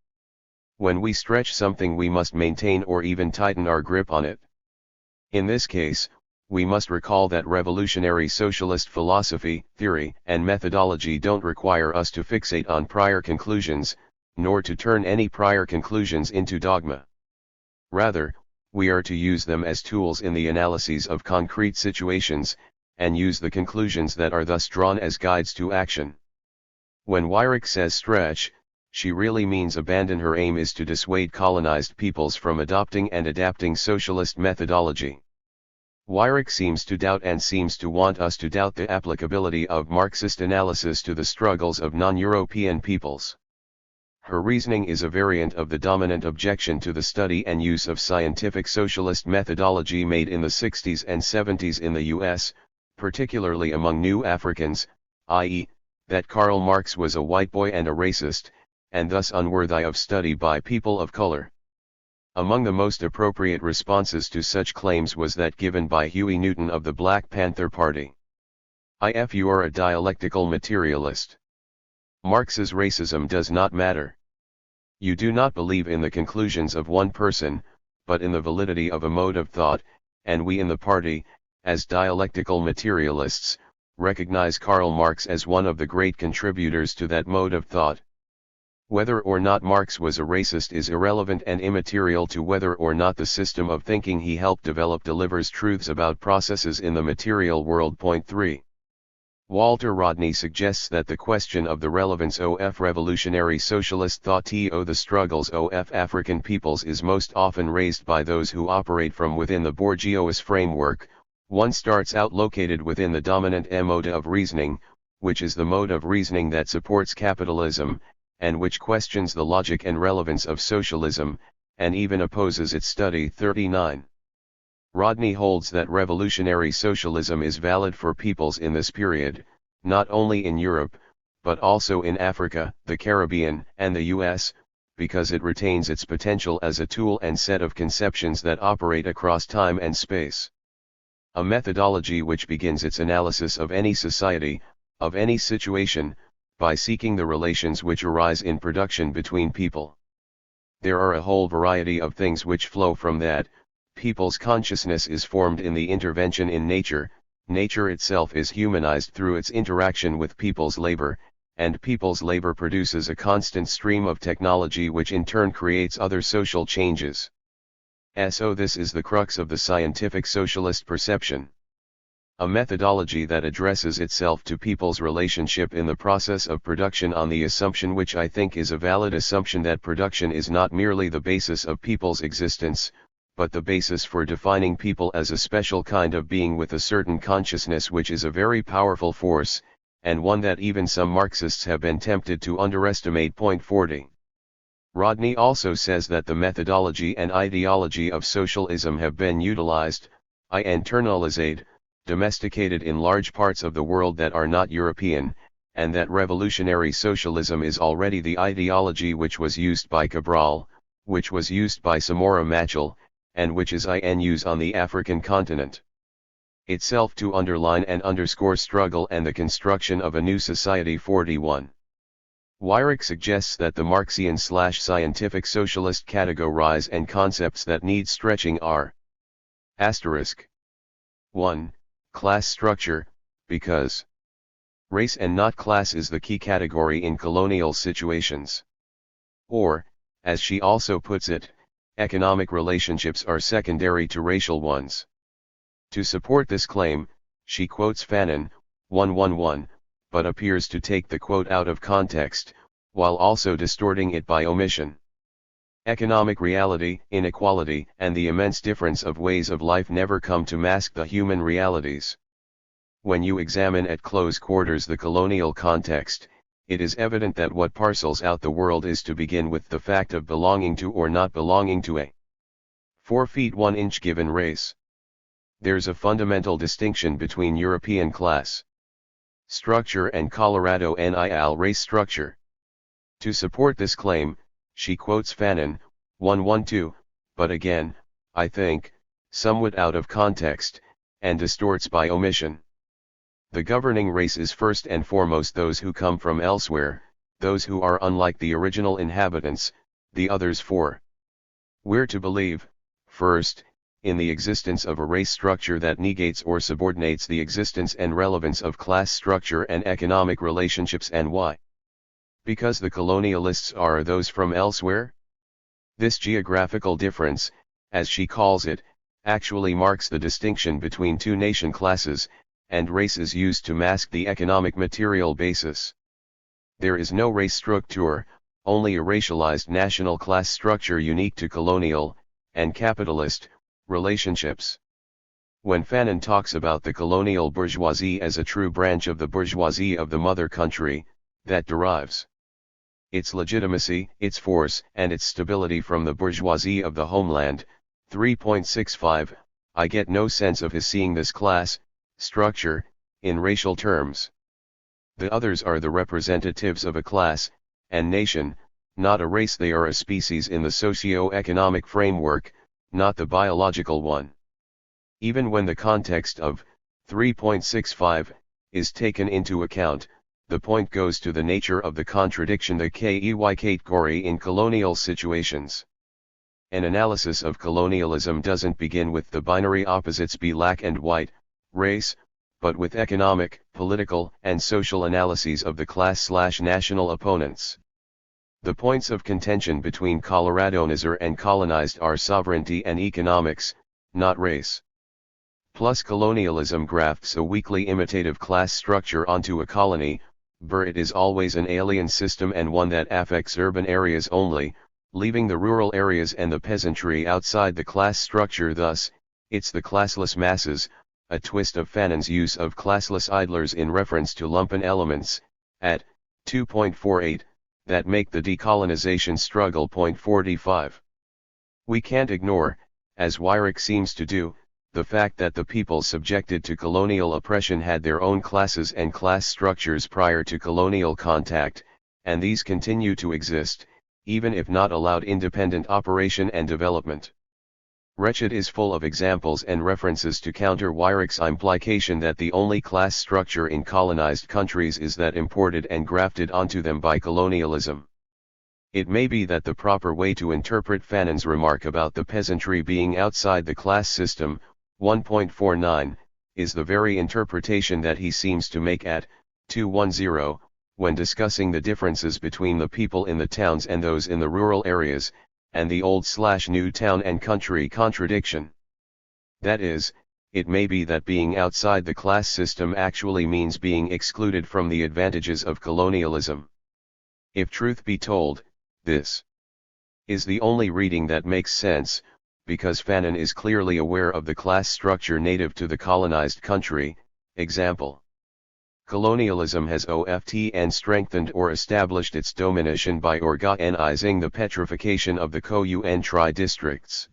When we stretch something, we must maintain or even tighten our grip on it. In this case, we must recall that revolutionary socialist philosophy, theory, and methodology don't require us to fixate on prior conclusions, nor to turn any prior conclusions into dogma. Rather, we are to use them as tools in the analyses of concrete situations, and use the conclusions that are thus drawn as guides to action. When Weyrich says stretch, she really means abandon. Her aim is to dissuade colonized peoples from adopting and adapting socialist methodology. Weyrich seems to doubt and seems to want us to doubt the applicability of Marxist analysis to the struggles of non-European peoples. Her reasoning is a variant of the dominant objection to the study and use of scientific socialist methodology made in the 60s and 70s in the US, particularly among New Africans, i.e., that Karl Marx was a white boy and a racist, and thus unworthy of study by people of color. Among the most appropriate responses to such claims was that given by Huey Newton of the Black Panther Party. If you are a dialectical materialist, Marx's racism does not matter. You do not believe in the conclusions of one person, but in the validity of a mode of thought, and we in the party, as dialectical materialists, recognize Karl Marx as one of the great contributors to that mode of thought. Whether or not Marx was a racist is irrelevant and immaterial to whether or not the system of thinking he helped develop delivers truths about processes in the material world. Point 3. Walter Rodney suggests that the question of the relevance of revolutionary socialist thought to the struggles of African peoples is most often raised by those who operate from within the bourgeois framework. One starts out located within the dominant mode of reasoning, which is the mode of reasoning that supports capitalism, and which questions the logic and relevance of socialism, and even opposes its study. 39. Rodney holds that revolutionary socialism is valid for peoples in this period, not only in Europe, but also in Africa, the Caribbean, and the US, because it retains its potential as a tool and set of conceptions that operate across time and space. A methodology which begins its analysis of any society, of any situation, by seeking the relations which arise in production between people. There are a whole variety of things which flow from that. People's consciousness is formed in the intervention in nature, nature itself is humanized through its interaction with people's labor, and people's labor produces a constant stream of technology which in turn creates other social changes. So this is the crux of the scientific socialist perception. A methodology that addresses itself to people's relationship in the process of production on the assumption, which I think is a valid assumption, that production is not merely the basis of people's existence, but the basis for defining people as a special kind of being with a certain consciousness, which is a very powerful force, and one that even some Marxists have been tempted to underestimate. Point 40. Rodney also says that the methodology and ideology of socialism have been utilized, internalized, domesticated in large parts of the world that are not European, and that revolutionary socialism is already the ideology which was used by Cabral, which was used by Samora Machel, and which is in use on the African continent. Itself to underline and underscore struggle and the construction of a new society. 41. Weyrich suggests that the Marxian/scientific socialist categorize and concepts that need stretching are: 1. Class structure, because race and not class is the key category in colonial situations. Or, as she also puts it, economic relationships are secondary to racial ones. To support this claim, she quotes Fanon, 111, but appears to take the quote out of context, while also distorting it by omission. Economic reality, inequality, and the immense difference of ways of life never come to mask the human realities. When you examine at close quarters the colonial context, it is evident that what parcels out the world is to begin with the fact of belonging to or not belonging to a 4 feet 1 inch given race. There's a fundamental distinction between European class structure and Colorado NIL race structure. To support this claim, she quotes Fanon, 112, but again, I think, somewhat out of context, and distorts by omission. The governing race is first and foremost those who come from elsewhere, those who are unlike the original inhabitants, the others. 4. We're to believe, first, in the existence of a race structure that negates or subordinates the existence and relevance of class structure and economic relationships. And why? Because the colonialists are those from elsewhere? This geographical difference, as she calls it, actually marks the distinction between two nation classes, and race is used to mask the economic material basis. There is no race structure, only a racialized national class structure unique to colonial, and capitalist, relationships. When Fanon talks about the colonial bourgeoisie as a true branch of the bourgeoisie of the mother country, that derives its legitimacy, its force, and its stability from the bourgeoisie of the homeland. 3.65, I get no sense of his seeing this class structure in racial terms. The others are the representatives of a class and nation, not a race. They are a species in the socio-economic framework, not the biological one. Even when the context of 3.65 is taken into account, the point goes to the nature of the contradiction the category in colonial situations. An analysis of colonialism doesn't begin with the binary opposites black and white, race, but with economic, political, and social analyses of the class/national opponents. The points of contention between colonizer and colonized are sovereignty and economics, not race. Plus colonialism grafts a weakly imitative class structure onto a colony, but it is always an alien system and one that affects urban areas only, leaving the rural areas and the peasantry outside the class structure. Thus, it's the classless masses, a twist of Fanon's use of classless idlers in reference to lumpen elements, at 2.48, that make the decolonization struggle. 45. We can't ignore, as Weyrich seems to do, the fact that the people subjected to colonial oppression had their own classes and class structures prior to colonial contact, and these continue to exist, even if not allowed independent operation and development. Wretched is full of examples and references to counter Weyrich's implication that the only class structure in colonized countries is that imported and grafted onto them by colonialism. It may be that the proper way to interpret Fanon's remark about the peasantry being outside the class system, 1.49, is the very interpretation that he seems to make at 2.10, when discussing the differences between the people in the towns and those in the rural areas, and the old/new town and country contradiction. That is, it may be that being outside the class system actually means being excluded from the advantages of colonialism. If truth be told, this is the only reading that makes sense, because Fanon is clearly aware of the class structure native to the colonized country. Example: colonialism has often strengthened or established its domination by organizing the petrification of the country districts.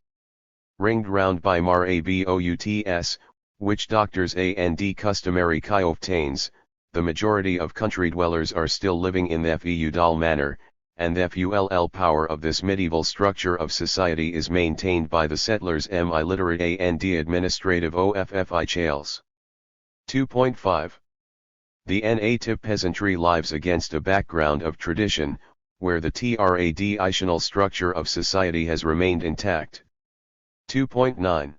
Ringed round by mar abouts, which doctors and customary obtains, the majority of country dwellers are still living in the feudal manner, and the full power of this medieval structure of society is maintained by the settlers illiterate and administrative offi Sayles. 2.5. The native peasantry lives against a background of tradition, where the traditional structure of society has remained intact. 2.9.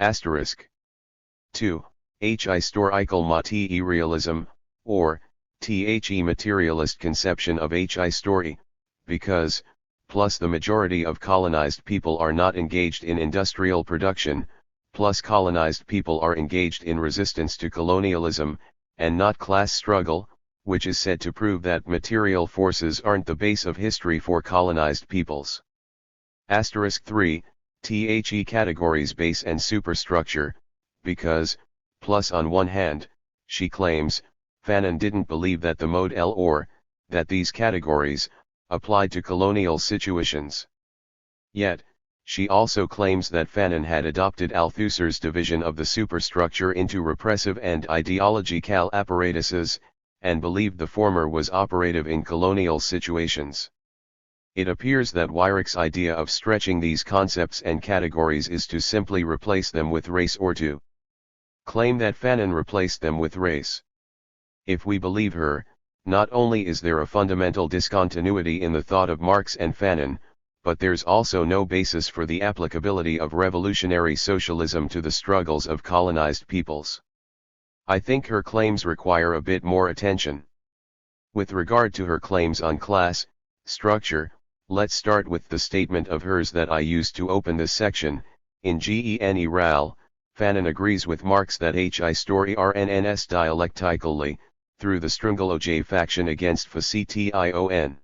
Asterisk. 2. Historical materialism, or the materialist conception of story, because, plus the majority of colonized people are not engaged in industrial production, plus colonized people are engaged in resistance to colonialism, and not class struggle, which is said to prove that material forces aren't the base of history for colonized peoples. Asterisk 3, the categories base and superstructure, because, plus on one hand, she claims, Fanon didn't believe that the mode L or, that these categories, applied to colonial situations. Yet, she also claims that Fanon had adopted Althusser's division of the superstructure into repressive and ideological apparatuses, and believed the former was operative in colonial situations. It appears that Weyrich's idea of stretching these concepts and categories is to simply replace them with race or to claim that Fanon replaced them with race. If we believe her, not only is there a fundamental discontinuity in the thought of Marx and Fanon, but there's also no basis for the applicability of revolutionary socialism to the struggles of colonized peoples. I think her claims require a bit more attention. With regard to her claims on class structure, let's start with the statement of hers that I used to open this section. In Gene Ral, Fanon agrees with Marx that story RNNS dialectically, through the Strungolo faction against Facition.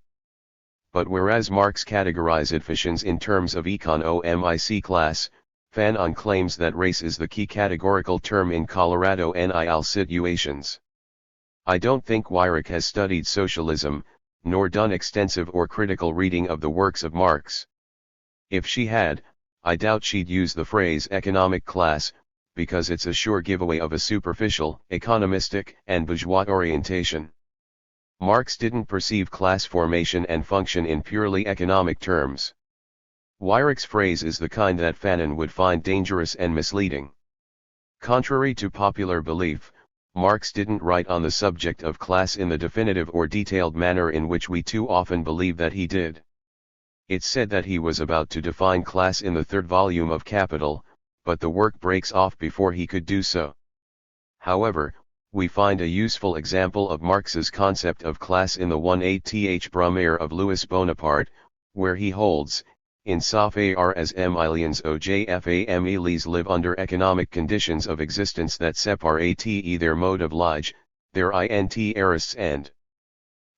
But whereas Marx categorized factions in terms of economic class, Fanon claims that race is the key categorical term in Colorado NIL situations. I don't think Weyrich has studied socialism, nor done extensive or critical reading of the works of Marx. If she had, I doubt she'd use the phrase economic class, because it's a sure giveaway of a superficial, economistic, and bourgeois orientation. Marx didn't perceive class formation and function in purely economic terms. Weyrich's phrase is the kind that Fanon would find dangerous and misleading. Contrary to popular belief, Marx didn't write on the subject of class in the definitive or detailed manner in which we too often believe that he did. It's said that he was about to define class in the third volume of Capital, but the work breaks off before he could do so. However, we find a useful example of Marx's concept of class in the 18th Brumaire of Louis Bonaparte, where he holds, in sauf as aliens ojfams live under economic conditions of existence that separate their mode of life, their interests and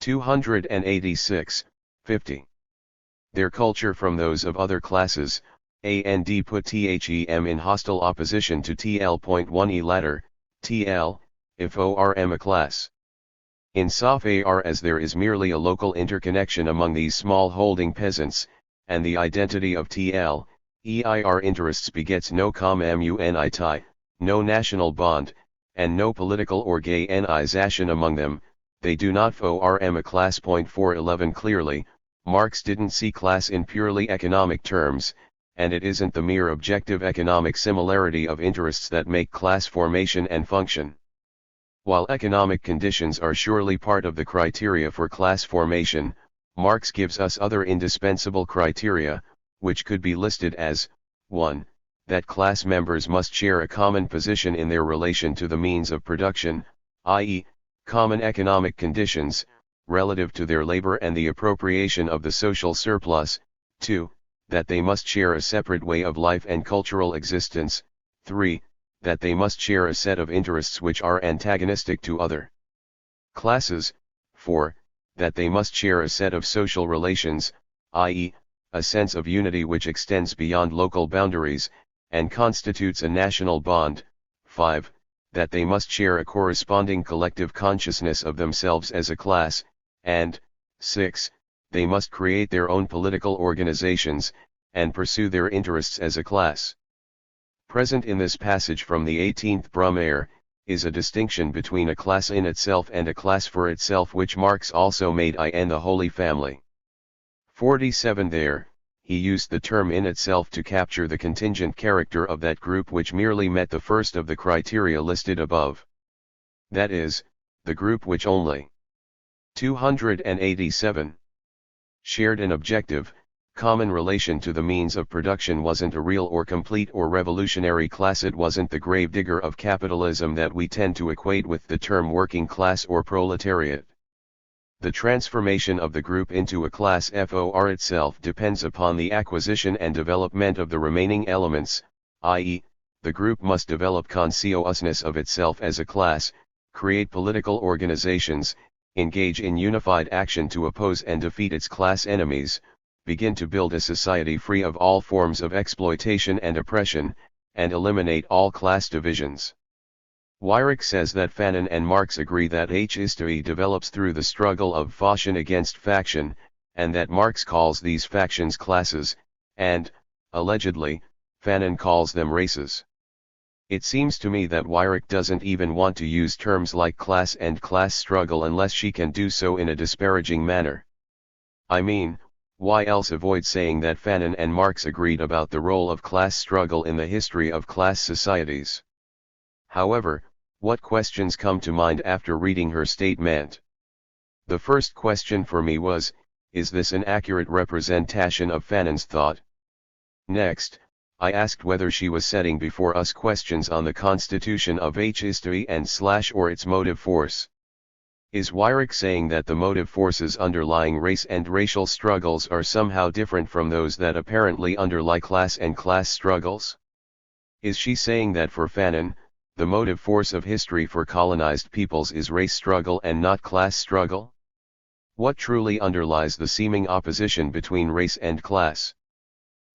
286, 50. Their culture from those of other classes, and put them in hostile opposition to TL.1e latter, TL, if ORM a class. In sauf as there is merely a local interconnection among these small holding peasants, and the identity of EIR interests begets no community, no national bond, and no political organization among them, they do not form a class. 411 Clearly, Marx didn't see class in purely economic terms, and it isn't the mere objective economic similarity of interests that make class formation and function. While economic conditions are surely part of the criteria for class formation, Marx gives us other indispensable criteria, which could be listed as, 1. That class members must share a common position in their relation to the means of production, i.e., common economic conditions, relative to their labor and the appropriation of the social surplus. 2. That they must share a separate way of life and cultural existence. 3. That they must share a set of interests which are antagonistic to other classes. 4. That they must share a set of social relations, i.e., a sense of unity which extends beyond local boundaries, and constitutes a national bond. 5. That they must share a corresponding collective consciousness of themselves as a class, and 6. They must create their own political organizations, and pursue their interests as a class. Present in this passage from the 18th Brumaire, is a distinction between a class in itself and a class for itself which Marx also made in the Holy Family. 47 There, he used the term in itself to capture the contingent character of that group which merely met the first of the criteria listed above. That is, the group which only 287 shared an objective, common relation to the means of production wasn't a real or complete or revolutionary class. It wasn't the gravedigger of capitalism that we tend to equate with the term working class or proletariat. The transformation of the group into a class for itself depends upon the acquisition and development of the remaining elements, i.e., the group must develop consciousness of itself as a class, create political organizations, engage in unified action to oppose and defeat its class enemies, begin to build a society free of all forms of exploitation and oppression, and eliminate all class divisions. Weyrich says that Fanon and Marx agree that history develops through the struggle of faction against faction, and that Marx calls these factions classes, and, allegedly, Fanon calls them races. It seems to me that Weyrich doesn't even want to use terms like class and class struggle unless she can do so in a disparaging manner. I mean, why else avoid saying that Fanon and Marx agreed about the role of class struggle in the history of class societies? However, what questions come to mind after reading her statement? The first question for me was, is this an accurate representation of Fanon's thought? Next, I asked whether she was setting before us questions on the constitution of history and / or its motive force. Is Weyrich saying that the motive forces underlying race and racial struggles are somehow different from those that apparently underlie class and class struggles? Is she saying that for Fanon, the motive force of history for colonized peoples is race struggle and not class struggle? What truly underlies the seeming opposition between race and class?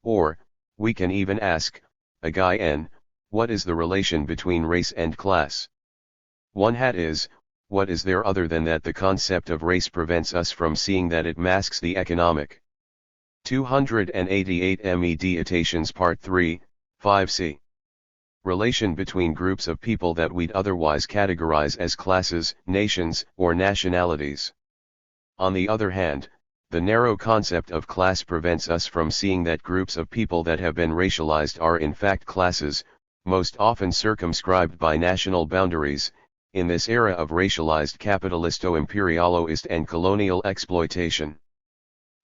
Or, we can even ask, again, what is the relation between race and class? One hat is, what is there other than that the concept of race prevents us from seeing that it masks the economic? 288 Meditations Part 3, 5c. Relation between groups of people that we'd otherwise categorize as classes, nations, or nationalities. On the other hand, the narrow concept of class prevents us from seeing that groups of people that have been racialized are in fact classes, most often circumscribed by national boundaries, in this era of racialized capitalisto-imperialist and colonial exploitation.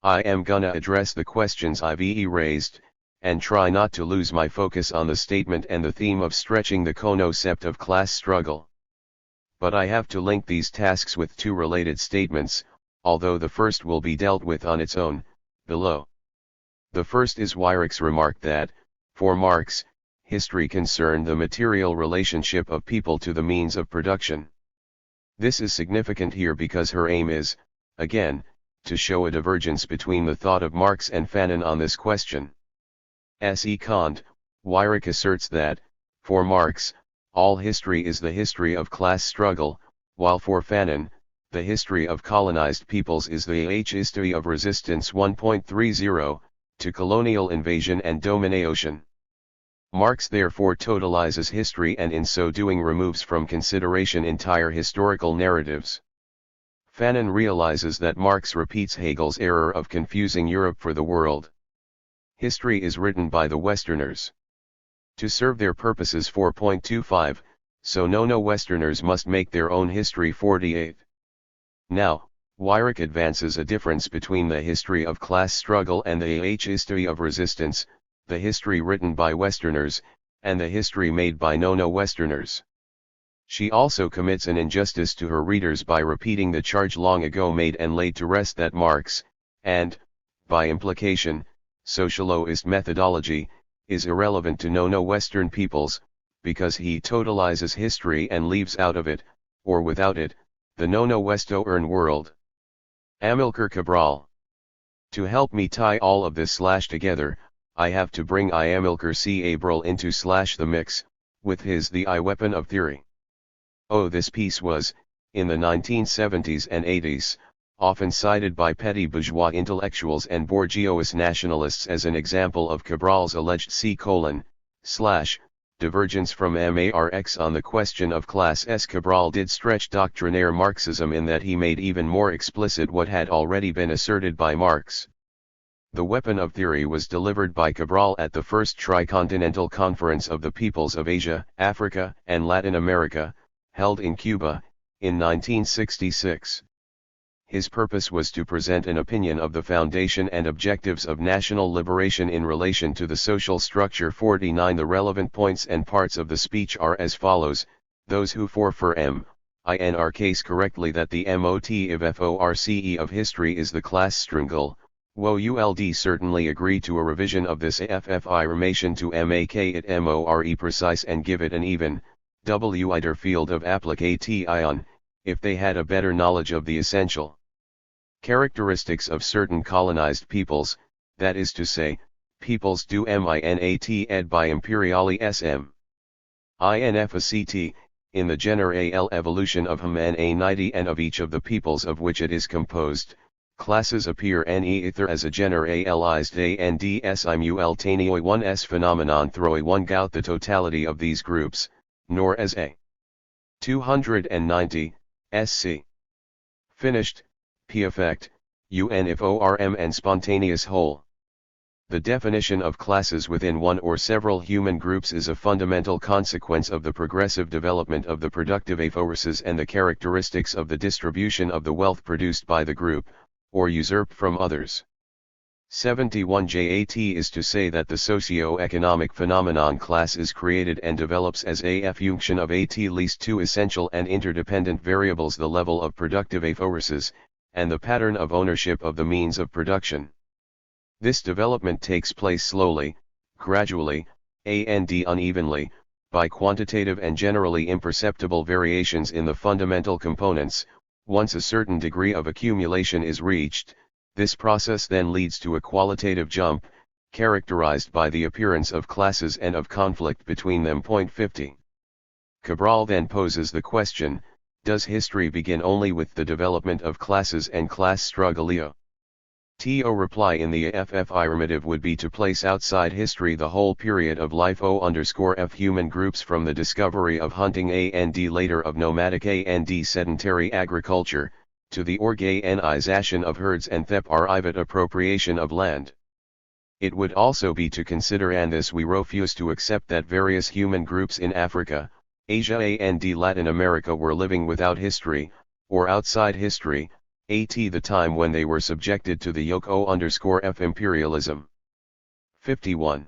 I am gonna address the questions I've raised, and try not to lose my focus on the statement and the theme of stretching the concept of class struggle. But I have to link these tasks with two related statements, although the first will be dealt with on its own, below. The first is Weirich's remark that, for Marx, history concerned the material relationship of people to the means of production. This is significant here because her aim is, again, to show a divergence between the thought of Marx and Fanon on this question. S.E. Kant, Weirich asserts that, for Marx, all history is the history of class struggle, while for Fanon, the history of colonized peoples is the history of resistance 1.30, to colonial invasion and domination. Marx therefore totalizes history and in so doing removes from consideration entire historical narratives. Fanon realizes that Marx repeats Hegel's error of confusing Europe for the world. History is written by the Westerners to serve their purposes 4.25, so no Westerners must make their own history 48. Now, Weirich advances a difference between the history of class struggle and the history of resistance, the history written by Westerners, and the history made by no-Westerners. She also commits an injustice to her readers by repeating the charge long ago made and laid to rest that Marx, and, by implication, socialist methodology, is irrelevant to no-Western peoples, because he totalizes history and leaves out of it, or without it, the no-Western world. Amilcar Cabral. To help me tie all of this together, I have to bring Amilcar Cabral into the mix, with his The Weapon of Theory. Oh, this piece was, in the 1970s and 80s, often cited by petty bourgeois intellectuals and bourgeois nationalists as an example of Cabral's alleged divergence from Marx on the question of class. Cabral did stretch doctrinaire Marxism in that he made even more explicit what had already been asserted by Marx. The Weapon of Theory was delivered by Cabral at the First Tricontinental Conference of the Peoples of Asia, Africa, and Latin America, held in Cuba, in 1966. His purpose was to present an opinion of the foundation and objectives of national liberation in relation to the social structure. 49 The relevant points and parts of the speech are as follows: those who for in our case correctly that the motive of history is the class struggle, would certainly agree to a revision of this affirmation to make it more precise and give it an even, wider field of application, if they had a better knowledge of the essential characteristics of certain colonized peoples, that is to say, peoples dominated by imperialism. Infact, in the general evolution of humanity and of each of the peoples of which it is composed, classes appear neither as a generalized and simultaneous one phenomenon throwing one out the totality of these groups, nor as a 290 sc. Finished, p-effect, uniform and spontaneous whole. The definition of classes within one or several human groups is a fundamental consequence of the progressive development of the productive forces and the characteristics of the distribution of the wealth produced by the group, or usurped from others. 71 JAT is to say that the socio-economic phenomenon class is created and develops as a function of at least two essential and interdependent variables: the level of productive forces, and the pattern of ownership of the means of production. This development takes place slowly, gradually, and unevenly, by quantitative and generally imperceptible variations in the fundamental components. Once a certain degree of accumulation is reached, this process then leads to a qualitative jump, characterized by the appearance of classes and of conflict between them. 50. Cabral then poses the question: does history begin only with the development of classes and class struggle? To reply in the affirmative would be to place outside history the whole period of life of human groups from the discovery of hunting and later of nomadic and sedentary agriculture, to the organization of herds and private appropriation of land. It would also be to consider, and this we refuse to accept, that various human groups in Africa, Asia and Latin America were living without history, or outside history, at the time when they were subjected to the yoke O_F imperialism. 51.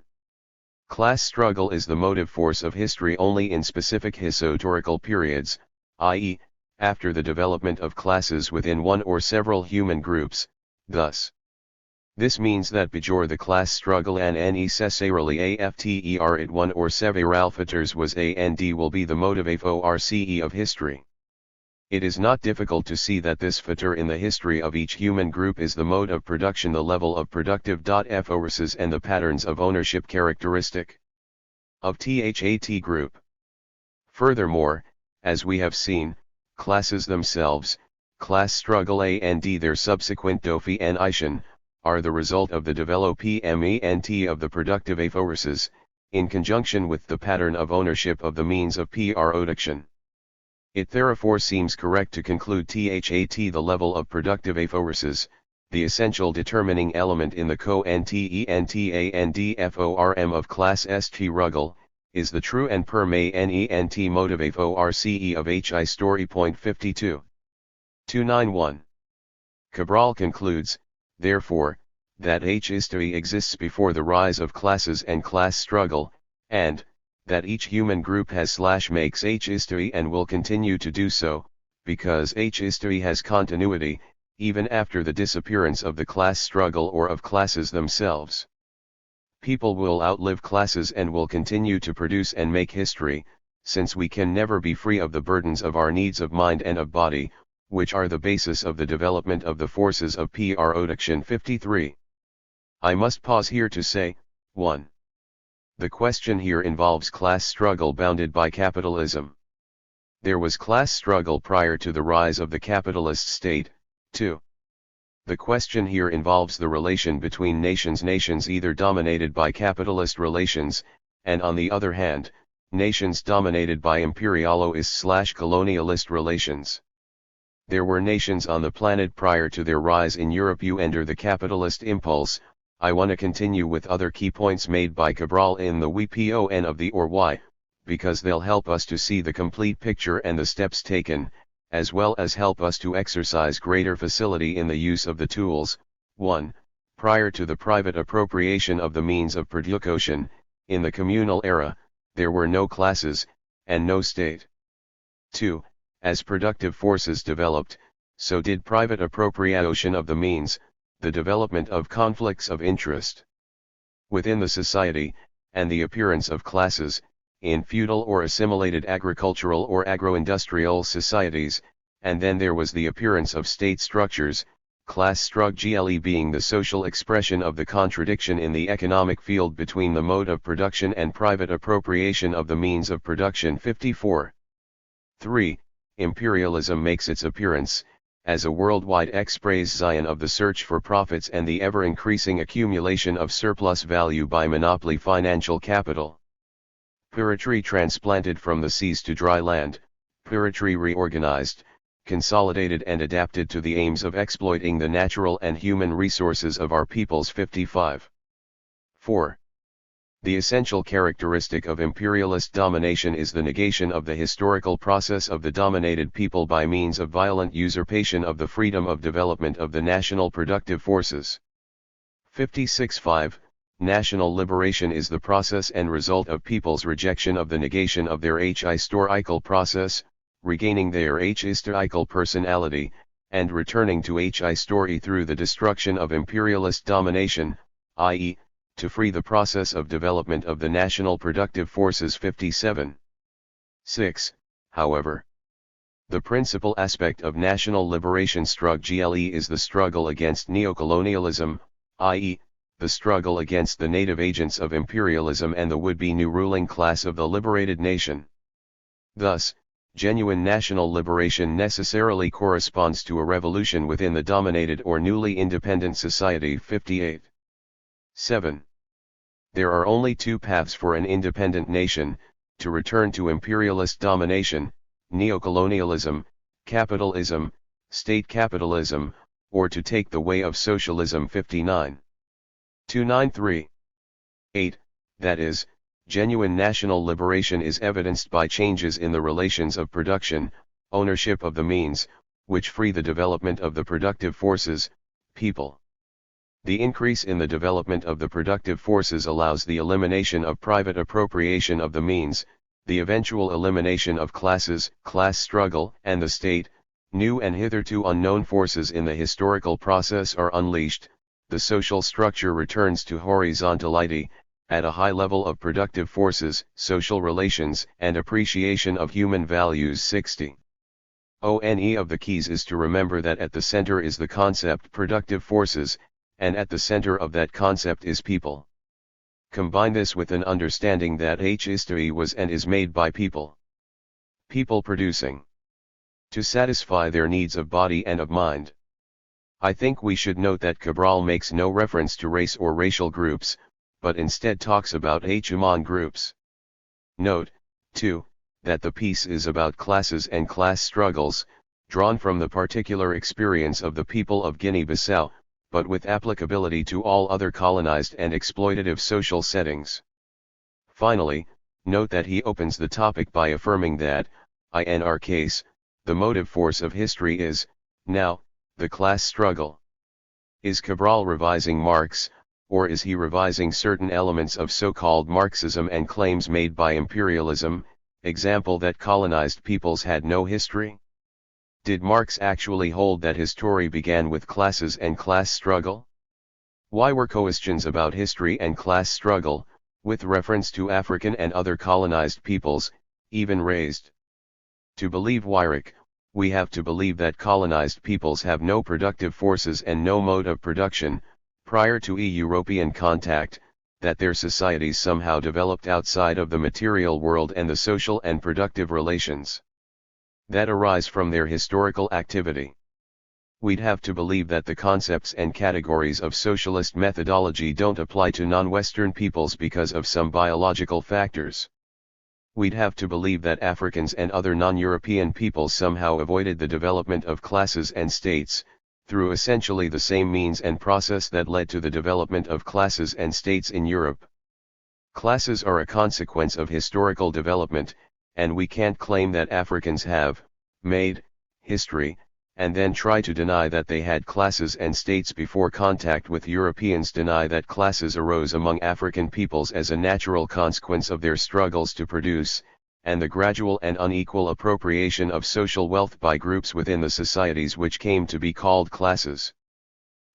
Class struggle is the motive force of history only in specific historical periods, i.e., after the development of classes within one or several human groups, thus. This means that before the class struggle and necessarily after it one or several factors was and will be the motive force of history. It is not difficult to see that this factor in the history of each human group is the mode of production, the level of productive forces, and the patterns of ownership characteristic of that group. Furthermore, as we have seen, classes themselves, class struggle and their subsequent definition, are the result of the development of the productive forces, in conjunction with the pattern of ownership of the means of production. It therefore seems correct to conclude that the level of productive forces, the essential determining element in the co-ent-and-form of class struggle, is the true and permanent motive force of hi story. 52. 291. Cabral concludes, therefore, that history exists before the rise of classes and class struggle, and that each human group has/makes history and will continue to do so, because history has continuity, even after the disappearance of the class struggle or of classes themselves. People will outlive classes and will continue to produce and make history, since we can never be free of the burdens of our needs of mind and of body, which are the basis of the development of the forces of production. 53. I must pause here to say, 1. The question here involves class struggle bounded by capitalism. There was class struggle prior to the rise of the capitalist state. 2. The question here involves the relation between nations either dominated by capitalist relations, and on the other hand, nations dominated by imperialist/colonialist relations. There were nations on the planet prior to their rise in Europe under the capitalist impulse. I want to continue with other key points made by Cabral in the WPON of the or why, because they'll help us to see the complete picture and the steps taken, as well as help us to exercise greater facility in the use of the tools. 1. Prior to the private appropriation of the means of production, in the communal era, there were no classes, and no state. 2. As productive forces developed, so did private appropriation of the means, the development of conflicts of interest within the society, and the appearance of classes, in feudal or assimilated agricultural or agro-industrial societies, and then there was the appearance of state structures, class struggle being the social expression of the contradiction in the economic field between the mode of production and private appropriation of the means of production. 54. 3. Imperialism makes its appearance, as a worldwide expression of the search for profits and the ever-increasing accumulation of surplus value by monopoly financial capital. Puritry transplanted from the seas to dry land, puritry reorganized, consolidated and adapted to the aims of exploiting the natural and human resources of our peoples. 55. 4. The essential characteristic of imperialist domination is the negation of the historical process of the dominated people by means of violent usurpation of the freedom of development of the national productive forces. 56.5. National liberation is the process and result of people's rejection of the negation of their historical process, regaining their historical personality, and returning to history through the destruction of imperialist domination, i.e., to free the process of development of the national productive forces. 57. 6. However, the principal aspect of national liberation struggle is the struggle against neocolonialism, i.e., the struggle against the native agents of imperialism and the would-be new ruling class of the liberated nation. Thus, genuine national liberation necessarily corresponds to a revolution within the dominated or newly independent society. 58. 7. There are only two paths for an independent nation: to return to imperialist domination, neocolonialism, capitalism, state capitalism, or to take the way of socialism. 59. 293. 8. That is, Genuine national liberation is evidenced by changes in the relations of production, ownership of the means, which free the development of the productive forces, people. The increase in the development of the productive forces allows the elimination of private appropriation of the means, the eventual elimination of classes, class struggle, and the state. New and hitherto unknown forces in the historical process are unleashed, the social structure returns to horizontality, at a high level of productive forces, social relations, and appreciation of human values. 60. One of the keys is to remember that at the center is the concept productive forces, and at the center of that concept is people. Combine this with an understanding that history was and is made by people. People producing to satisfy their needs of body and of mind. I think we should note that Cabral makes no reference to race or racial groups, but instead talks about human groups. Note, too, that the piece is about classes and class struggles, drawn from the particular experience of the people of Guinea-Bissau, but with applicability to all other colonized and exploitative social settings. Finally, note that he opens the topic by affirming that, in our case, the motive force of history is, now, the class struggle. Is Cabral revising Marx, or is he revising certain elements of so-called Marxism and claims made by imperialism, example that colonized peoples had no history? Did Marx actually hold that history began with classes and class struggle? Why were questions about history and class struggle, with reference to African and other colonized peoples, even raised? To believe Weyrich, we have to believe that colonized peoples have no productive forces and no mode of production, prior to European contact, that their societies somehow developed outside of the material world and the social and productive relations that arise from their historical activity. We'd have to believe that the concepts and categories of socialist methodology don't apply to non-Western peoples because of some biological factors. We'd have to believe that Africans and other non-European peoples somehow avoided the development of classes and states, through essentially the same means and process that led to the development of classes and states in Europe. Classes are a consequence of historical development, and we can't claim that Africans have made history, and then try to deny that they had classes and states before contact with Europeans. Deny that classes arose among African peoples as a natural consequence of their struggles to produce, and the gradual and unequal appropriation of social wealth by groups within the societies which came to be called classes.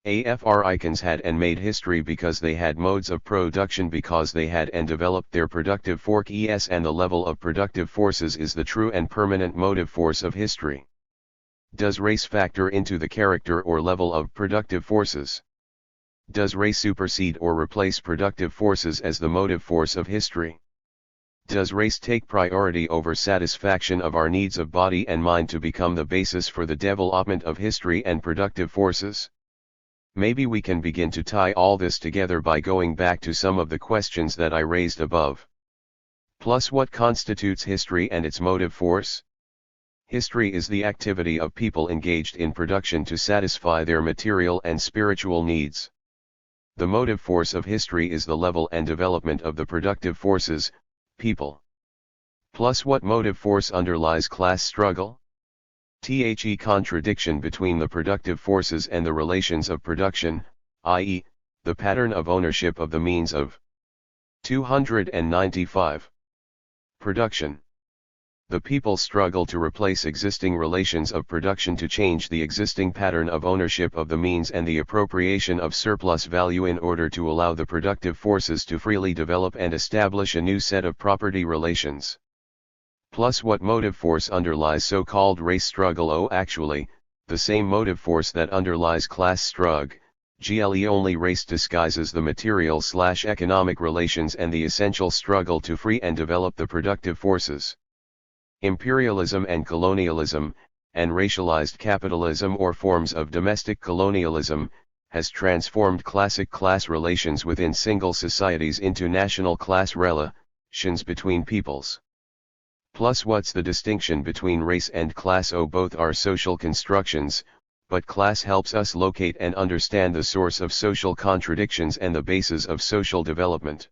Africans had and made history because they had modes of production, because they had and developed their productive forces, and the level of productive forces is the true and permanent motive force of history. Does race factor into the character or level of productive forces? Does race supersede or replace productive forces as the motive force of history? Does race take priority over satisfaction of our needs of body and mind to become the basis for the development of history and productive forces? Maybe we can begin to tie all this together by going back to some of the questions that I raised above. Plus, what constitutes history and its motive force? History is the activity of people engaged in production to satisfy their material and spiritual needs. The motive force of history is the level and development of the productive forces, people. Plus, what motive force underlies class struggle? The contradiction between the productive forces and the relations of production, i.e., the pattern of ownership of the means of 295. Production. The people struggle to replace existing relations of production to change the existing pattern of ownership of the means and the appropriation of surplus value in order to allow the productive forces to freely develop and establish a new set of property relations. Plus, what motive force underlies so-called race struggle? Actually, the same motive force that underlies class struggle, only race disguises the material/economic relations and the essential struggle to free and develop the productive forces. Imperialism and colonialism, and racialized capitalism or forms of domestic colonialism, has transformed classic class relations within single societies into national class relations between peoples. Plus, what's the distinction between race and class? Both are social constructions, but class helps us locate and understand the source of social contradictions and the basis of social development.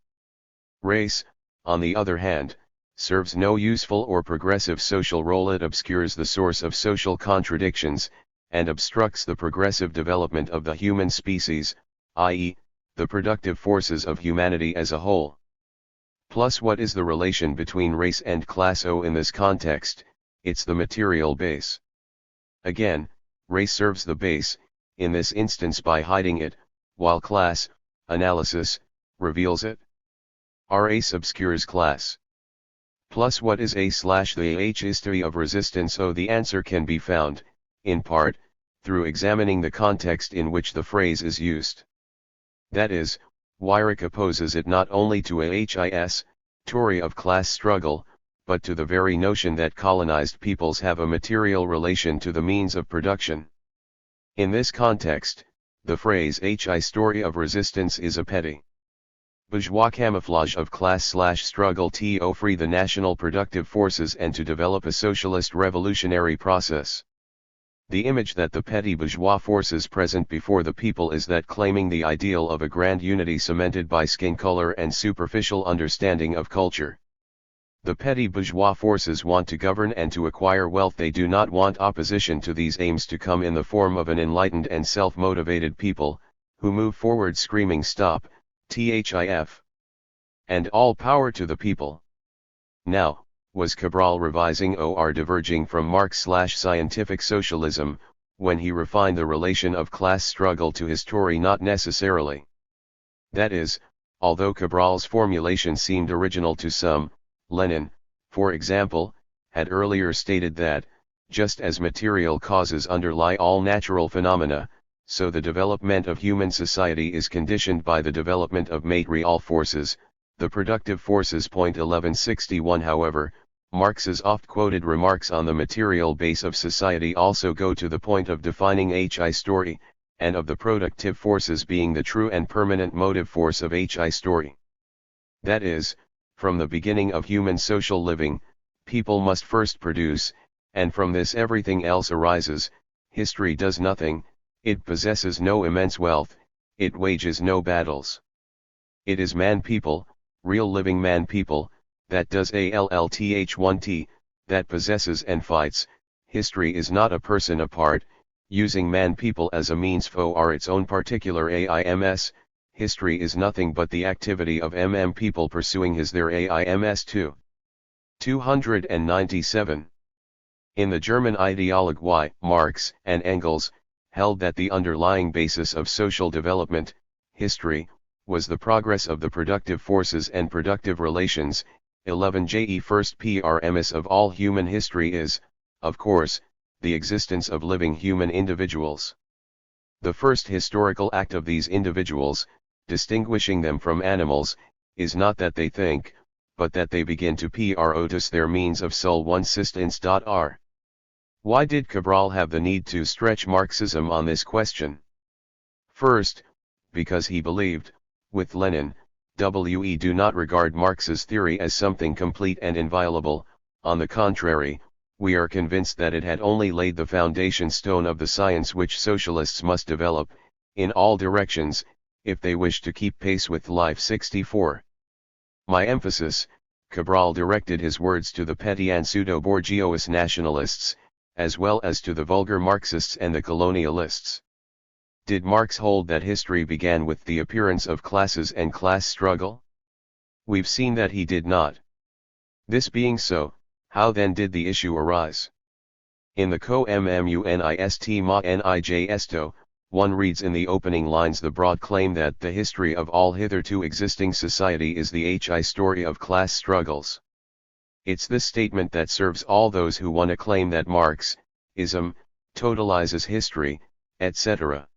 Race, on the other hand, serves no useful or progressive social role. It obscures the source of social contradictions, and obstructs the progressive development of the human species, i.e., the productive forces of humanity as a whole. Plus, what is the relation between race and class? In this context, it's the material base. Again, race serves the base, in this instance by hiding it, while class, analysis, reveals it. Race obscures class. Plus, what is the history of resistance? The answer can be found, in part, through examining the context in which the phrase is used. That is, Weyrich opposes it not only to a theory of class struggle, but to the very notion that colonized peoples have a material relation to the means of production. In this context, the phrase story of resistance is a petty bourgeois camouflage of class/struggle to free the national productive forces and to develop a socialist revolutionary process. The image that the petty bourgeois forces present before the people is that claiming the ideal of a grand unity cemented by skin color and superficial understanding of culture. The petty bourgeois forces want to govern and to acquire wealth. They do not want opposition to these aims to come in the form of an enlightened and self-motivated people, who move forward screaming "Stop, THIF! And all power to the people." Now, was Cabral revising or diverging from Marx/scientific socialism, when he refined the relation of class struggle to his Tory? Not necessarily. That is, although Cabral's formulation seemed original to some, Lenin, for example, had earlier stated that, just as material causes underlie all natural phenomena, so the development of human society is conditioned by the development of material forces, the productive forces. 1161. However, Marx's oft-quoted remarks on the material base of society also go to the point of defining story, and of the productive forces being the true and permanent motive force of story. That is, from the beginning of human social living, people must first produce, and from this everything else arises. History does nothing, it possesses no immense wealth, it wages no battles. It is man-people, real living man-people, that does ALLTH1T, that possesses and fights. History is not a person apart, using man-people as a means for its own particular aims. History is nothing but the activity of people pursuing their aims too. 297. In the German ideologue Marx and Engels held that the underlying basis of social development, history, was the progress of the productive forces and productive relations. 11 Je first premise of all human history is, of course, the existence of living human individuals. The first historical act of these individuals, distinguishing them from animals, is not that they think, but that they begin to produce their means of subsistence. Why did Cabral have the need to stretch Marxism on this question? First, because he believed, with Lenin, we do not regard Marx's theory as something complete and inviolable. On the contrary, we are convinced that it had only laid the foundation stone of the science which socialists must develop, in all directions, if they wish to keep pace with life. 64. My emphasis, Cabral directed his words to the petty and pseudo-bourgeois nationalists, as well as to the vulgar Marxists and the colonialists. Did Marx hold that history began with the appearance of classes and class struggle? We've seen that he did not. This being so, how then did the issue arise? In the Co-Mmunist Ma Nijsto, one reads in the opening lines the broad claim that the history of all hitherto existing society is the story of class struggles. It's this statement that serves all those who want to claim that Marxism totalizes history, etc.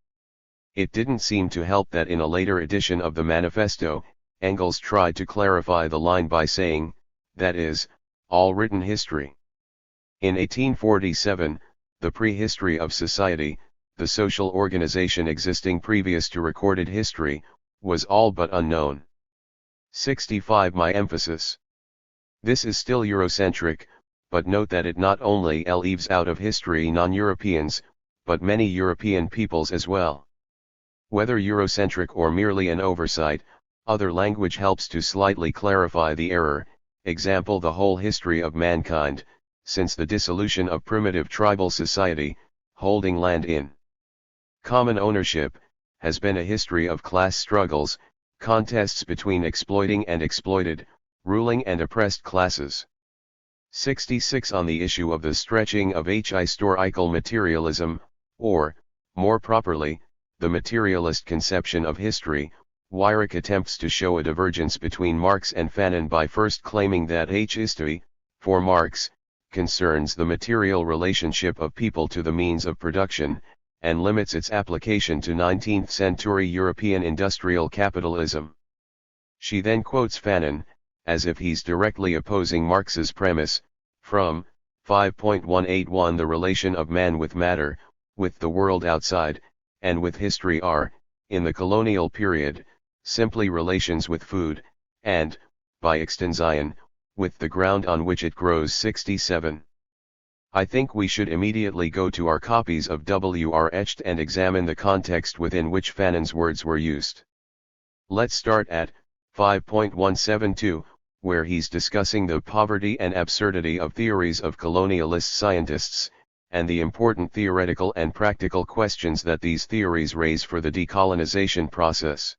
It didn't seem to help that in a later edition of the manifesto, Engels tried to clarify the line by saying, that is, all written history. In 1847, the prehistory of society, the social organization existing previous to recorded history, was all but unknown. 65. My emphasis. This is still Eurocentric, but note that it not only leaves out of history non-Europeans, but many European peoples as well. Whether Eurocentric or merely an oversight, Other language helps to slightly clarify the error, example the whole history of mankind, since the dissolution of primitive tribal society, holding land in common ownership, has been a history of class struggles, contests between exploiting and exploited, ruling and oppressed classes. 66 On the issue of the stretching of historical materialism, or, more properly, the materialist conception of history, Weyrich attempts to show a divergence between Marx and Fanon by first claiming that history, for Marx, concerns the material relationship of people to the means of production, and limits its application to 19th-century European industrial capitalism. She then quotes Fanon, as if he's directly opposing Marx's premise, from 5.181 The relation of man with matter, with the world outside, and with history are, in the colonial period, simply relations with food, and, by extension, with the ground on which it grows. 67. I think we should immediately go to our copies of Wretched and examine the context within which Fanon's words were used. Let's start at 5.172, where he's discussing the poverty and absurdity of theories of colonialist scientists, and the important theoretical and practical questions that these theories raise for the decolonization process.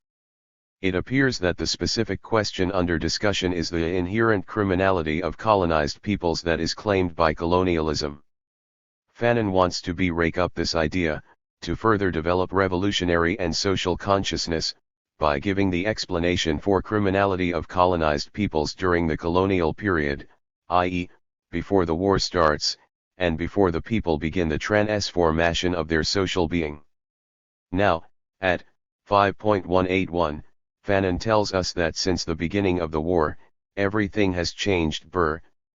It appears that the specific question under discussion is the inherent criminality of colonized peoples that is claimed by colonialism. Fanon wants to rake up this idea, to further develop revolutionary and social consciousness, by giving the explanation for criminality of colonized peoples during the colonial period, i.e., before the war starts, and before the people begin the transformation of their social being. Now, at 5.181, Fanon tells us that since the beginning of the war, everything has changed.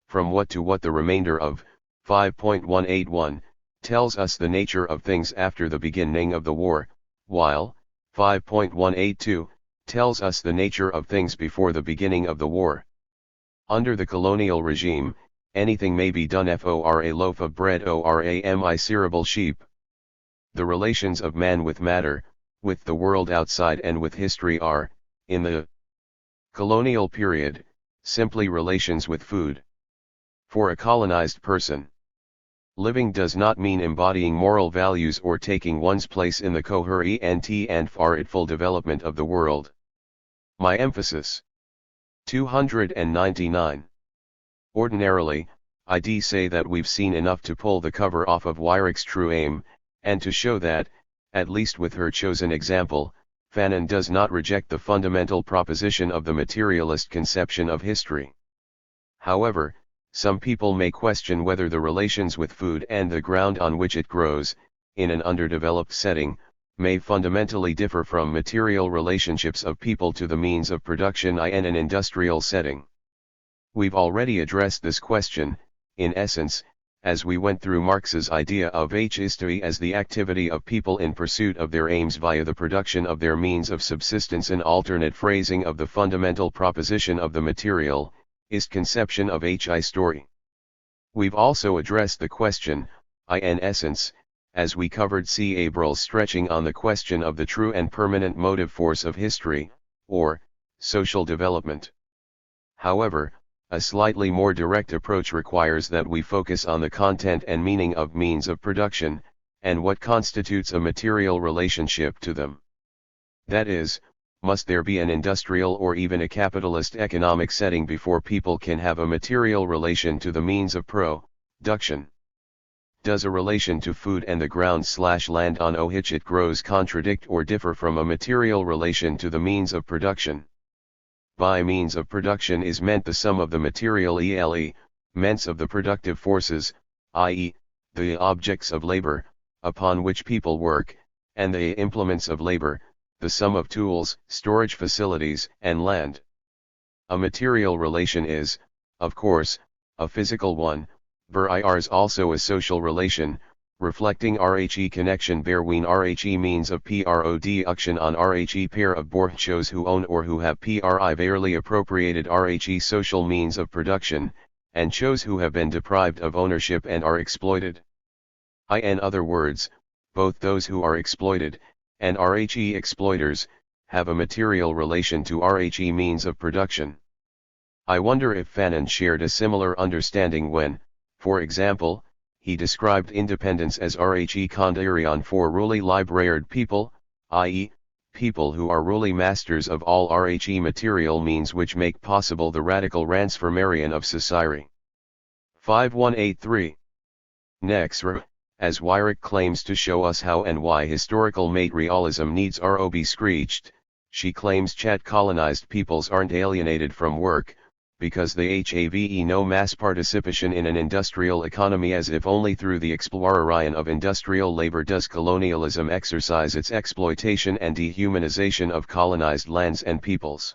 From what to what. The remainder of 5.181 tells us the nature of things after the beginning of the war, while 5.182 tells us the nature of things before the beginning of the war. Under the colonial regime, anything may be done for a loaf of bread or a miserable sheep. The relations of man with matter, with the world outside and with history are, in the colonial period, simply relations with food. For a colonized person, living does not mean embodying moral values or taking one's place in the coherent and fruitful development of the world. My emphasis. 299. Ordinarily, I'd say that we've seen enough to pull the cover off of Weyrich's true aim, and to show that, at least with her chosen example, Fanon does not reject the fundamental proposition of the materialist conception of history. However, some people may question whether the relations with food and the ground on which it grows, in an underdeveloped setting, may fundamentally differ from material relationships of people to the means of production in an industrial setting. We've already addressed this question, in essence, as we went through Marx's idea of history as the activity of people in pursuit of their aims via the production of their means of subsistence, an alternate phrasing of the fundamental proposition of the materialist conception of history. We've also addressed the question, in essence, as we covered C. Abrel's stretching on the question of the true and permanent motive force of history, or social development. However, a slightly more direct approach requires that we focus on the content and meaning of means of production, and what constitutes a material relationship to them. That is, must there be an industrial or even a capitalist economic setting before people can have a material relation to the means of production? Does a relation to food and the ground/land on which it grows contradict or differ from a material relation to the means of production? By means of production is meant the sum of the material elements of the productive forces, i.e., the objects of labor, upon which people work, and the implements of labor, the sum of tools, storage facilities, and land. A material relation is, of course, a physical one, but is also a social relation, reflecting RHE connection between RHE means of production on RHE pair of borchos who own or who have barely appropriated RHE social means of production, and chos who have been deprived of ownership and are exploited. In other words, both those who are exploited, and RHE exploiters, have a material relation to RHE means of production. I wonder if Fanon shared a similar understanding when, for example, he described independence as RHE kondirion for ruly libraried people, i.e., people who are ruly masters of all RHE material means which make possible the radical transformation of society. 5183. Next, as Weyrich claims to show us how and why historical materialism needs ROB screeched, she claims chat colonized peoples aren't alienated from work, because they have no mass participation in an industrial economy, as if only through the exploration of industrial labor does colonialism exercise its exploitation and dehumanization of colonized lands and peoples.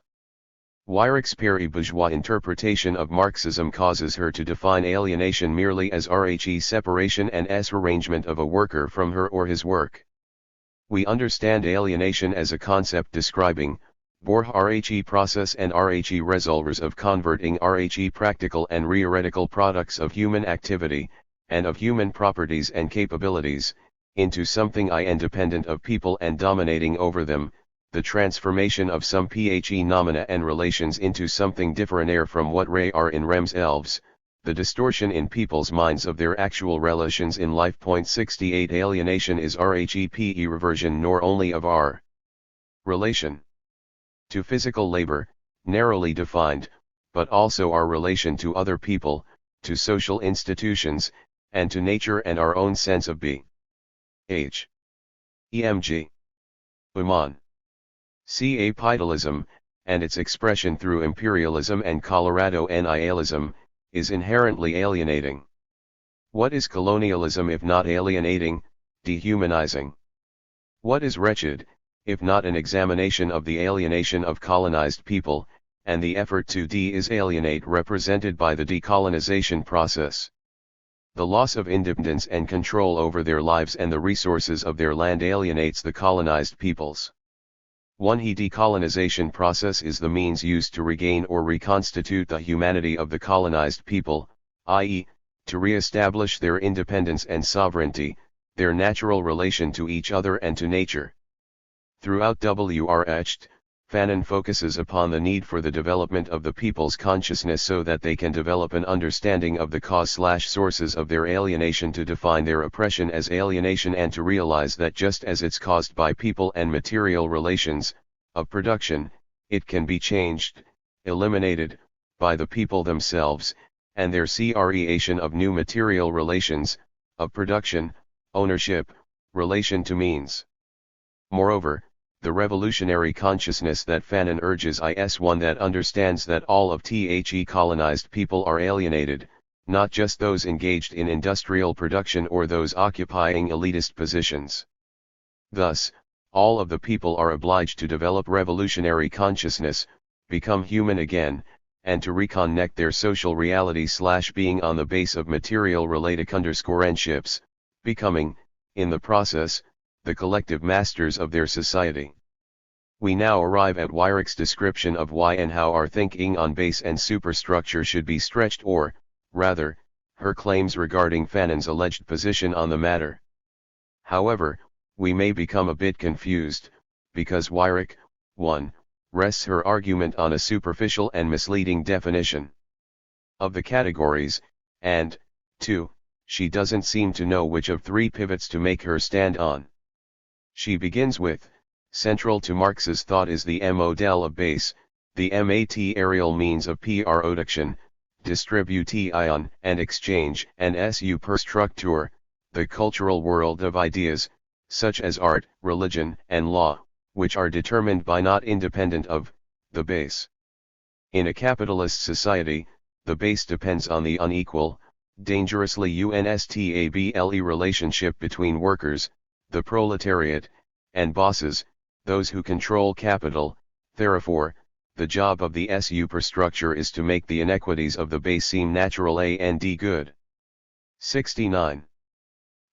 Weyrich's peri-bourgeois interpretation of Marxism causes her to define alienation merely as RHE separation and arrangement of a worker from her or his work. We understand alienation as a concept describing both RHE process and RHE resolvers of converting RHE practical and theoretical products of human activity, and of human properties and capabilities, into something independent of people and dominating over them, the transformation of some PHE nomina and relations into something different from what they are in themselves, the distortion in people's minds of their actual relations in life. 68 Alienation is RHEPE reversion nor only of our relation to physical labor, narrowly defined, but also our relation to other people, to social institutions, and to nature and our own sense of being. EMG. Uman. C. Apidalism, and its expression through imperialism and Colorado nihilism, is inherently alienating. What is colonialism if not alienating, dehumanizing? What is wretched, if not an examination of the alienation of colonized people, and the effort to de-alienate represented by the decolonization process? The loss of independence and control over their lives and the resources of their land alienates the colonized peoples. The decolonization process is the means used to regain or reconstitute the humanity of the colonized people, i.e., to re-establish their independence and sovereignty, their natural relation to each other and to nature. Throughout Wretched, Fanon focuses upon the need for the development of the people's consciousness so that they can develop an understanding of the cause/sources of their alienation, to define their oppression as alienation, and to realize that just as it's caused by people and material relations of production, it can be changed, eliminated, by the people themselves, and their creation of new material relations, of production, ownership, relation to means. Moreover, the revolutionary consciousness that Fanon urges is one that understands that all of the colonized people are alienated, not just those engaged in industrial production or those occupying elitist positions. Thus, all of the people are obliged to develop revolutionary consciousness, become human again, and to reconnect their social reality/being on the base of material relationships, becoming, in the process, the collective masters of their society. We now arrive at Weyrich's description of why and how our thinking on base and superstructure should be stretched, or, rather, her claims regarding Fanon's alleged position on the matter. However, we may become a bit confused, because Weyrich, 1, rests her argument on a superficial and misleading definition of the categories, and, 2, she doesn't seem to know which of three pivots to make her stand on. She begins with, central to Marx's thought is the model of base, the material means of production, distribution and exchange, and superstructure, the cultural world of ideas, such as art, religion, and law, which are determined by not independent of, the base. In a capitalist society, the base depends on the unequal, dangerously unstable relationship between workers, the proletariat, and bosses, those who control capital. Therefore, the job of the superstructure is to make the inequities of the base seem natural and good. 69.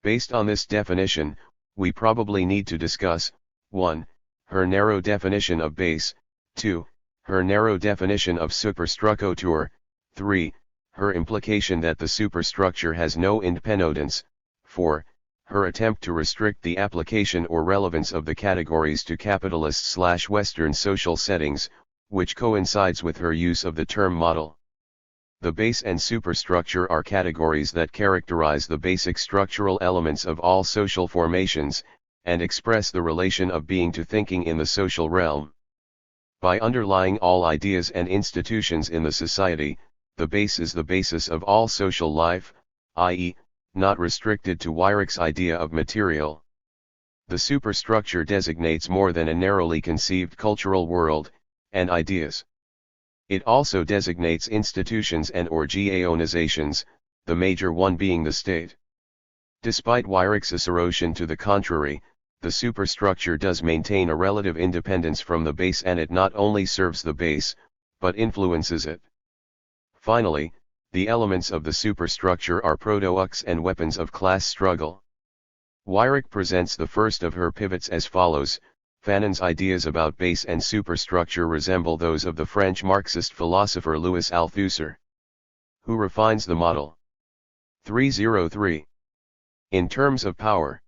Based on this definition, we probably need to discuss, 1, her narrow definition of base, 2, her narrow definition of superstructure, 3, her implication that the superstructure has no independence, 4, her attempt to restrict the application or relevance of the categories to capitalist/Western social settings, which coincides with her use of the term model. The base and superstructure are categories that characterize the basic structural elements of all social formations, and express the relation of being to thinking in the social realm. By underlying all ideas and institutions in the society, the base is the basis of all social life, i.e., not restricted to Weirich's idea of material. The superstructure designates more than a narrowly conceived cultural world, and ideas. It also designates institutions and/or organizations, the major one being the state. Despite Weirich's assertion to the contrary, the superstructure does maintain a relative independence from the base, and it not only serves the base, but influences it. Finally, the elements of the superstructure are products and weapons of class struggle. Weirich presents the first of her pivots as follows: Fanon's ideas about base and superstructure resemble those of the French Marxist philosopher Louis Althusser, who refines the model. 303. In terms of power.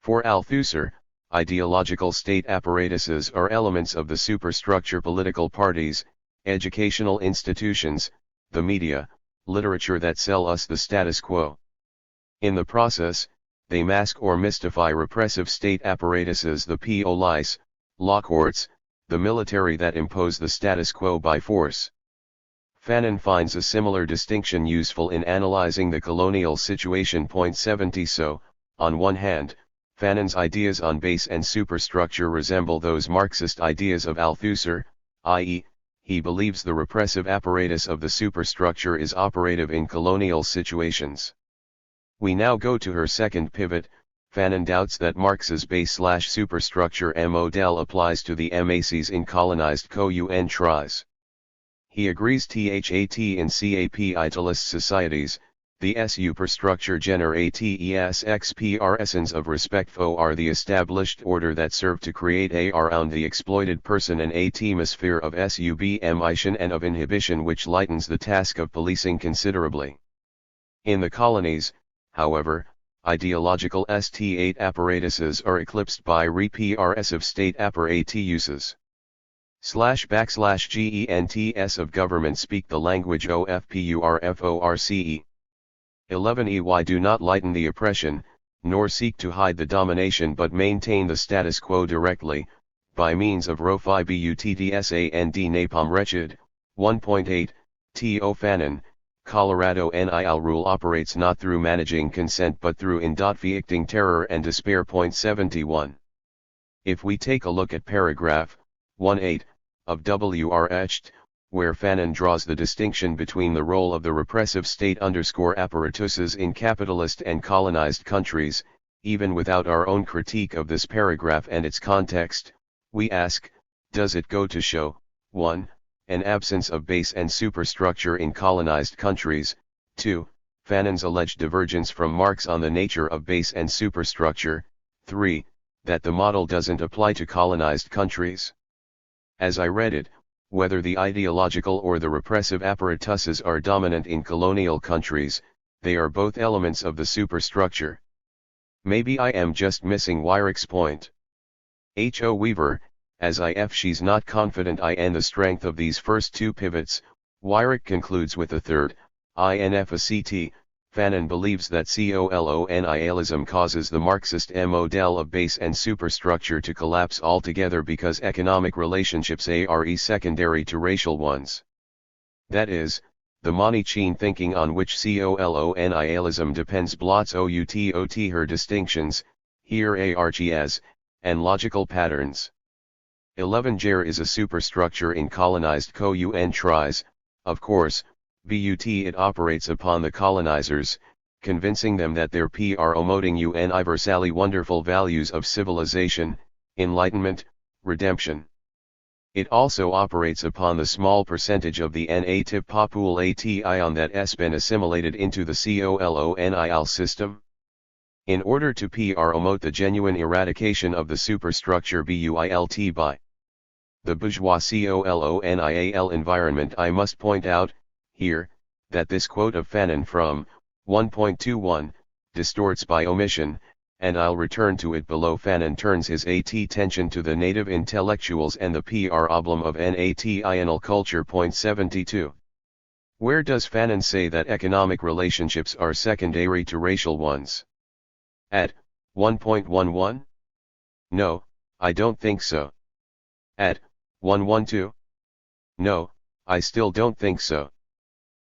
For Althusser, ideological state apparatuses are elements of the superstructure: political parties, educational institutions, the media, literature that sell us the status quo. In the process, they mask or mystify repressive state apparatuses: the police, law courts, the military that impose the status quo by force. Fanon finds a similar distinction useful in analyzing the colonial situation. 70. So, on one hand, Fanon's ideas on base and superstructure resemble those Marxist ideas of Althusser, i.e., he believes the repressive apparatus of the superstructure is operative in colonial situations. We now go to her second pivot. Fanon doubts that Marx's base/superstructure model applies to the MACs in colonized countries. He agrees that in capitalist societies, the superstructure generates expressions of respect for the established order that serve to create around the exploited person an atmosphere of submission and of inhibition which lightens the task of policing considerably. In the colonies, however, ideological state apparatuses are eclipsed by repressive state apparatuses. /gens of government speak the language ofpurforce. 11. EY do not lighten the oppression, nor seek to hide the domination, but maintain the status quo directly, by means of ROFI BUTTSAND napalm. Wretched, 1.8, T.O. Fanon, Colorado NIL rule operates not through managing consent but through inflicting terror and despair. 71. If we take a look at paragraph 1.8 of Wretched, where Fanon draws the distinction between the role of the repressive state apparatuses in capitalist and colonized countries, even without our own critique of this paragraph and its context, we ask, does it go to show, 1. An absence of base and superstructure in colonized countries, 2. Fanon's alleged divergence from Marx on the nature of base and superstructure, 3. That the model doesn't apply to colonized countries? As I read it, whether the ideological or the repressive apparatuses are dominant in colonial countries, they are both elements of the superstructure. Maybe I am just missing Weirich's point. H.O. Weaver, as if she's not confident in the strength of these first two pivots. Weirich concludes with the third, INFACT. Fanon believes that colonialism causes the Marxist model of base and superstructure to collapse altogether because economic relationships are secondary to racial ones. That is, the Manichean thinking on which colonialism depends blots out her distinctions, hierarchies, and logical patterns. 11. There is a superstructure in colonized countries, of course, but it operates upon the colonizers, convincing them that their promoting universally wonderful values of civilization, enlightenment, redemption. It also operates upon the small percentage of the native population that has been assimilated into the colonial system. In order to promote the genuine eradication of the superstructure built by the bourgeois colonial environment, I must point out, here, that this quote of Fanon from 1.21, distorts by omission, and I'll return to it below. Fanon turns his attention to the native intellectuals and the problem of national culture. Point 72. Where does Fanon say that economic relationships are secondary to racial ones? At 1.11? No, I don't think so. At 112? No, I still don't think so.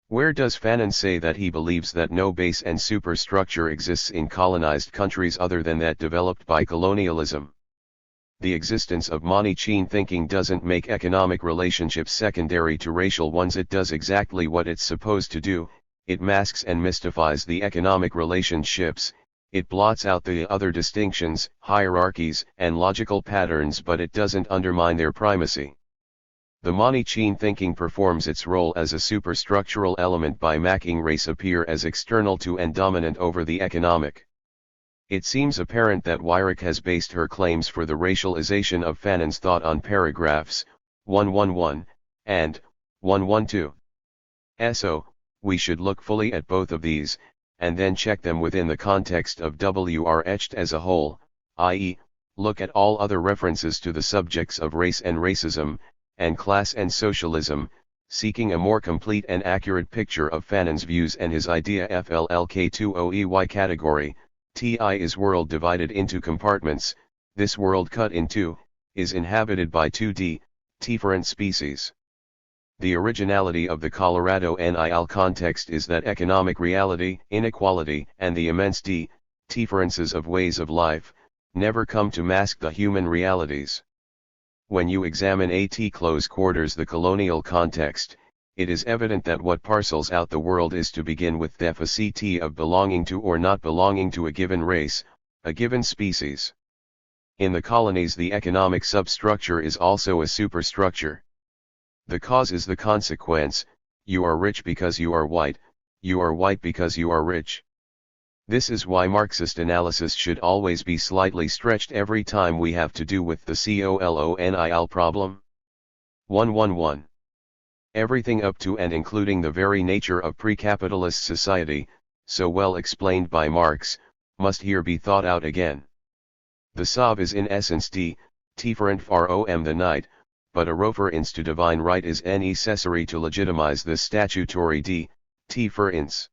Where does Fanon say that he believes that no base and superstructure exists in colonized countries other than that developed by colonialism? The existence of money-chain thinking doesn't make economic relationships secondary to racial ones. It does exactly what it's supposed to do: it masks and mystifies the economic relationships, it blots out the other distinctions, hierarchies, and logical patterns, but it doesn't undermine their primacy. The money-chain thinking performs its role as a superstructural element by making race appear as external to and dominant over the economic. It seems apparent that Weyrich has based her claims for the racialization of Fanon's thought on paragraphs 111 and 112. So, we should look fully at both of these, and then check them within the context of Wretched as a whole, i.e., look at all other references to the subjects of race and racism, and class and socialism, seeking a more complete and accurate picture of Fanon's views and his idea. FLLK20EY category. TI is world divided into compartments. This world cut in two, is inhabited by 2D, different species. The originality of the Colorado NIL context is that economic reality, inequality, and the immense differences of ways of life, never come to mask the human realities. When you examine at close quarters the colonial context, it is evident that what parcels out the world is to begin with the deficit of belonging to or not belonging to a given race, a given species. In the colonies, the economic substructure is also a superstructure. The cause is the consequence: you are rich because you are white because you are rich. This is why Marxist analysis should always be slightly stretched every time we have to do with the colonial problem. 111. Everything up to and including the very nature of pre-capitalist society, so well explained by Marx, must here be thought out again. The Sov is in essence different from the night, but a reference to divine right is necessary to legitimize the statutory difference.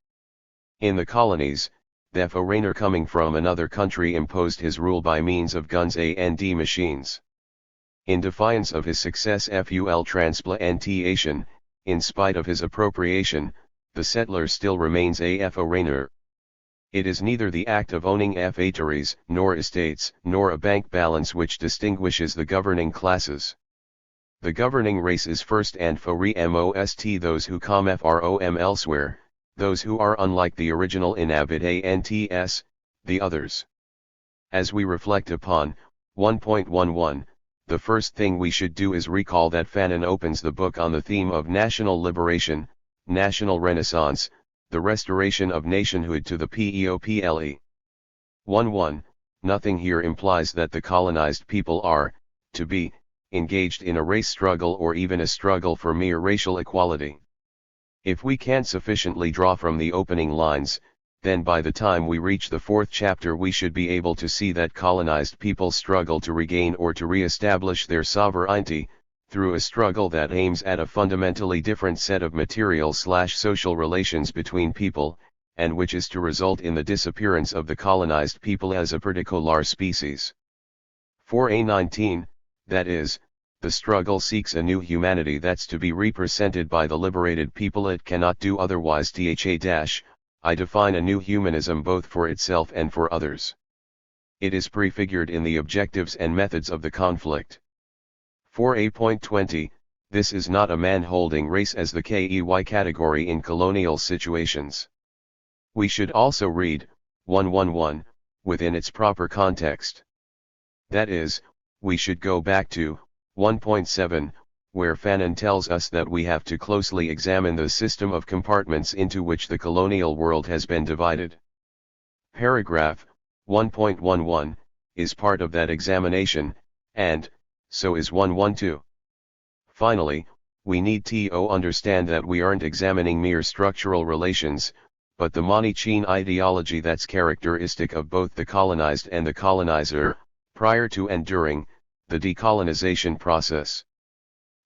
In the colonies, the foreigner coming from another country imposed his rule by means of guns and machines. In defiance of his success transplantation, in spite of his appropriation, the settler still remains a foreigner. It is neither the act of owning factories, nor estates, nor a bank balance which distinguishes the governing classes. The governing race is first and foremost those who come from elsewhere, those who are unlike the original inhabitants, the others. As we reflect upon 1.11, the first thing we should do is recall that Fanon opens the book on the theme of national liberation, national renaissance, the restoration of nationhood to the people. 1.1, nothing here implies that the colonized people are, to be, engaged in a race struggle or even a struggle for mere racial equality. If we can't sufficiently draw from the opening lines, then by the time we reach the fourth chapter we should be able to see that colonized people struggle to regain or to re-establish their sovereignty, through a struggle that aims at a fundamentally different set of material/social relations between people, and which is to result in the disappearance of the colonized people as a particular species. 4a19, that is, the struggle seeks a new humanity that's to be represented by the liberated people. It cannot do otherwise. I define a new humanism both for itself and for others. It is prefigured in the objectives and methods of the conflict. 4a.20, this is not a man holding race as the category in colonial situations. We should also read 111 within its proper context. That is, we should go back to 1.7, where Fanon tells us that we have to closely examine the system of compartments into which the colonial world has been divided. Paragraph 1.11 is part of that examination, and so is 112. Finally, we need to understand that we aren't examining mere structural relations, but the Manichean ideology that's characteristic of both the colonized and the colonizer, prior to and during the decolonization process.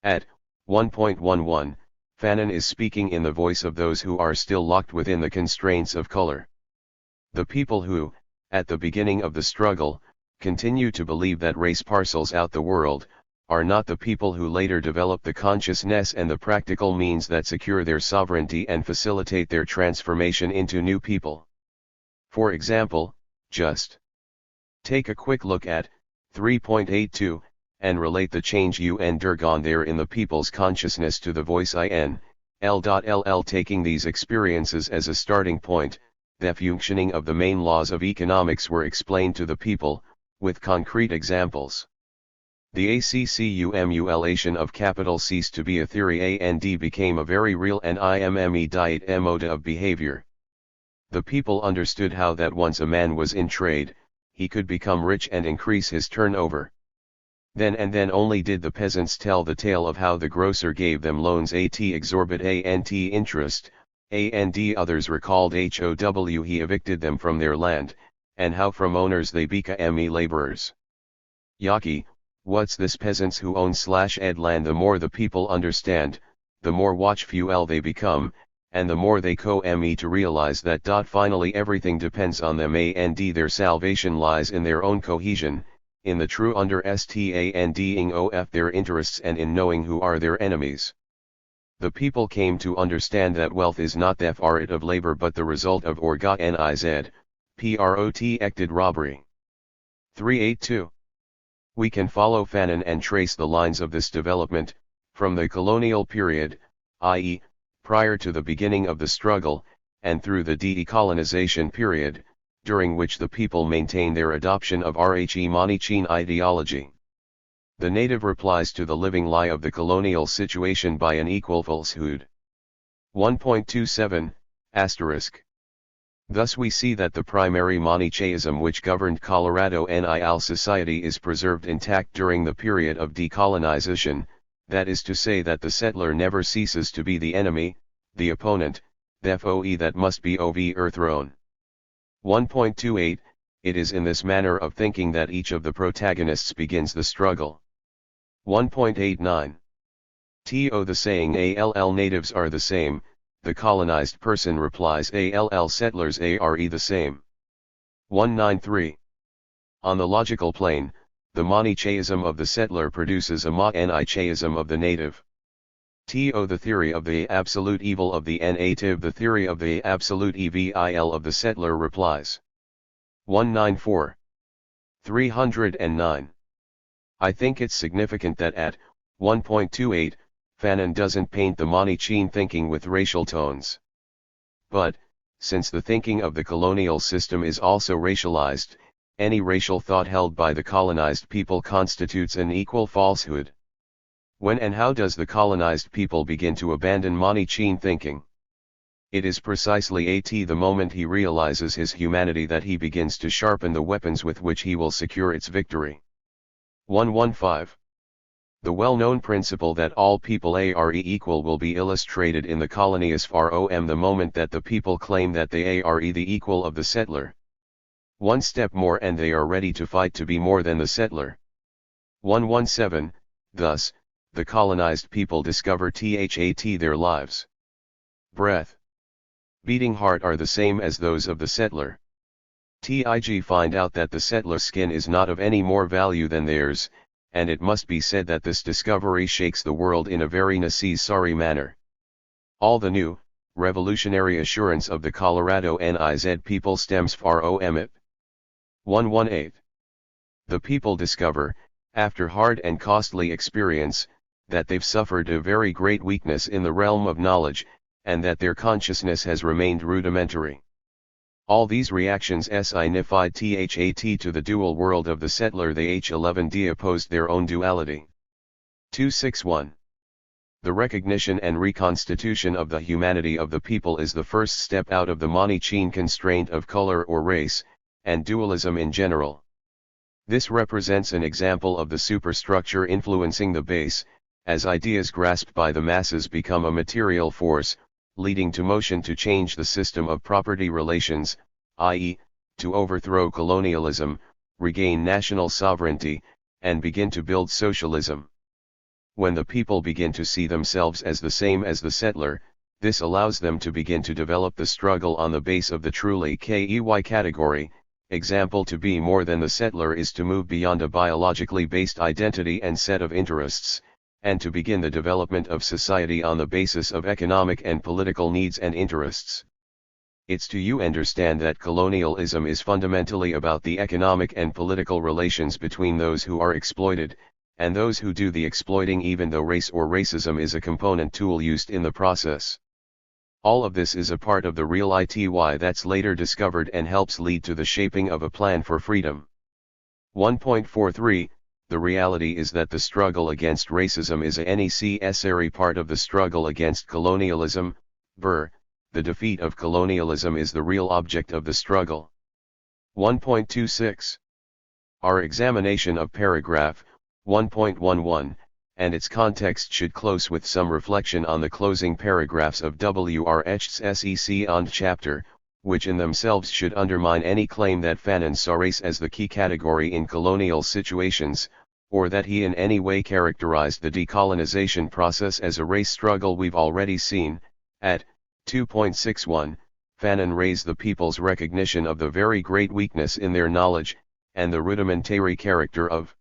At 1.11, Fanon is speaking in the voice of those who are still locked within the constraints of color. The people who, at the beginning of the struggle, continue to believe that race parcels out the world, are not the people who later develop the consciousness and the practical means that secure their sovereignty and facilitate their transformation into new people. For example, just take a quick look at 3.82, and relate the change you undergone there in the people's consciousness to the voice IN.LL. Taking these experiences as a starting point, the functioning of the main laws of economics were explained to the people, with concrete examples. The accumulation of capital ceased to be a theory and became a very real and immediate mode of behavior. The people understood how that once a man was in trade, he could become rich and increase his turnover. Then and then only did the peasants tell the tale of how the grocer gave them loans at exorbitant interest, and others recalled how he evicted them from their land, and how from owners they became laborers. Yaki, what's this peasants who own/ed land? The more the people understand, the more watchful they become, and the more they come to realize that finally everything depends on them and their salvation lies in their own cohesion, in the true understanding of their interests and in knowing who are their enemies. The people came to understand that wealth is not the fruit of labor but the result of organized, protected robbery. 382. We can follow Fanon and trace the lines of this development, from the colonial period, i.e., prior to the beginning of the struggle, and through the decolonization period, during which the people maintain their adoption of Manichean ideology. The native replies to the living lie of the colonial situation by an equal falsehood. 1.27, *. Thus we see that the primary Manichaeism which governed Colorado NIL society is preserved intact during the period of decolonization, that is to say that the settler never ceases to be the enemy, the opponent, the foe that must be overthrown. 1.28, it is in this manner of thinking that each of the protagonists begins the struggle. 1.89. The saying ALL natives are the same, the colonized person replies ALL settlers are the same. 193. On the logical plane, the Manichaeism of the settler produces a Manichaeism of the native. The theory of the absolute evil of the native, the theory of the absolute evil of the settler replies. 194. 309. I think it's significant that at 1.28, Fanon doesn't paint the Manichean thinking with racial tones. But, since the thinking of the colonial system is also racialized, any racial thought held by the colonized people constitutes an equal falsehood. When and how does the colonized people begin to abandon Manichean thinking? It is precisely at the moment he realizes his humanity that he begins to sharpen the weapons with which he will secure its victory. 115. The well-known principle that all people are equal will be illustrated in the colony as from the moment that the people claim that they are the equal of the settler. One step more and they are ready to fight to be more than the settler. 117, thus, the colonized people discover that their lives, breath, beating heart are the same as those of the settler. Find out that the settler's skin is not of any more value than theirs, and it must be said that this discovery shakes the world in a very necessary manner. All the new, revolutionary assurance of the Colorado NIZ people stems from it. 118. The people discover, after hard and costly experience, that they've suffered a very great weakness in the realm of knowledge, and that their consciousness has remained rudimentary. All these reactions signified that to the dual world of the settler the H11D opposed their own duality. 261. The recognition and reconstitution of the humanity of the people is the first step out of the Manichean constraint of color or race, and dualism in general. This represents an example of the superstructure influencing the base, as ideas grasped by the masses become a material force, leading to motion to change the system of property relations, i.e., to overthrow colonialism, regain national sovereignty, and begin to build socialism. When the people begin to see themselves as the same as the settler, this allows them to begin to develop the struggle on the base of the truly KEY category. Example: to be more than the settler is to move beyond a biologically based identity and set of interests, and to begin the development of society on the basis of economic and political needs and interests. It's to you understand that colonialism is fundamentally about the economic and political relations between those who are exploited, and those who do the exploiting, even though race or racism is a component tool used in the process. All of this is a part of the real ITY that's later discovered and helps lead to the shaping of a plan for freedom. 1.43 The reality is that the struggle against racism is a necessary part of the struggle against colonialism. The defeat of colonialism is the real object of the struggle. 1.26 Our examination of paragraph 1.11 and its context should close with some reflection on the closing paragraphs of Wretched's SEC on chapter, which in themselves should undermine any claim that Fanon saw race as the key category in colonial situations, or that he in any way characterized the decolonization process as a race struggle. We've already seen, at 2.61, Fanon raised the people's recognition of the very great weakness in their knowledge, and the rudimentary character of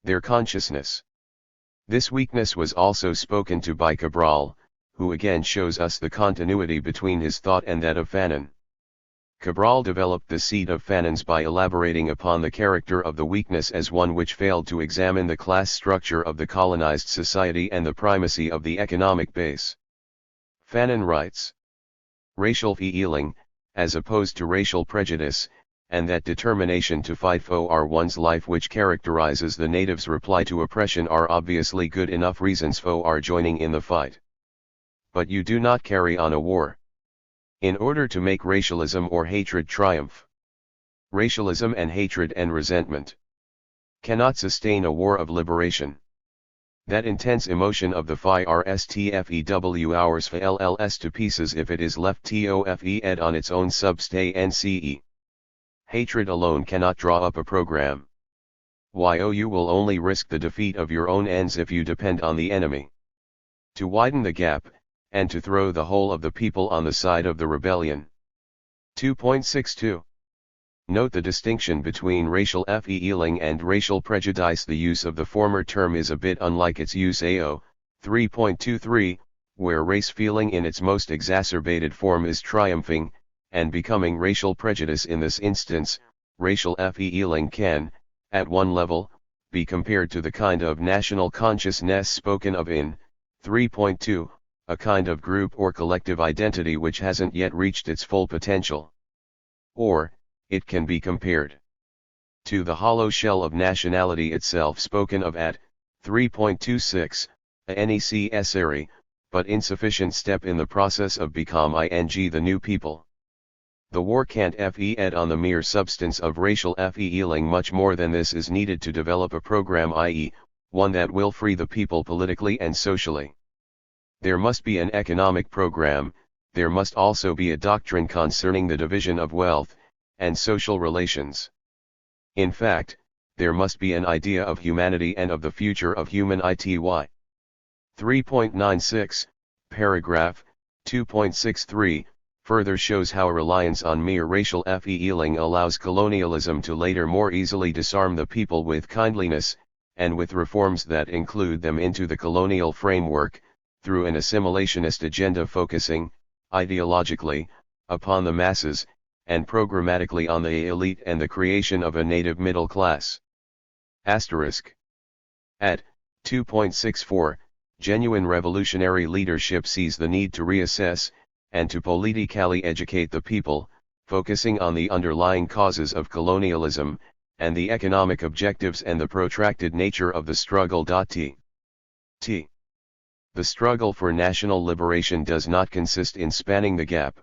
their consciousness. This weakness was also spoken to by Cabral, who again shows us the continuity between his thought and that of Fanon. Cabral developed the seed of Fanon's by elaborating upon the character of the weakness as one which failed to examine the class structure of the colonized society and the primacy of the economic base. Fanon writes, racial feeling, as opposed to racial prejudice, and that determination to fight for one's life which characterizes the natives' reply to oppression are obviously good enough reasons for joining in the fight. But you do not carry on a war in order to make racialism or hatred triumph. Racialism and hatred and resentment cannot sustain a war of liberation. That intense emotion of the FIRSTFEW hours FLLS to pieces if it is left TOFED on its own substance. Hatred alone cannot draw up a program. You will only risk the defeat of your own ends if you depend on the enemy to widen the gap, and to throw the whole of the people on the side of the rebellion. 2.62 Note the distinction between racial feeling and racial prejudice. The use of the former term is a bit unlike its use AO. 3.23, where race feeling in its most exacerbated form is triumphing, and becoming racial prejudice. In this instance, racial feeling can, at one level, be compared to the kind of national consciousness spoken of in 3.2, a kind of group or collective identity which hasn't yet reached its full potential. Or, it can be compared to the hollow shell of nationality itself spoken of at 3.26, a necessary, but insufficient step in the process of becoming the new people. The war can't FED on the mere substance of racial feeling. Much more than this is needed to develop a program, i.e., one that will free the people politically and socially. There must be an economic program, there must also be a doctrine concerning the division of wealth, and social relations. In fact, there must be an idea of humanity and of the future of human ITY. 3.96, paragraph 2.63, further shows how reliance on mere racial feeling allows colonialism to later more easily disarm the people with kindliness, and with reforms that include them into the colonial framework, through an assimilationist agenda focusing, ideologically, upon the masses, and programmatically on the elite and the creation of a native middle class. Asterisk. At 2.64, genuine revolutionary leadership sees the need to reassess, and to politically educate the people, focusing on the underlying causes of colonialism, and the economic objectives and the protracted nature of the struggle. The struggle for national liberation does not consist in spanning the gap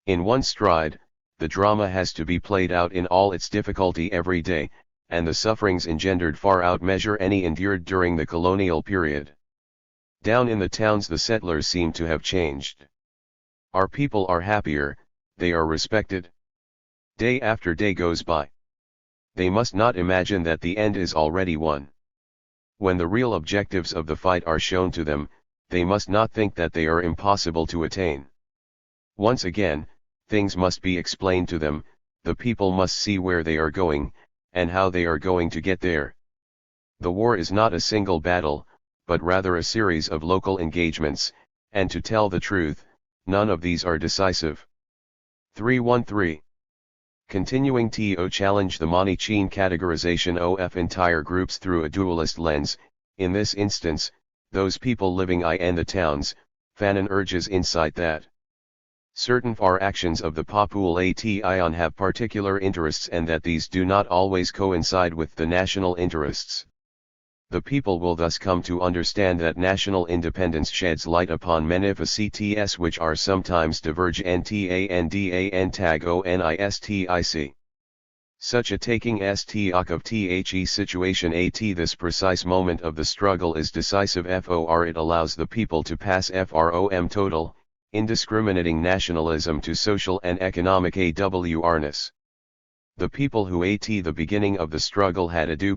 in one stride. The drama has to be played out in all its difficulty every day, and the sufferings engendered far outmeasure any endured during the colonial period. Down in the towns the settlers seem to have changed. Our people are happier, they are respected. Day after day goes by. They must not imagine that the end is already won. When the real objectives of the fight are shown to them, they must not think that they are impossible to attain. Once again, things must be explained to them, the people must see where they are going, and how they are going to get there. The war is not a single battle, but rather a series of local engagements, and to tell the truth, none of these are decisive. 313. Continuing to challenge the Manichean categorization of entire groups through a dualist lens, in this instance, those people living in the towns, Fanon urges insight that certain far actions of the population have particular interests and that these do not always coincide with the national interests. The people will thus come to understand that national independence sheds light upon many facets which are sometimes divergent and antagonistic. Such a taking stock of the situation at this precise moment of the struggle is decisive, for it allows the people to pass from total, indiscriminating nationalism to social and economic awareness. The people who at the beginning of the struggle had ado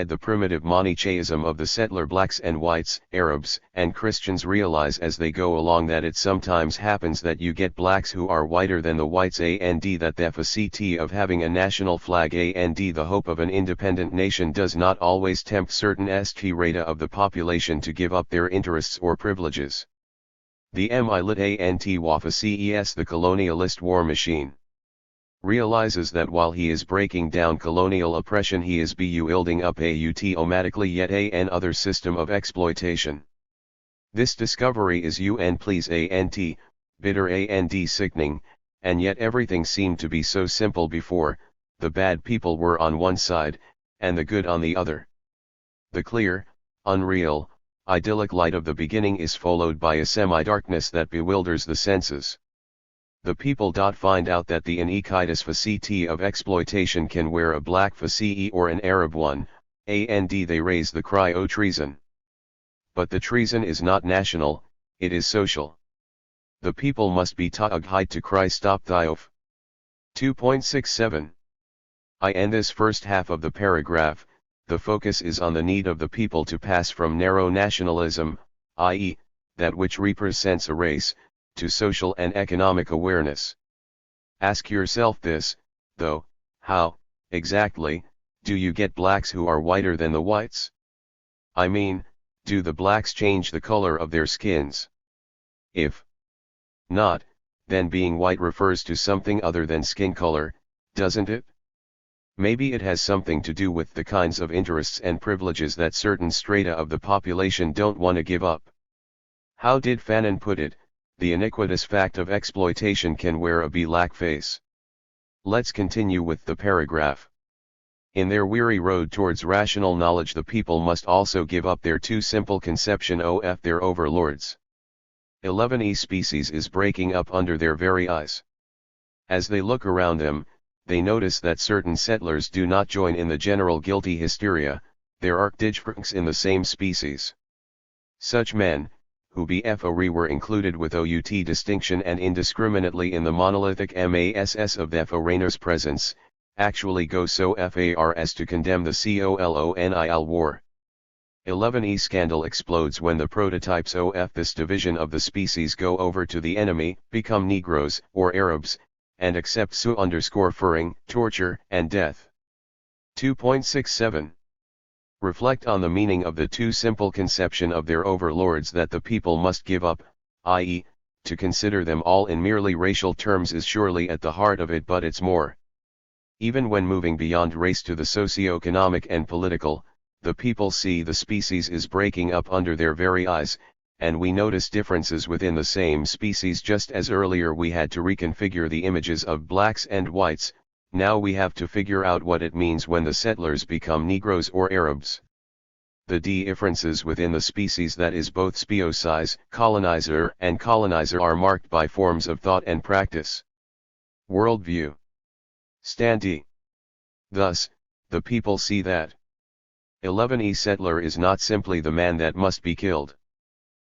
the primitive Manichaeism of the settler blacks and whites, Arabs and Christians realize as they go along that it sometimes happens that you get blacks who are whiter than the whites and that the facility of having a national flag and the hope of an independent nation does not always tempt certain strata of the population to give up their interests or privileges. The Wafa-ces the colonialist war machine realizes that while he is breaking down colonial oppression he is building up automatically yet another system of exploitation. This discovery is bitter and sickening, and yet everything seemed to be so simple before, the bad people were on one side, and the good on the other. The clear, unreal, idyllic light of the beginning is followed by a semi-darkness that bewilders the senses. The people find out that the iniquitous facility of exploitation can wear a black facility or an Arab one, and they raise the cry o treason. But the treason is not national, it is social. The people must be taught to cry stop thiof. 2.67. In this first half of the paragraph, the focus is on the need of the people to pass from narrow nationalism, i.e., that which represents a race, to social and economic awareness. Ask yourself this, though, how, exactly, do you get blacks who are whiter than the whites? I mean, do the blacks change the color of their skins? If not, then being white refers to something other than skin color, doesn't it? Maybe it has something to do with the kinds of interests and privileges that certain strata of the population don't want to give up. How did Fanon put it? The iniquitous fact of exploitation can wear a black face. Let's continue with the paragraph. In their weary road towards rational knowledge the people must also give up their too simple conception of their overlords. 11 species is breaking up under their very eyes. As they look around them, they notice that certain settlers do not join in the general guilty hysteria, there are differences in the same species. Such men, who were included with out distinction and indiscriminately in the monolithic mass of the foreigner's presence, actually go so far as to condemn the colonial war. 11 scandal explodes when the prototypes of this division of the species go over to the enemy, become Negroes or Arabs, and accept suffering, torture and death. 2.67. Reflect on the meaning of the too simple conception of their overlords that the people must give up, i.e., to consider them all in merely racial terms is surely at the heart of it, but it's more. Even when moving beyond race to the socio-economic and political, the people see the species is breaking up under their very eyes, and we notice differences within the same species just as earlier we had to reconfigure the images of blacks and whites. Now we have to figure out what it means when the settlers become Negroes or Arabs. The differences within the species, that is both species, colonizer and colonizer, are marked by forms of thought and practice. Worldview. Standi. Thus, the people see that 11 settler is not simply the man that must be killed.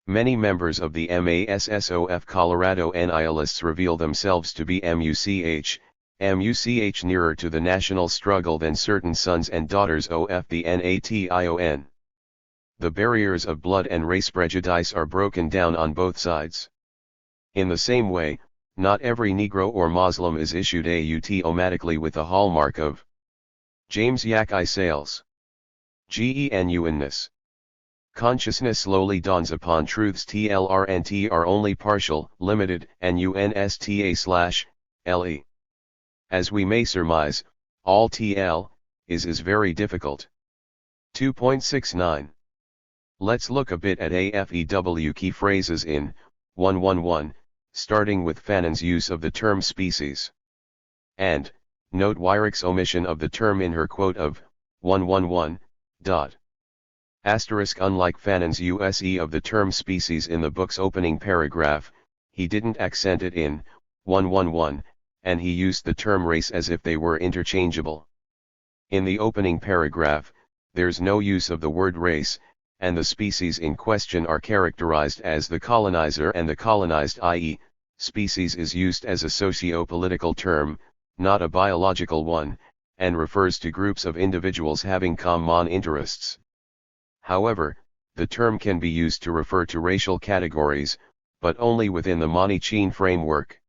Many members of the MASSOF Colorado nihilists reveal themselves to be MUCH nearer to the national struggle than certain sons and daughters of the NATION. The barriers of blood and race prejudice are broken down on both sides. In the same way, not every Negro or Muslim is issued a automatically with the hallmark of James Yaki Sayles. Genuineness. Consciousness slowly dawns upon truths TLRNT are only partial, limited, and UNSTA/LE. As we may surmise, all TL is very difficult. 2.69. Let's look a bit at AFEW key phrases in 111, starting with Fanon's use of the term species. And, note Weirich's omission of the term in her quote of 111. Unlike Fanon's use of the term species in the book's opening paragraph, he didn't accent it in 111, and he used the term race as if they were interchangeable. In the opening paragraph, there's no use of the word race, and the species in question are characterized as the colonizer and the colonized, i.e., species is used as a socio-political term, not a biological one, and refers to groups of individuals having common interests. However, the term can be used to refer to racial categories, but only within the Manichin framework.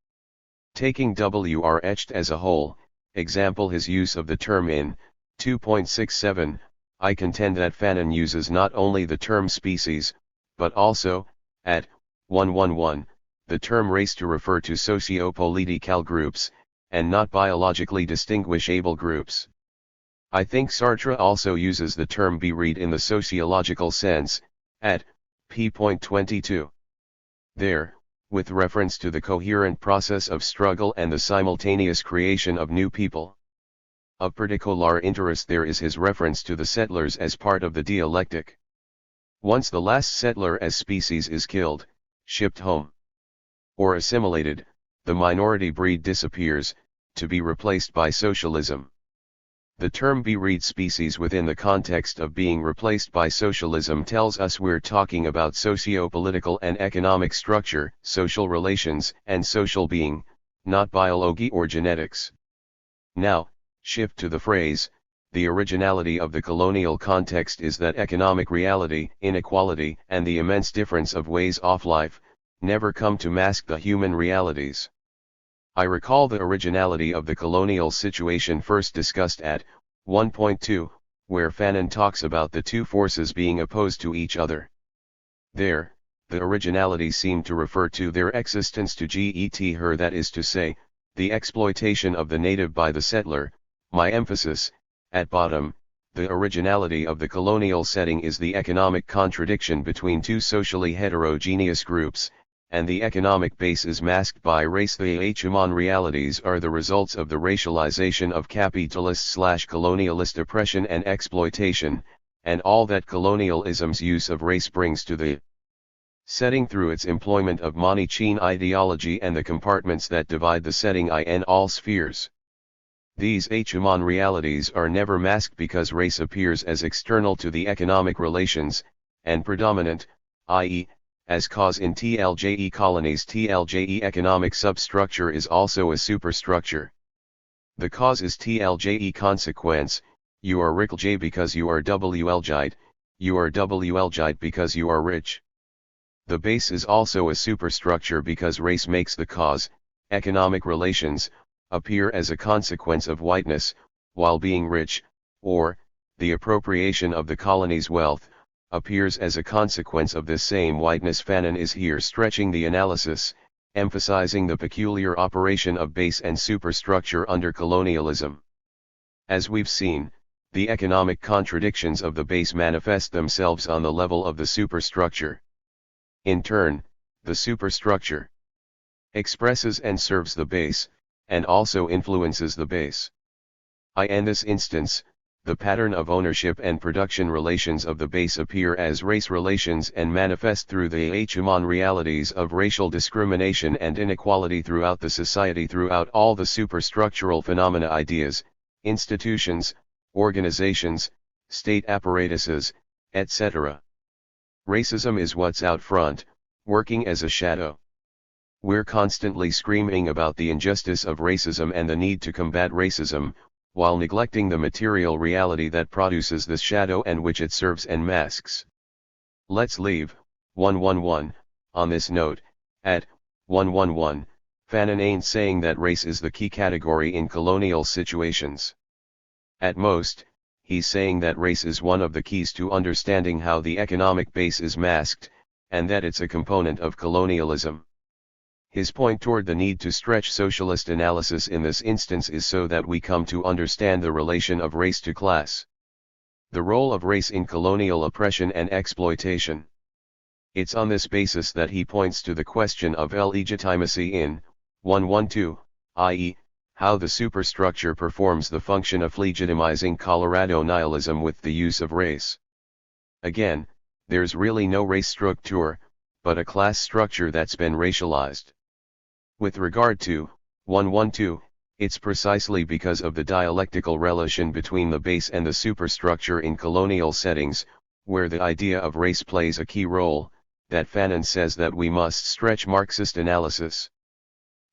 Taking Wretched as a whole, example his use of the term in 2.67, I contend that Fanon uses not only the term species, but also, at 111, the term race to refer to socio-political groups, and not biologically distinguishable groups. I think Sartre also uses the term be read in the sociological sense, at p.22. There, with reference to the coherent process of struggle and the simultaneous creation of new people. Of particular interest there is his reference to the settlers as part of the dialectic. Once the last settler as species is killed, shipped home, or assimilated, the minority breed disappears, to be replaced by socialism. The term be read species within the context of being replaced by socialism tells us we're talking about socio-political and economic structure, social relations, and social being, not biology or genetics. Now, shift to the phrase, the originality of the colonial context is that economic reality, inequality, and the immense difference of ways of life, never come to mask the human realities. I recall the originality of the colonial situation first discussed at 1.2, where Fanon talks about the two forces being opposed to each other. There, the originality seemed to refer to their existence to her, that is to say, the exploitation of the native by the settler. My emphasis, at bottom, the originality of the colonial setting is the economic contradiction between two socially heterogeneous groups, and the economic base is masked by race. The human realities are the results of the racialization of capitalist/colonialist oppression and exploitation, and all that colonialism's use of race brings to the setting through its employment of Manichin ideology and the compartments that divide the setting in all spheres. These human realities are never masked because race appears as external to the economic relations, and predominant, i.e., as cause in TLJE colonies. TLJE economic substructure is also a superstructure. The cause is TLJE consequence, you are RICLJ because you are WLJite, you are WLJite because you are rich. The base is also a superstructure because race makes the cause, economic relations, appear as a consequence of whiteness, while being rich, or, the appropriation of the colony's wealth, appears as a consequence of this same whiteness. Fanon is here stretching the analysis, emphasizing the peculiar operation of base and superstructure under colonialism. As we've seen, the economic contradictions of the base manifest themselves on the level of the superstructure. In turn, the superstructure expresses and serves the base, and also influences the base. In this instance, the pattern of ownership and production relations of the base appear as race relations and manifest through the human realities of racial discrimination and inequality throughout the society, throughout all the superstructural phenomena, ideas, institutions, organizations, state apparatuses, etc. Racism is what's out front, working as a shadow. We're constantly screaming about the injustice of racism and the need to combat racism, while neglecting the material reality that produces this shadow and which it serves and masks. Let's leave 111 on this note. At 111, Fanon ain't saying that race is the key category in colonial situations. At most, he's saying that race is one of the keys to understanding how the economic base is masked, and that it's a component of colonialism. His point toward the need to stretch socialist analysis in this instance is so that we come to understand the relation of race to class. The role of race in colonial oppression and exploitation. It's on this basis that he points to the question of legitimacy in 112, i.e., how the superstructure performs the function of legitimizing Colorado nihilism with the use of race. Again, there's really no race structure, but a class structure that's been racialized. With regard to 112, it's precisely because of the dialectical relation between the base and the superstructure in colonial settings, where the idea of race plays a key role, that Fanon says that we must stretch Marxist analysis.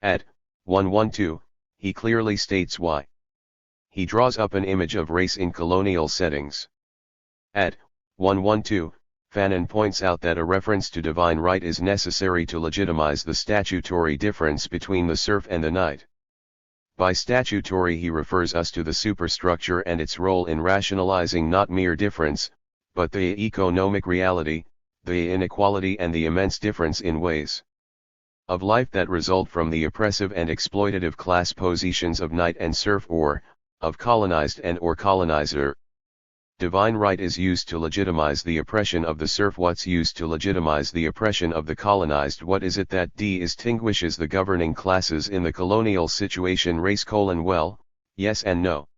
At 112, he clearly states why. He draws up an image of race in colonial settings. At 112, Fanon points out that a reference to divine right is necessary to legitimize the statutory difference between the serf and the knight. By statutory he refers us to the superstructure and its role in rationalizing not mere difference, but the economic reality, the inequality and the immense difference in ways of life that result from the oppressive and exploitative class positions of knight and serf or, of colonized and or colonizer. Divine right is used to legitimize the oppression of the serf. What's used to legitimize the oppression of the colonized? What is it that distinguishes the governing classes in the colonial situation? Race: well, yes and no.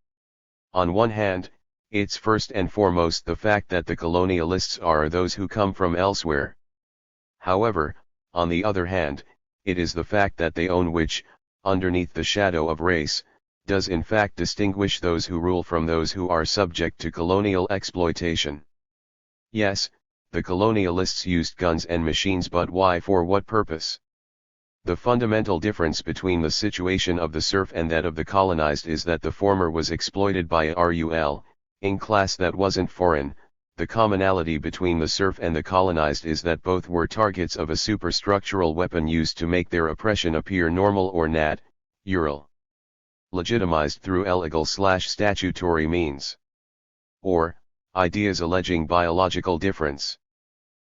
On one hand, it's first and foremost the fact that the colonialists are those who come from elsewhere. However, on the other hand, it is the fact that they own which, underneath the shadow of race, does in fact distinguish those who rule from those who are subject to colonial exploitation. Yes, the colonialists used guns and machines, but why? For what purpose? The fundamental difference between the situation of the serf and that of the colonized is that the former was exploited by a RUL, in class that wasn't foreign. The commonality between the serf and the colonized is that both were targets of a superstructural weapon used to make their oppression appear normal or natural. Legitimized through illegal/statutory means. Or, ideas alleging biological difference.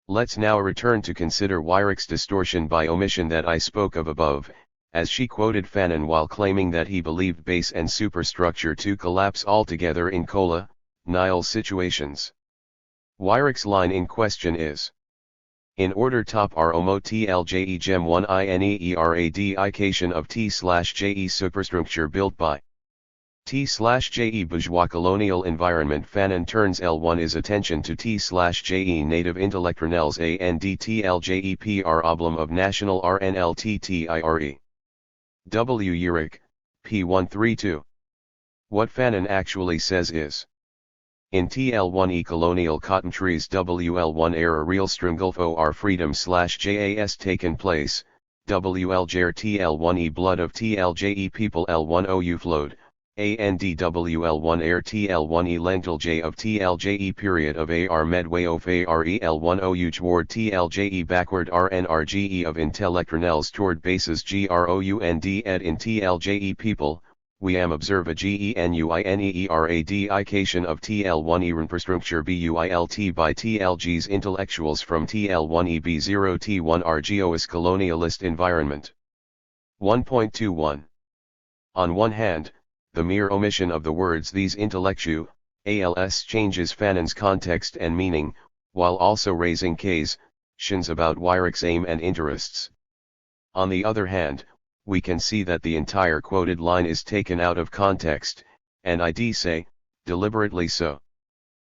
Let's now return to consider Weirich's distortion by omission that I spoke of above, as she quoted Fanon while claiming that he believed base and superstructure to collapse altogether in colonial situations. Weirich's line in question is: in order top r omo tlje gem 1 ineeradication of t/je superstructure built by t/je bourgeois colonial environment. Fanon turns L1 is attention to t/je native intellectuals and dtlje pr oblum of national rnlttire. W. Weirich, p. 132. What Fanon actually says is: in TL1e colonial cotton trees WL1 era real strungulfo our freedom/JAS taken place, WL TL1e blood of TLJE people L1OU flowed, ANDWL1 air TL1e lentil J of TLJE period of AR medway of AREL1OU toward TLJE backward RNRGE of intellectuals toward bases GROUND ed in TLJE people. We am observe a genuineeradication of TL1E infrastructure built by TLG's intellectuals from TL1E B0 T1 RGOS colonialist environment. 1.21. On one hand, the mere omission of the words these intellectuals changes Fanon's context and meaning, while also raising questions about Weirich's aim and interests. On the other hand, we can see that the entire quoted line is taken out of context, and I'd say, deliberately so.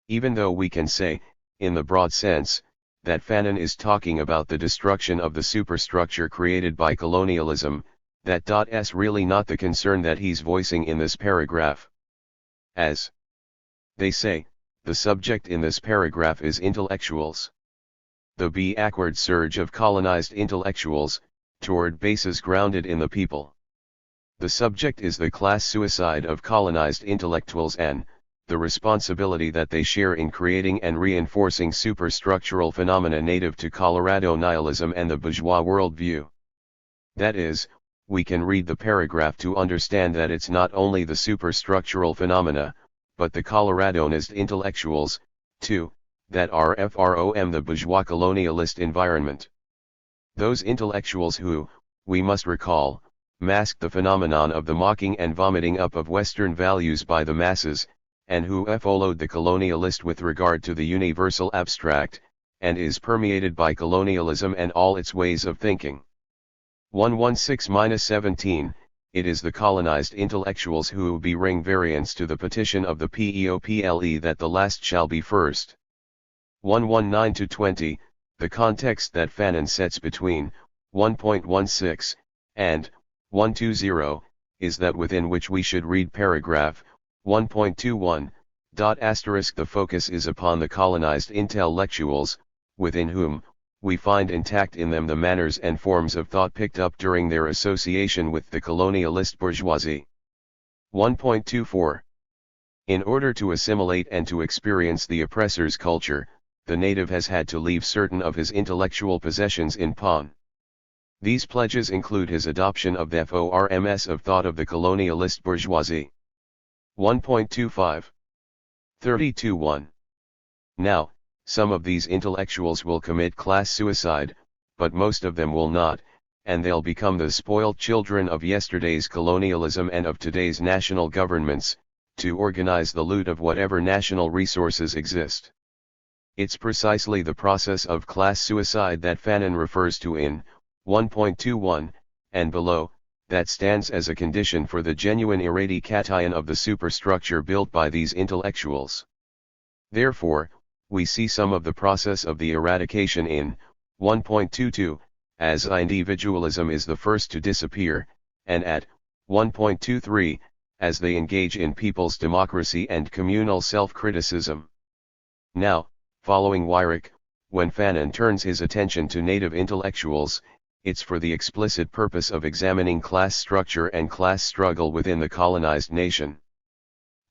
Even though we can say, in the broad sense, that Fanon is talking about the destruction of the superstructure created by colonialism, that's really not the concern that he's voicing in this paragraph. As they say, the subject in this paragraph is intellectuals. the backward surge of colonized intellectuals, toward bases grounded in the people. The subject is the class suicide of colonized intellectuals and the responsibility that they share in creating and reinforcing superstructural phenomena native to Colorado nihilism and the bourgeois worldview. That is, we can read the paragraph to understand that it's not only the superstructural phenomena, but the Coloradonist intellectuals, too, that are from the bourgeois colonialist environment. Those intellectuals who, we must recall, masked the phenomenon of the mocking and vomiting up of Western values by the masses, and who followed the colonialist with regard to the universal abstract, and is permeated by colonialism and all its ways of thinking. 116-17, it is the colonized intellectuals who bring variance to the petition of the PEOPLE that the last shall be first. 119-20, the context that Fanon sets between 1.16 and 120 is that within which we should read paragraph 1.21. The focus is upon the colonized intellectuals, within whom we find intact in them the manners and forms of thought picked up during their association with the colonialist bourgeoisie. 1.24. In order to assimilate and to experience the oppressor's culture, the native has had to leave certain of his intellectual possessions in pawn. These pledges include his adoption of the forms of thought of the colonialist bourgeoisie. 1.25. 32.1. Now, some of these intellectuals will commit class suicide, but most of them will not, and they'll become the spoiled children of yesterday's colonialism and of today's national governments, to organize the loot of whatever national resources exist. It's precisely the process of class suicide that Fanon refers to in 1.21, and below, that stands as a condition for the genuine eradication of the superstructure built by these intellectuals. Therefore, we see some of the process of the eradication in 1.22, as individualism is the first to disappear, and at 1.23, as they engage in people's democracy and communal self-criticism. Now, following Weyrich, when Fanon turns his attention to native intellectuals, it's for the explicit purpose of examining class structure and class struggle within the colonized nation.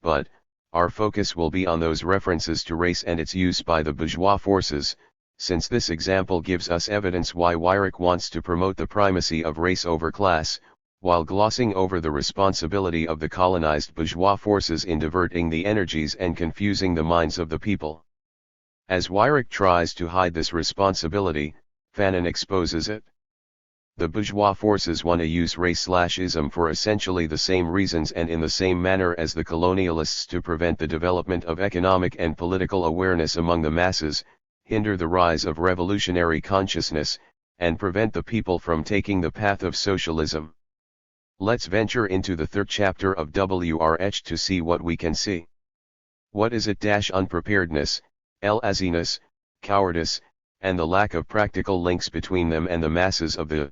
But, our focus will be on those references to race and its use by the bourgeois forces, since this example gives us evidence why Weyrich wants to promote the primacy of race over class, while glossing over the responsibility of the colonized bourgeois forces in diverting the energies and confusing the minds of the people. As Weyrich tries to hide this responsibility, Fanon exposes it. The bourgeois forces want to use race/ism for essentially the same reasons and in the same manner as the colonialists to prevent the development of economic and political awareness among the masses, hinder the rise of revolutionary consciousness, and prevent the people from taking the path of socialism. Let's venture into the third chapter of Wretched to see what we can see. What is it? Unpreparedness, laziness, cowardice, and the lack of practical links between them and the masses of the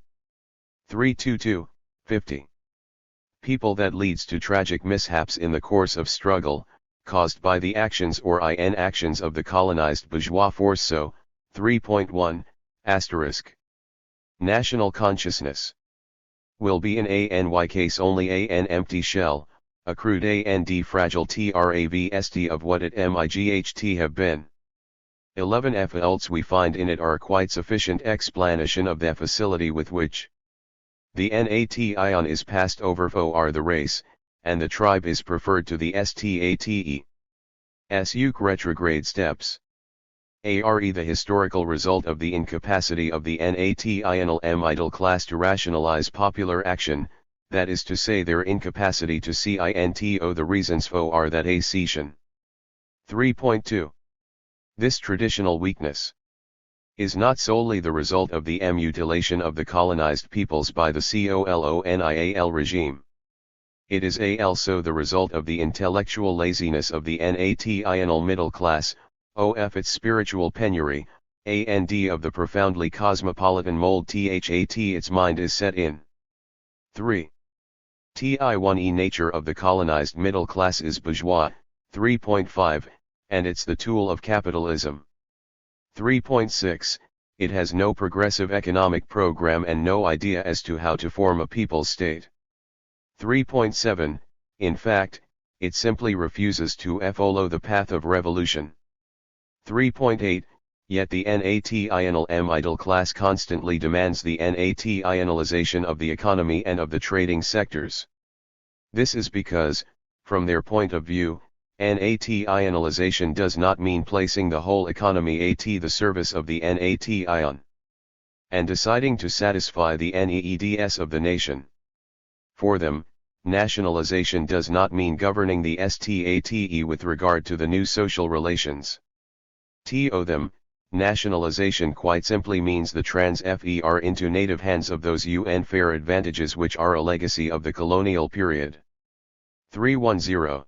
322-50. People that leads to tragic mishaps in the course of struggle, caused by the actions or inactions of the colonized bourgeois force. So, 3.1, *. National consciousness will be an ANY case only an empty shell, a crude and fragile travst of what it might have been. 11 else we find in it are quite sufficient explanation of the facility with which the nation is passed over for the race, and the tribe is preferred to the state. Retrograde steps. Are the historical result of the incapacity of the national middle class to rationalize popular action, that is to say their incapacity to see into the reasons for that action. 3.2. This traditional weakness is not solely the result of the mutilation of the colonized peoples by the colonial regime. It is also the result of the intellectual laziness of the national middle class, its spiritual penury, and of the profoundly cosmopolitan mold its mind is set in. 3. The nature of the colonized middle class is bourgeois, 3.5, and it's the tool of capitalism. 3.6, It has no progressive economic program and no idea as to how to form a people's state. 3.7, in fact, it simply refuses to follow the path of revolution. 3.8, yet the national middle class constantly demands the nationalization of the economy and of the trading sectors. This is because, from their point of view, nationalization does not mean placing the whole economy at the service of the nation, and deciding to satisfy the needs of the nation. For them, nationalization does not mean governing the state with regard to the new social relations. To them, nationalization quite simply means the transfer into native hands of those unfair advantages which are a legacy of the colonial period. 310.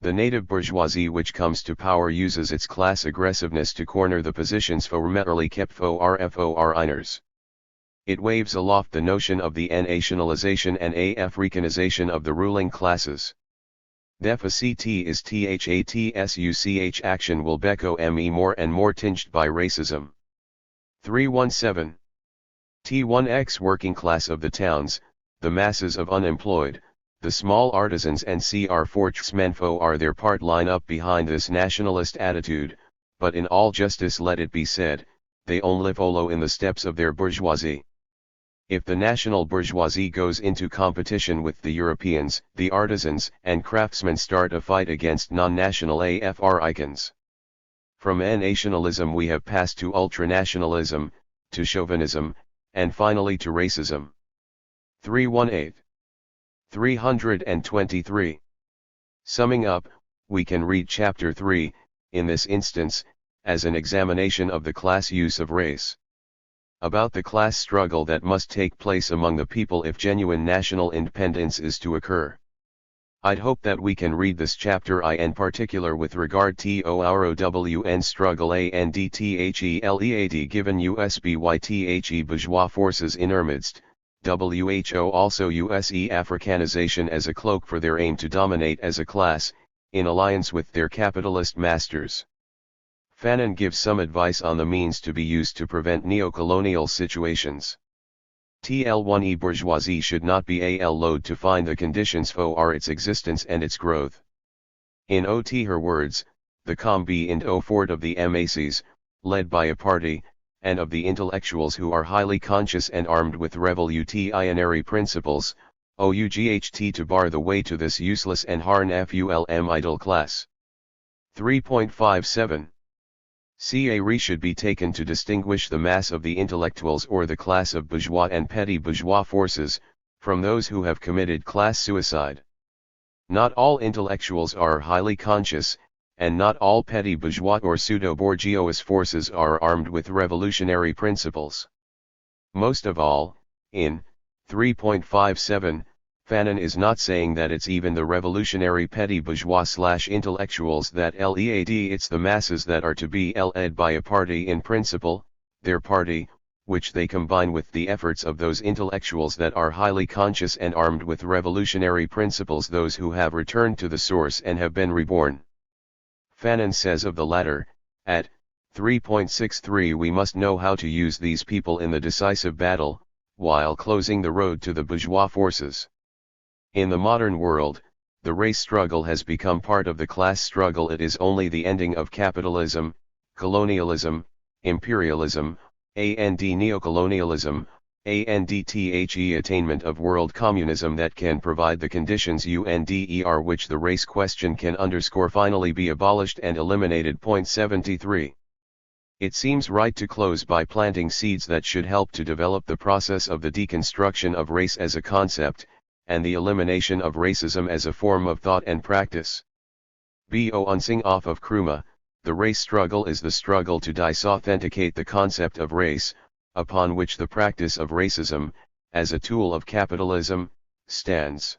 The native bourgeoisie which comes to power uses its class aggressiveness to corner the positions formerly kept for foreigners. It waves aloft the notion of the nationalization and Africanization of the ruling classes. Deficit is THATSUCH action will become more and more tinged by racism. 317. T1X working class of the towns, the masses of unemployed, the small artisans and CR4 for their part line up behind this nationalist attitude, but in all justice let it be said, they only follow in the steps of their bourgeoisie. If the national bourgeoisie goes into competition with the Europeans, the artisans and craftsmen start a fight against non-national Africans. From nationalism we have passed to ultranationalism, to chauvinism, and finally to racism. 318. 323. Summing up, we can read Chapter 3, in this instance, as an examination of the class use of race. About the class struggle that must take place among the people if genuine national independence is to occur. I'd hope that we can read this chapter in particular with regard to OUROWN struggle and DTHELEAD given USBYTHE bourgeois forces in our midst, WHO also USE Africanization as a cloak for their aim to dominate as a class, in alliance with their capitalist masters. Fanon gives some advice on the means to be used to prevent neo-colonial situations. TL1E bourgeoisie should not be allowed to find the conditions for its existence and its growth. In OT her words, the combi and effort of the MACs, led by a party, and of the intellectuals who are highly conscious and armed with revolutionary principles, OUGHT to bar the way to this useless and harmful idle class. 3.57. CARE should be taken to distinguish the mass of the intellectuals or the class of bourgeois and petty bourgeois forces, from those who have committed class suicide. Not all intellectuals are highly conscious, and not all petty bourgeois or pseudo-bourgeois forces are armed with revolutionary principles. Most of all, in 3.57, Fanon is not saying that it's even the revolutionary petty bourgeois/intellectuals that lead, it's the masses that are to be led by a party in principle, their party, which they combine with the efforts of those intellectuals that are highly conscious and armed with revolutionary principles, those who have returned to the source and have been reborn. Fanon says of the latter, at 3.63 we must know how to use these people in the decisive battle, while closing the road to the bourgeois forces. In the modern world, the race struggle has become part of the class struggle. It is only the ending of capitalism, colonialism, imperialism, and neocolonialism, and the attainment of world communism that can provide the conditions under which the race question can finally be abolished and eliminated. 73. It seems right to close by planting seeds that should help to develop the process of the deconstruction of race as a concept, and the elimination of racism as a form of thought and practice. Unsing off of Kruma, the race struggle is the struggle to disauthenticate the concept of race, upon which the practice of racism, as a tool of capitalism, stands.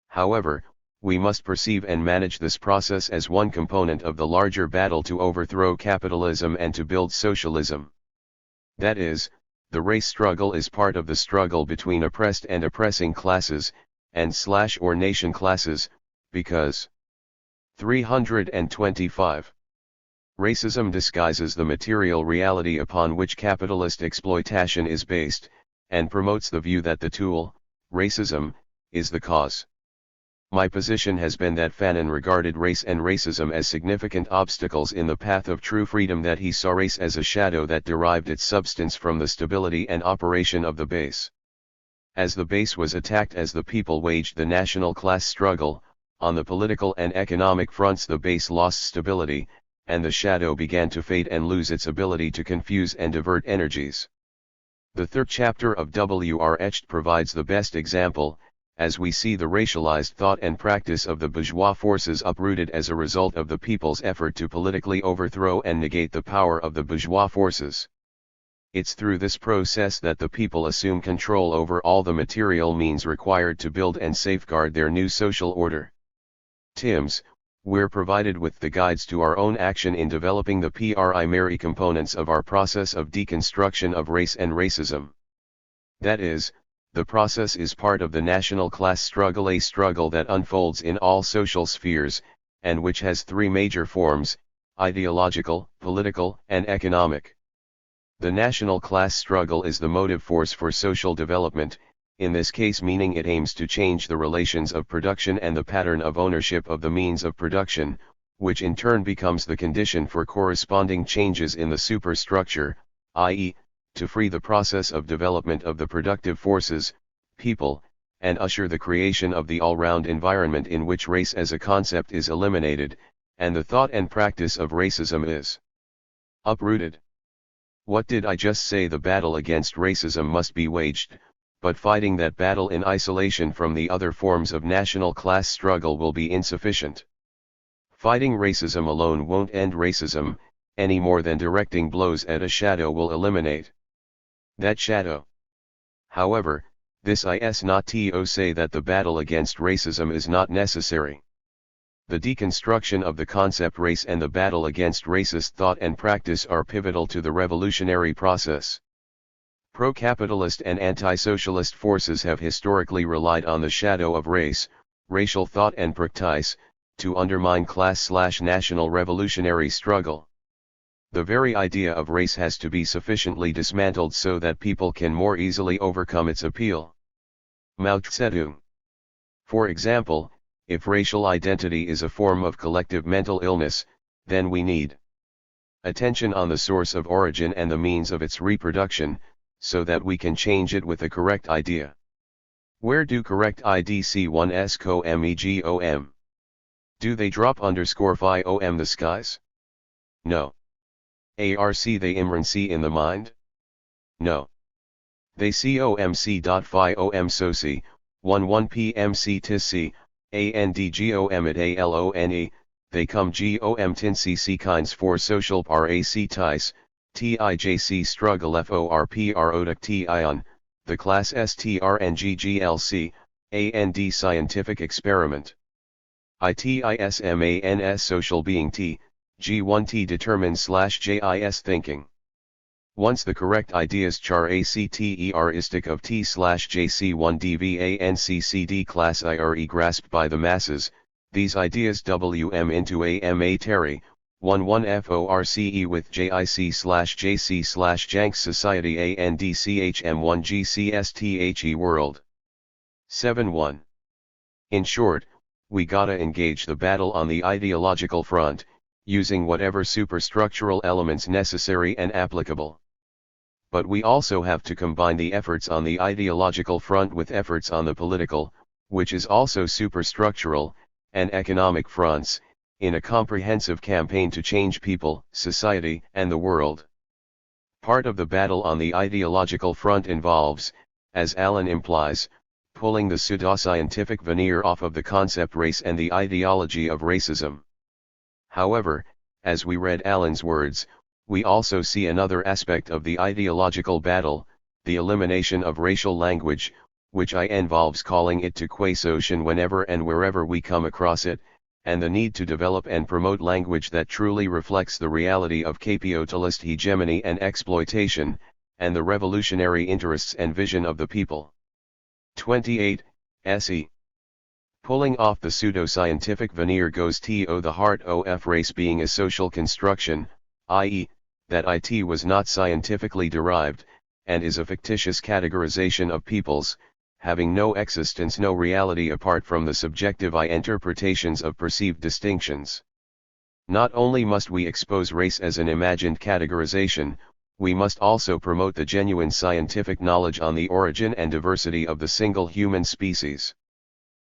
However, we must perceive and manage this process as one component of the larger battle to overthrow capitalism and to build socialism. That is, the race struggle is part of the struggle between oppressed and oppressing classes, and/or nation classes, because 325. Racism disguises the material reality upon which capitalist exploitation is based, and promotes the view that the tool, racism, is the cause. My position has been that Fanon regarded race and racism as significant obstacles in the path of true freedom, that he saw race as a shadow that derived its substance from the stability and operation of the base. As the base was attacked, as the people waged the national class struggle, on the political and economic fronts the base lost stability, and the shadow began to fade and lose its ability to confuse and divert energies. The third chapter of Wretched provides the best example, as we see the racialized thought and practice of the bourgeois forces uprooted as a result of the people's effort to politically overthrow and negate the power of the bourgeois forces. It's through this process that the people assume control over all the material means required to build and safeguard their new social order. Tims, we're provided with the guides to our own action in developing the primary components of our process of deconstruction of race and racism. That is, the process is part of the national class struggle, a struggle that unfolds in all social spheres, and which has three major forms: ideological, political, and economic. The national class struggle is the motive force for social development, in this case meaning it aims to change the relations of production and the pattern of ownership of the means of production, which in turn becomes the condition for corresponding changes in the superstructure, i.e., to free the process of development of the productive forces, people, and usher the creation of the all-round environment in which race as a concept is eliminated, and the thought and practice of racism is uprooted. What did I just say? The battle against racism must be waged, but fighting that battle in isolation from the other forms of national class struggle will be insufficient. Fighting racism alone won't end racism, any more than directing blows at a shadow will eliminate that shadow. However, this is not to say that the battle against racism is not necessary. The deconstruction of the concept race and the battle against racist thought and practice are pivotal to the revolutionary process. Pro-capitalist and anti-socialist forces have historically relied on the shadow of race, racial thought and practice, to undermine class/national revolutionary struggle. The very idea of race has to be sufficiently dismantled so that people can more easily overcome its appeal. Mao Zedong. For example, if racial identity is a form of collective mental illness, then we need attention on the source of origin and the means of its reproduction, so that we can change it with a correct idea. Where do correct IDC1s com? Do they drop _phi the skies? No. Arc they imrancy in the mind? No. They comc.phi soci, 11 pmc tisci, andgom at alone, they come gom tin cc kinds for social rac tis, tijc struggle forproduct tion, the class strngglc, and scientific experiment. Itismans social being t, g1t determines/jis thinking. Once the correct ideas char acteristic of t/jc1dvancd class ire grasped by the masses, these ideas wm into ama terry, 11 force with jic/jc/janks society andchm1 gcsthe world. 7.1. In short, we gotta engage the battle on the ideological front, using whatever superstructural elements necessary and applicable. But we also have to combine the efforts on the ideological front with efforts on the political, which is also superstructural, and economic fronts, in a comprehensive campaign to change people, society, and the world. Part of the battle on the ideological front involves, as Allen implies, pulling the pseudoscientific veneer off of the concept race and the ideology of racism. However, as we read Allen's words, we also see another aspect of the ideological battle, the elimination of racial language, which involves calling it to question whenever and wherever we come across it, and the need to develop and promote language that truly reflects the reality of capitalist hegemony and exploitation, and the revolutionary interests and vision of the people. 28. Se. Pulling off the pseudo-scientific veneer goes to the heart of race being a social construction, i.e., that it was not scientifically derived, and is a fictitious categorization of peoples, having no existence, no reality apart from the subjective interpretations of perceived distinctions. Not only must we expose race as an imagined categorization, we must also promote the genuine scientific knowledge on the origin and diversity of the single human species.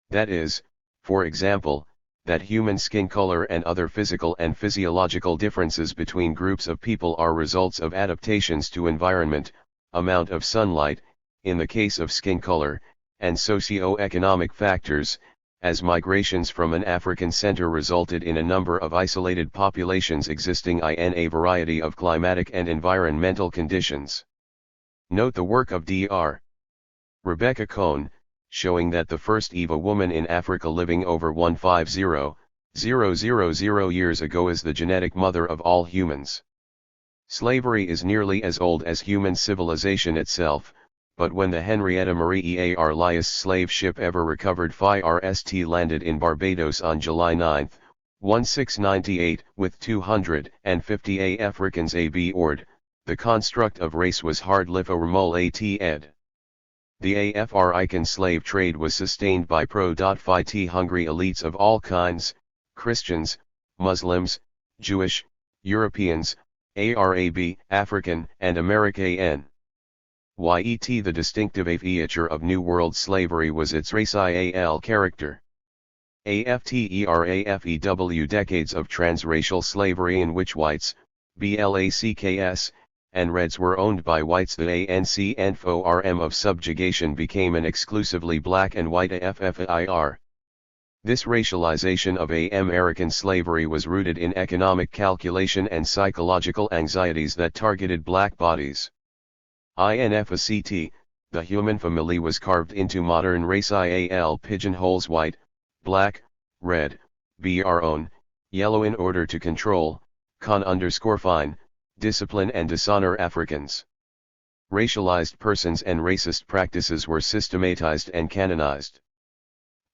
That is, for example, that human skin color and other physical and physiological differences between groups of people are results of adaptations to environment, amount of sunlight, in the case of skin color, and socio-economic factors, as migrations from an African center resulted in a number of isolated populations existing in a variety of climatic and environmental conditions. Note the work of Dr. Rebecca Cohn, showing that the first Eva woman in Africa living over 150,000 years ago is the genetic mother of all humans. Slavery is nearly as old as human civilization itself, but when the Henrietta Marie Arlias slave ship Ever Recovered Frst landed in Barbados on July 9, 1698, with 250 Africans aboard, the construct of race was hardly formulated. The African slave trade was sustained by pro-Fit hungry elites of all kinds, Christians, Muslims, Jewish, Europeans, Arab, African, and American. Yet the distinctive feature of New World slavery was its racial character. After decades of transracial slavery in which whites, blacks, and reds were owned by whites, the ANC and form of subjugation became an exclusively black and white affir. This racialization of American slavery was rooted in economic calculation and psychological anxieties that targeted black bodies. In fact, the human family was carved into modern racial pigeonholes: white, black, red, brown, yellow, in order to control, fine, discipline and dishonor Africans. Racialized persons and racist practices were systematized and canonized.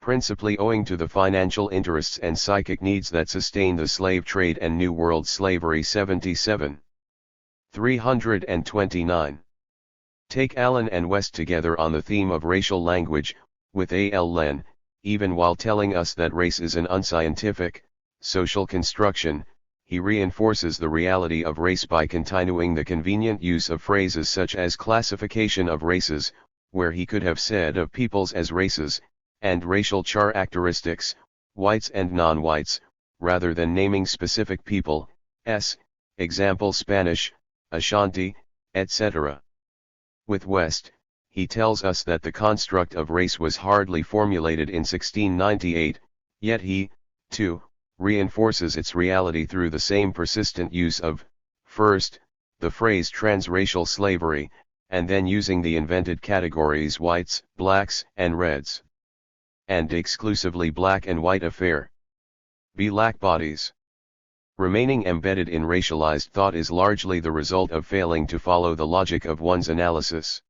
Principally owing to the financial interests and psychic needs that sustained the slave trade and New World slavery. 77. 329. Take Allen and West together on the theme of racial language, with A.L. Len, even while telling us that race is an unscientific, social construction, he reinforces the reality of race by continuing the convenient use of phrases such as classification of races, where he could have said of peoples as races, and racial characteristics, whites and non-whites, rather than naming specific people, example Spanish, Ashanti, etc. With West, he tells us that the construct of race was hardly formulated in 1698, yet he, too, reinforces its reality through the same persistent use of, first, the phrase transracial slavery, and then using the invented categories whites, blacks, and reds. And exclusively black and white affair. Black bodies. Remaining embedded in racialized thought is largely the result of failing to follow the logic of one's analysis.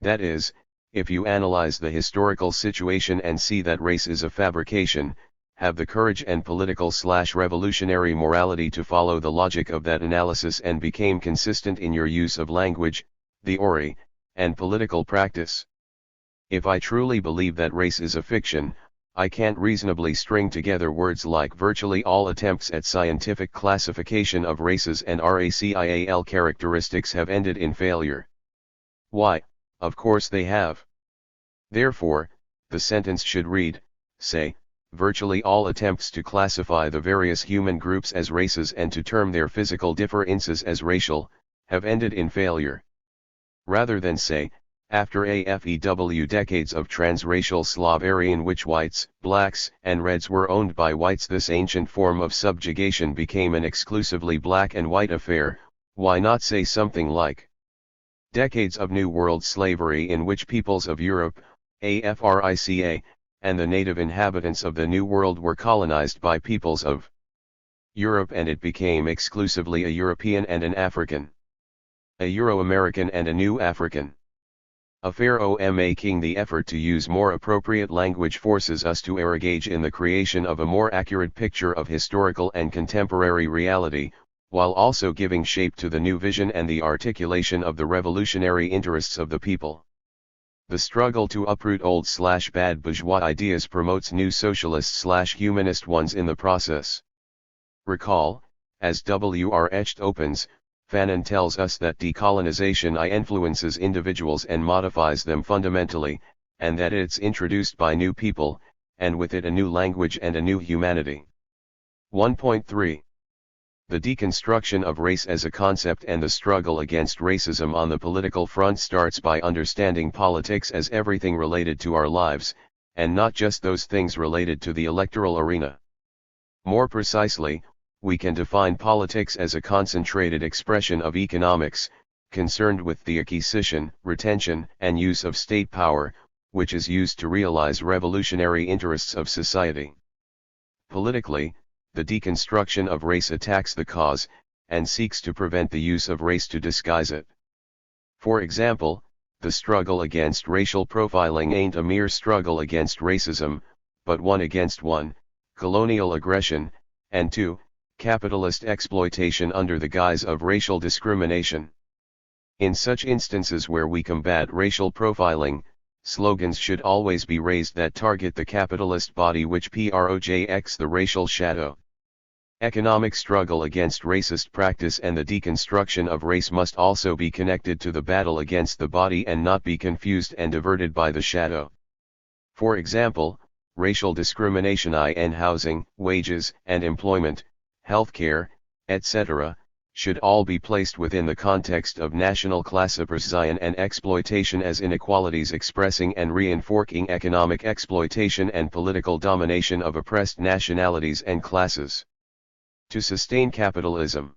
That is, if you analyze the historical situation and see that race is a fabrication, have the courage and political/revolutionary morality to follow the logic of that analysis and become consistent in your use of language, theory, and political practice. If I truly believe that race is a fiction, I can't reasonably string together words like virtually all attempts at scientific classification of races and racial characteristics have ended in failure. Why, of course they have. Therefore, the sentence should read, say, virtually all attempts to classify the various human groups as races and to term their physical differences as racial, have ended in failure. Rather than say, after decades of transracial slavery in which whites, blacks, and reds were owned by whites, this ancient form of subjugation became an exclusively black and white affair, why not say something like decades of New World slavery in which peoples of Europe, Africa, and the native inhabitants of the New World were colonized by peoples of Europe, and it became exclusively a European and an African, a Euro-American and a New African. A fair making the effort to use more appropriate language forces us to engage in the creation of a more accurate picture of historical and contemporary reality, while also giving shape to the new vision and the articulation of the revolutionary interests of the people. The struggle to uproot old/bad bourgeois ideas promotes new socialist/humanist ones in the process. Recall, as Wretched opens, Fanon tells us that decolonization influences individuals and modifies them fundamentally, and that it's introduced by new people, and with it a new language and a new humanity. 1.3. The deconstruction of race as a concept and the struggle against racism on the political front starts by understanding politics as everything related to our lives, and not just those things related to the electoral arena. More precisely, we can define politics as a concentrated expression of economics, concerned with the acquisition, retention, and use of state power, which is used to realize revolutionary interests of society. Politically, the deconstruction of race attacks the cause, and seeks to prevent the use of race to disguise it. For example, the struggle against racial profiling ain't a mere struggle against racism, but one against 1, colonial aggression, and 2, capitalist exploitation under the guise of racial discrimination. In such instances where we combat racial profiling, slogans should always be raised that target the capitalist body which projects the racial shadow. Economic struggle against racist practice and the deconstruction of race must also be connected to the battle against the body and not be confused and diverted by the shadow. For example, racial discrimination in housing, wages and employment, healthcare, etc., should all be placed within the context of national class oppression and exploitation as inequalities expressing and reinforcing economic exploitation and political domination of oppressed nationalities and classes. To sustain capitalism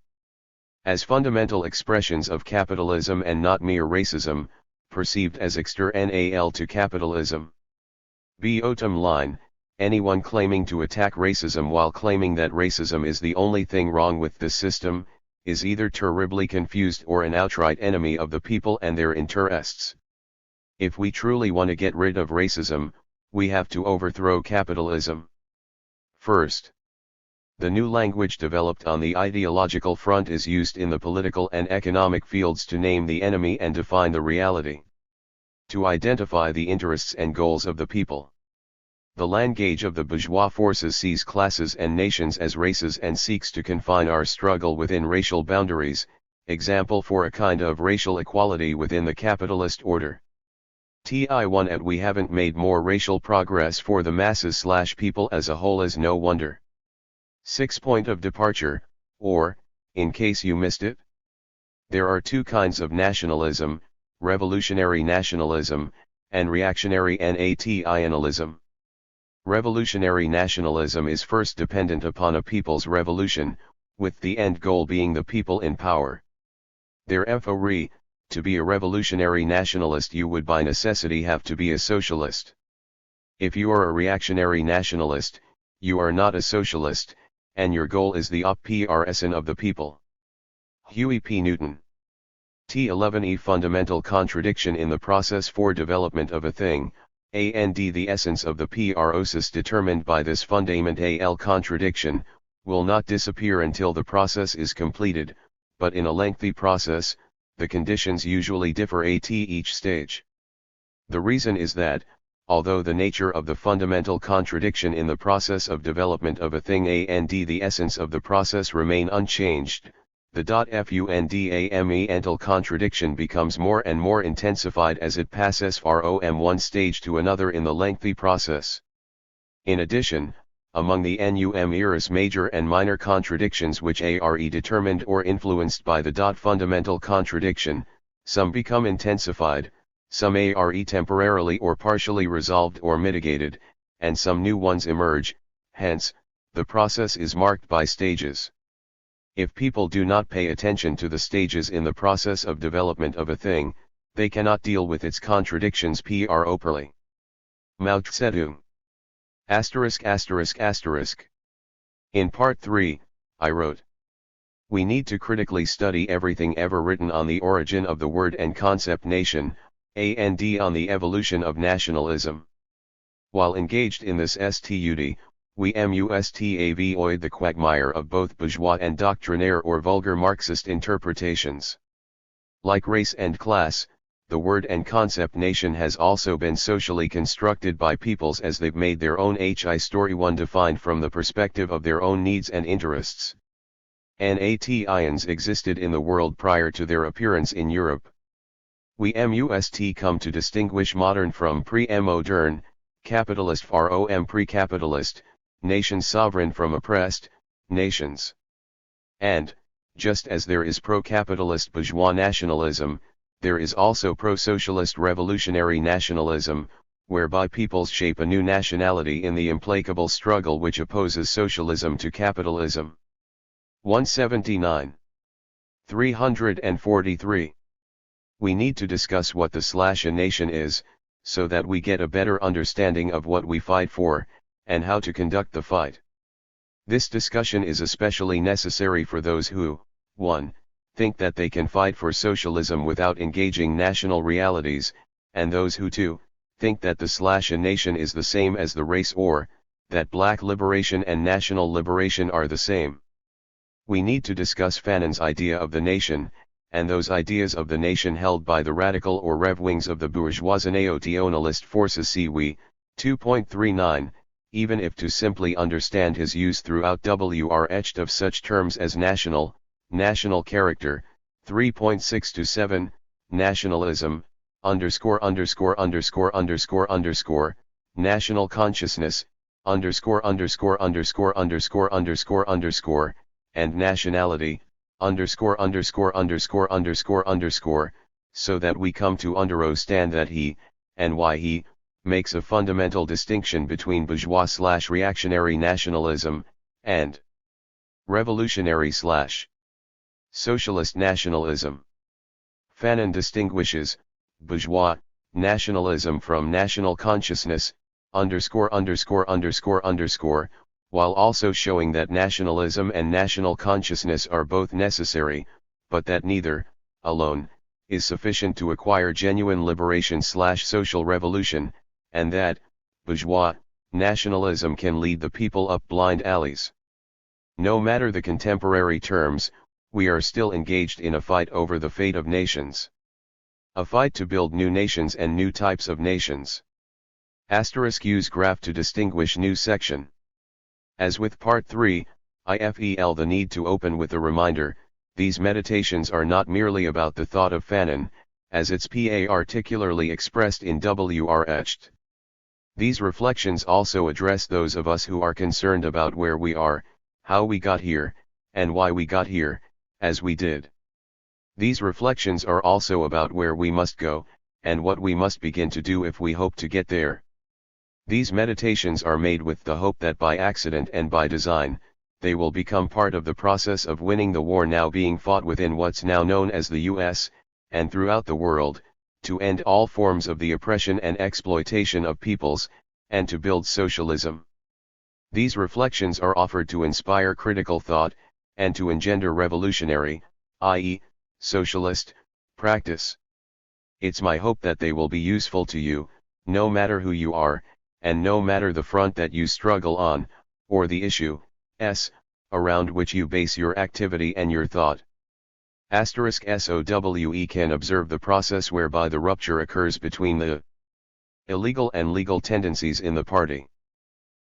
as fundamental expressions of capitalism and not mere racism, perceived as external to capitalism. Bottom line, anyone claiming to attack racism while claiming that racism is the only thing wrong with the system, is either terribly confused or an outright enemy of the people and their interests. If we truly want to get rid of racism, we have to overthrow capitalism. First, the new language developed on the ideological front is used in the political and economic fields to name the enemy and define the reality. To identify the interests and goals of the people. The language of the bourgeois forces sees classes and nations as races and seeks to confine our struggle within racial boundaries, example for a kind of racial equality within the capitalist order. T1 we haven't made more racial progress for the masses/people as a whole is no wonder. 6 Point of departure, or, in case you missed it. There are two kinds of nationalism, revolutionary nationalism, and reactionary nationalism. Revolutionary nationalism is first dependent upon a people's revolution, with the end goal being the people in power. Therefore, to be a revolutionary nationalist you would by necessity have to be a socialist. If you are a reactionary nationalist, you are not a socialist, and your goal is the oppression of the people. Huey P. Newton. T11 fundamental contradiction in the process for development of a thing, and the essence of the process determined by this fundamental contradiction, will not disappear until the process is completed, but in a lengthy process, the conditions usually differ at each stage. The reason is that, although the nature of the fundamental contradiction in the process of development of a thing and the essence of the process remain unchanged, the fundamental contradiction becomes more and more intensified as it passes from one stage to another in the lengthy process. In addition, among the numerous major and minor contradictions which are determined or influenced by the fundamental contradiction, some become intensified, some are temporarily or partially resolved or mitigated, and some new ones emerge. Hence, the process is marked by stages. If people do not pay attention to the stages in the process of development of a thing, they cannot deal with its contradictions properly. Mao Zedong. In part 3, I wrote, we need to critically study everything ever written on the origin of the word and concept nation, and on the evolution of nationalism. While engaged in this stud, we must avoid the quagmire of both bourgeois and doctrinaire or vulgar Marxist interpretations. Like race and class, the word and concept nation has also been socially constructed by peoples as they've made their own story, one defined from the perspective of their own needs and interests. Nations existed in the world prior to their appearance in Europe. We must come to distinguish modern from pre-modern, capitalist from pre-capitalist, nation sovereign from oppressed, nations. And, just as there is pro-capitalist bourgeois nationalism, there is also pro-socialist revolutionary nationalism, whereby peoples shape a new nationality in the implacable struggle which opposes socialism to capitalism. 179. 343. We need to discuss what the nation is, so that we get a better understanding of what we fight for, and how to conduct the fight. This discussion is especially necessary for those who, 1. think that they can fight for socialism without engaging national realities, and those who 2. think that the nation is the same as the race, or that black liberation and national liberation are the same. We need to discuss Fanon's idea of the nation, and those ideas of the nation held by the radical or rev wings of the bourgeois neo-nationalist forces. See we, 2.39, even if to simply understand his use throughout Wretched of such terms as national character, 3.6-7, nationalism, national consciousness, and nationality, so that we come to understand that he, and why he, makes a fundamental distinction between bourgeois/reactionary nationalism, and revolutionary/socialist nationalism. Fanon distinguishes bourgeois nationalism from national consciousness, while also showing that nationalism and national consciousness are both necessary, but that neither, alone, is sufficient to acquire genuine liberation/social revolution, and that, bourgeois nationalism can lead the people up blind alleys. No matter the contemporary terms, we are still engaged in a fight over the fate of nations. A fight to build new nations and new types of nations. *Use graph to distinguish new section. As with Part 3, IFEL, the need to open with a reminder, these meditations are not merely about the thought of Fanon, as it's particularly expressed in Wretched. These reflections also address those of us who are concerned about where we are, how we got here, and why we got here, as we did. These reflections are also about where we must go, and what we must begin to do if we hope to get there. These meditations are made with the hope that by accident and by design, they will become part of the process of winning the war now being fought within what's now known as the US, and throughout the world, to end all forms of the oppression and exploitation of peoples, and to build socialism. These reflections are offered to inspire critical thought, and to engender revolutionary, i.e., socialist, practice. It's my hope that they will be useful to you, no matter who you are, and no matter the front that you struggle on, or the issue, around which you base your activity and your thought. SOWE can observe the process whereby the rupture occurs between the illegal and legal tendencies in the party.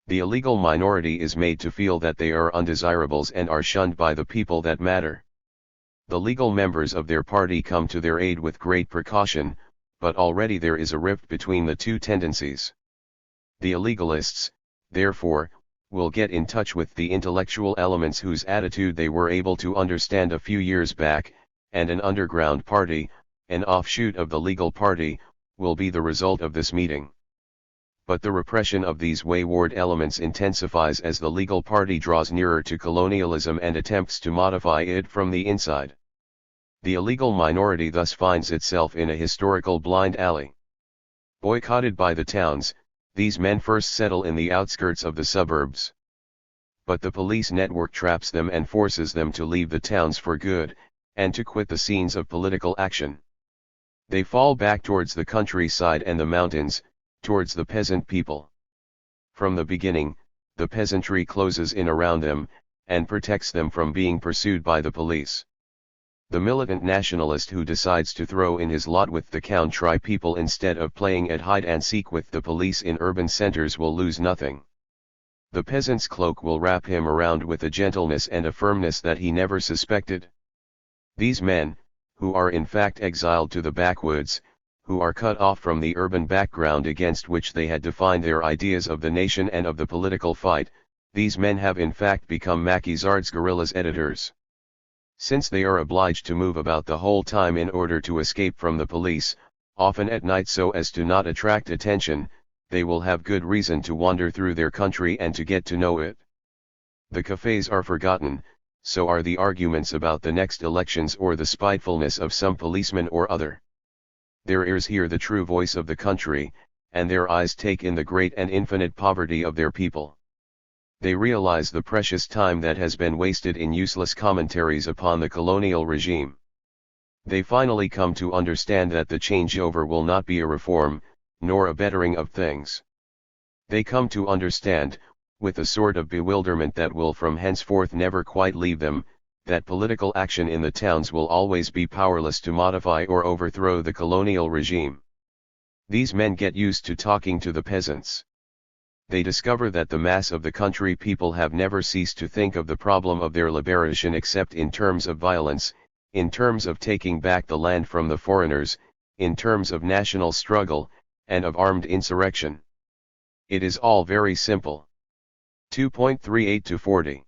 The illegal minority is made to feel that they are undesirables and are shunned by the people that matter. The legal members of their party come to their aid with great precaution, but already there is a rift between the two tendencies. The illegalists, therefore, will get in touch with the intellectual elements whose attitude they were able to understand a few years back, and an underground party, an offshoot of the legal party, will be the result of this meeting. But the repression of these wayward elements intensifies as the legal party draws nearer to colonialism and attempts to modify it from the inside. The illegal minority thus finds itself in a historical blind alley. Boycotted by the towns, these men first settle in the outskirts of the suburbs. But the police network traps them and forces them to leave the towns for good, and to quit the scenes of political action. They fall back towards the countryside and the mountains, towards the peasant people. From the beginning, the peasantry closes in around them, and protects them from being pursued by the police. The militant nationalist who decides to throw in his lot with the country people instead of playing at hide and seek with the police in urban centers will lose nothing. The peasant's cloak will wrap him around with a gentleness and a firmness that he never suspected. These men, who are in fact exiled to the backwoods, who are cut off from the urban background against which they had defined their ideas of the nation and of the political fight, these men have in fact become Maquisard's guerrillas editors. Since they are obliged to move about the whole time in order to escape from the police, often at night so as to not attract attention, they will have good reason to wander through their country and to get to know it. The cafes are forgotten, so are the arguments about the next elections or the spitefulness of some policeman or other. Their ears hear the true voice of the country, and their eyes take in the great and infinite poverty of their people. They realize the precious time that has been wasted in useless commentaries upon the colonial regime. They finally come to understand that the changeover will not be a reform, nor a bettering of things. They come to understand, with a sort of bewilderment that will from henceforth never quite leave them, that political action in the towns will always be powerless to modify or overthrow the colonial regime. These men get used to talking to the peasants. They discover that the mass of the country people have never ceased to think of the problem of their liberation except in terms of violence, in terms of taking back the land from the foreigners, in terms of national struggle, and of armed insurrection. It is all very simple. 2.38-40.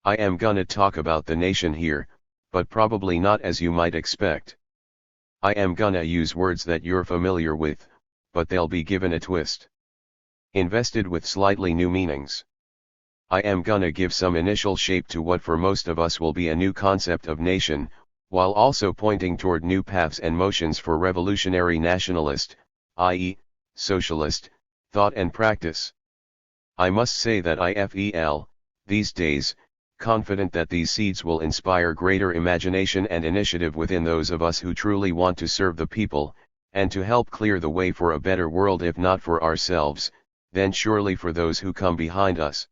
I am gonna talk about the nation here, but probably not as you might expect. I am gonna use words that you're familiar with, but they'll be given a twist. Invested with slightly new meanings. I am gonna give some initial shape to what for most of us will be a new concept of nation, while also pointing toward new paths and motions for revolutionary nationalist, i.e., socialist, thought and practice. I must say that I feel, these days, confident that these seeds will inspire greater imagination and initiative within those of us who truly want to serve the people, and to help clear the way for a better world if not for ourselves, then surely for those who come behind us.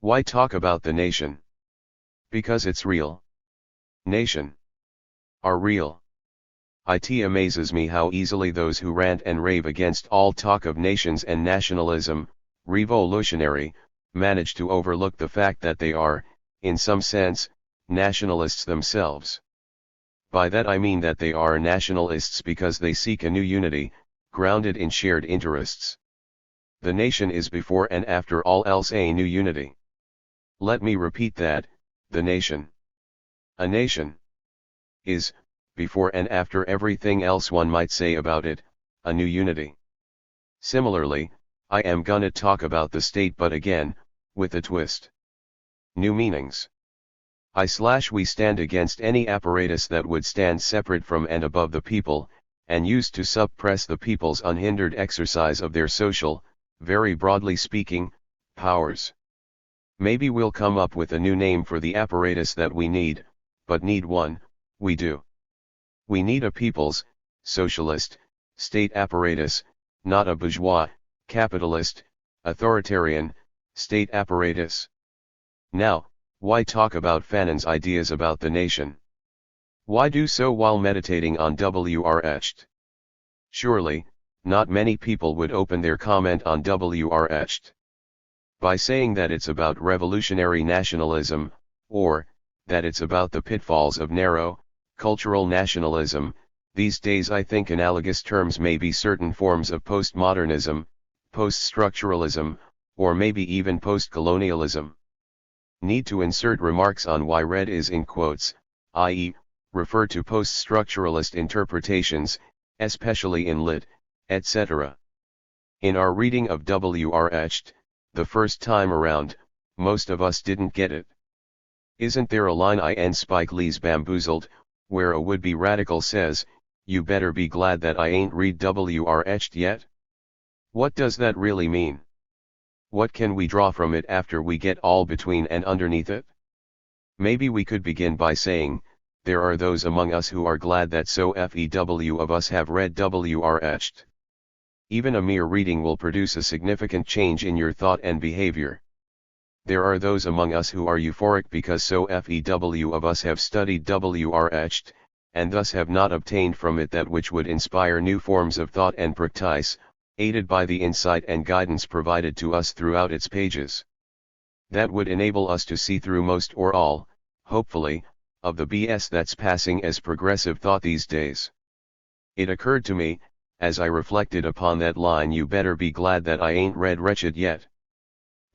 Why talk about the nation? Because it's real. Nation. Are real. It amazes me how easily those who rant and rave against all talk of nations and nationalism, revolutionary, manage to overlook the fact that they are, in some sense, nationalists themselves. By that I mean that they are nationalists because they seek a new unity, grounded in shared interests. The nation is before and after all else a new unity. Let me repeat that, the nation. A nation is, before and after everything else one might say about it, a new unity. Similarly, I am gonna talk about the state but again, with a twist. New meanings. We stand against any apparatus that would stand separate from and above the people, and used to suppress the people's unhindered exercise of their social, very broadly speaking, powers. Maybe we'll come up with a new name for the apparatus that we need, but need one, we do. We need a people's, socialist, state apparatus, not a bourgeois, capitalist, authoritarian, state apparatus. Now, why talk about Fanon's ideas about the nation? Why do so while meditating on Wretched? Surely, not many people would open their comment on Wretched by saying that it's about revolutionary nationalism, or that it's about the pitfalls of narrow, cultural nationalism. These days I think analogous terms may be certain forms of postmodernism, post-structuralism, or maybe even post-colonialism. Need to insert remarks on why red is in quotes, i.e., refer to post-structuralist interpretations, especially in lit, etc. In our reading of Wretched, the first time around, most of us didn't get it. Isn't there a line in Spike Lee's Bamboozled, where a would-be radical says, "You better be glad that I ain't read Wretched yet"? What does that really mean? What can we draw from it after we get all between and underneath it? Maybe we could begin by saying, there are those among us who are glad that so few of us have read Wretched. Even a mere reading will produce a significant change in your thought and behavior. There are those among us who are euphoric because so few of us have studied Wretched, and thus have not obtained from it that which would inspire new forms of thought and practice, aided by the insight and guidance provided to us throughout its pages. That would enable us to see through most or all, hopefully, of the BS that's passing as progressive thought these days. It occurred to me, as I reflected upon that line, you better be glad that I ain't read Wretched yet.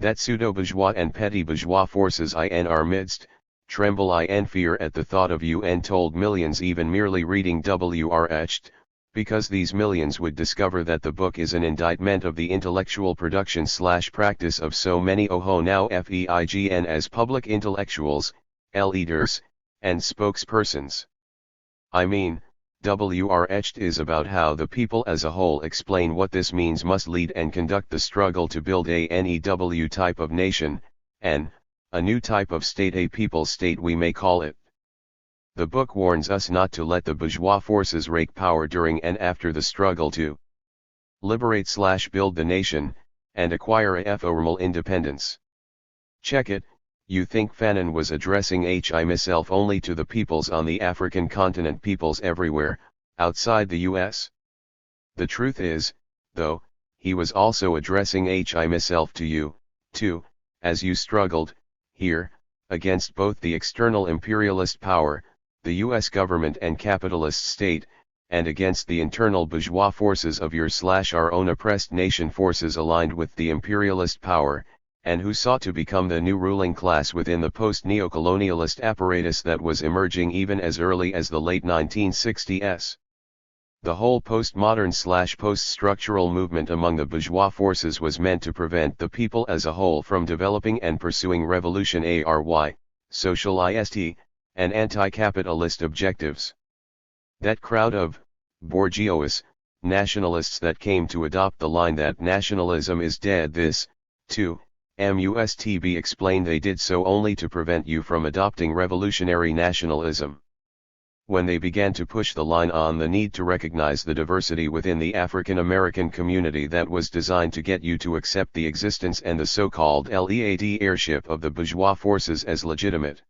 That pseudo-bourgeois and petty bourgeois forces in our midst, tremble in fear at the thought of you untold millions even merely reading Wretched, because these millions would discover that the book is an indictment of the intellectual production/practice of so many now FEIGN as public intellectuals, leaders, and spokespersons. I mean, Wretched is about how the people as a whole explain what this means, must lead and conduct the struggle to build a new type of nation, a new type of state, a people's state we may call it. The book warns us not to let the bourgeois forces rake power during and after the struggle to liberate/build the nation, and acquire a formal independence. Check it. You think Fanon was addressing himself only to the peoples on the African continent, peoples everywhere, outside the US? The truth is, though, he was also addressing himself to you, too, as you struggled, here, against both the external imperialist power, the US government and capitalist state, and against the internal bourgeois forces of your/our own oppressed nation, forces aligned with the imperialist power, and who sought to become the new ruling class within the post-neocolonialist apparatus that was emerging even as early as the late 1960s. The whole postmodern/post-structural movement among the bourgeois forces was meant to prevent the people as a whole from developing and pursuing revolutionary, socialist, and anti-capitalist objectives. That crowd of bourgeois nationalists that came to adopt the line that nationalism is dead, this, too, must be explained, they did so only to prevent you from adopting revolutionary nationalism. When they began to push the line on the need to recognize the diversity within the African American community, that was designed to get you to accept the existence and the so-called leadership of the bourgeois forces as legitimate.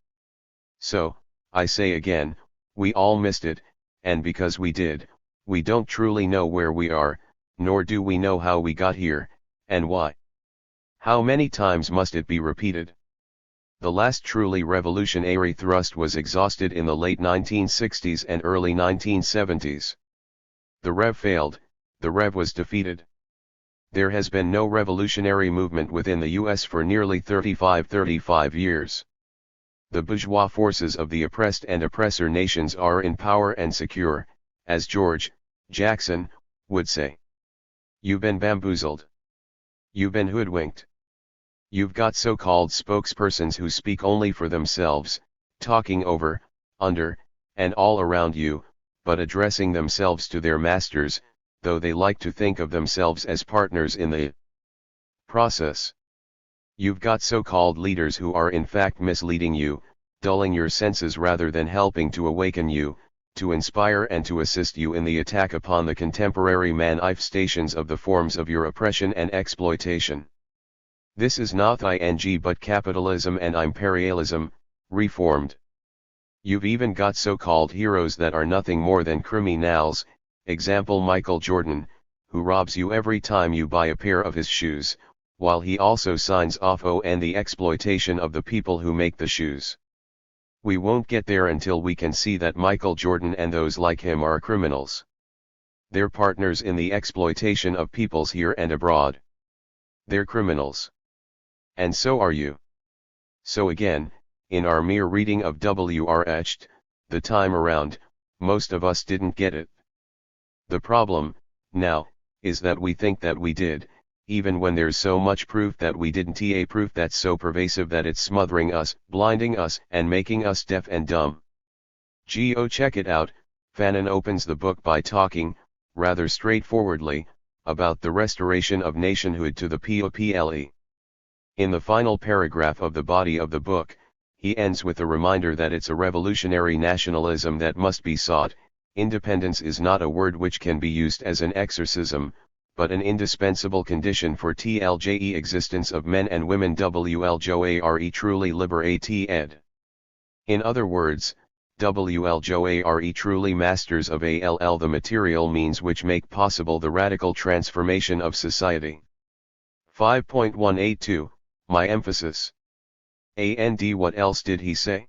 So, I say again, we all missed it, and because we did, we don't truly know where we are, nor do we know how we got here, and why. How many times must it be repeated? The last truly revolutionary thrust was exhausted in the late 1960s and early 1970s. The Rev failed, the Rev was defeated. There has been no revolutionary movement within the US for nearly 35 years. The bourgeois forces of the oppressed and oppressor nations are in power and secure, as George Jackson would say. You've been bamboozled. You've been hoodwinked. You've got so-called spokespersons who speak only for themselves, talking over, under, and all around you, but addressing themselves to their masters, though they like to think of themselves as partners in the process. You've got so-called leaders who are in fact misleading you, dulling your senses rather than helping to awaken you, to inspire and to assist you in the attack upon the contemporary manifestations of the forms of your oppression and exploitation. This is not ing but capitalism and imperialism, reformed. You've even got so-called heroes that are nothing more than criminals, example Michael Jordan, who robs you every time you buy a pair of his shoes, while he also signs off on the exploitation of the people who make the shoes. We won't get there until we can see that Michael Jordan and those like him are criminals. They're partners in the exploitation of peoples here and abroad. They're criminals. And so are you. So again, in our mere reading of Wretched, the time around, most of us didn't get it. The problem, now, is that we think that we did, even when there's so much proof that we didn't, a proof that's so pervasive that it's smothering us, blinding us, and making us deaf and dumb. Check it out. Fanon opens the book by talking, rather straightforwardly, about the restoration of nationhood to the people. In the final paragraph of the body of the book, he ends with a reminder that it's a revolutionary nationalism that must be sought. Independence is not a word which can be used as an exorcism, but an indispensable condition for TLJE existence of men and women WLJOARE truly liberated. In other words, WLJOARE truly masters of ALL the material means which make possible the radical transformation of society. 5.182, my emphasis. And what else did he say?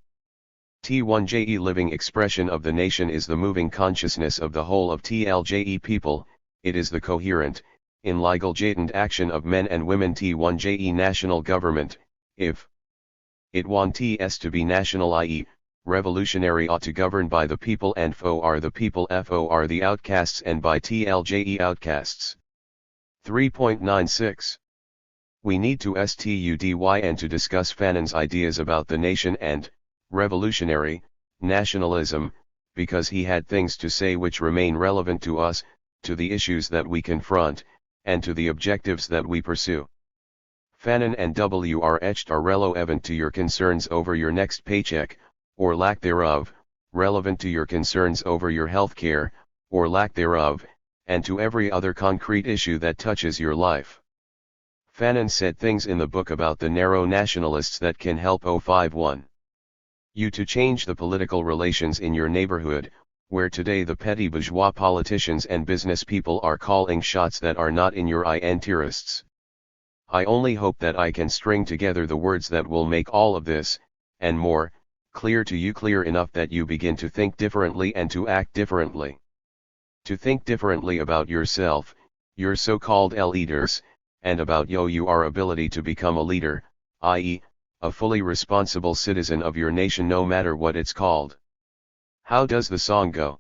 T1JE living expression of the nation is the moving consciousness of the whole of TLJE people, it is the coherent, intelligent action of men and women. T1JE national government, if it wants to be national, i.e., revolutionary, ought to govern by the people, and FO are the people, FO are the outcasts, and by TLJE outcasts. 3.96. We need to study and to discuss Fanon's ideas about the nation and revolutionary nationalism, because he had things to say which remain relevant to us, to the issues that we confront, and to the objectives that we pursue. Fanon and Wretched are relevant to your concerns over your next paycheck, or lack thereof, relevant to your concerns over your health care, or lack thereof, and to every other concrete issue that touches your life. Fanon said things in the book about the narrow nationalists that can help 051 you to change the political relations in your neighborhood, where today the petty bourgeois politicians and business people are calling shots that are not in your interests. I only hope that I can string together the words that will make all of this, and more, clear to you, clear enough that you begin to think differently and to act differently. To think differently about yourself, your so-called leaders, and about your ability to become a leader, i.e., a fully responsible citizen of your nation, no matter what it's called. How does the song go?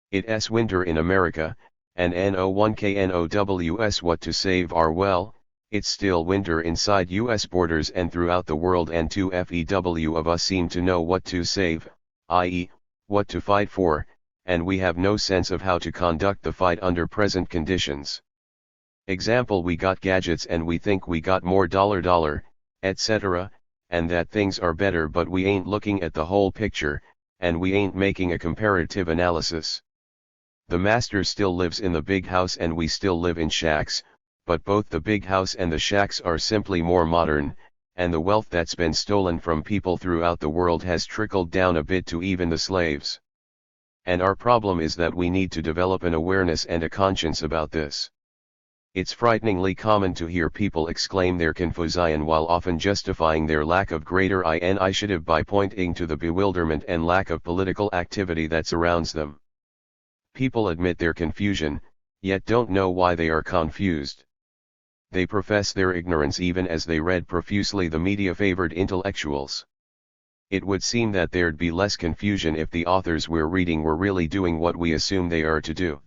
It's winter in America, and NO1KNOWS what to save are, well, it's still winter inside US borders and throughout the world, and 2FEW of us seem to know what to save, i.e., what to fight for, and we have no sense of how to conduct the fight under present conditions. Example, we got gadgets and we think we got more dollar, etc., and that things are better, but we ain't looking at the whole picture, and we ain't making a comparative analysis. The master still lives in the big house and we still live in shacks, but both the big house and the shacks are simply more modern, and the wealth that's been stolen from people throughout the world has trickled down a bit to even the slaves. And our problem is that we need to develop an awareness and a conscience about this. It's frighteningly common to hear people exclaim their confusion while often justifying their lack of greater initiative by pointing to the bewilderment and lack of political activity that surrounds them. People admit their confusion, yet don't know why they are confused. They profess their ignorance even as they read profusely the media-favored intellectuals. It would seem that there'd be less confusion if the authors we're reading were really doing what we assume they are to do.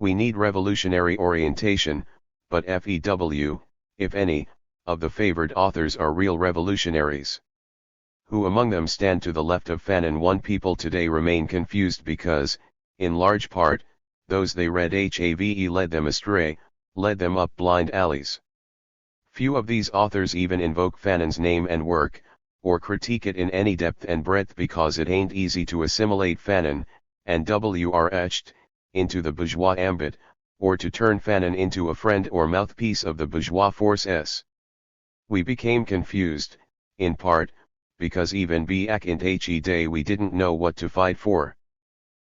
We need revolutionary orientation, but FEW, if any, of the favored authors are real revolutionaries. Who among them stand to the left of Fanon? One people today remain confused because, in large part, those they read HAVE led them astray, led them up blind alleys. Few of these authors even invoke Fanon's name and work, or critique it in any depth and breadth, because it ain't easy to assimilate Fanon, and Wretched, into the bourgeois ambit, or to turn Fanon into a friend or mouthpiece of the bourgeois forces. We became confused, in part, because even back in the day we didn't know what to fight for.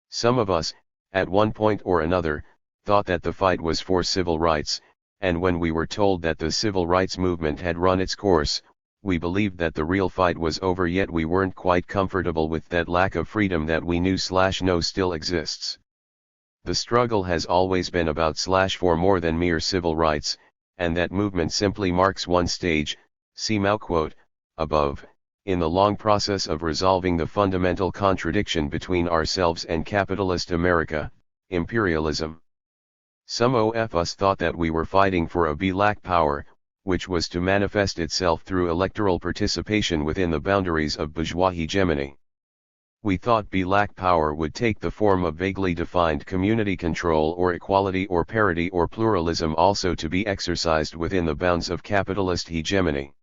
Some of us, at one point or another, thought that the fight was for civil rights, and when we were told that the civil rights movement had run its course, we believed that the real fight was over, yet we weren't quite comfortable with that lack of freedom that we knew/know still exists. The struggle has always been about/for more than mere civil rights, and that movement simply marks one stage, see quote, above, in the long process of resolving the fundamental contradiction between ourselves and capitalist America, imperialism. Some of us thought that we were fighting for a black power, which was to manifest itself through electoral participation within the boundaries of bourgeois hegemony. We thought black power would take the form of vaguely defined community control or equality or parity or pluralism, also to be exercised within the bounds of capitalist hegemony.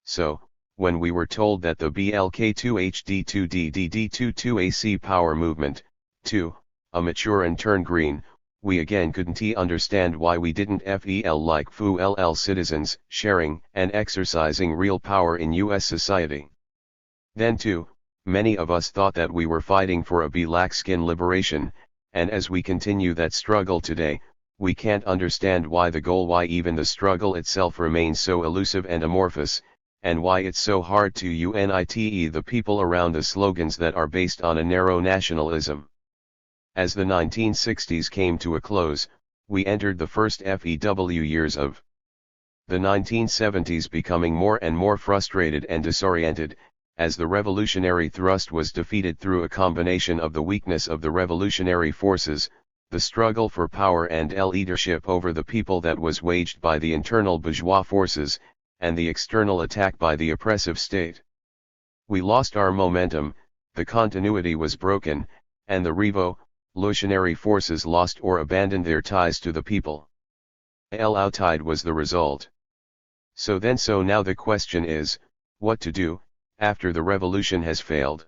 So, when we were told that the BLK2HD2DDD22AC power movement, 2, a mature and turn green, we again couldn't understand why we didn't feel like full citizens, sharing and exercising real power in US society. Then too, many of us thought that we were fighting for a black skin liberation, and as we continue that struggle today, we can't understand why why even the struggle itself remains so elusive and amorphous, and why it's so hard to unite the people around the slogans that are based on a narrow nationalism. As the 1960s came to a close, we entered the first FEW years of the 1970s, becoming more and more frustrated and disoriented, as the revolutionary thrust was defeated through a combination of the weakness of the revolutionary forces, the struggle for power and leadership over the people that was waged by the internal bourgeois forces, and the external attack by the oppressive state. We lost our momentum, the continuity was broken, and the revolutionary forces lost or abandoned their ties to the people. Outtide was the result. So now the question is, what to do, after the revolution has failed?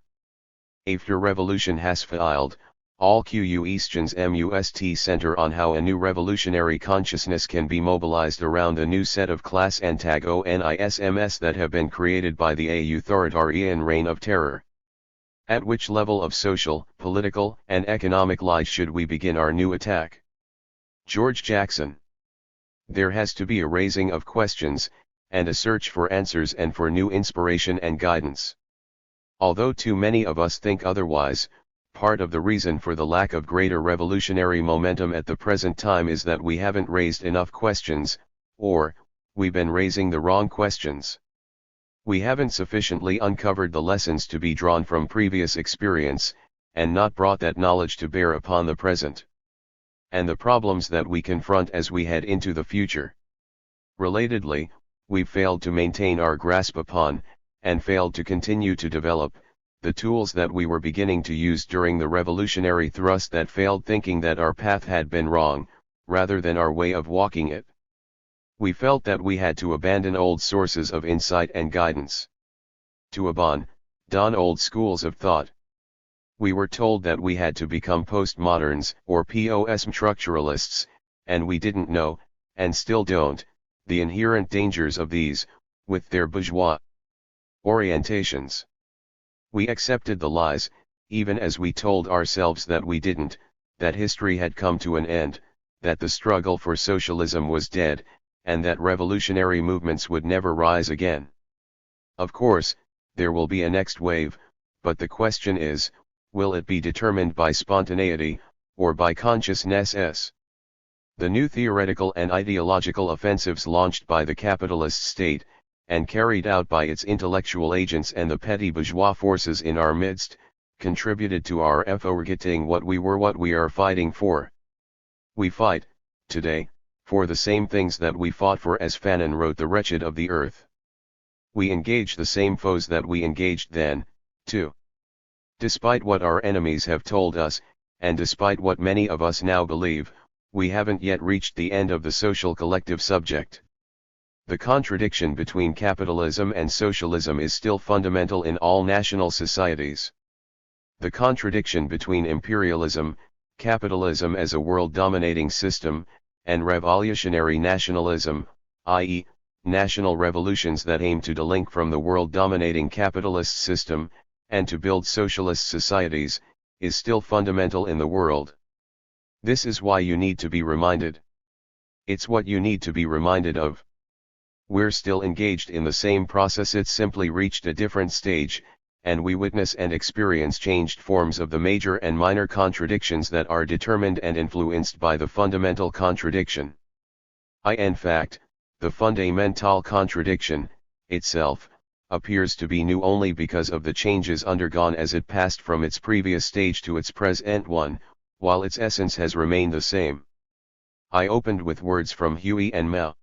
After revolution has failed, all questions must center on how a new revolutionary consciousness can be mobilized around a new set of class antagonisms that have been created by the authoritarian reign of terror. At which level of social, political, and economic life should we begin our new attack? George Jackson. There has to be a raising of questions, and a search for answers and for new inspiration and guidance. Although too many of us think otherwise, part of the reason for the lack of greater revolutionary momentum at the present time is that we haven't raised enough questions, or, we've been raising the wrong questions. We haven't sufficiently uncovered the lessons to be drawn from previous experience, and not brought that knowledge to bear upon the present, and the problems that we confront as we head into the future. Relatedly, we've failed to maintain our grasp upon, and failed to continue to develop, the tools that we were beginning to use during the revolutionary thrust that failed, thinking that our path had been wrong, rather than our way of walking it. We felt that we had to abandon old sources of insight and guidance. To abandon old schools of thought. We were told that we had to become postmoderns or post-structuralists, and we didn't know, and still don't, the inherent dangers of these, with their bourgeois orientations. We accepted the lies, even as we told ourselves that we didn't, that history had come to an end, that the struggle for socialism was dead, and that revolutionary movements would never rise again. Of course, there will be a next wave, but the question is, will it be determined by spontaneity, or by consciousness? The new theoretical and ideological offensives launched by the capitalist state, and carried out by its intellectual agents and the petty bourgeois forces in our midst, contributed to our forgetting what we are fighting for. We fight, today, for the same things that we fought for, as Fanon wrote, the wretched of the earth. We engage the same foes that we engaged then, too. Despite what our enemies have told us, and despite what many of us now believe, we haven't yet reached the end of the social collective subject. The contradiction between capitalism and socialism is still fundamental in all national societies. The contradiction between imperialism, capitalism as a world-dominating system, and revolutionary nationalism, i.e., national revolutions that aim to delink from the world-dominating capitalist system, and to build socialist societies, is still fundamental in the world. This is why you need to be reminded. It's what you need to be reminded of. We're still engaged in the same process, it's simply reached a different stage, and we witness and experience changed forms of the major and minor contradictions that are determined and influenced by the fundamental contradiction. In fact, the fundamental contradiction, itself, appears to be new only because of the changes undergone as it passed from its previous stage to its present one, while its essence has remained the same. I opened with words from Huey and Mao.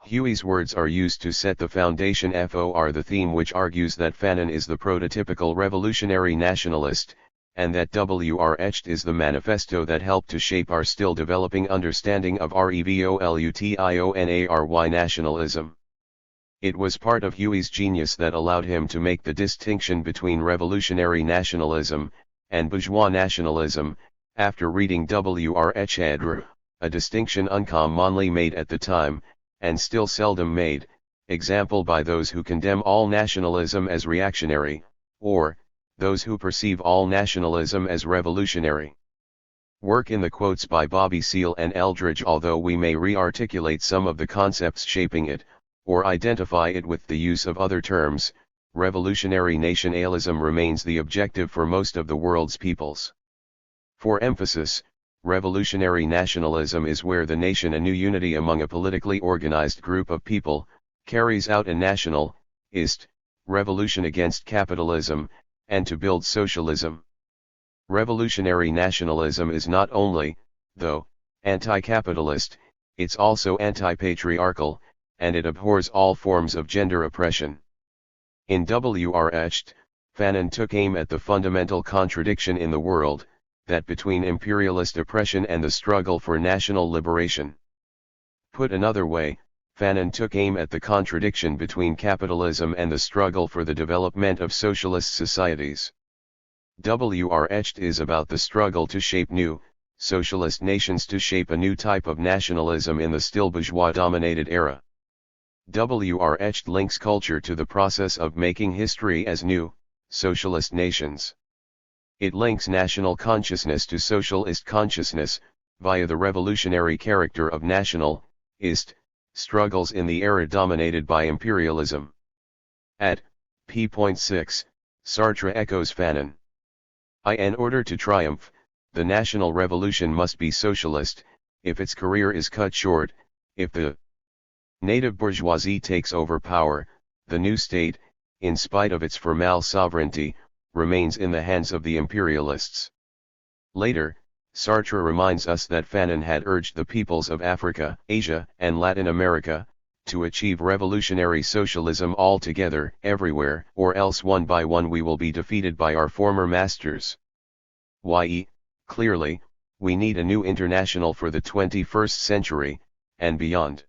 Huey's words are used to set the foundation for the theme, which argues that Fanon is the prototypical revolutionary nationalist, and that Wretched is the manifesto that helped to shape our still developing understanding of revolutionary nationalism. It was part of Huey's genius that allowed him to make the distinction between revolutionary nationalism and bourgeois nationalism, after reading Wretched, a distinction uncommonly made at the time, and still seldom made, example by those who condemn all nationalism as reactionary, or, those who perceive all nationalism as revolutionary. Work in the quotes by Bobby Seale and Eldridge. Although we may re-articulate some of the concepts shaping it, or identify it with the use of other terms, revolutionary nationalism remains the objective for most of the world's peoples. For emphasis, revolutionary nationalism is where the nation, a new unity among a politically organized group of people, carries out a nationalist revolution against capitalism, and to build socialism. Revolutionary nationalism is not only, though, anti-capitalist, it's also anti-patriarchal, and it abhors all forms of gender oppression. In Wretched, Fanon took aim at the fundamental contradiction in the world, that between imperialist oppression and the struggle for national liberation. Put another way, Fanon took aim at the contradiction between capitalism and the struggle for the development of socialist societies. Wretched is about the struggle to shape new, socialist nations, to shape a new type of nationalism in the still bourgeois-dominated era. Wretched links culture to the process of making history as new, socialist nations. It links national consciousness to socialist consciousness, via the revolutionary character of nationalist struggles in the era dominated by imperialism. At p.6, Sartre echoes Fanon. In order to triumph, the national revolution must be socialist. If its career is cut short, if the native bourgeoisie takes over power, the new state, in spite of its formal sovereignty, remains in the hands of the imperialists. Later, Sartre reminds us that Fanon had urged the peoples of Africa, Asia, and Latin America, to achieve revolutionary socialism all together, everywhere, or else one by one we will be defeated by our former masters. Clearly, we need a new international for the 21st century, and beyond.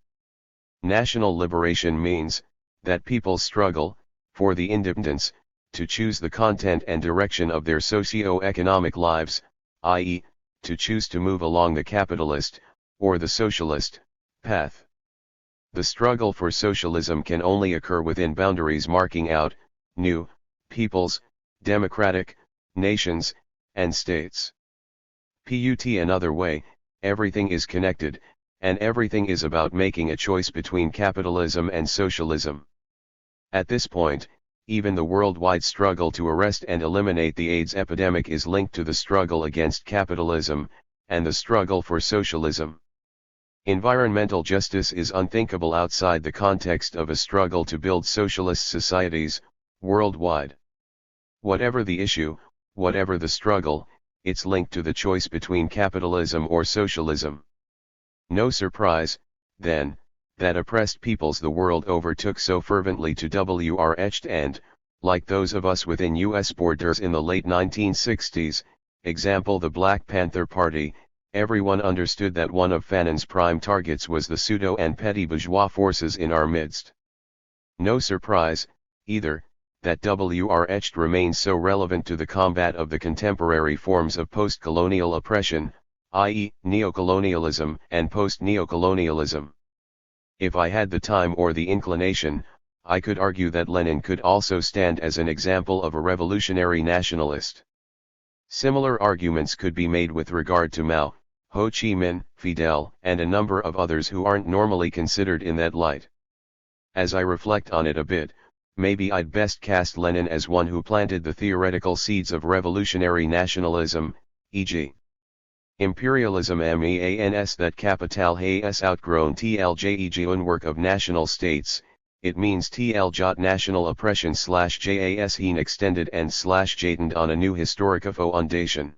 National liberation means, that peoples struggle, for the independence, to choose the content and direction of their socio-economic lives, i.e., to choose to move along the capitalist, or the socialist, path. The struggle for socialism can only occur within boundaries marking out, new, peoples, democratic, nations, and states. Put another way, everything is connected, and everything is about making a choice between capitalism and socialism. At this point, even the worldwide struggle to arrest and eliminate the AIDS epidemic is linked to the struggle against capitalism, and the struggle for socialism. Environmental justice is unthinkable outside the context of a struggle to build socialist societies, worldwide. Whatever the issue, whatever the struggle, it's linked to the choice between capitalism or socialism. No surprise, then, that oppressed peoples the world over took so fervently to Wretched and, like those of us within U.S. borders in the late 1960s, example the Black Panther Party, everyone understood that one of Fanon's prime targets was the pseudo and petty bourgeois forces in our midst. No surprise, either, that Wretched remains so relevant to the combat of the contemporary forms of post-colonial oppression, i.e., neocolonialism and post-neocolonialism. If I had the time or the inclination, I could argue that Lenin could also stand as an example of a revolutionary nationalist. Similar arguments could be made with regard to Mao, Ho Chi Minh, Fidel, and a number of others who aren't normally considered in that light. As I reflect on it a bit, maybe I'd best cast Lenin as one who planted the theoretical seeds of revolutionary nationalism, e.g. imperialism means that capital has outgrown tlj work of national states, it means tlj national oppression jas heen extended and jatened on a new historica foundation.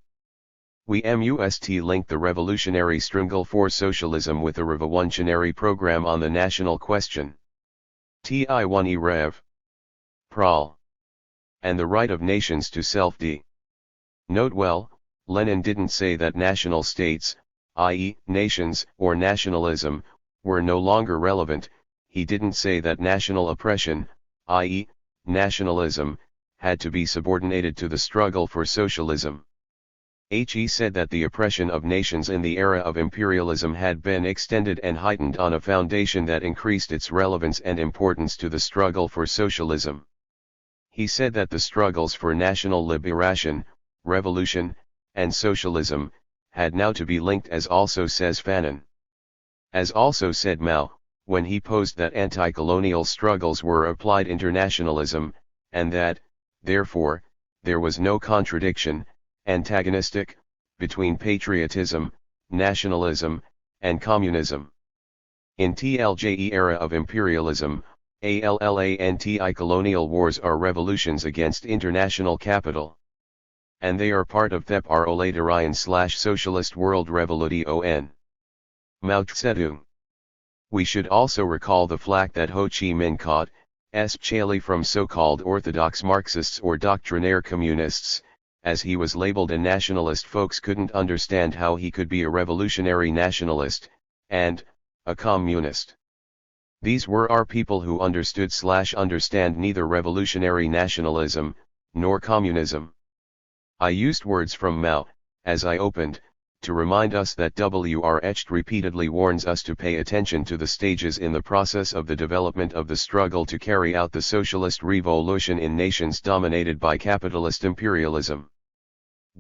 We must link the revolutionary struggle for socialism with a revolutionary program on the national question. Ti1 rev. Pral. And the right of nations to self-d. Note well, Lenin didn't say that national states, i.e., nations, or nationalism, were no longer relevant. he didn't say that national oppression, i.e., nationalism, had to be subordinated to the struggle for socialism. He said that the oppression of nations in the era of imperialism had been extended and heightened on a foundation that increased its relevance and importance to the struggle for socialism. He said that the struggles for national liberation, revolution, and socialism, had now to be linked, as also says Fanon. As also said Mao, when he posed that anti-colonial struggles were applied internationalism, and that, therefore, there was no contradiction, antagonistic, between patriotism, nationalism, and communism. In TLJE era of imperialism, ALLA anti-colonial wars are revolutions against international capital. And they are part of the proletarian/socialist world revolution. Mao Zedong. We should also recall the flack that Ho Chi Minh caught, especially from so-called orthodox Marxists or doctrinaire communists, as he was labeled a nationalist. Folks couldn't understand how he could be a revolutionary nationalist, and a communist. These were our people who understood/understand neither revolutionary nationalism, nor communism. I used words from Mao, as I opened, to remind us that Wretched repeatedly warns us to pay attention to the stages in the process of the development of the struggle to carry out the socialist revolution in nations dominated by capitalist imperialism.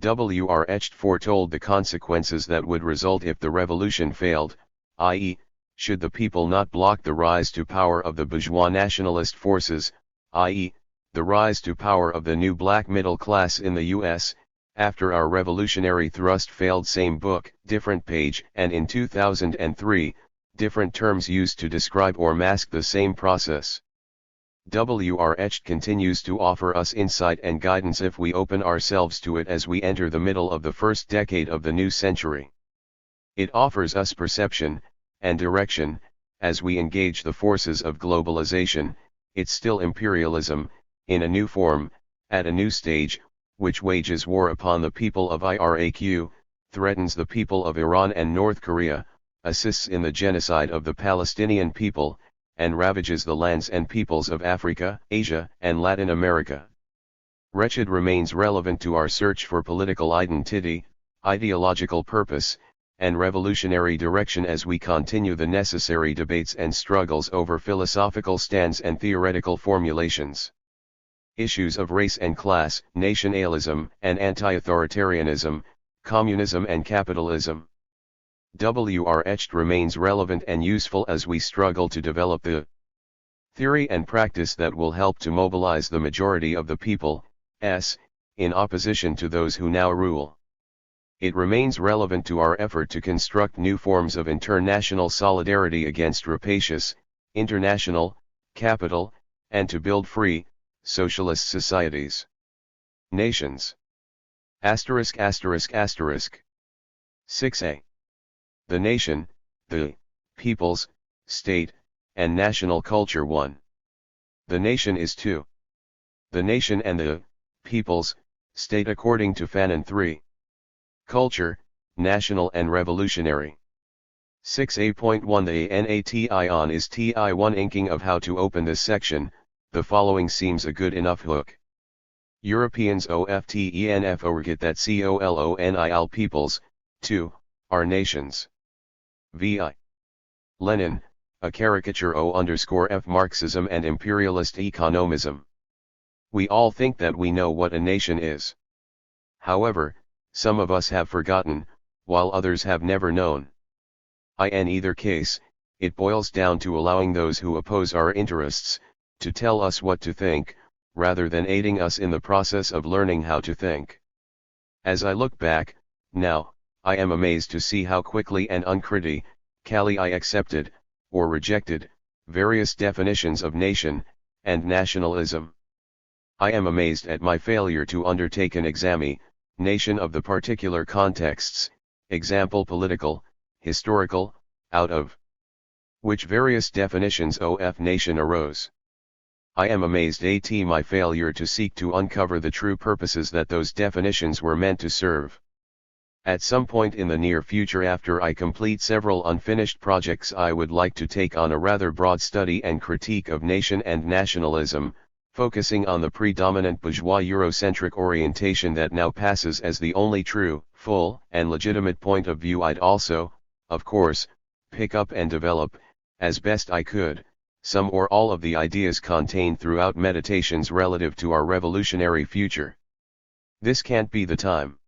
Wretched foretold the consequences that would result if the revolution failed, i.e., should the people not block the rise to power of the bourgeois nationalist forces, i.e., the rise to power of the new black middle class in the U.S., after our revolutionary thrust failed. Same book, different page. And in 2003, different terms used to describe or mask the same process. Wretched continues to offer us insight and guidance if we open ourselves to it as we enter the middle of the first decade of the new century. It offers us perception and direction as we engage the forces of globalization. It's still imperialism, in a new form, at a new stage, which wages war upon the people of Iraq, threatens the people of Iran and North Korea, assists in the genocide of the Palestinian people, and ravages the lands and peoples of Africa, Asia, and Latin America. Wretched remains relevant to our search for political identity, ideological purpose, and revolutionary direction as we continue the necessary debates and struggles over philosophical stands and theoretical formulations. Issues of race and class, nationalism and anti-authoritarianism, communism and capitalism. Wretched remains relevant and useful as we struggle to develop the theory and practice that will help to mobilize the majority of the people, in opposition to those who now rule. It remains relevant to our effort to construct new forms of international solidarity against rapacious, international, capital, and to build free, socialist societies. Nations. ******. 6a. The nation, the peoples, state, and national culture. 1. The nation is 2. The nation and the peoples, state according to Fanon. 3. Culture, national and revolutionary. 6a.1 The NATION is TI1 inking of how to open this section. The following seems a good enough hook. Europeans OFTENF forget that COLONIL peoples, 2, are nations. VI. Lenin, a caricature O_F Marxism and imperialist economism. We all think that we know what a nation is. However, some of us have forgotten, while others have never known. In either case, it boils down to allowing those who oppose our interests to tell us what to think, rather than aiding us in the process of learning how to think. As I look back, now, I am amazed to see how quickly and uncritically I accepted, or rejected, various definitions of nation, and nationalism. I am amazed at my failure to undertake an examination of the particular contexts, example political, historical, out of which various definitions of nation arose. I am amazed at my failure to seek to uncover the true purposes that those definitions were meant to serve. At some point in the near future, after I complete several unfinished projects, I would like to take on a rather broad study and critique of nation and nationalism, focusing on the predominant bourgeois Eurocentric orientation that now passes as the only true, full, and legitimate point of view. I'd also, of course, pick up and develop, as best I could, some or all of the ideas contained throughout Meditations relative to our revolutionary future. This can't be the time.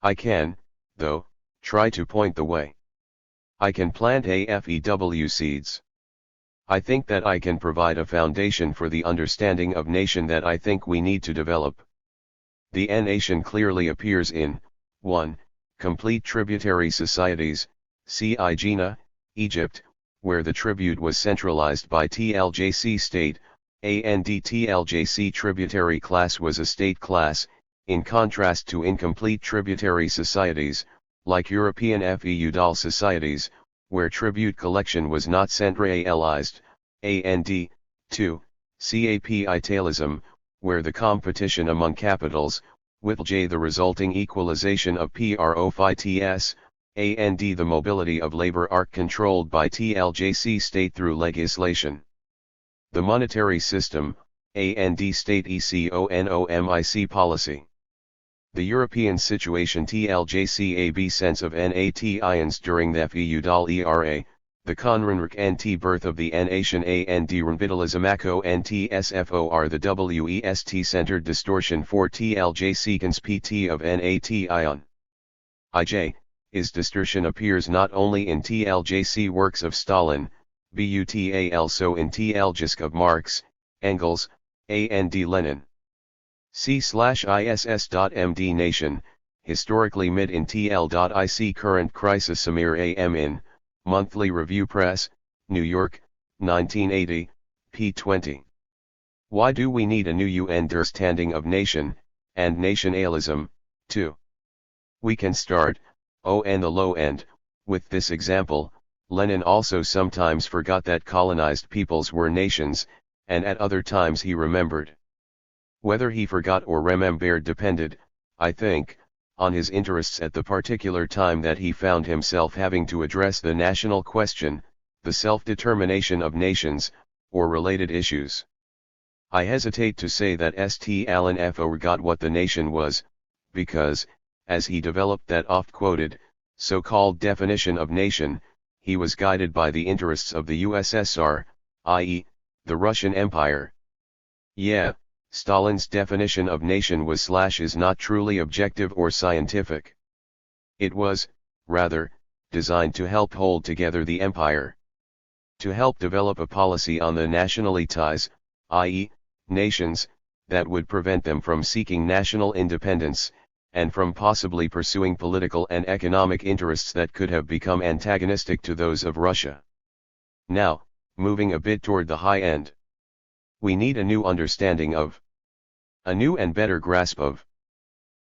I can, though, try to point the way. I can plant AFEW seeds. I think that I can provide a foundation for the understanding of nation that I think we need to develop. The N-nation clearly appears in 1. Complete tributary societies, see Aegina, Egypt, where the tribute was centralized by TLJC state, and TLJC tributary class was a state class, in contrast to incomplete tributary societies, like European feudal societies, where tribute collection was not centralized, and 2. Capitalism, where the competition among capitals, with the resulting equalization of profits, and the mobility of labor are controlled by TLJC state through legislation. The monetary system, and state economic policy. The European situation TLJCAB sense of NATIans during the feudal era, the Konranrik NT birth of the N-nation and revitalism ACO NTSFOR the WEST-centered distortion for TLJC PT of NATIon. IJ, is distortion appears not only in TLJC works of Stalin, but also in TLJC of Marx, Engels, and Lenin. C/ISS.MD Nation, historically mid in TL.IC current crisis Samir AM in, Monthly Review Press, New York, 1980, p. 20. Why do we need a new understanding of nation, and nationalism, too? We can start, on the low end, with this example. Lenin also sometimes forgot that colonized peoples were nations, and at other times he remembered. Whether he forgot or remembered depended, I think, on his interests at the particular time that he found himself having to address the national question, the self-determination of nations, or related issues. I hesitate to say that St. Allen forgot what the nation was, because, as he developed that oft-quoted, so-called definition of nation, he was guided by the interests of the USSR, i.e., the Russian Empire. Yeah, Stalin's definition of nation was/is not truly objective or scientific. It was, rather, designed to help hold together the empire. To help develop a policy on the nationalities, i.e., nations, that would prevent them from seeking national independence, and from possibly pursuing political and economic interests that could have become antagonistic to those of Russia. Now, moving a bit toward the high end. We need a new understanding of, a new and better grasp of,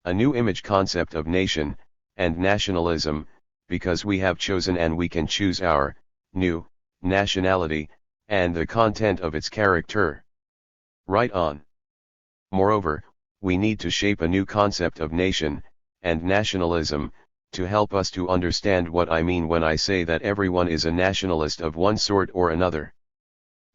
a new image concept of nation, and nationalism, because we have chosen and we can choose our, new, nationality, and the content of its character. Right on. Moreover, we need to shape a new concept of nation, and nationalism, to help us to understand what I mean when I say that everyone is a nationalist of one sort or another.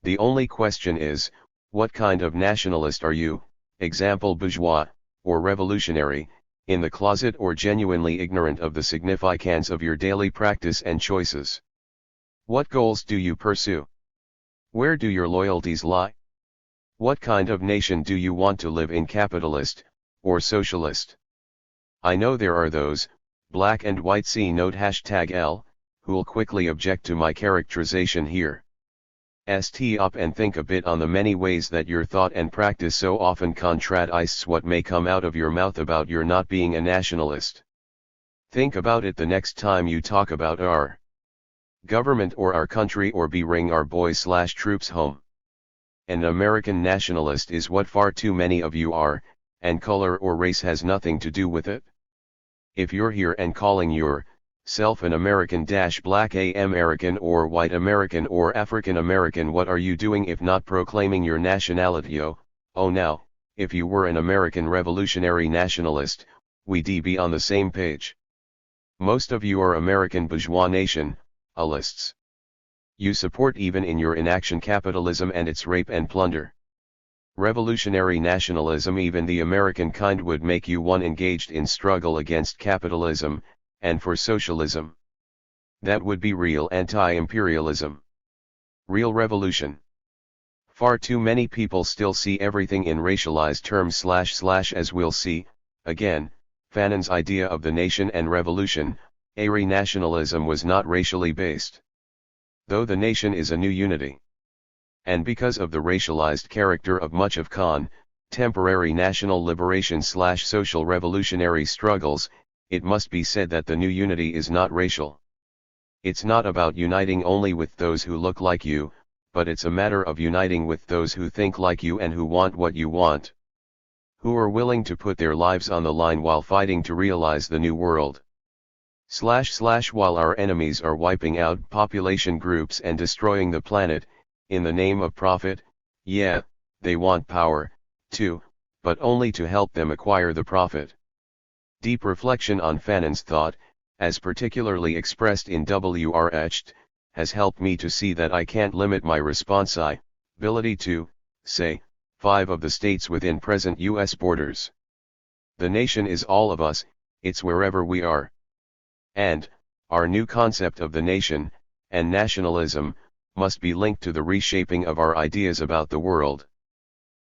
The only question is, what kind of nationalist are you, example bourgeois, or revolutionary, in the closet, or genuinely ignorant of the significance of your daily practice and choices? What goals do you pursue? Where do your loyalties lie? What kind of nation do you want to live in, capitalist, or socialist? I know there are those, black and white C-note #L, who'll quickly object to my characterization here. Stop and think a bit on the many ways that your thought and practice so often contradicts what may come out of your mouth about your not being a nationalist. Think about it the next time you talk about our government or our country, or bring our boys/troops home. An American nationalist is what far too many of you are, and color or race has nothing to do with it. If you're here and calling yourself an American-black American or white American or African American, what are you doing if not proclaiming your nationality? Oh now, if you were an American revolutionary nationalist, we'd be on the same page. Most of you are American bourgeois nation, alists. You support even in your inaction capitalism and its rape and plunder. Revolutionary nationalism, even the American kind, would make you one engaged in struggle against capitalism, and for socialism. That would be real anti-imperialism. Real revolution. Far too many people still see everything in racialized terms / as we'll see, again, Fanon's idea of the nation and revolution, Aryan nationalism, was not racially based. Though the nation is a new unity. And because of the racialized character of much of contemporary national liberation / social revolutionary struggles, it must be said that the new unity is not racial. It's not about uniting only with those who look like you, but it's a matter of uniting with those who think like you and who want what you want. Who are willing to put their lives on the line while fighting to realize the new world. / while our enemies are wiping out population groups and destroying the planet, in the name of profit, yeah, they want power, too, but only to help them acquire the profit. Deep reflection on Fanon's thought, as particularly expressed in Wretched, has helped me to see that I can't limit my responsibility to, say, 5 of the states within present U.S. borders. The nation is all of us, it's wherever we are. And, our new concept of the nation, and nationalism, must be linked to the reshaping of our ideas about the world.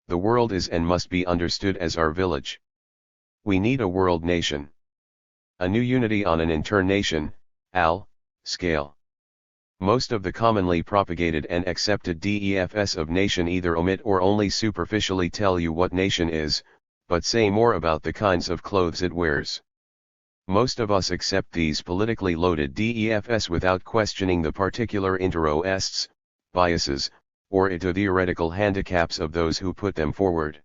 The world is and must be understood as our village. We need a world nation. A new unity on an internation, scale. Most of the commonly propagated and accepted defs of nation either omit or only superficially tell you what nation is, but say more about the kinds of clothes it wears. Most of us accept these politically loaded defs without questioning the particular interests, biases, or theoretical handicaps of those who put them forward.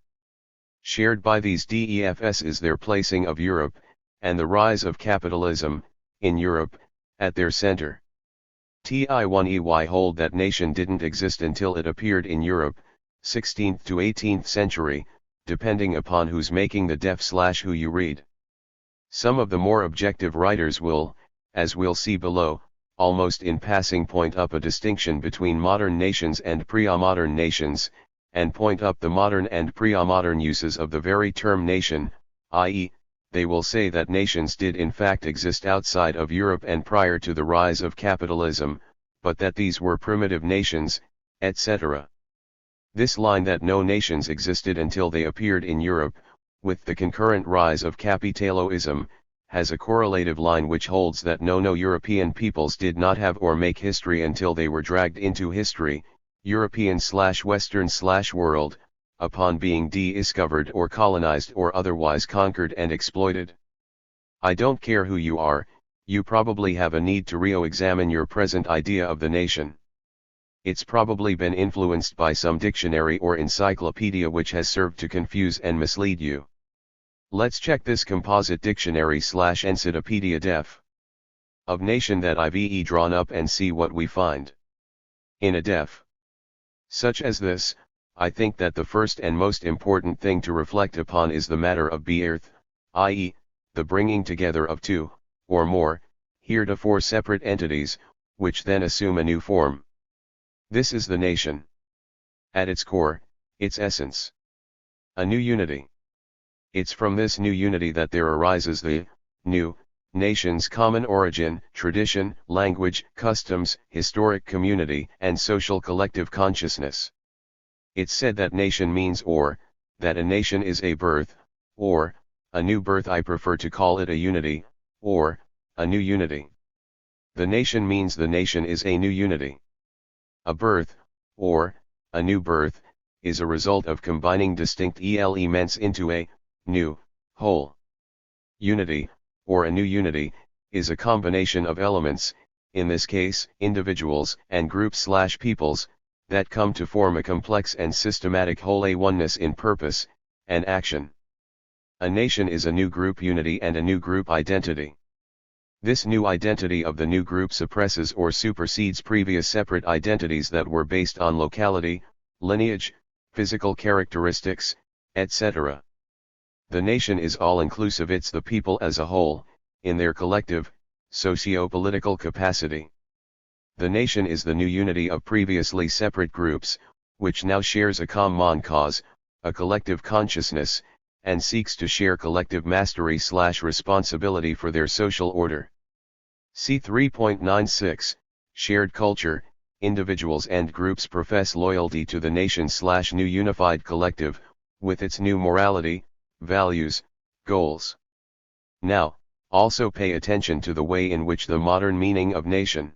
Shared by these defs is their placing of Europe, and the rise of capitalism, in Europe, at their center. Ti1ey hold that nation didn't exist until it appeared in Europe, 16th to 18th century, depending upon who's making the def / who you read. Some of the more objective writers will, as we'll see below, almost in passing point up a distinction between modern nations and pre-modern nations, and point up the modern and pre-modern uses of the very term nation, i.e., they will say that nations did in fact exist outside of Europe and prior to the rise of capitalism, but that these were primitive nations, etc. This line that no nations existed until they appeared in Europe, with the concurrent rise of capitalism, has a correlative line which holds that no European peoples did not have or make history until they were dragged into history, European / Western / world, upon being discovered or colonized or otherwise conquered and exploited. I don't care who you are, you probably have a need to re-examine your present idea of the nation. It's probably been influenced by some dictionary or encyclopedia which has served to confuse and mislead you. Let's check this composite dictionary / encyclopedia def of nation that I've drawn up and see what we find. In a def such as this, I think that the first and most important thing to reflect upon is the matter of birth, i.e., the bringing together of two, or more, heretofore separate entities, which then assume a new form. This is the nation. At its core, its essence. A new unity. It's from this new unity that there arises the new nation's common origin, tradition, language, customs, historic community, and social collective consciousness. It's said that nation means or, that a nation is a birth, or, a new birth. I prefer to call it a unity, or, a new unity. The nation means the nation is a new unity. A birth, or, a new birth, is a result of combining distinct elements into a new whole. Unity, or a new unity, is a combination of elements, in this case, individuals and groups / peoples, that come to form a complex and systematic whole, a oneness in purpose and action. A nation is a new group unity and a new group identity. This new identity of the new group suppresses or supersedes previous separate identities that were based on locality, lineage, physical characteristics, etc. The nation is all-inclusive. It's the people as a whole, in their collective, Socio-political capacity. The nation is the new unity of previously separate groups, which now shares a common cause, a collective consciousness, and seeks to share collective mastery/responsibility for their social order. C 3.96, Shared culture. Individuals and groups profess loyalty to the nation/new unified collective, with its new morality, values, goals. Now, also pay attention to the way in which the modern meaning of nation,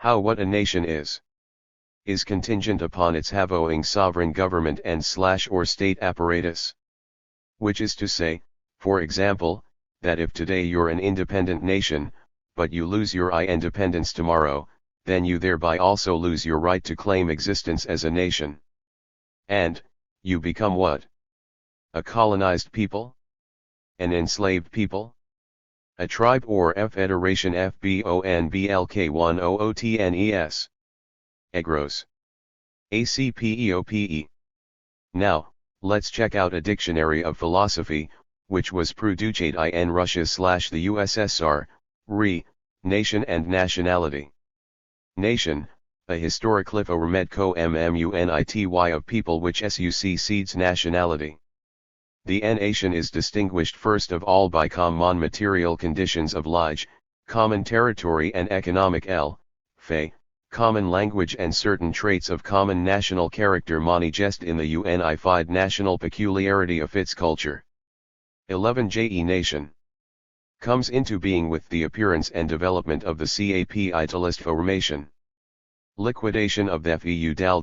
what a nation is contingent upon its having sovereign government and/or state apparatus. Which is to say, for example, that if today you're an independent nation, but you lose your independence tomorrow, then you thereby also lose your right to claim existence as a nation. And, you become what? A colonized people? An enslaved people? A tribe or federation FBONBLK1OOTNES? Egros. ACPEOPE. Now, let's check out a dictionary of philosophy, which was produced in Russia/the USSR, nation and nationality. Nation, a historically formed community of people which succeeds nationality. The nation is distinguished first of all by common material conditions of life, common territory and economic common language and certain traits of common national character manifest in the unified national peculiarity of its culture. 11 JE Nation comes into being with the appearance and development of the capitalist formation. Liquidation of the feudal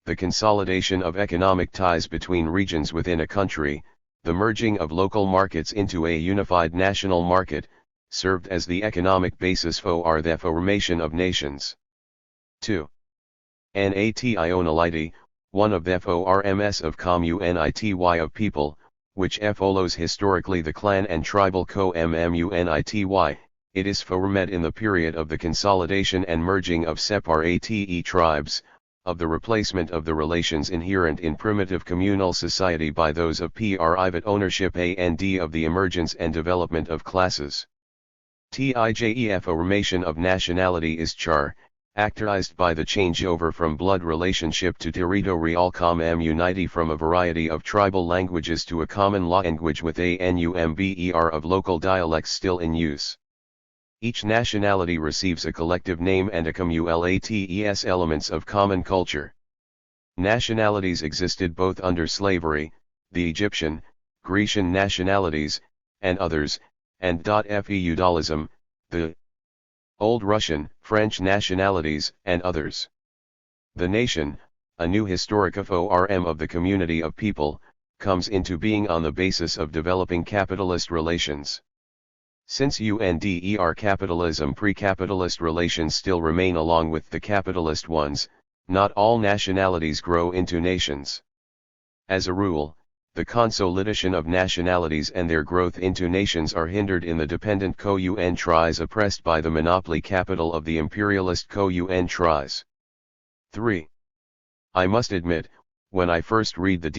the consolidation of economic ties between regions within a country, the merging of local markets into a unified national market, served as the economic basis for the formation of nations. 2. Nationality, one of the forms of community of people, which follows historically the clan and tribal community, it is formed in the period of the consolidation and merging of separate tribes, of the replacement of the relations inherent in primitive communal society by those of private ownership and of the emergence and development of classes. TIJEF formation of nationality is characterized by the changeover from blood relationship to territorial community, from a variety of tribal languages to a common language with a number of local dialects still in use. Each nationality receives a collective name and accumulates elements of common culture. Nationalities existed both under slavery, the Egyptian, Grecian nationalities, and others, and feudalism, the Old Russian, French nationalities, and others. The nation, a new historic form of the community of people, comes into being on the basis of developing capitalist relations. Since capitalism, pre-capitalist relations still remain along with the capitalist ones, not all nationalities grow into nations. As a rule, the consolidation of nationalities and their growth into nations are hindered in the dependent countries oppressed by the monopoly capital of the imperialist countries. 3. I must admit, when I first read the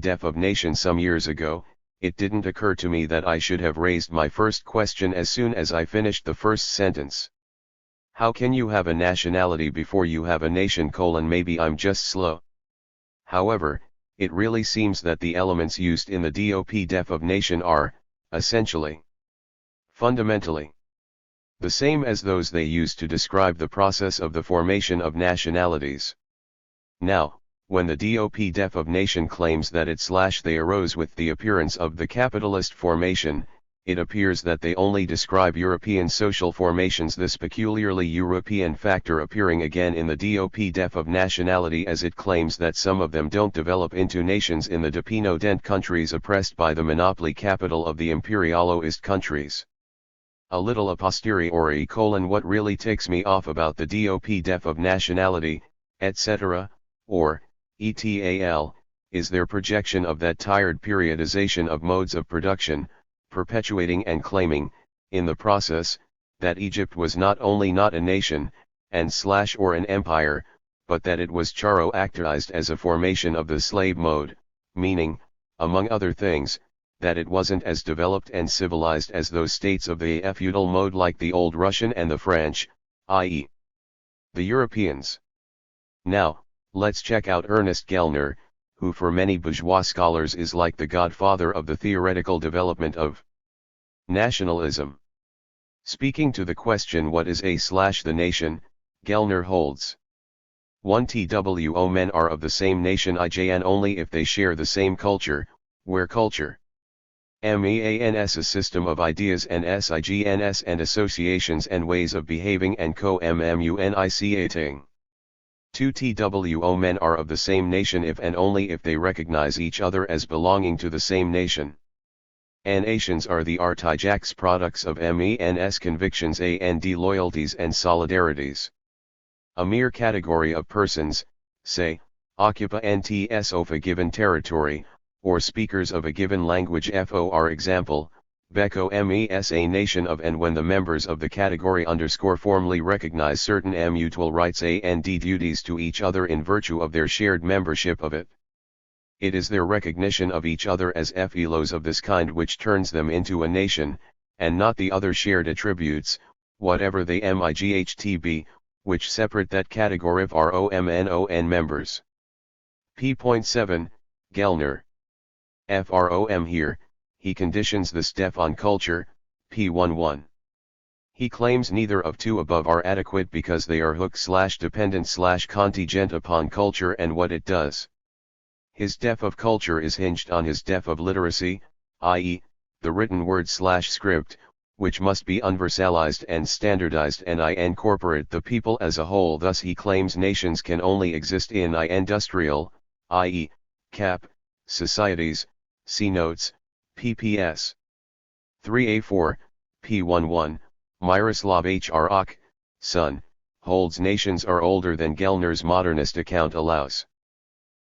def of nation some years ago, it didn't occur to me that I should have raised my first question as soon as I finished the first sentence. How can you have a nationality before you have a nation? Maybe I'm just slow. However, it really seems that the elements used in the def of nation are, essentially, fundamentally, the same as those they use to describe the process of the formation of nationalities. Now, when the def of nation claims that they arose with the appearance of the capitalist formation, it appears that they only describe European social formations, this peculiarly European factor appearing again in the def of nationality, as it claims that some of them don't develop into nations in the dependent countries oppressed by the monopoly capital of the imperialist countries. A little a posteriori: what really ticks me off about the def of nationality, etc., or ETAL, is their projection of that tired periodization of modes of production, perpetuating and claiming, in the process, that Egypt was not only not a nation, or an empire, but that it was characterized as a formation of the slave mode, meaning, among other things, that it wasn't as developed and civilized as those states of the feudal mode like the old Russian and the French, i.e. the Europeans. Now, let's check out Ernest Gellner, who for many bourgeois scholars is like the godfather of the theoretical development of nationalism. Speaking to the question what is the nation, Gellner holds 1. Two men are of the same nation and only if they share the same culture, where culture means a system of ideas and signs and associations and ways of behaving and communicating. 2. Two men are of the same nation if and only if they recognize each other as belonging to the same nation. Nations are the artifact products of men's convictions and loyalties and solidarities. A mere category of persons, say, occupants of a given territory, or speakers of a given language for example, becomes a nation of and when the members of the category formally recognize certain mutual rights and duties to each other in virtue of their shared membership of it. It is their recognition of each other as fellows of this kind which turns them into a nation, and not the other shared attributes, whatever they might be, which separate that category from members. P.7, Gellner. From here, he conditions the step on culture, P11. He claims neither of two above are adequate because they are hook/dependent/contingent upon culture and what it does. His depth of culture is hinged on his depth of literacy, i.e., the written word/script, which must be universalized and standardized and incorporate the people as a whole. Thus he claims nations can only exist in industrial, i.e., cap, societies, see notes, pps. 3a4, p11, Miroslav Hrok, son, holds nations are older than Gellner's modernist account allows.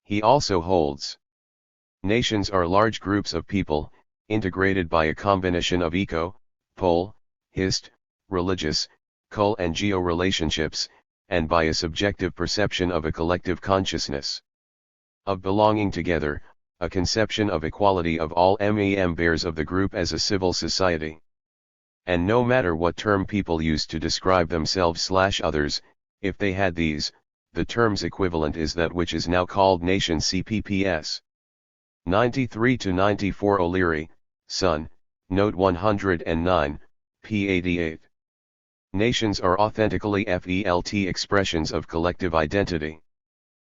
He also holds nations are large groups of people, integrated by a combination of pol, hist, religious, cul and geo-relationships, and by a subjective perception of a collective consciousness of belonging together, a conception of equality of all members of the group as a civil society. And no matter what term people use to describe themselves/others, if they had these, the term's equivalent is that which is now called nation CPPS. 93-94 O'Leary, son, note 109, p88. Nations are authentically felt expressions of collective identity.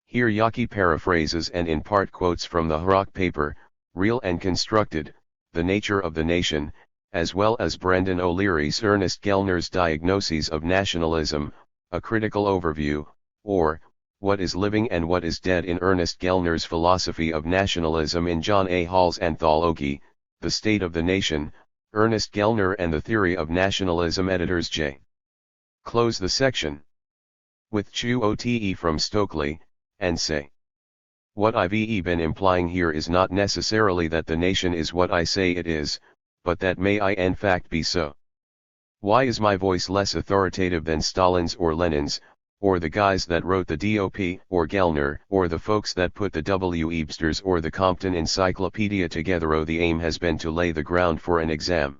Here Yaki paraphrases and in part quotes from the Hrok paper, Real and Constructed, The Nature of the Nation, as well as Brendan O'Leary's Ernest Gellner's Diagnoses of Nationalism, a critical overview, or, What is Living and What is Dead in Ernest Gellner's Philosophy of Nationalism in John A. Hall's anthology, The State of the Nation, Ernest Gellner and the Theory of Nationalism editors J. Close the section with Quote from Stokely, and say. What I've been implying here is not necessarily that the nation is what I say it is, but that may in fact be so. Why is my voice less authoritative than Stalin's or Lenin's, or the guys that wrote the DOP, or Gellner, or the folks that put the W. Eebsters or the Compton Encyclopedia together? Oh, the aim has been to lay the ground for an exam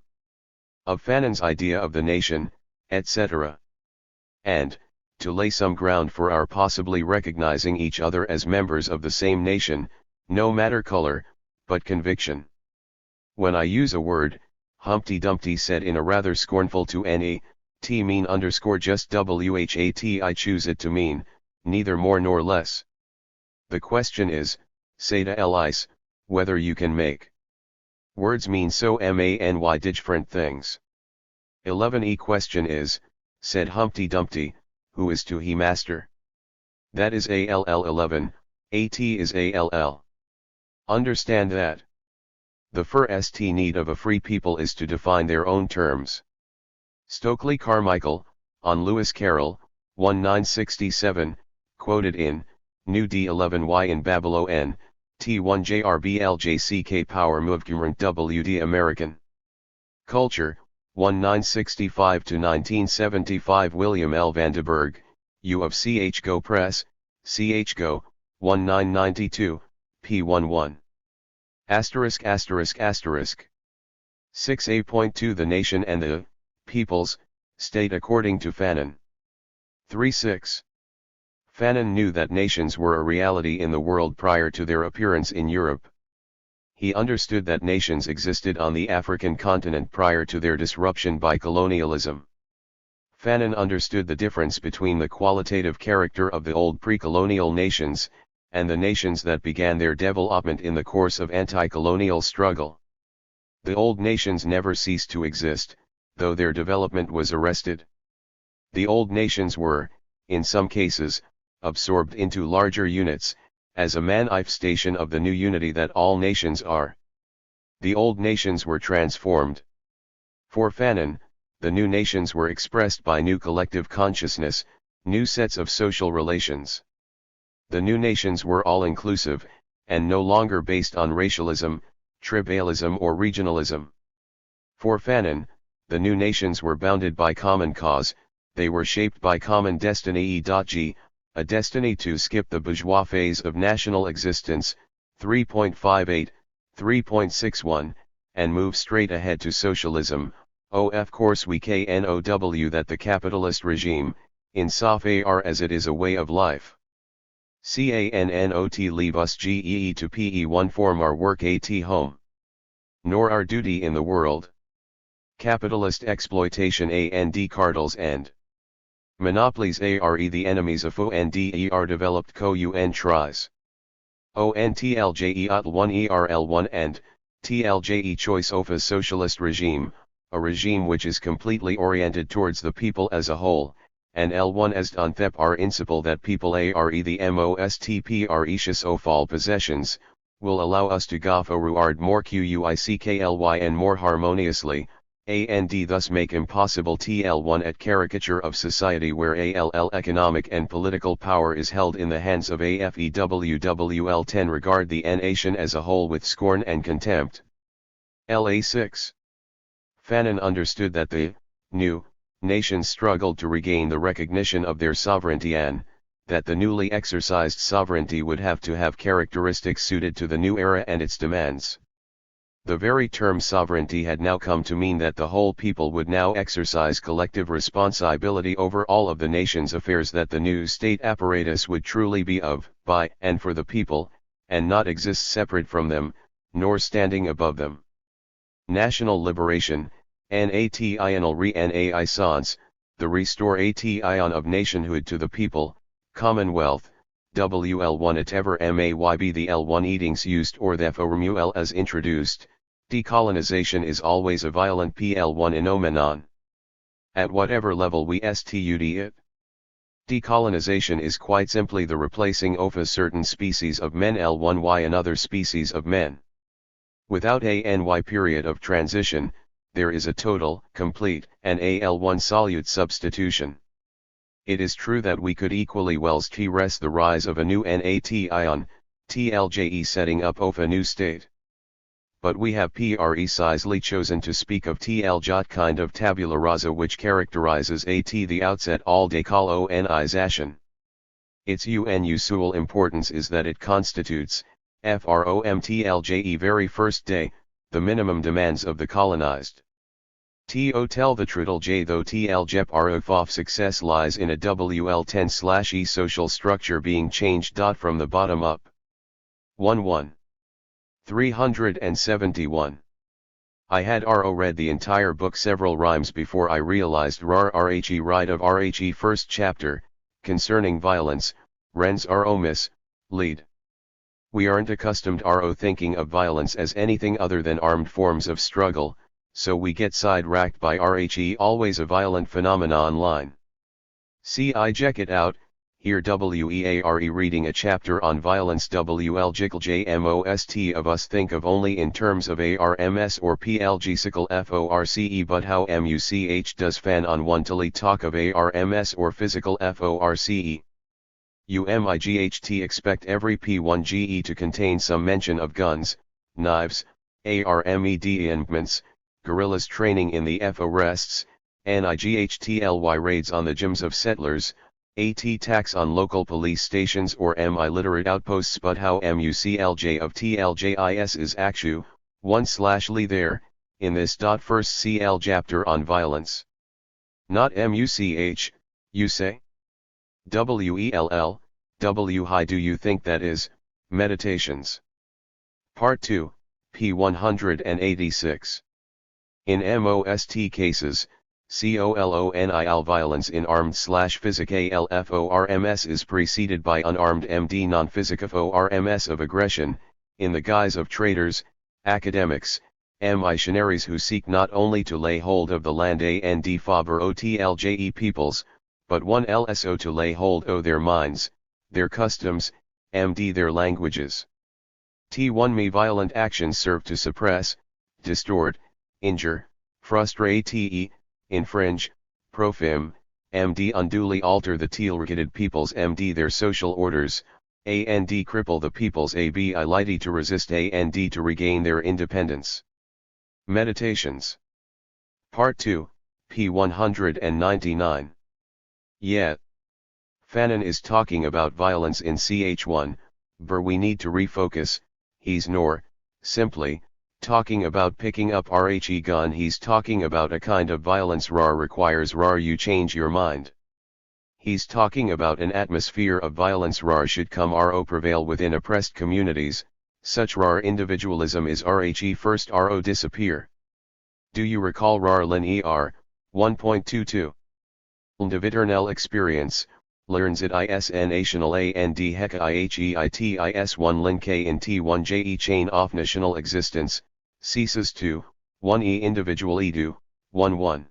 of Fanon's idea of the nation, etc. And, to lay some ground for our possibly recognizing each other as members of the same nation, no matter color, but conviction. When I use a word, Humpty Dumpty said in a rather scornful to mean just what I choose it to mean, neither more nor less. The question is, say to Elise, whether you can make words mean so many different things. 11 question is, said Humpty Dumpty, who is to he master? That is ALL 11, AT is ALL. Understand that. The first need of a free people is to define their own terms. Stokely Carmichael, on Lewis Carroll, 1967, quoted in, New D11Y in Babylon, T1 JRBLJCK Power Movement WD American Culture, 1965-1975 William L. Vandenberg, U of CHGO Press, CHGO, 1992, p11. Asterisk asterisk asterisk. 6a.2 The nation and the peoples state according to Fanon. 3.6. Fanon knew that nations were a reality in the world prior to their appearance in Europe. He understood that nations existed on the African continent prior to their disruption by colonialism. Fanon understood the difference between the qualitative character of the old pre-colonial nations, and the nations that began their development in the course of anti-colonial struggle. The old nations never ceased to exist, though their development was arrested. The old nations were, in some cases, absorbed into larger units, as a manifestation of the new unity that all nations are. The old nations were transformed. For Fanon, the new nations were expressed by new collective consciousness, new sets of social relations. The new nations were all-inclusive, and no longer based on racialism, tribalism or regionalism. For Fanon, the new nations were bounded by common cause, they were shaped by common destiny e.g., a destiny to skip the bourgeois phase of national existence, 3.58, 3.61, and move straight ahead to socialism. Of course we know that the capitalist regime, insofar as it is a way of life. Cannot leave us gee to pe1 form our work at home. Nor our duty in the world. Capitalist exploitation and cartels and monopolies are the enemies of and developed co-un tries. ONTLJE1 ERL1 and TLJE choice of a socialist regime, a regime which is completely oriented towards the people as a whole, and L1 as donthep are principle that people are the mostpr of all possessions, will allow us to go forward more quickly and more harmoniously, and thus make impossible TL1 at caricature of society where ALL economic and political power is held in the hands of AFEWWL10 regard the nation as a whole with scorn and contempt. LA6. Fanon understood that the new nations struggled to regain the recognition of their sovereignty and that the newly exercised sovereignty would have to have characteristics suited to the new era and its demands. The very term sovereignty had now come to mean that the whole people would now exercise collective responsibility over all of the nation's affairs, that the new state apparatus would truly be of, by, and for the people, and not exist separate from them, nor standing above them. National liberation, national renaissance, the restore ation of nationhood to the people, commonwealth, WL1 at ever maybe the L1 eatings used or the formula as introduced, decolonization is always a violent PL1 phenomenon. At whatever level we stud it. Decolonization is quite simply the replacing of a certain species of men L1 by another species of men. Without a ny period of transition, there is a total, complete, and AL1 solute substitution. It is true that we could equally well stress the rise of a new nation, TLJE setting up of a new state. But we have precisely chosen to speak of TLJ kind of tabula rasa which characterizes at the outset all decolonization. Its unusual importance is that it constitutes, from TLJE very first day, the minimum demands of the colonized. To tell the truth J though TLJEP of success lies in a WL10/E social structure being changed. From the bottom up. 1-1. 371. I had read the entire book several rhymes before I realized RRHE right of RHE first chapter, concerning violence, Rens miss, lead. We aren't accustomed thinking of violence as anything other than armed forms of struggle, so we get sidetracked by RHE always a violent phenomenon line. I check it out, here WEARE reading a chapter on violence WLJMOST of us think of only in terms of ARMS or PLG FORCE but how MUCH does Fanon want to talk of ARMS or physical FORCE. UMIGHT expect every P1GE to contain some mention of guns, knives, ARMED guerrillas training in the FO rests, NIGHTLY raids on the gyms of settlers, AT tax on local police stations or MI literate outposts, but how MUCLJ of TLJIS is actu, 1/Li there, in this. First CL chapter on violence. Not MUCH, you say? WELL, W high do you think that is, Meditations. Part 2, p. 186. In MOST cases, COLONIL violence in armed/physic-ALFORMS is preceded by unarmed MD non-physic-FORMS of aggression, in the guise of traitors, academics, missionaries who seek not only to lay hold of the land and favor OTLJE peoples, but one LSO to lay hold o their minds, their customs, MD their languages. T1 Me violent actions serve to suppress, distort, injure, frustrate, infringe, profim, MD unduly alter the targeted peoples, MD their social orders, and cripple the people's ability to resist and to regain their independence. Meditations. Part 2, p. 199. Yet, Fanon is talking about violence in Ch1, but we need to refocus. He's nor, simply, talking about picking up RHE gun. He's talking about a kind of violence RAR requires RAR you change your mind. He's talking about an atmosphere of violence RAR should come RO prevail within oppressed communities, such RAR individualism is RHE first RO disappear. Do you recall RAR Lin ER, 1.22? Individernal experience, learns it is national and heka IHEITIS 1 lin K in T1 JE chain of national existence, ceases to, 1 E individual edu, 1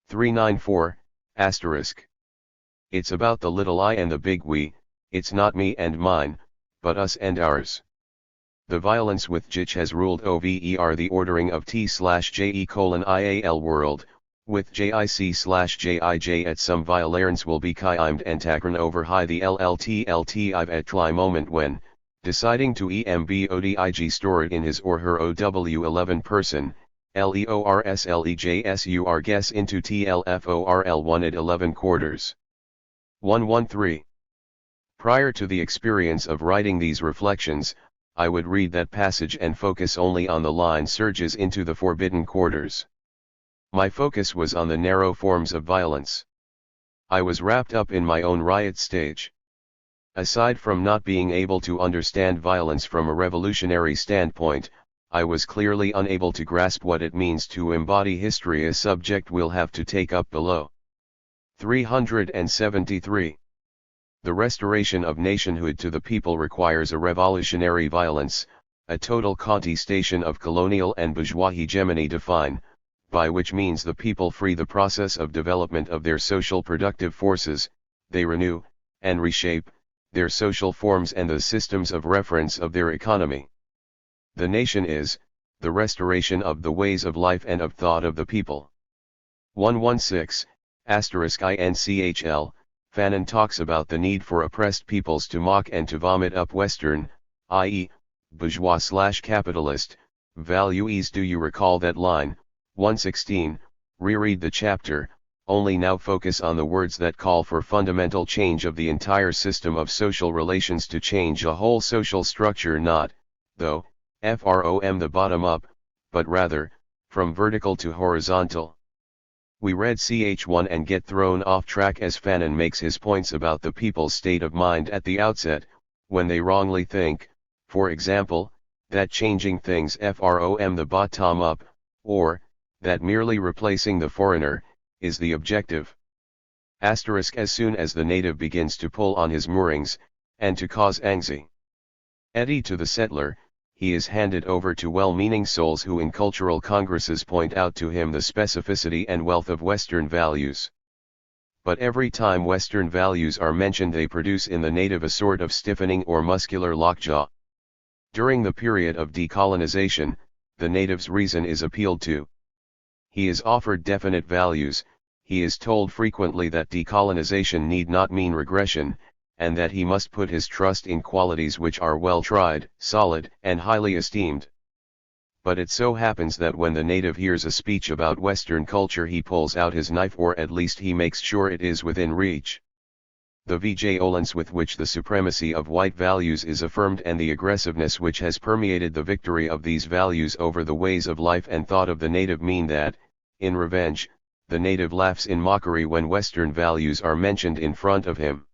394, asterisk. It's about the little I and the big we, it's not me and mine, but us and ours. The violence with which has ruled over the ordering of T/JE:IAL world, with JIC/JIJ at some violence will be chimed and takran over high the LLTLTIV at tly moment when, deciding to EMBODIG store it in his or her OW11 person, LEORSLEJSUR guess into TLFORL1 at 11 quarters. 113. Prior to the experience of writing these reflections, I would read that passage and focus only on the line surges into the forbidden quarters. My focus was on the narrow forms of violence. I was wrapped up in my own riot stage. Aside from not being able to understand violence from a revolutionary standpoint, I was clearly unable to grasp what it means to embody history, a subject we'll have to take up below. 373. The restoration of nationhood to the people requires a revolutionary violence, a total contestation of colonial and bourgeois hegemony define, by which means the people free the process of development of their social productive forces, they renew, and reshape, their social forms and the systems of reference of their economy. The nation is, the restoration of the ways of life and of thought of the people. 116, INCHL, Fanon talks about the need for oppressed peoples to mock and to vomit up Western, i.e., bourgeois/capitalist, values. Do you recall that line? 116, reread the chapter, only now focus on the words that call for fundamental change of the entire system of social relations, to change a whole social structure, not, though, from the bottom up, but rather, from vertical to horizontal. We read Ch1 and get thrown off track as Fanon makes his points about the people's state of mind at the outset, when they wrongly think, for example, that changing things from the bottom up, or, that merely replacing the foreigner, is the objective. Asterisk as soon as the native begins to pull on his moorings, and to cause anxiety to the settler, he is handed over to well-meaning souls who in cultural congresses point out to him the specificity and wealth of Western values. But every time Western values are mentioned, they produce in the native a sort of stiffening or muscular lockjaw. During the period of decolonization, the native's reason is appealed to. He is offered definite values, he is told frequently that decolonization need not mean regression, and that he must put his trust in qualities which are well tried, solid, and highly esteemed. But it so happens that when the native hears a speech about Western culture, he pulls out his knife, or at least he makes sure it is within reach. the violence with which the supremacy of white values is affirmed and the aggressiveness which has permeated the victory of these values over the ways of life and thought of the native mean that, in revenge, the native laughs in mockery when Western values are mentioned in front of him.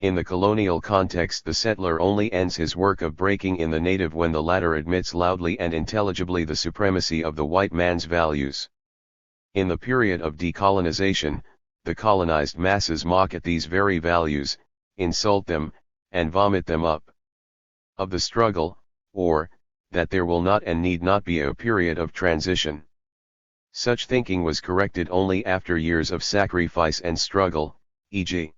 In the colonial context, the settler only ends his work of breaking in the native when the latter admits loudly and intelligibly the supremacy of the white man's values. In the period of decolonization, the colonized masses mock at these very values, insult them, and vomit them up. Of the struggle, or, that there will not and need not be a period of transition. Such thinking was corrected only after years of sacrifice and struggle, e.g.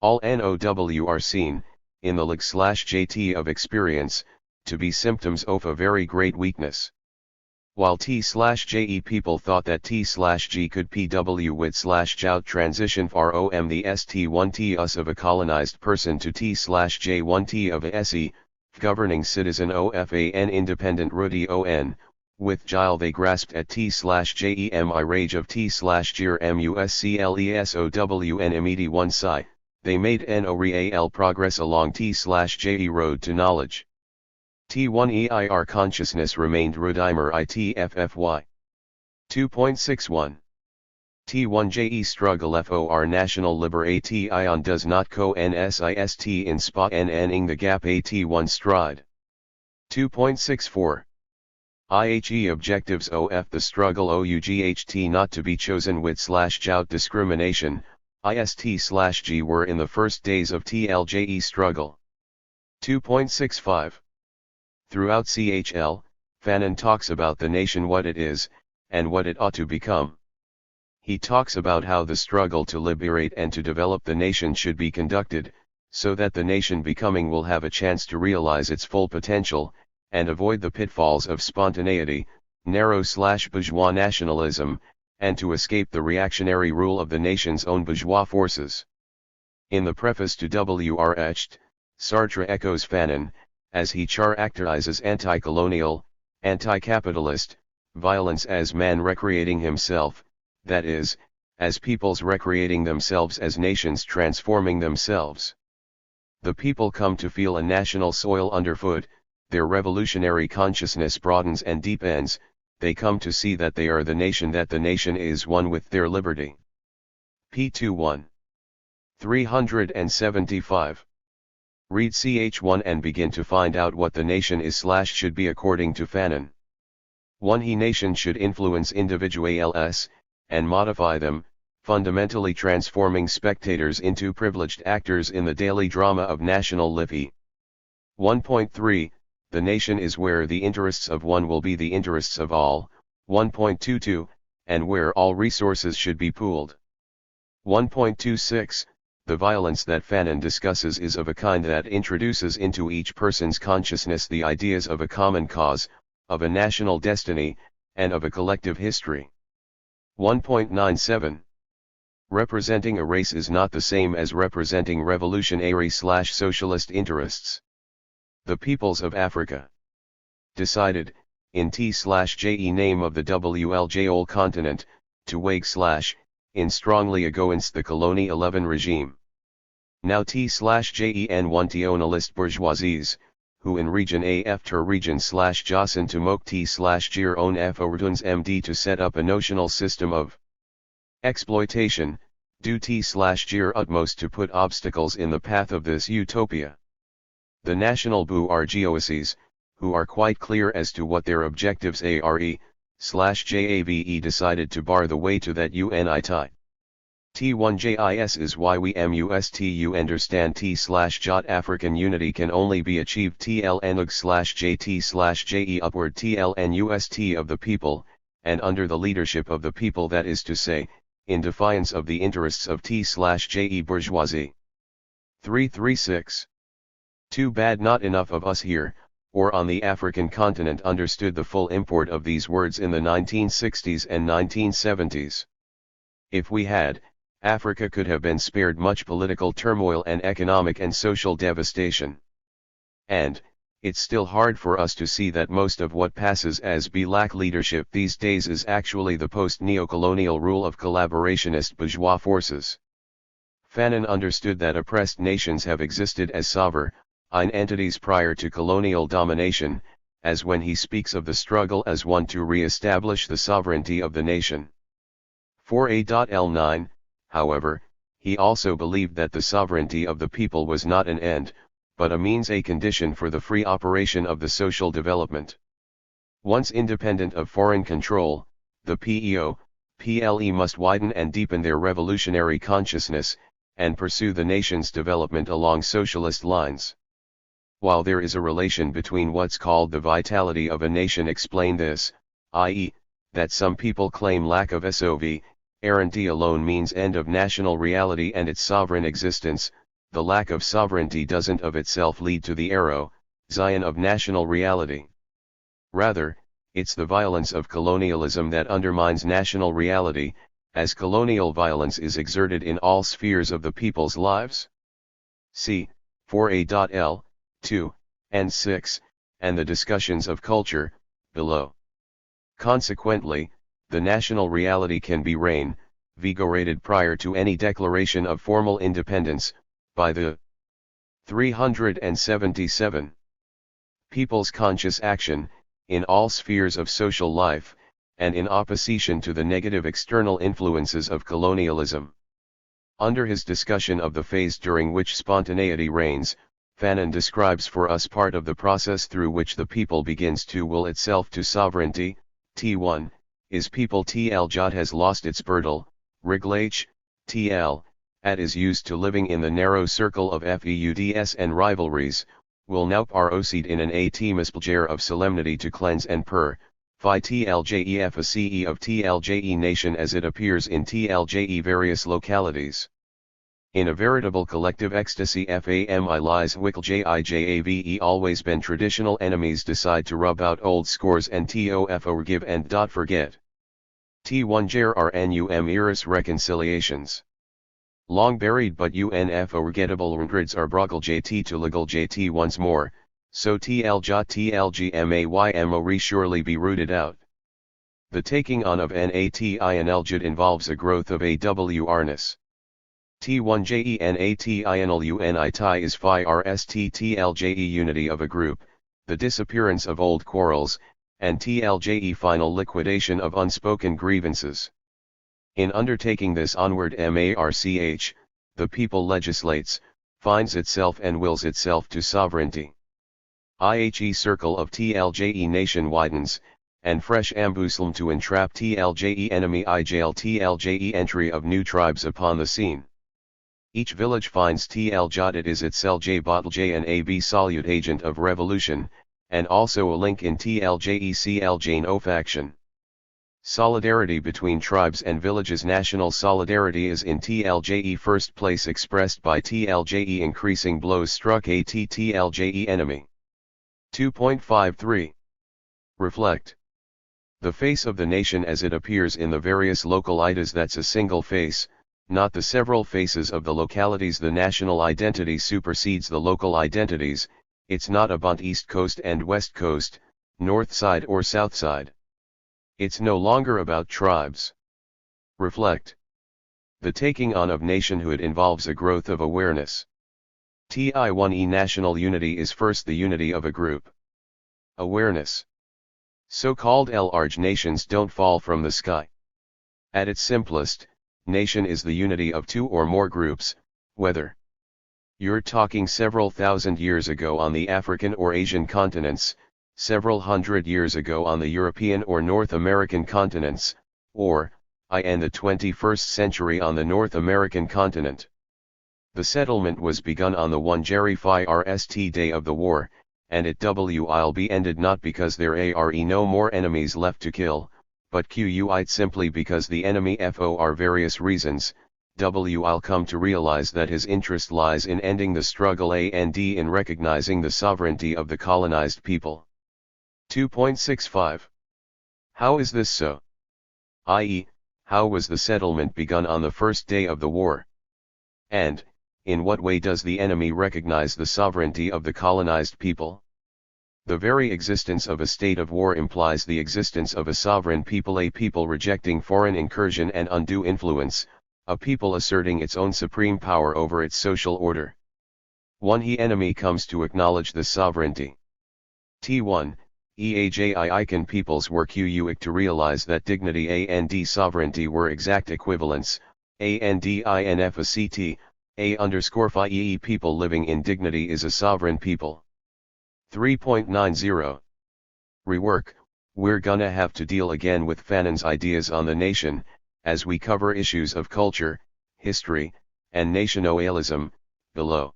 all NOW are seen, in the lag/JT of experience, to be symptoms of a very great weakness. While T/JE people thought that T/G could PW with/jout transition from the ST1T us of a colonized person to T/J1T of a SE, governing citizen OFAN independent Rudi ON, with Gile they grasped at T/JEMI rage of T/GR MUSCLESOWN immedi one psi, they made no real progress along T/JE road to knowledge. T1EIR consciousness remained Rudimer ITFFY. 2.61. T1JE struggle FOR national liberation does not co-NSIST in SPA ing the gap AT1 stride. 2.64. IHE objectives OF the struggle OUGHT not to be chosen with/jout discrimination, IST/G were in the first days of TLJE struggle. 2.65. Throughout CHL, Fanon talks about the nation what it is, and what it ought to become. He talks about how the struggle to liberate and to develop the nation should be conducted, so that the nation becoming will have a chance to realize its full potential, and avoid the pitfalls of spontaneity, narrow/bourgeois nationalism, and to escape the reactionary rule of the nation's own bourgeois forces. In the preface to Wretched, Sartre echoes Fanon, as he characterizes anti-colonial, anti-capitalist, violence as man recreating himself, that is, as peoples recreating themselves as nations transforming themselves. The people come to feel a national soil underfoot, their revolutionary consciousness broadens and deepens, they come to see that they are the nation, that the nation is one with their liberty. P21. 375. Read Ch1 and begin to find out what the nation is/should be according to Fanon. 1. He nation should influence individuals, and modify them, fundamentally transforming spectators into privileged actors in the daily drama of national livy. 1.3. The nation is where the interests of one will be the interests of all. 1.22, and where all resources should be pooled. 1.26. The violence that Fanon discusses is of a kind that introduces into each person's consciousness the ideas of a common cause, of a national destiny, and of a collective history. 1.97. Representing a race is not the same as representing revolutionary/socialist interests. The peoples of Africa. Decided, in T/JE name of the WLJ continent, to wage/ in strongly against the Colony 11 regime. Now T/JEN tionalist bourgeoisies, who in region AF ter region/Jossen to moke T/Gr own F MD to set up a notional system of exploitation, do T/Gr utmost to put obstacles in the path of this utopia. The national bourgeoisies, who are quite clear as to what their objectives are/JAVE decided to bar the way to that UNIT. T1JIS is why we mustu understand T/jot African unity can only be achieved TLNUG/JT/JE upward TLNUST of the people, and under the leadership of the people, that is to say, in defiance of the interests of T/JE bourgeoisie. 336. Too bad not enough of us here, or on the African continent, understood the full import of these words in the 1960s and 1970s. If we had, Africa could have been spared much political turmoil and economic and social devastation. And, it's still hard for us to see that most of what passes as black leadership these days is actually the post-neocolonial rule of collaborationist bourgeois forces. Fanon understood that oppressed nations have existed as sovereign entities prior to colonial domination, as when he speaks of the struggle as one to re-establish the sovereignty of the nation. For A.L9, however, he also believed that the sovereignty of the people was not an end, but a means, a condition for the free operation of the social development. Once independent of foreign control, the PEO/PLE must widen and deepen their revolutionary consciousness, and pursue the nation's development along socialist lines. While there is a relation between what's called the vitality of a nation, explain this, i.e., that some people claim lack of SOV, guarantee alone means end of national reality and its sovereign existence, the lack of sovereignty doesn't of itself lead to the Zion of national reality. Rather, it's the violence of colonialism that undermines national reality, as colonial violence is exerted in all spheres of the people's lives. See, 4a.l, 2, and 6, and the discussions of culture, below. Consequently, the national reality can be vigorated prior to any declaration of formal independence, by the 377. People's conscious action, in all spheres of social life, and in opposition to the negative external influences of colonialism. Under his discussion of the phase during which spontaneity reigns, Fanon describes for us part of the process through which the people begins to will itself to sovereignty. T1, is people TL has lost its Bertel, Riglach, TL, is used to living in the narrow circle of feuds and rivalries, will now proceed in an atmosphere of solemnity to cleanse and purify TLJEF a CE of TLJE nation as it appears in TLJE various localities. In a veritable collective ecstasy FAMI lies WICLJIJAVE always been traditional enemies decide to rub out old scores and TOF forgive and forget. T1 JR RNUM iris reconciliations. Long buried but unforgettable regrets are Broggle JT to legal JT once more, so TLJTLGMAYMO surely be rooted out. The taking on of NATINLJIT involves a growth of AWRness. T1JENATINLUNITI is phi RSTTLJE unity of a group, the disappearance of old quarrels, and TLJE final liquidation of unspoken grievances. In undertaking this onward march, the people legislates, finds itself and wills itself to sovereignty. IHE circle of TLJE nation widens, and fresh ambuslim to entrap TLJE enemy IJL TLJE entry of new tribes upon the scene. Each village finds TLJ it is itself J bottle J and AB solute agent of revolution, and also a link in TLJE CL no faction. Solidarity between tribes and villages. National solidarity is in TLJE first place expressed by TLJE increasing blows struck at TLJE enemy. 2.53. Reflect. The face of the nation as it appears in the various localities, that's a single face, not the several faces of the localities. The national identity supersedes the local identities, it's not about East Coast and West Coast, North Side or South Side. It's no longer about tribes. Reflect. The taking on of nationhood involves a growth of awareness. TI1E national unity is first the unity of a group. Awareness. So-called large nations don't fall from the sky. At its simplest, nation is the unity of two or more groups, whether you're talking several thousand years ago on the African or Asian continents, several hundred years ago on the European or North American continents, or, in the 21st century on the North American continent. The settlement was begun on the 1 Jerry Phi RST day of the war, and it will be ended not because there are no more enemies left to kill, but simply because the enemy for various reasons, will come to realize that his interest lies in ending the struggle and in recognizing the sovereignty of the colonized people. 2.65. How is this so? I.e., how was the settlement begun on the first day of the war? And, in what way does the enemy recognize the sovereignty of the colonized people? The very existence of a state of war implies the existence of a sovereign people, a people rejecting foreign incursion and undue influence, a people asserting its own supreme power over its social order. 1. He enemy comes to acknowledge the sovereignty. T1, EAJI can peoples were QUIC to realize that dignity and sovereignty were exact equivalents, ANDINFACT, A_FIEE people living in dignity is a sovereign people. 3.90. Rework, we're gonna have to deal again with Fanon's ideas on the nation, as we cover issues of culture, history, and nationalism, below.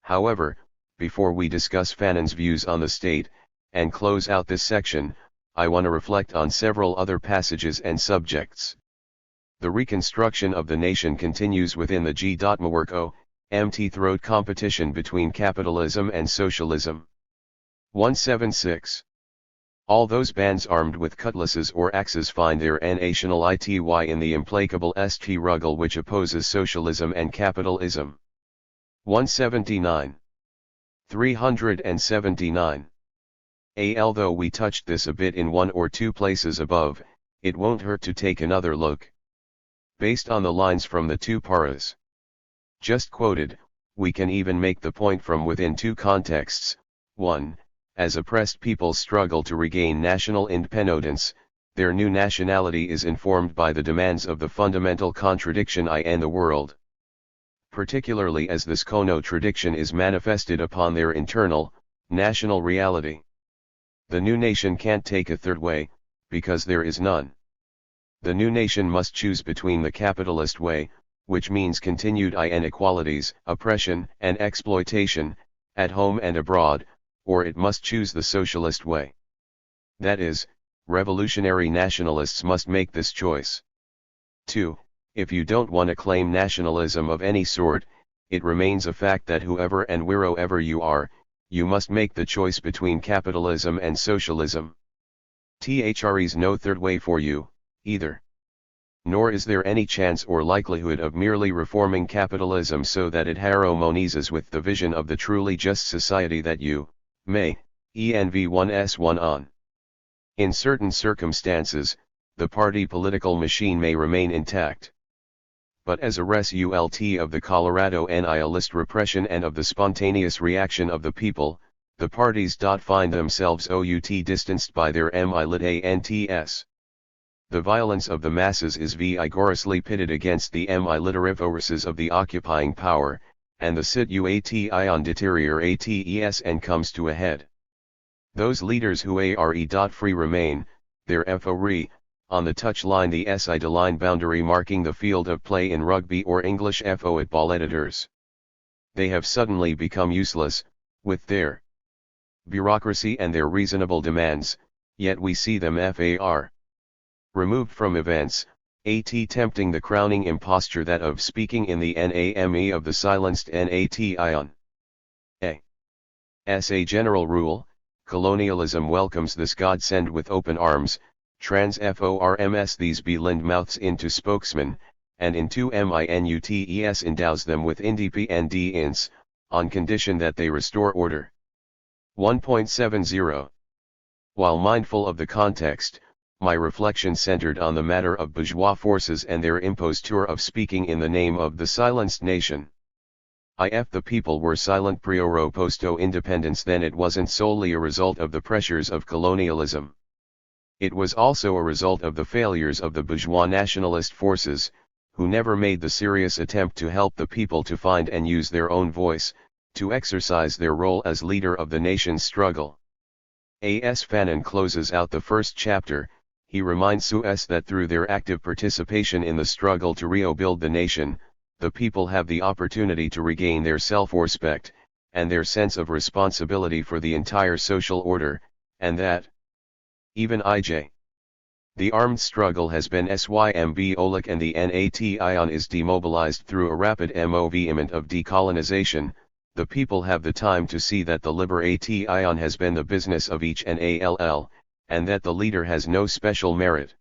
However, before we discuss Fanon's views on the state, and close out this section, I want to reflect on several other passages and subjects. The reconstruction of the nation continues within the G.MWORK throat competition between capitalism and socialism. 176. All those bands armed with cutlasses or axes find their national ity in the implacable struggle which opposes socialism and capitalism. 179. 379. Although we touched this a bit in one or two places above, it won't hurt to take another look. Based on the lines from the two paras just quoted, we can even make the point from within two contexts. 1. As oppressed peoples struggle to regain national independence, their new nationality is informed by the demands of the fundamental contradiction I and the world. Particularly as this contradiction is manifested upon their internal, national reality. The new nation can't take a third way, because there is none. The new nation must choose between the capitalist way, which means continued inequalities, oppression, and exploitation, at home and abroad, or it must choose the socialist way. That is, revolutionary nationalists must make this choice. 2. If you don't want to claim nationalism of any sort, it remains a fact that whoever and wherever you are, you must make the choice between capitalism and socialism. There's no third way for you, either. Nor is there any chance or likelihood of merely reforming capitalism so that it harmonizes with the vision of the truly just society that you, may, env1s1 on. In certain circumstances, the party political machine may remain intact. But as a result of the Colorado nihilist repression and of the spontaneous reaction of the people, the parties find themselves distanced by their militants. The violence of the masses is vigorously pitted against the military forces of the occupying power, and the situation deteriorates and comes to a head. Those leaders who are free remain, their FORE, on the touch line, the SI line boundary marking the field of play in rugby or English football editors. They have suddenly become useless, with their bureaucracy and their reasonable demands, yet we see them far removed from events, tempting the crowning imposture that of speaking in the name of the silenced nation. As a general rule, colonialism welcomes this godsend with open arms, transforms these blind mouths into spokesmen, and into minutes endows them with independence, on condition that they restore order. 1.70. While mindful of the context, my reflection centered on the matter of bourgeois forces and their imposture of speaking in the name of the silenced nation. If the people were silent prior posto independence, then it wasn't solely a result of the pressures of colonialism. It was also a result of the failures of the bourgeois nationalist forces, who never made the serious attempt to help the people to find and use their own voice, to exercise their role as leader of the nation's struggle. As Fanon closes out the first chapter, he reminds us that through their active participation in the struggle to rebuild the nation, the people have the opportunity to regain their self-respect, and their sense of responsibility for the entire social order, and that even the armed struggle has been symbolic and the nation is demobilized through a rapid movement of decolonization, the people have the time to see that the liberation has been the business of each nall, and that the leader has no special merit.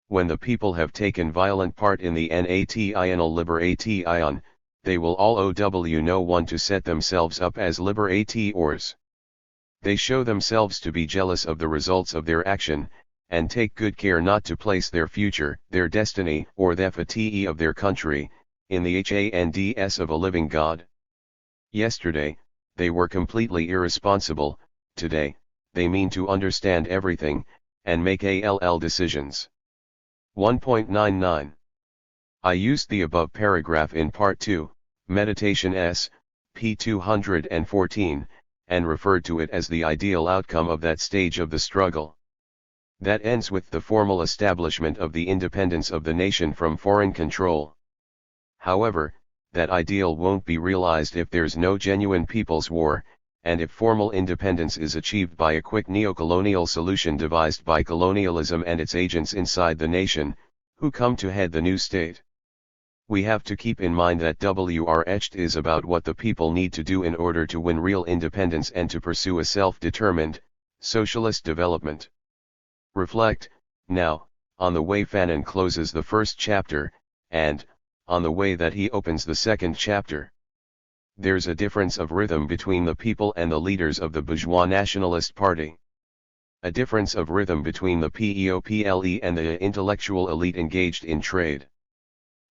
When the people have taken violent part in the national liberation, they will all know one to set themselves up as liberators. They show themselves to be jealous of the results of their action, and take good care not to place their future, their destiny, or the fate of their country, in the hands of a living God. Yesterday, they were completely irresponsible. Today, they mean to understand everything, and make all decisions. 1.99. I used the above paragraph in Part 2, Meditation S, p. 214, and referred to it as the ideal outcome of that stage of the struggle. That ends with the formal establishment of the independence of the nation from foreign control. However, that ideal won't be realized if there's no genuine people's war, and if formal independence is achieved by a quick neocolonial solution devised by colonialism and its agents inside the nation, who come to head the new state. We have to keep in mind that Wretched is about what the people need to do in order to win real independence and to pursue a self-determined, socialist development. Reflect, now, on the way Fanon closes the first chapter, and, on the way that he opens the second chapter. There's a difference of rhythm between the people and the leaders of the bourgeois nationalist party. A difference of rhythm between the PEOPLE and the intellectual elite engaged in trade.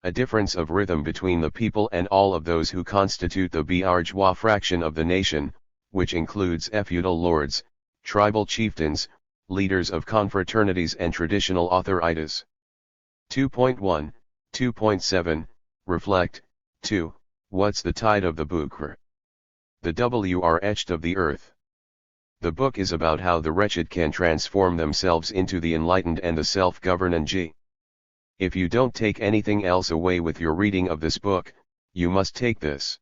A difference of rhythm between the people and all of those who constitute the bourgeois fraction of the nation, which includes feudal lords, tribal chieftains, leaders of confraternities and traditional authorities. 2.1, 2.7, Reflect. 2. What's the tide of the book? The Wretched of the earth. The book is about how the wretched can transform themselves into the enlightened and the self-governing G. If you don't take anything else away with your reading of this book, you must take this.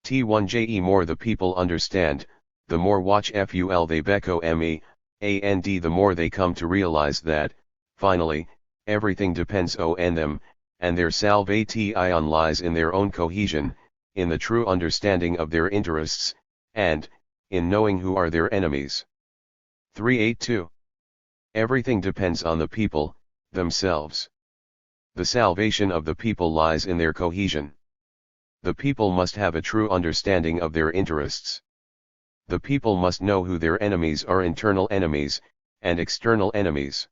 T1je more the people understand, the more watch ful they becco me, and the more they come to realize that, finally, everything depends on them, and their salvation lies in their own cohesion, in the true understanding of their interests, and, in knowing who are their enemies. 382. Everything depends on the people, themselves. The salvation of the people lies in their cohesion. The people must have a true understanding of their interests. The people must know who their enemies are, internal enemies, and external enemies.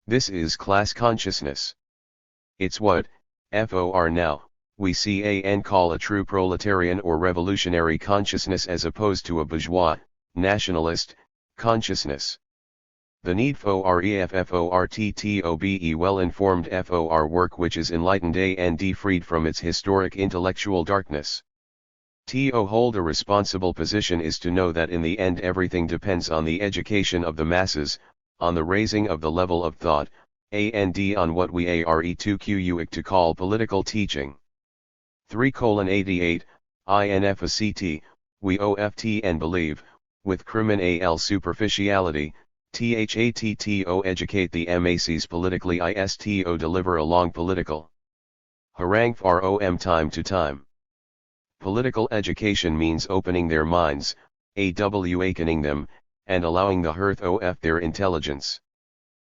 This is class consciousness. It's what, for now, we see and call a true proletarian or revolutionary consciousness as opposed to a bourgeois, nationalist, consciousness. The need for EFFORTTOBE well-informed FOR work which is enlightened and freed from its historic intellectual darkness. To hold a responsible position is to know that in the end everything depends on the education of the masses, on the raising of the level of thought, and on what we are to call political teaching. 3:88, INFACT, we oft and believe, with criminal superficiality, THATTO educate the MACs politically ISTO deliver a long political harangue from time to time. Political education means opening their minds, awakening them, and allowing the hearth of their intelligence.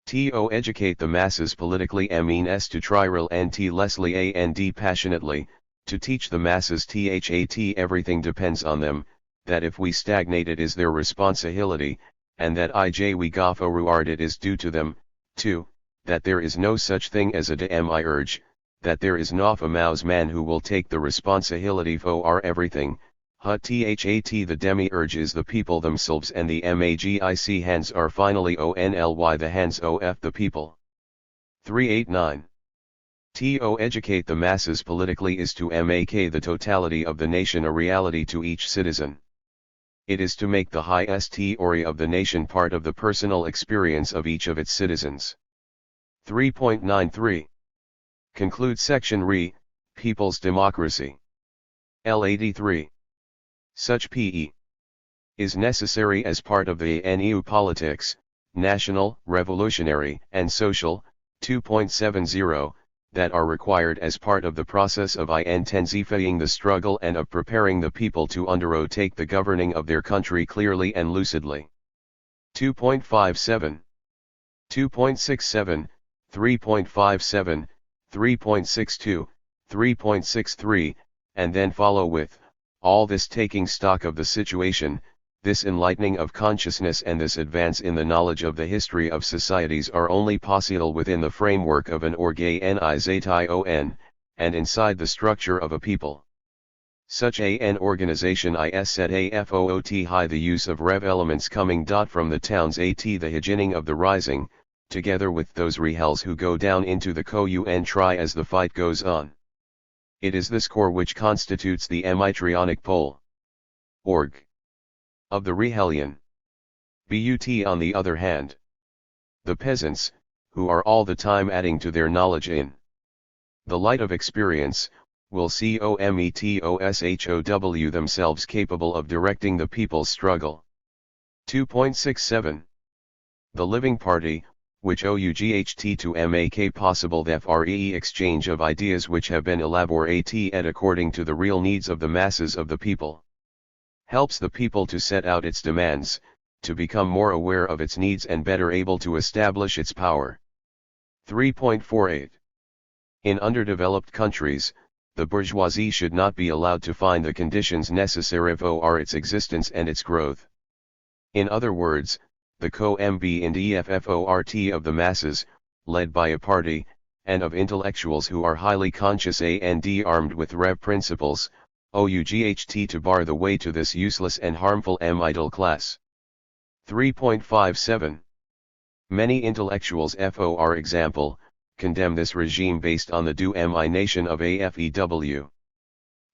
To educate the masses politically means to try relentlessly and passionately, to teach the masses that everything depends on them, that if we stagnate it is their responsibility, and that we go forward it is due to them. 2. That there is no such thing as a demiurge, that there is not a mouse man who will take the responsibility for everything. The demiurge is the people themselves and the magic hands are finally only the hands of the people. 389. To educate the masses politically is to make the totality of the nation a reality to each citizen. It is to make the highest theory of the nation part of the personal experience of each of its citizens. 3.93. Conclude section Re, People's Democracy. L83. Such PE is necessary as part of the NEU politics, national, revolutionary, and social, 2.70, that are required as part of the process of intensifying the struggle and of preparing the people to undertake the governing of their country clearly and lucidly. 2.57, 2.67, 3.57, 3.62, 3.63, and then follow with, all this taking stock of the situation, This enlightening of consciousness and this advance in the knowledge of the history of societies are only possible within the framework of an organization, and inside the structure of a people. Such an organization is set AFOOT high the use of rev elements coming from the towns at the beginning of the rising, together with those rehels who go down into the co-un try as the fight goes on. It is this core which constitutes the emitrionic pole. Org. Of the Rehelion. But on the other hand. The peasants, who are all the time adding to their knowledge in the light of experience, will see OMETOSHOW themselves capable of directing the people's struggle. 2.67. The living party, which OUGHT to make possible the free exchange of ideas which have been elaborated according to the real needs of the masses of the people. Helps the people to set out its demands, to become more aware of its needs and better able to establish its power. 3.48. In underdeveloped countries, the bourgeoisie should not be allowed to find the conditions necessary for its existence and its growth. In other words, the co-MB and EFFORT of the masses, led by a party, and of intellectuals who are highly conscious and armed with rev principles, OUGHT to bar the way to this useless and harmful middle class. 3.57. Many intellectuals for example, condemn this regime based on the domination of AFEW.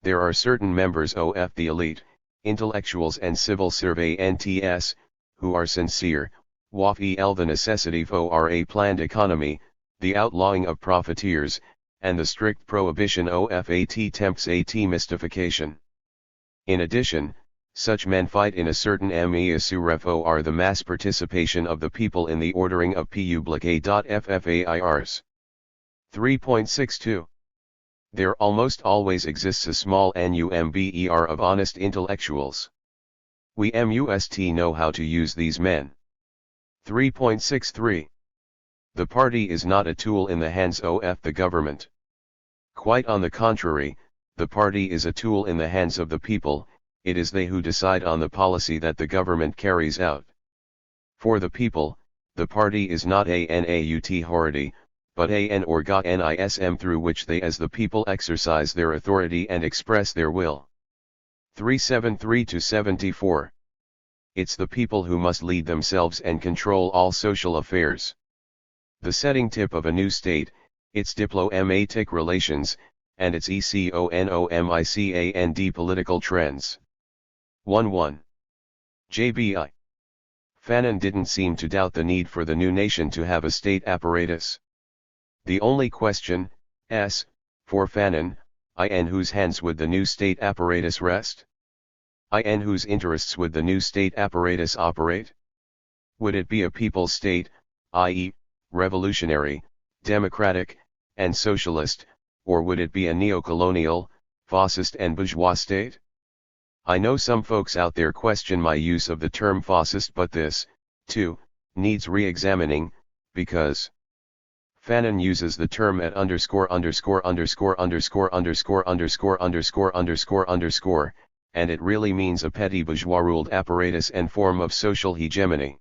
There are certain members of the elite, intellectuals and civil servants, who are sincere, wafel the necessity for a planned economy, the outlawing of profiteers, and the strict prohibition of FAT temps at mystification. In addition, such men fight in a certain issue for the mass participation of the people in the ordering of public.ffairs. 3.62. There almost always exists a small number of honest intellectuals. We must know how to use these men. 3.63. The party is not a tool in the hands of the government. Quite on the contrary, the party is a tool in the hands of the people, it is they who decide on the policy that the government carries out. For the people, the party is not an authority, but an organism through which they as the people exercise their authority and express their will. 373-74. It's the people who must lead themselves and control all social affairs. The setting tip of a new state, its diplomatic relations, and its economicand political trends. 1.1. JBI. Fanon didn't seem to doubt the need for the new nation to have a state apparatus. The only question, for Fanon, in whose hands would the new state apparatus rest? In whose interests would the new state apparatus operate? Would it be a people's state, i.e., revolutionary, democratic, and socialist, or would it be a neo-colonial, fascist and bourgeois state? I know some folks out there question my use of the term fascist, but this, too, needs re-examining, because Fanon uses the term at ____________________, and it really means a petty bourgeois-ruled apparatus and form of social hegemony.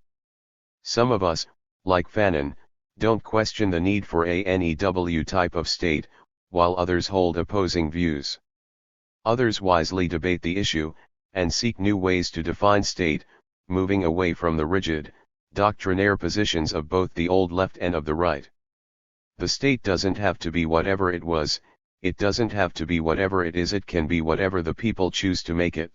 Some of us, like Fanon, don't question the need for a NEW type of state, while others hold opposing views. Others wisely debate the issue, and seek new ways to define state, moving away from the rigid, doctrinaire positions of both the old left and of the right. The state doesn't have to be whatever it was, it doesn't have to be whatever it is, it can be whatever the people choose to make it.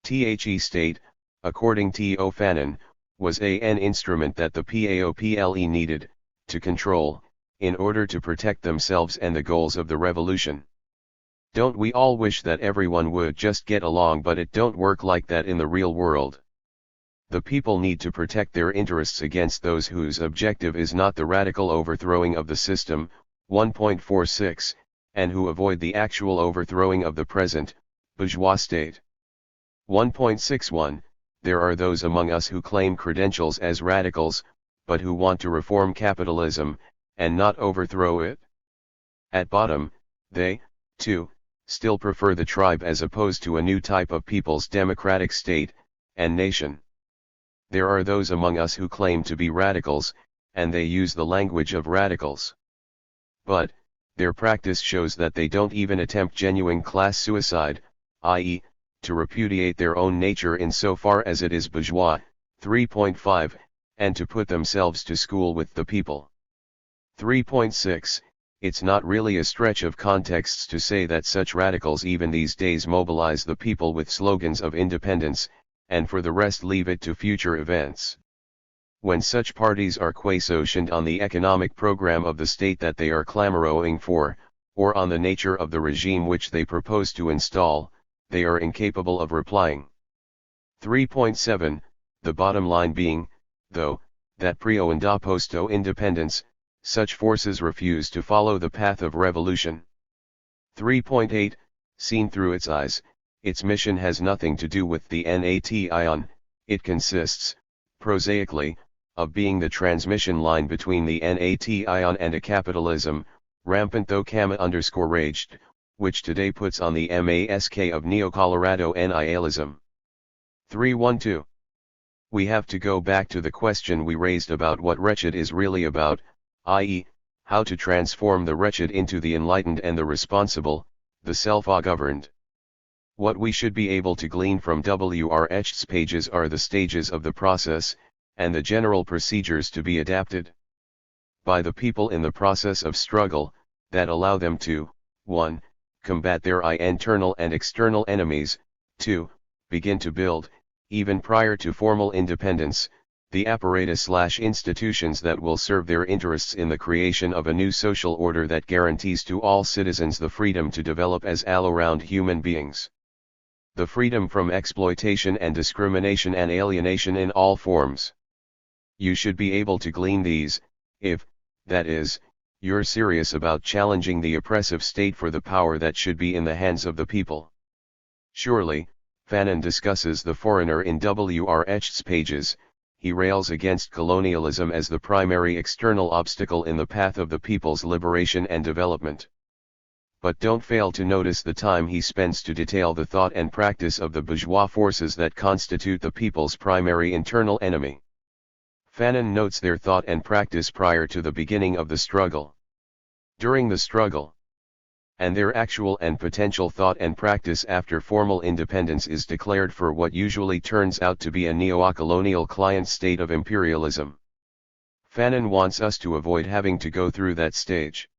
The state, according to Fanon, was an instrument that the PAOPLE needed, to control, in order to protect themselves and the goals of the revolution. Don't we all wish that everyone would just get along, but it don't work like that in the real world. The people need to protect their interests against those whose objective is not the radical overthrowing of the system, 1.46, and who avoid the actual overthrowing of the present, bourgeois state. 1.61, there are those among us who claim credentials as radicals, but who want to reform capitalism, and not overthrow it. At bottom, they, too, still prefer the tribe as opposed to a new type of people's democratic state, and nation. There are those among us who claim to be radicals, and they use the language of radicals. But, their practice shows that they don't even attempt genuine class suicide, i.e., to repudiate their own nature insofar as it is bourgeois. 3.5, and to put themselves to school with the people. 3.6, it's not really a stretch of contexts to say that such radicals even these days mobilize the people with slogans of independence, and for the rest leave it to future events. When such parties are questioned on the economic program of the state that they are clamoring for, or on the nature of the regime which they propose to install, they are incapable of replying. 3.7, the bottom line being, though, that pre-o and post-o independence, such forces refuse to follow the path of revolution. 3.8, seen through its eyes, its mission has nothing to do with the nation, it consists, prosaically, of being the transmission line between the nation and a capitalism, rampant though raged, which today puts on the mask of neo-Colorado nihilism. 3.12. We have to go back to the question we raised about what Wretched is really about, i.e., how to transform the wretched into the enlightened and the responsible, the self-governed. What we should be able to glean from Wretched's pages are the stages of the process, and the general procedures to be adapted by the people in the process of struggle, that allow them to, 1. Combat their internal and external enemies, 2. Begin to build, even prior to formal independence, the apparatus/institutions that will serve their interests in the creation of a new social order that guarantees to all citizens the freedom to develop as all-around human beings. The freedom from exploitation and discrimination and alienation in all forms. You should be able to glean these, if, that is, you're serious about challenging the oppressive state for the power that should be in the hands of the people. Surely, Fanon discusses the foreigner in Wretched's pages. He rails against colonialism as the primary external obstacle in the path of the people's liberation and development. But don't fail to notice the time he spends to detail the thought and practice of the bourgeois forces that constitute the people's primary internal enemy. Fanon notes their thought and practice prior to the beginning of the struggle, during the struggle, and their actual and potential thought and practice after formal independence is declared for what usually turns out to be a neo-colonial client state of imperialism. Fanon wants us to avoid having to go through that stage.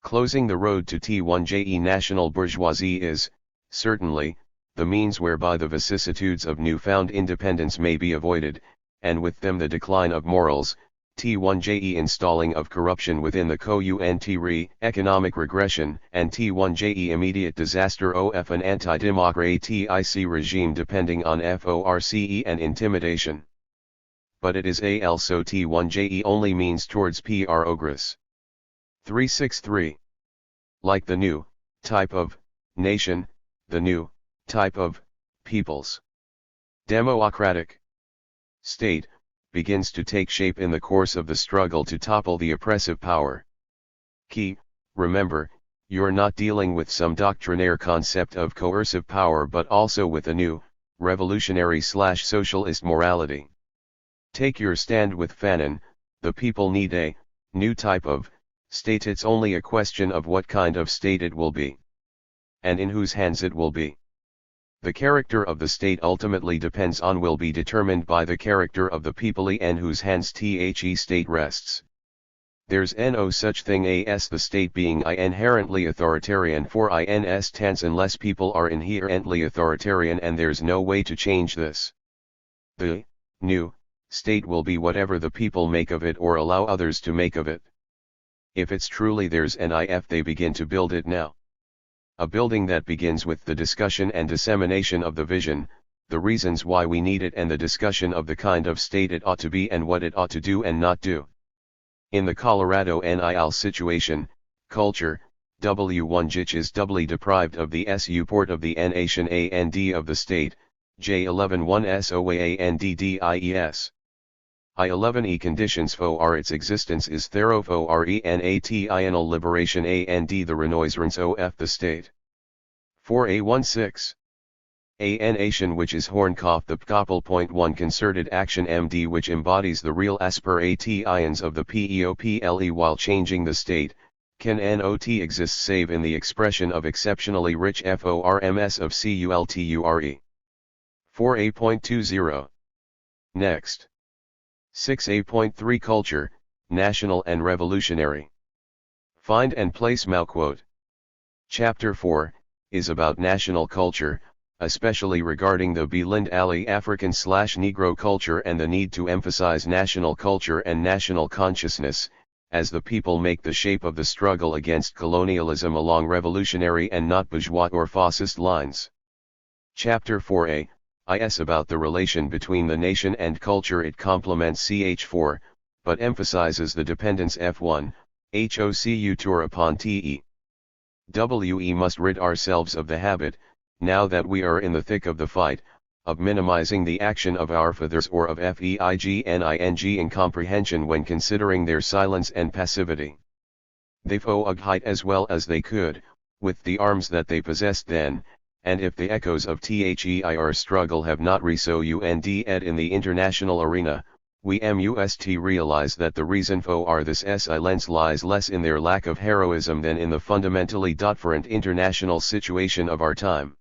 Closing the road to T1JE national bourgeoisie is, certainly, the means whereby the vicissitudes of newfound independence may be avoided, and with them the decline of morals, T1JE installing of corruption within the country, economic regression, and T1JE immediate disaster of an anti-democratic regime depending on force and intimidation. But it is also T1JE only means towards progress. 363. Like the new type of nation, the new type of people's democratic state begins to take shape in the course of the struggle to topple the oppressive power. Key, remember, you're not dealing with some doctrinaire concept of coercive power but also with a new, revolutionary/socialist morality. Take your stand with Fanon, the people need a new type of state. It's only a question of what kind of state it will be, and in whose hands it will be. The character of the state ultimately will be determined by the character of the people in whose hands the state rests. There's no such thing as the state being inherently authoritarian for instance unless people are inherently authoritarian, and there's no way to change this. The new state will be whatever the people make of it or allow others to make of it. If it's truly theirs and if they begin to build it now. A building that begins with the discussion and dissemination of the vision, the reasons why we need it, and the discussion of the kind of state it ought to be and what it ought to do and not do. In the Colorado NIL situation, culture, W1 is doubly deprived of the support of the nation and of the state, J11 SOANDDIES. I11 conditions for its existence is thero for national liberation and the renoisance of the state. 4A16. A nation which is Hornkoff the Pkoppel.1 concerted action MD which embodies the real aspirations of the PEOPLE while changing the state, can not exist save in the expression of exceptionally rich FORMS of CULTURE. 4a.20. Next. 6a.3 Culture, National and Revolutionary. Find and place Malquote. Chapter 4, is about national culture, especially regarding the Belind Ali African/Negro culture and the need to emphasize national culture and national consciousness, as the people make the shape of the struggle against colonialism along revolutionary and not bourgeois or fascist lines. Chapter 4a, is about the relation between the nation and culture. It complements ch4, but emphasizes the dependence f1, hoc upon te. We must rid ourselves of the habit, now that we are in the thick of the fight, of minimizing the action of our fathers or of feigning incomprehension when considering their silence and passivity. They fought as well as they could, with the arms that they possessed then, and if the echoes of their struggle have not resounded in the international arena, we must realize that the reason for this silence lies less in their lack of heroism than in the fundamentally different international situation of our time.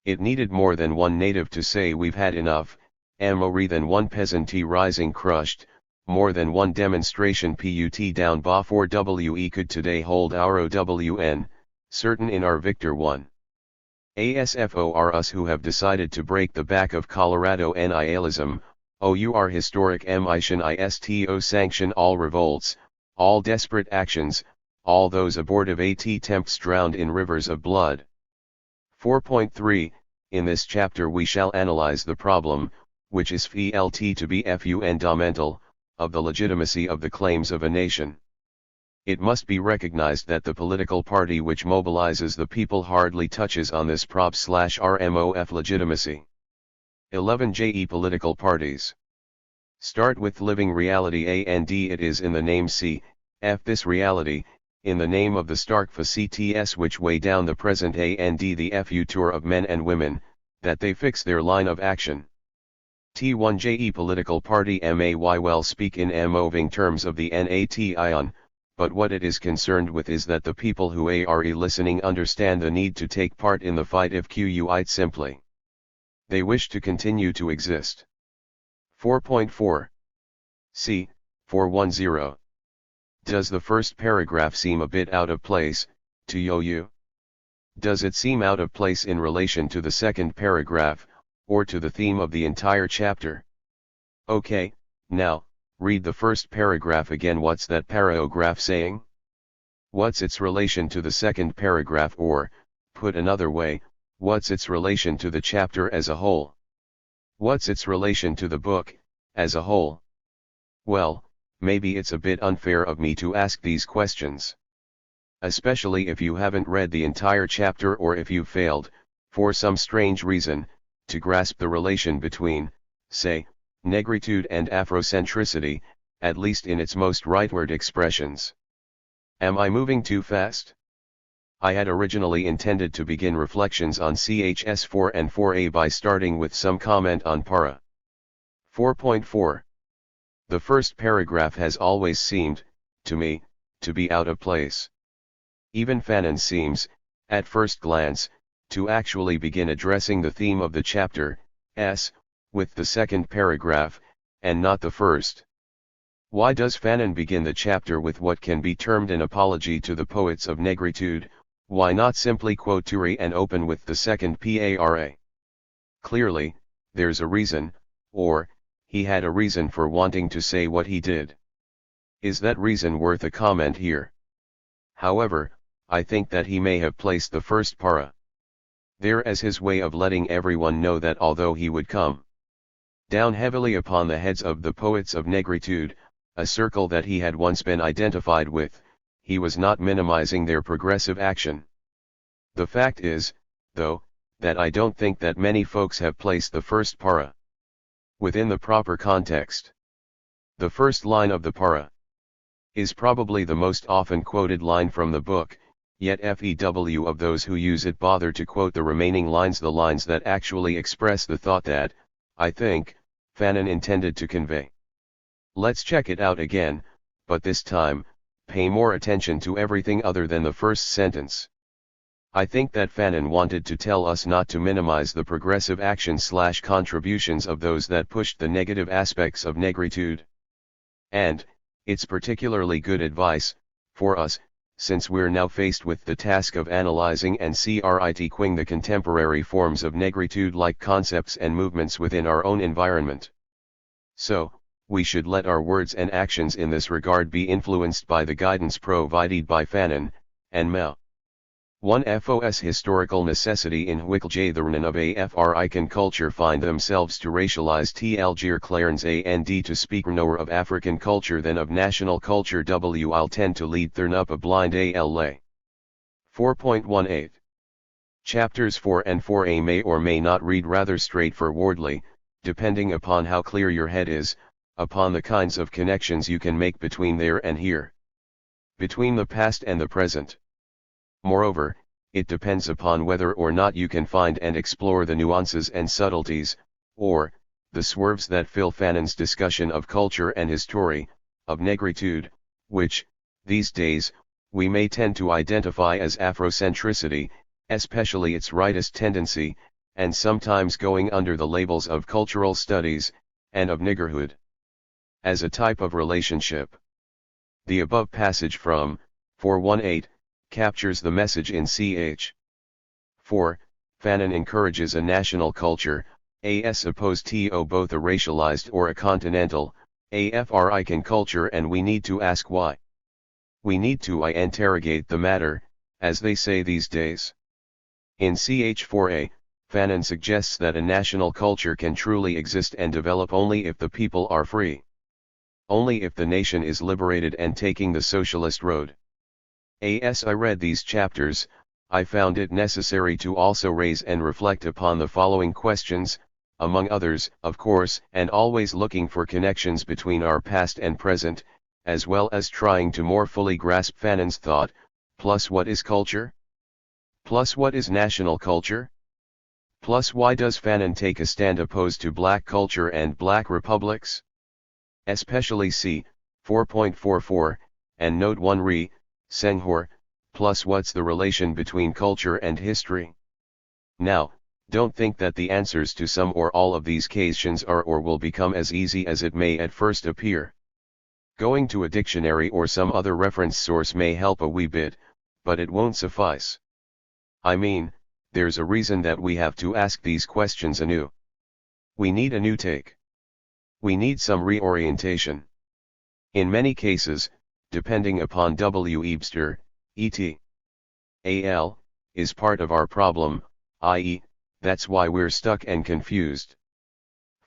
It needed more than one native to say we've had enough, more than one peasant rising crushed, more than one demonstration put down before we could today hold our OWN, certain in our victor one. ASFOR us who have decided to break the back of Colorado nihilism, our historic mission isto sanction all revolts, all desperate actions, all those abortive attempts drowned in rivers of blood. 4.3, in this chapter we shall analyze the problem, which is felt to be fundamental, of the legitimacy of the claims of a nation. It must be recognized that the political party which mobilizes the people hardly touches on this prop/RMOF legitimacy. 11 JE political parties. Start with living reality and it is in the name this reality, in the name of the stark facts which weigh down the present and the future of men and women, that they fix their line of action. T1 JE political party may well speak in moving terms of the nation, but what it is concerned with is that the people who are listening understand the need to take part in the fight if quite simply. They wish to continue to exist. 4.4. C. 410. Does the first paragraph seem a bit out of place, to you? Does it seem out of place in relation to the second paragraph, or to the theme of the entire chapter? Okay, now, read the first paragraph again. What's that paragraph saying? What's its relation to the second paragraph, or, put another way, what's its relation to the chapter as a whole? What's its relation to the book, as a whole? Well, maybe it's a bit unfair of me to ask these questions. Especially if you haven't read the entire chapter or if you failed, for some strange reason, to grasp the relation between, say, negritude and Afrocentricity, at least in its most rightward expressions. Am I moving too fast? I had originally intended to begin reflections on CHS4 and 4a by starting with some comment on para. 4.4. The first paragraph has always seemed, to me, to be out of place. Even Fanon seems, at first glance, to actually begin addressing the theme of the chapter, with the second paragraph, and not the first. Why does Fanon begin the chapter with what can be termed an apology to the poets of negritude? Why not simply quote Turi and open with the second para? Clearly, there's a reason, or, he had a reason for wanting to say what he did. Is that reason worth a comment here? However, I think that he may have placed the first para there as his way of letting everyone know that although he would come down heavily upon the heads of the poets of negritude, a circle that he had once been identified with, he was not minimizing their progressive action. The fact is, though, that I don't think that many folks have placed the first para within the proper context. The first line of the para is probably the most often quoted line from the book, yet few of those who use it bother to quote the remaining lines, the lines that actually express the thought that, I think, Fanon intended to convey. Let's check it out again, but this time, pay more attention to everything other than the first sentence. I think that Fanon wanted to tell us not to minimize the progressive actions/contributions of those that pushed the negative aspects of negritude. And, it's particularly good advice, for us, since we're now faced with the task of analyzing and critiquing the contemporary forms of negritude-like concepts and movements within our own environment. So, we should let our words and actions in this regard be influenced by the guidance provided by Fanon, and Mao. 1. FOS historical necessity in which the renan of African culture find themselves to racialize Algier Clarence and to speak more of African culture than of national culture I'll tend to lead thern up a blind lay. 4.18. Chapters 4 and 4a may or may not read rather straightforwardly, depending upon how clear your head is, upon the kinds of connections you can make between there and here. Between the past and the present. Moreover, it depends upon whether or not you can find and explore the nuances and subtleties, or, the swerves that fill Fanon's discussion of culture and history, of negritude, which, these days, we may tend to identify as Afrocentricity, especially its rightist tendency, and sometimes going under the labels of cultural studies, and of niggerhood. As a type of relationship. The above passage from 418 captures the message in ch. 4. Fanon encourages a national culture, as opposed to both a racialized or a continental, African culture, and we need to ask why. We need to interrogate the matter, as they say these days. In ch 4a, Fanon suggests that a national culture can truly exist and develop only if the people are free. Only if the nation is liberated and taking the socialist road. As I read these chapters, I found it necessary to also raise and reflect upon the following questions, among others, of course, and always looking for connections between our past and present, as well as trying to more fully grasp Fanon's thought, plus what is culture? Plus what is national culture? Plus why does Fanon take a stand opposed to black culture and black republics? Especially c. 4.44, and note 1 re. Senghor, plus what's the relation between culture and history? Now, don't think that the answers to some or all of these questions are or will become as easy as it may at first appear. Going to a dictionary or some other reference source may help a wee bit, but it won't suffice. I mean, there's a reason that we have to ask these questions anew. We need a new take. We need some reorientation. In many cases, depending upon W. Eebster, et al., is part of our problem, i.e., that's why we're stuck and confused.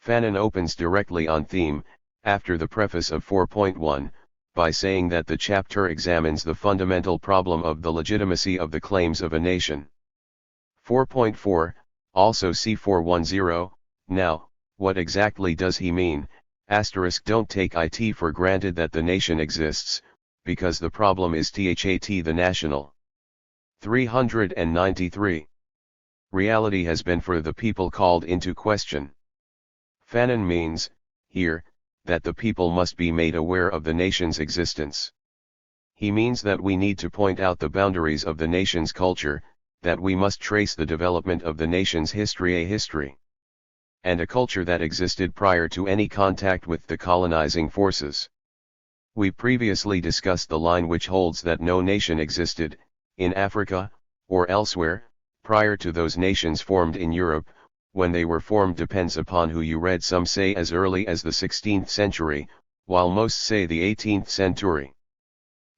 Fanon opens directly on theme, after the preface of 4.1, by saying that the chapter examines the fundamental problem of the legitimacy of the claims of a nation. 4.4, also C410, now, what exactly does he mean? Don't take it for granted that the nation exists, because the problem is the national. 393. Reality has been for the people called into question. Fanon means, here, that the people must be made aware of the nation's existence. He means that we need to point out the boundaries of the nation's culture, that we must trace the development of the nation's history, a history and a culture that existed prior to any contact with the colonizing forces. We previously discussed the line which holds that no nation existed, in Africa, or elsewhere, prior to those nations formed in Europe. When they were formed depends upon who you read. Some say as early as the 16th century, while most say the 18th century.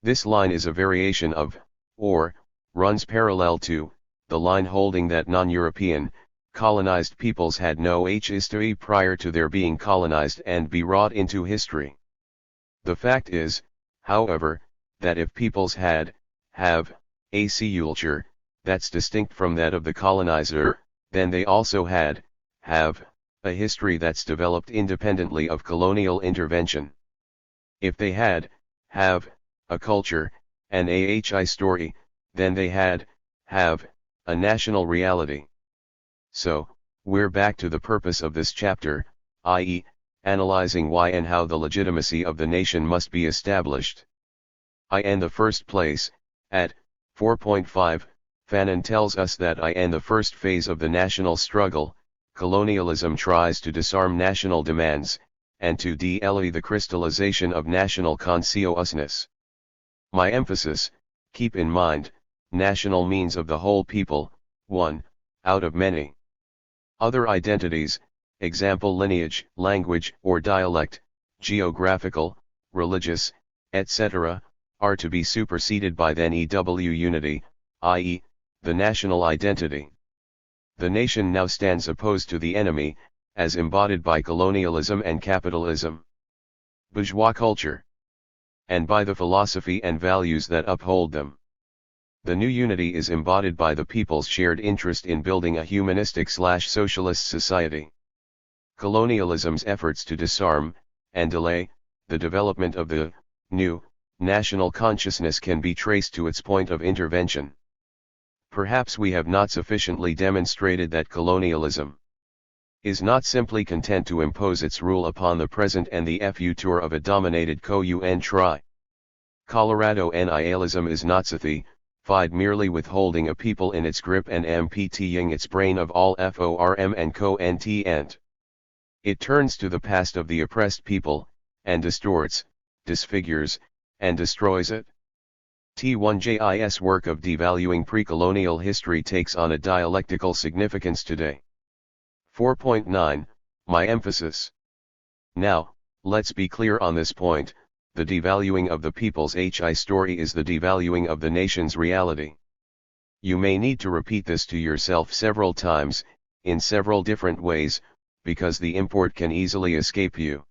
This line is a variation of, or, runs parallel to, the line holding that non-European, colonized peoples had no history prior to their being colonized and be brought into history. The fact is, however, that if peoples have, a culture, that's distinct from that of the colonizer, then they also have, a history that's developed independently of colonial intervention. If they have, a culture, an story, then they have, a national reality. So, we're back to the purpose of this chapter, i.e., analyzing why and how the legitimacy of the nation must be established. In the first place, at 4.5, Fanon tells us that in the first phase of the national struggle, colonialism tries to disarm national demands, and to delay the crystallization of national consciousness. My emphasis, keep in mind, national means of the whole people, one, out of many. Other identities, example lineage, language or dialect, geographical, religious, etc., are to be superseded by then EW unity, i.e., the national identity. The nation now stands opposed to the enemy, as embodied by colonialism and capitalism, bourgeois culture, and by the philosophy and values that uphold them. The new unity is embodied by the people's shared interest in building a humanistic/socialist society. Colonialism's efforts to disarm, and delay, the development of the new national consciousness can be traced to its point of intervention. Perhaps we have not sufficiently demonstrated that colonialism is not simply content to impose its rule upon the present and the future of a dominated co-UN tri. Colorado nihilism is not satisfied merely with holding a people in its grip and emptying its brain of all form and content. It turns to the past of the oppressed people, and distorts, disfigures, and destroys it. T1JI's work of devaluing pre-colonial history takes on a dialectical significance today. 4.9, my emphasis. Now, let's be clear on this point, the devaluing of the people's HI story is the devaluing of the nation's reality. You may need to repeat this to yourself several times, in several different ways, because the import can easily escape you.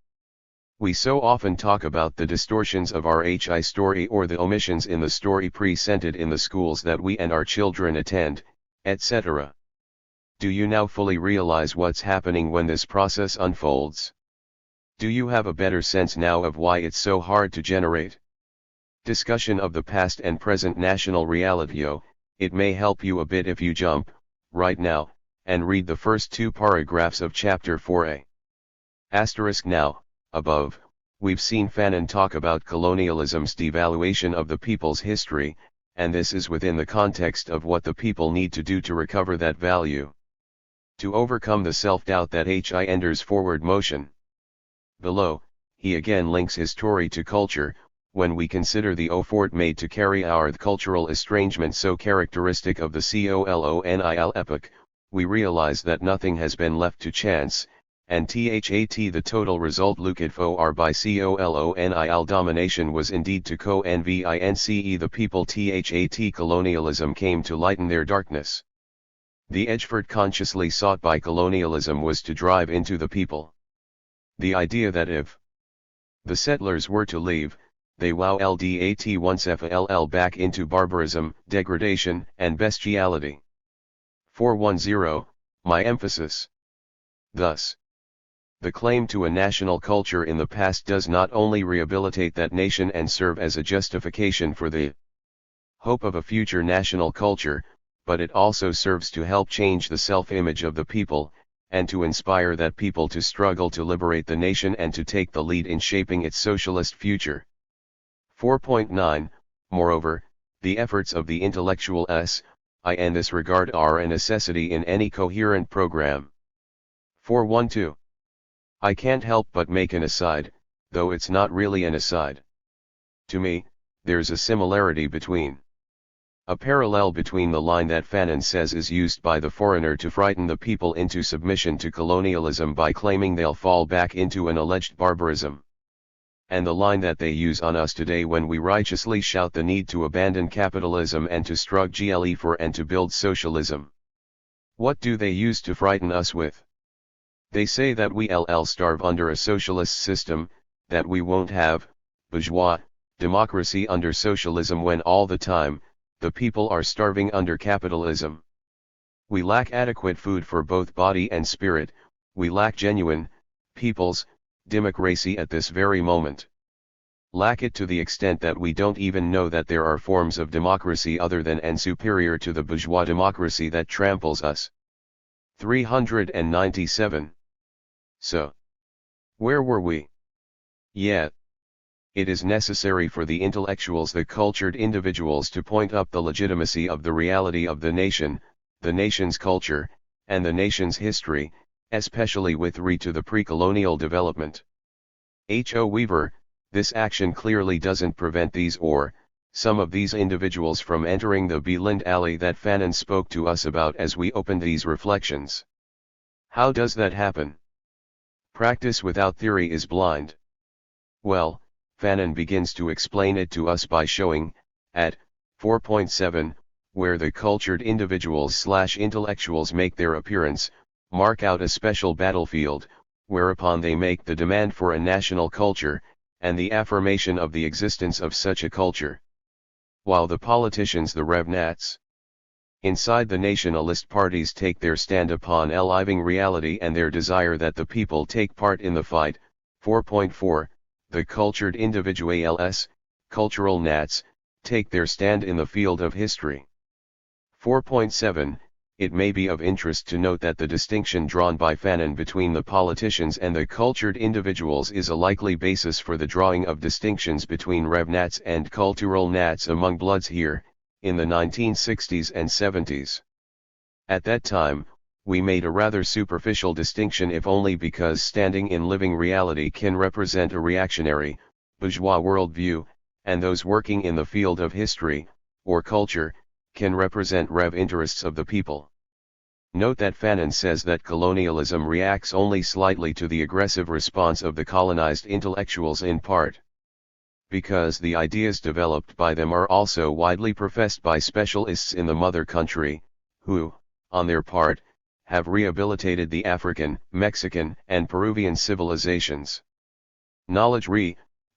We so often talk about the distortions of our HI story or the omissions in the story presented in the schools that we and our children attend, etc. Do you now fully realize what's happening when this process unfolds? Do you have a better sense now of why it's so hard to generate discussion of the past and present national reality? It may help you a bit if you jump, right now, and read the first two paragraphs of chapter 4a. Now, above, we've seen Fanon talk about colonialism's devaluation of the people's history, and this is within the context of what the people need to do to recover that value. To overcome the self-doubt that enters forward motion. Below, he again links his story to culture. When we consider the effort made to carry our cultural estrangement so characteristic of the colonial epoch, we realize that nothing has been left to chance, and the total result looked for by colonial domination was indeed to convince the people colonialism came to lighten their darkness. The effort consciously sought by colonialism was to drive into the people the idea that if the settlers were to leave, they would at once fall back into barbarism, degradation, and bestiality. 410, my emphasis. Thus, the claim to a national culture in the past does not only rehabilitate that nation and serve as a justification for the hope of a future national culture, but it also serves to help change the self-image of the people, and to inspire that people to struggle to liberate the nation and to take the lead in shaping its socialist future. 4.9, moreover, the efforts of the intellectuals, in this regard are a necessity in any coherent program. 412. I can't help but make an aside, though it's not really an aside. To me, there's a similarity between a parallel between the line that Fanon says is used by the foreigner to frighten the people into submission to colonialism by claiming they'll fall back into an alleged barbarism, and the line that they use on us today when we righteously shout the need to abandon capitalism and to struggle for and to build socialism. What do they use to frighten us with? They say that we'll starve under a socialist system, that we won't have bourgeois democracy under socialism when all the time, the people are starving under capitalism. We lack adequate food for both body and spirit, we lack genuine, people's, democracy at this very moment. Lack it to the extent that we don't even know that there are forms of democracy other than and superior to the bourgeois democracy that tramples us. 397. So, where were we? Yet, it is necessary for the intellectuals, the cultured individuals, to point up the legitimacy of the reality of the nation's culture, and the nation's history, especially with regard to the pre-colonial development. H.O. Weaver, this action clearly doesn't prevent these or some of these individuals from entering the blind alley that Fanon spoke to us about as we opened these reflections. How does that happen? Practice without theory is blind. Well, Fanon begins to explain it to us by showing, at 4.7, where the cultured individuals/intellectuals make their appearance, mark out a special battlefield, whereupon they make the demand for a national culture, and the affirmation of the existence of such a culture. While the politicians, the revenants inside the nationalist parties, take their stand upon a living reality and their desire that the people take part in the fight. 4.4, the cultured individuals, cultural nats, take their stand in the field of history. 4.7, it may be of interest to note that the distinction drawn by Fanon between the politicians and the cultured individuals is a likely basis for the drawing of distinctions between revenants and cultural nats among bloods here, in the 1960s and 70s. At that time, we made a rather superficial distinction, if only because standing in living reality can represent a reactionary, bourgeois worldview, and those working in the field of history, or culture, can represent rev interests of the people. Note that Fanon says that colonialism reacts only slightly to the aggressive response of the colonized intellectuals, in part because the ideas developed by them are also widely professed by specialists in the mother country, who, on their part, have rehabilitated the African, Mexican, and Peruvian civilizations. Knowledge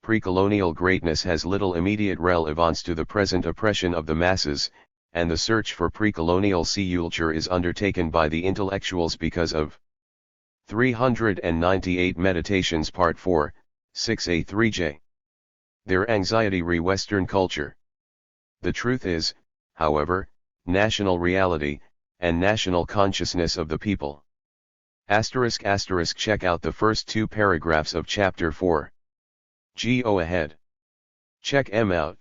pre-colonial greatness has little immediate relevance to the present oppression of the masses, and the search for pre-colonial culture is undertaken by the intellectuals because of 398 Meditations Part 4, 6a-3j. Their anxiety re-Western culture. The truth is, however, national reality, and national consciousness of the people. ****, check out the first two paragraphs of Chapter 4. Go ahead. Check 'em out.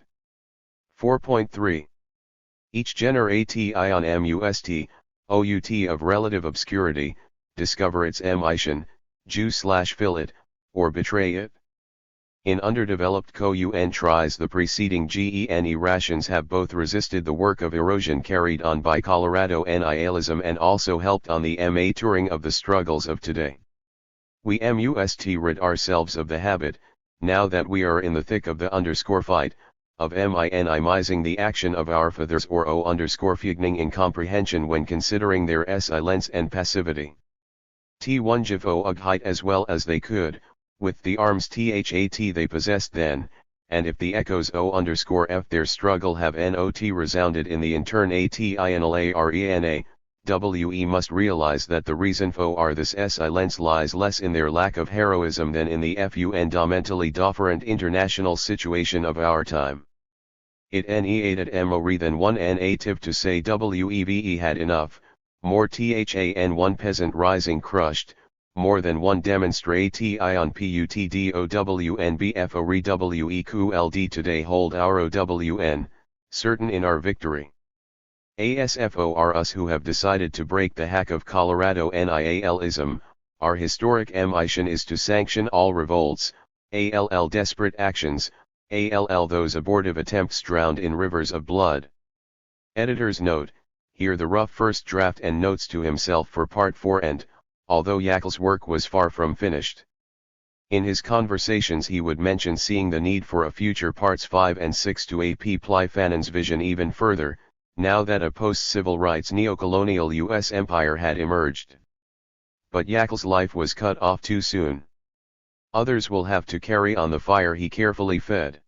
4.3. Each generation out of relative obscurity, discover its mission, fill it, or betray it. In underdeveloped countries the preceding generations have both resisted the work of erosion carried on by Colorado nihilism and also helped on the maturing of the struggles of today. We must rid ourselves of the habit, now that we are in the thick of the fight, of minimizing the action of our fathers or figning incomprehension when considering their silence and passivity. T1 Javo Ughite as well as they could, with the arms that they possessed then, and if the echoes O_F their struggle have not resounded in the intern atinlarena, we must realize that the reason for this silence lies less in their lack of heroism than in the fundamentally different international situation of our time. It needed more than one native to say WEVE had enough, more than one peasant rising crushed, more than one demonstration on PUTDOWNBFOREWEQLD today hold our OWN, certain in our victory. ASFOR us who have decided to break the hack of Colorado nihilism, our historic mission is to sanction all revolts, desperate actions, those abortive attempts drowned in rivers of blood. Editor's note, here the rough first draft and notes to himself for Part 4 and, although Yaki's work was far from finished. In his conversations he would mention seeing the need for a future Parts 5 and 6 to apply Fanon's vision even further, now that a post-civil rights neocolonial U.S. empire had emerged. But Yaki's life was cut off too soon. Others will have to carry on the fire he carefully fed.